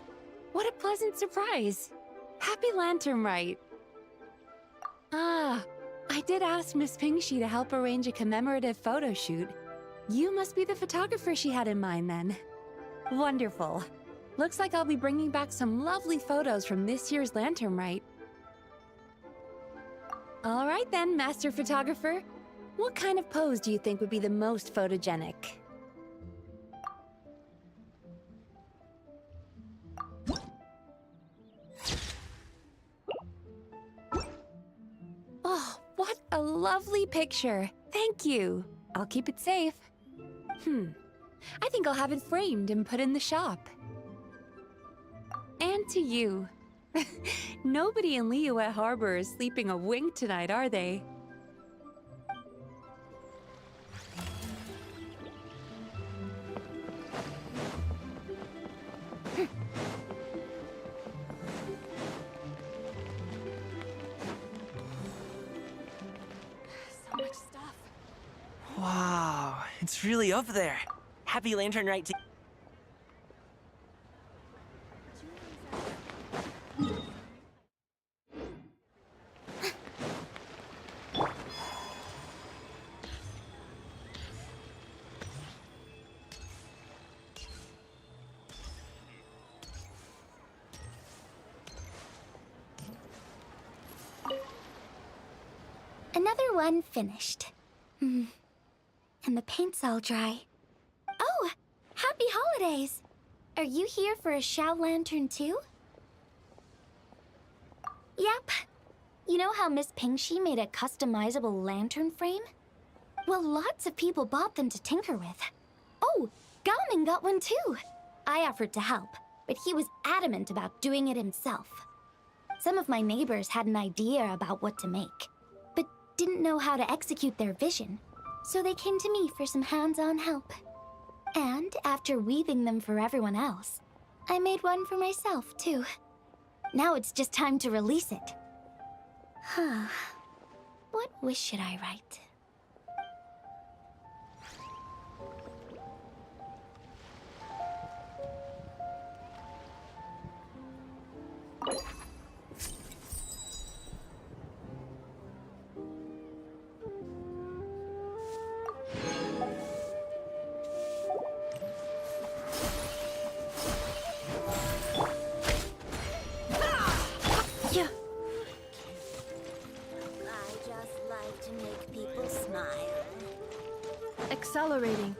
what a pleasant surprise. Happy Lantern Rite. Ah, I did ask Miss Pingshi to help arrange a commemorative photo shoot. You must be the photographer she had in mind then. Wonderful. Looks like I'll be bringing back some lovely photos from this year's Lantern Rite. All right then, Master Photographer. What kind of pose do you think would be the most photogenic? Oh, what a lovely picture. Thank you. I'll keep it safe. I think I'll have it framed and put in the shop. And to you. Nobody in Liyue Harbor is sleeping a wink tonight, are they? So much stuff. Wow, it's really up there. Happy Lantern Rite to... Another one finished. And the paint's all dry. Oh, happy holidays! Are you here for a Xiao Lantern too? Yep. You know how Miss Pingshi made a customizable lantern frame? Well, lots of people bought them to tinker with. Oh, Gaoming got one too. I offered to help, but he was adamant about doing it himself. Some of my neighbors had an idea about what to make, but didn't know how to execute their vision, so they came to me for some hands-on help. And after weaving them for everyone else, I made one for myself too. Now it's just time to release it. Huh. What wish should I write? Accelerating.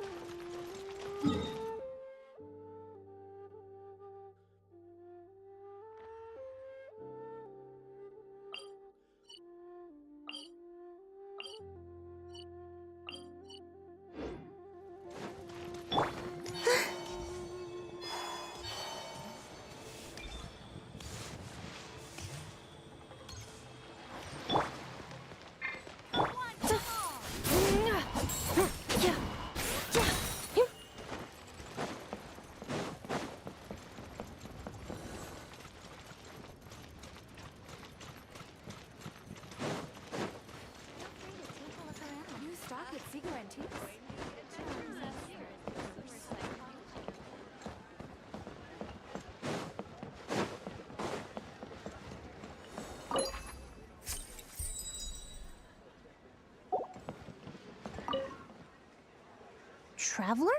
Traveler?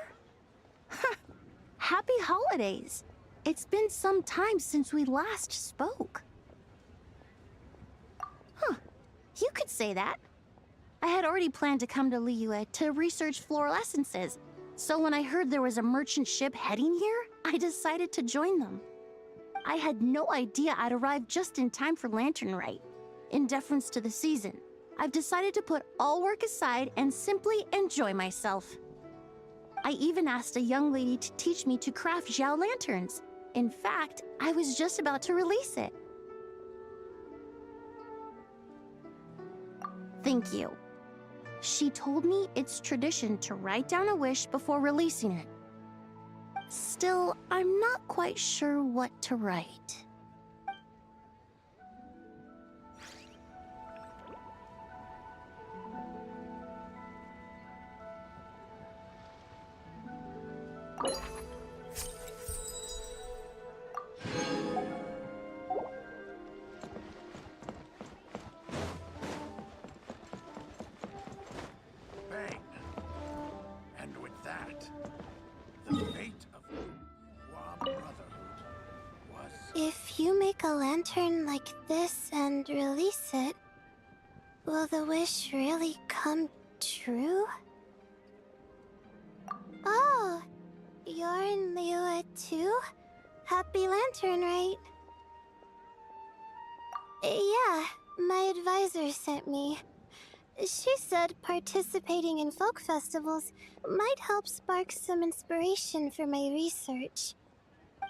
Happy holidays! It's been some time since we last spoke. Huh. You could say that. I had already planned to come to Liyue to research floral essences, so when I heard there was a merchant ship heading here, I decided to join them. I had no idea I'd arrive just in time for Lantern Rite. In deference to the season, I've decided to put all work aside and simply enjoy myself. I even asked a young lady to teach me to craft Xiao lanterns. In fact, I was just about to release it. Thank you. She told me it's tradition to write down a wish before releasing it. Still, I'm not quite sure what to write. Bang! And with that, the fate of the Wa Brotherhood was... If you make a lantern like this and release it, will the wish really come true? Oh, you're in Liyue too? Happy Latern Rite. Yeah, my advisor sent me. She said participating in folk festivals might help spark some inspiration for my research.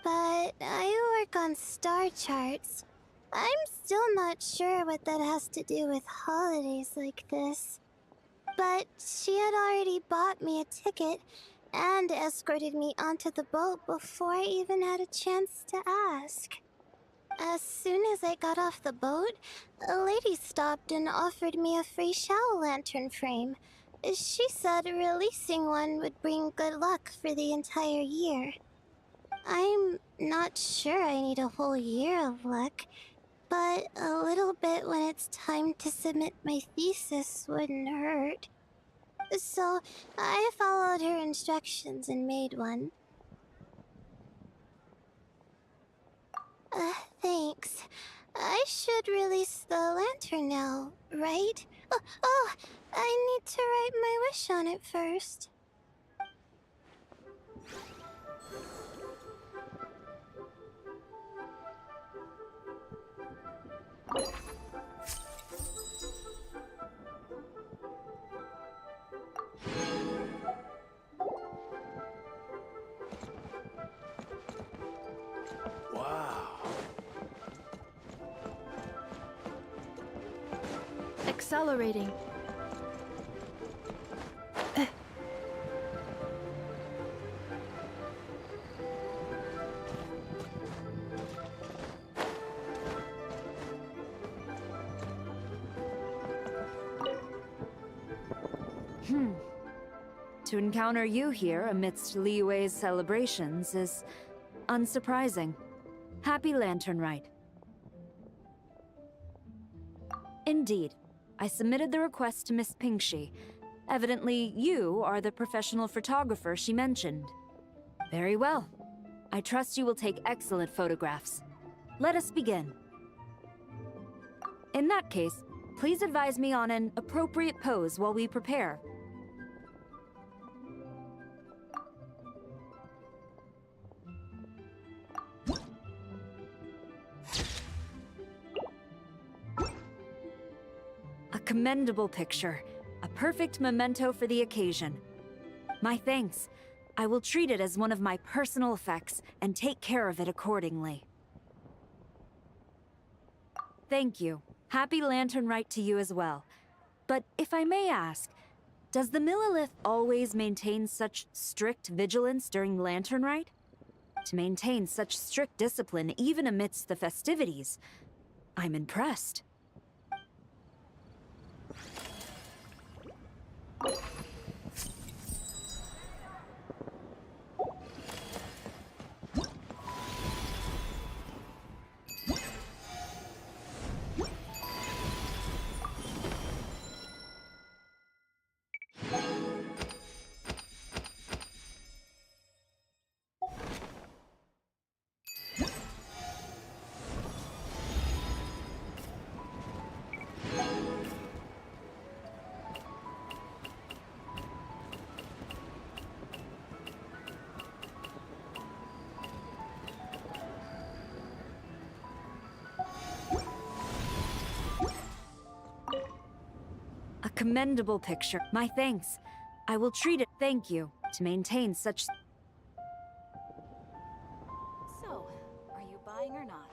But I work on star charts. I'm still not sure what that has to do with holidays like this. But she had already bought me a ticket and escorted me onto the boat before I even had a chance to ask. As soon as I got off the boat, a lady stopped and offered me a free shadow lantern frame. She said releasing one would bring good luck for the entire year. I'm not sure I need a whole year of luck, but a little bit when it's time to submit my thesis wouldn't hurt. So I followed her instructions and made one. Thanks. I should release the lantern now, right? Oh, I need to write my wish on it first. Wow. Accelerating. To encounter you here amidst Liyue's celebrations is unsurprising. Happy Latern Rite. Indeed. I submitted the request to Miss Pingxi. Evidently, you are the professional photographer she mentioned. Very well. I trust you will take excellent photographs. Let us begin. In that case, please advise me on an appropriate pose while we prepare. A commendable picture. A perfect memento for the occasion. My thanks. I will treat it as one of my personal effects and take care of it accordingly. Thank you. Happy Latern Rite to you as well. But if I may ask, does the Millilith always maintain such strict vigilance during Latern Rite? To maintain such strict discipline even amidst the festivities, I'm impressed. A commendable picture. My thanks. I will treat it. Thank you. To maintain such... So, are you buying or not?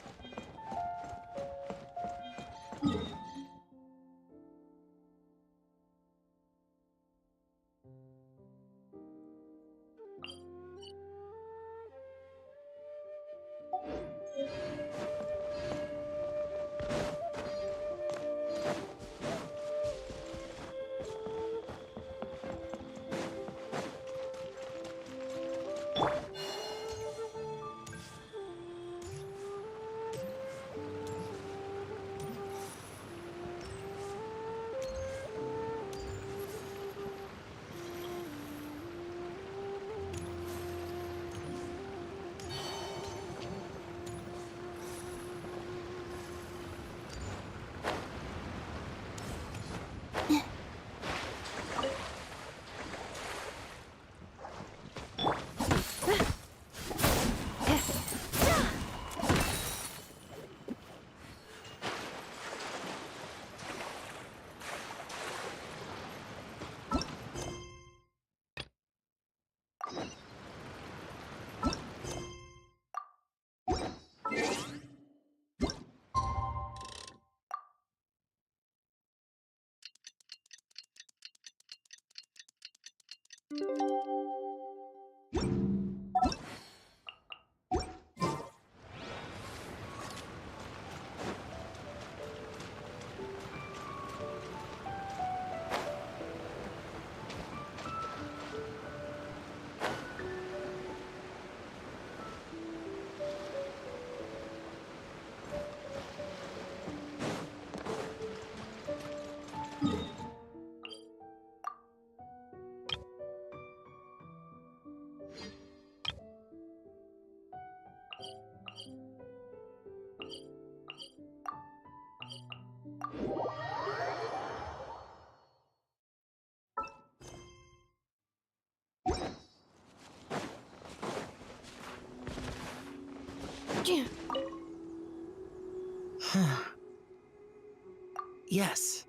Yes.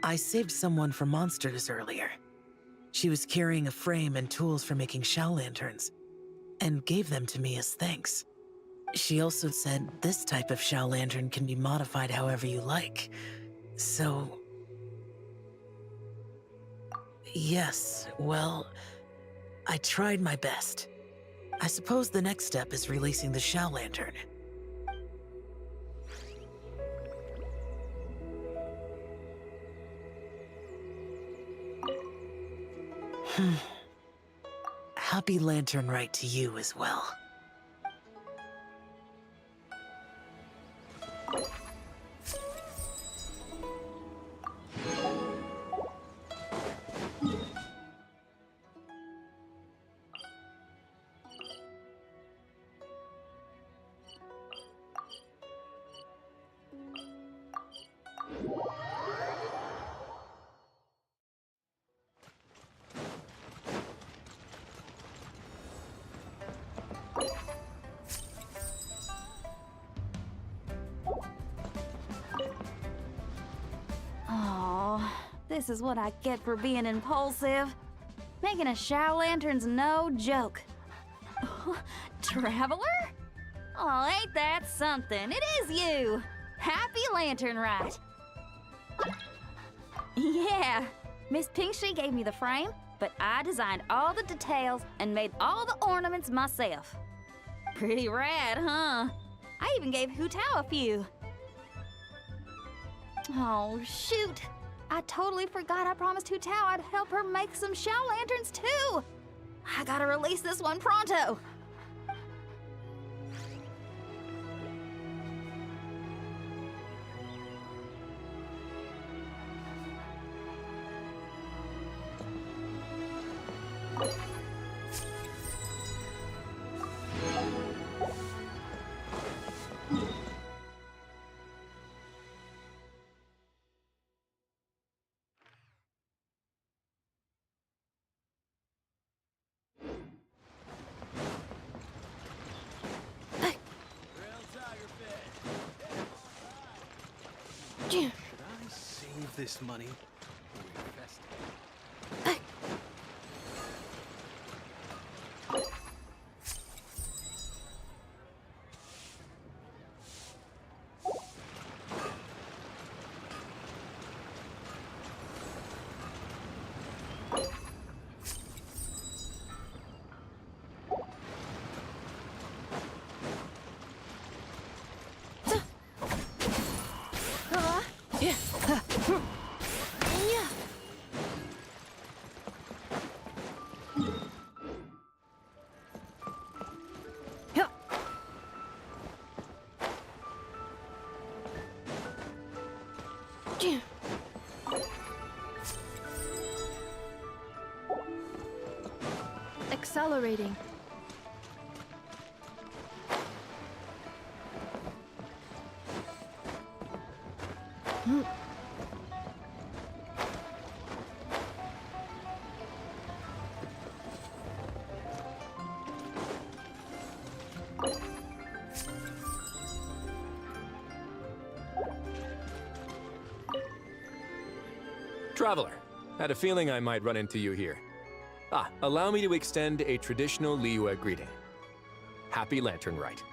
I saved someone from monsters earlier. She was carrying a frame and tools for making shell lanterns, and gave them to me as thanks. She also said this type of shell lantern can be modified however you like. So... yes, well, I tried my best. I suppose the next step is releasing the shell lantern. Happy Latern Rite to you as well. This is what I get for being impulsive. Making a shower lantern's no joke. Traveler? Oh, ain't that something? It is you! Happy Latern Rite. Yeah, Miss Pinkshi gave me the frame, but I designed all the details and made all the ornaments myself. Pretty rad, huh? I even gave Hu Tao a few. Oh, shoot. I totally forgot I promised Hu Tao I'd help her make some shell lanterns, too. I gotta release this one pronto. Should I save this money or invest it? Accelerating. Traveler, had a feeling I might run into you here. Allow me to extend a traditional Liyue greeting. Happy Latern Rite.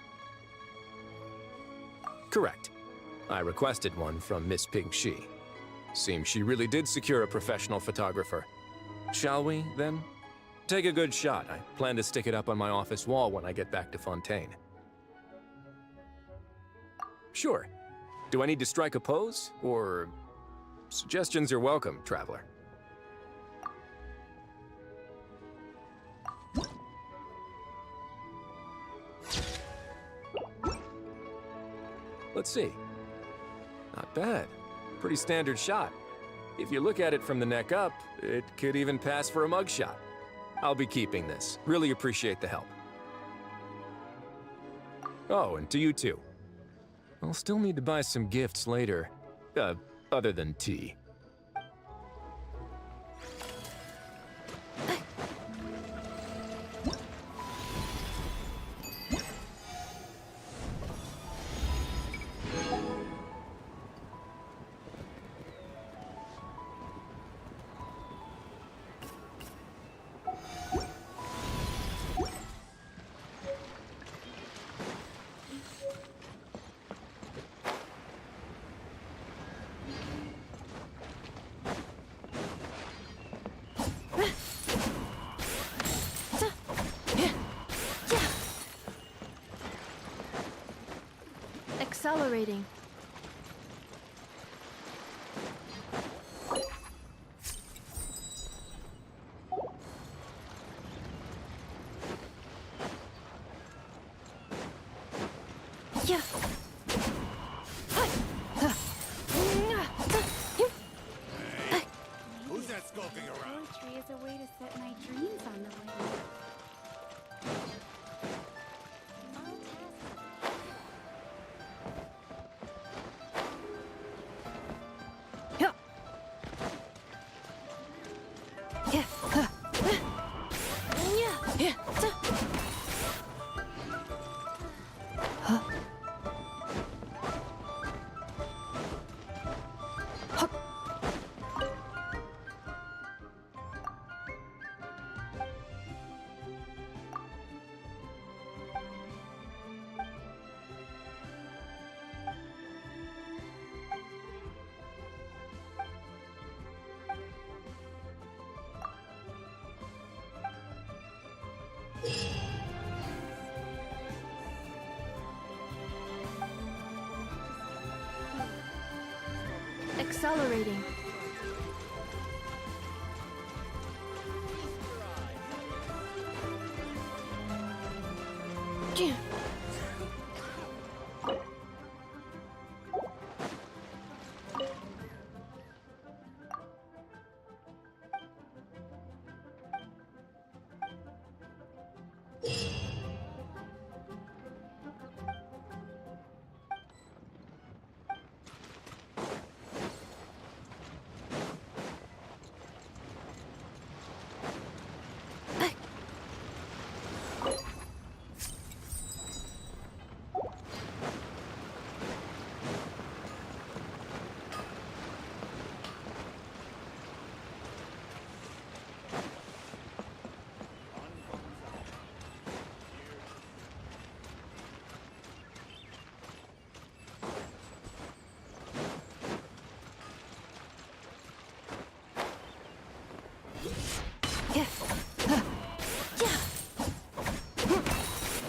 Correct. I requested one from Miss Pinkshi. Seems she really did secure a professional photographer. Shall we, then? Take a good shot. I plan to stick it up on my office wall when I get back to Fontaine. Sure. Do I need to strike a pose? Or... Suggestions are welcome, traveler. Let's see. Not bad. Pretty standard shot. If you look at it from the neck up, it could even pass for a mugshot. I'll be keeping this. Really appreciate the help. Oh, and to you too. I'll still need to buy some gifts later. Other than tea. Accelerating. Yeah. Who's that skulking around? Poetry is a way to set my dreams on the way. Accelerating.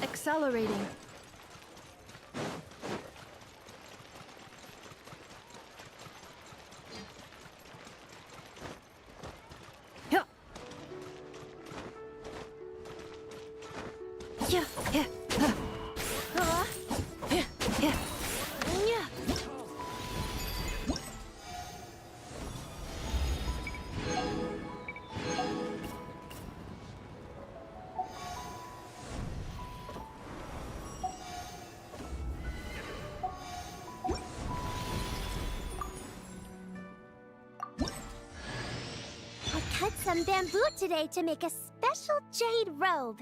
Accelerating. Cut some bamboo today to make a special jade robe.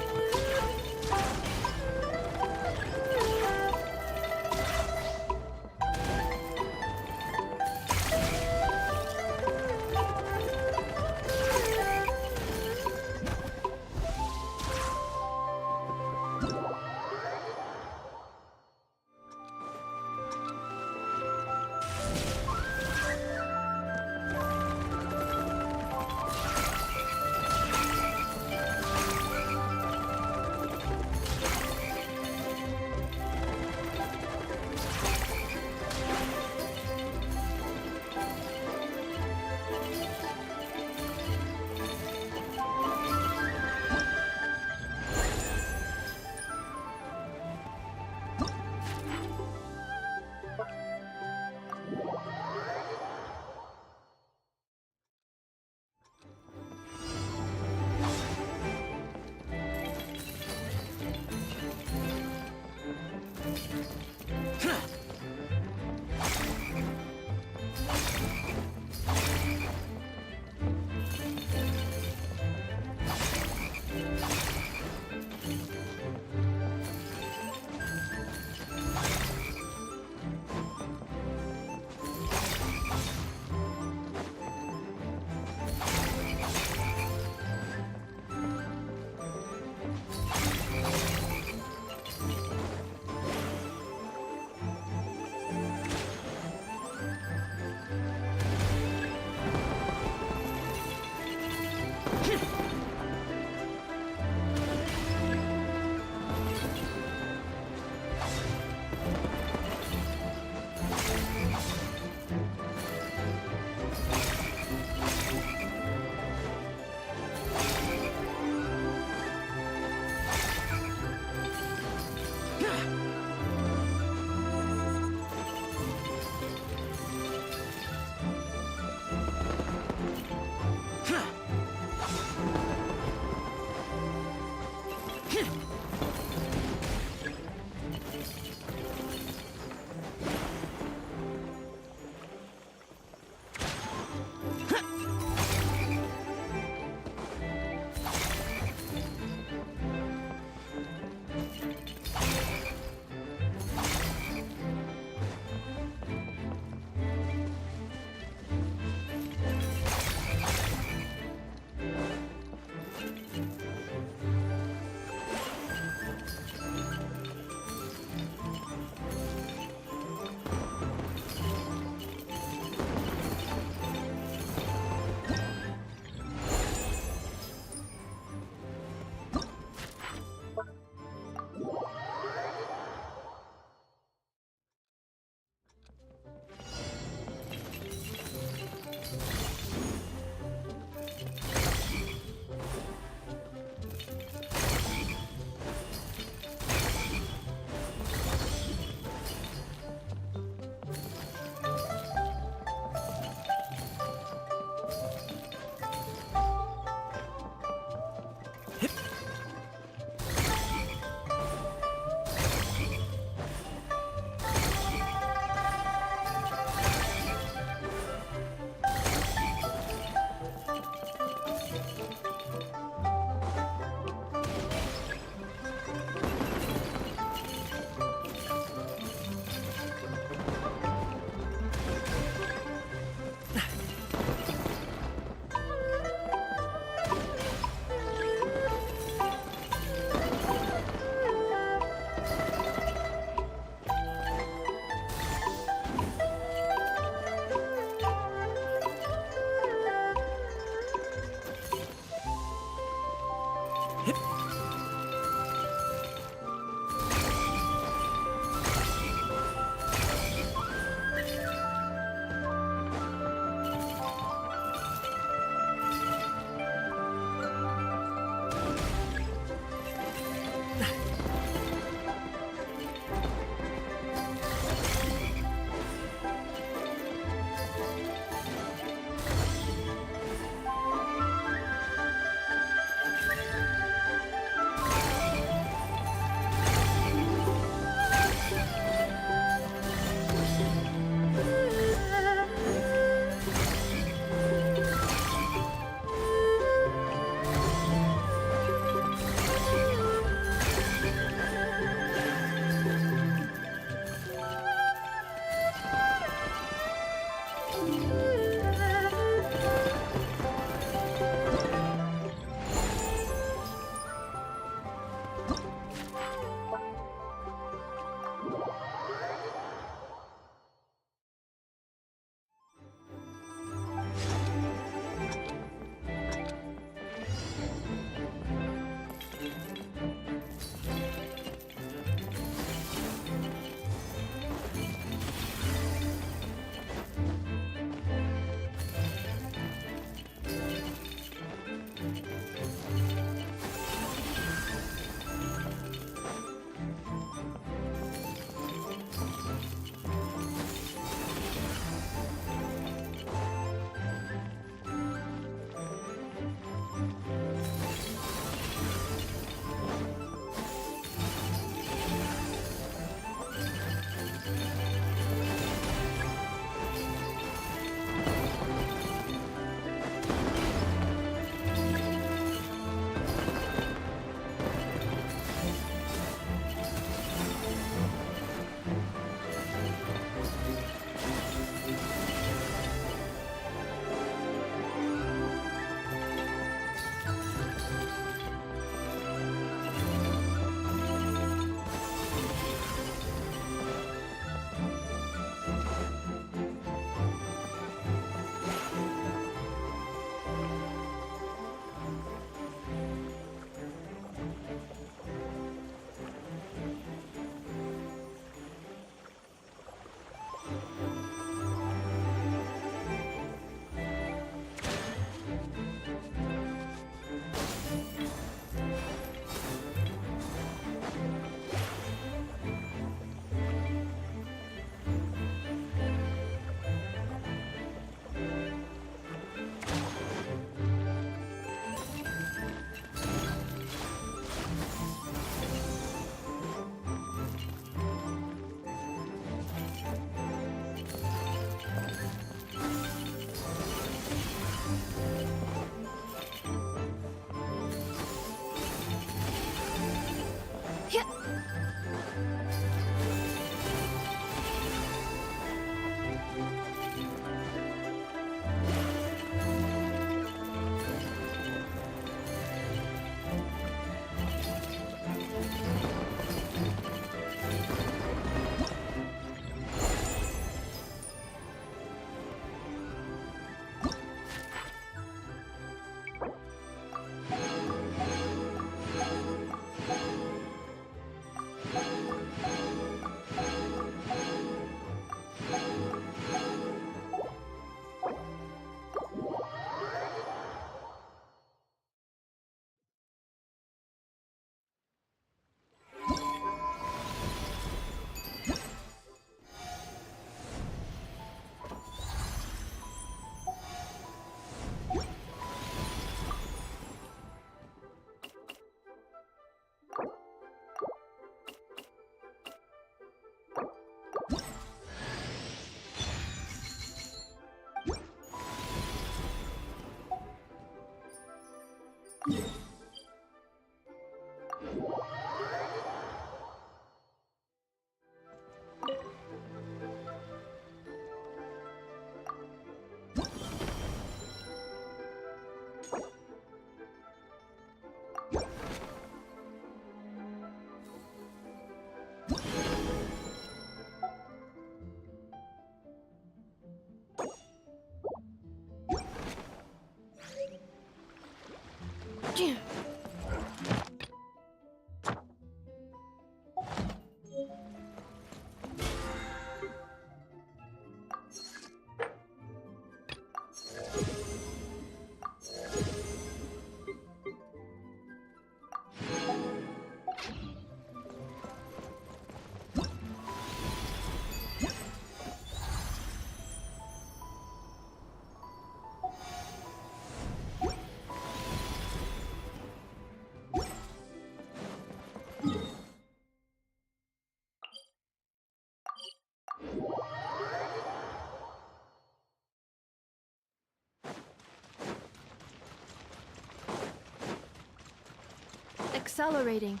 Accelerating.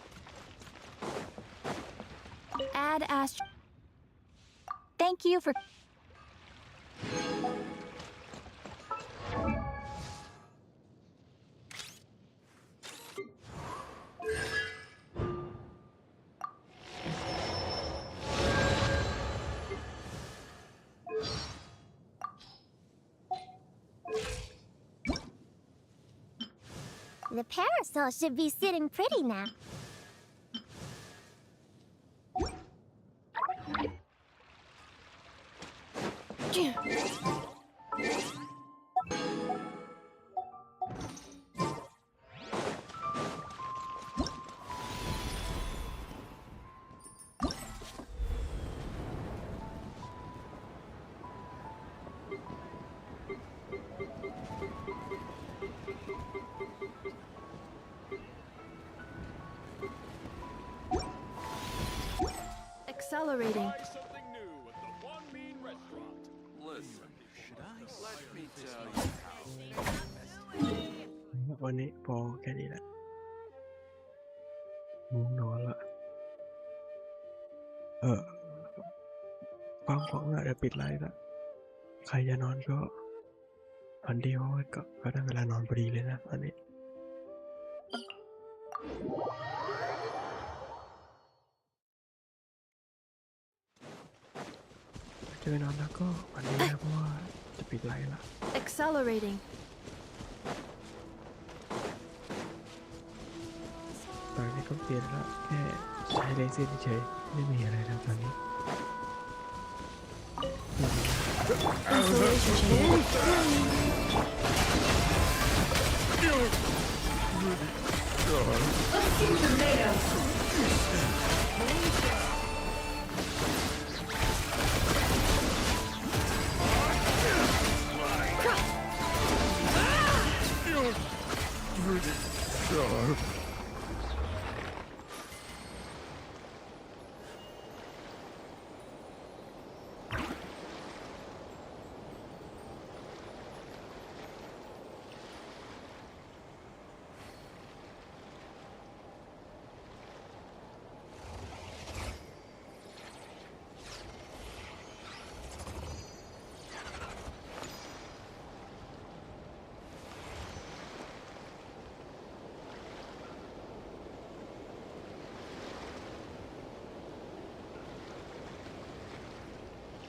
Add ast. Thank you for. The parasol should be sitting pretty now. Accelerating. Listen, let me tell you วันนี้พอแค่นี้แหละง่วงนอนละความของอาจจะปิดไลฟ์ละใครจะนอนก็ฝันดีเพราะว่าก็ได้เวลานอนพอดีเลยนะอันนี้จะไปนอนแล้วก็ฝันดีนะเพราะว่าจะปิดไลฟ์ละ Accelerating. ตอนนี้ก็เปลี่ยนแล้วแค่ใช้เลเซอร์เฉยๆไม่มีอะไรแล้วตอนนี้ A few tomatoes.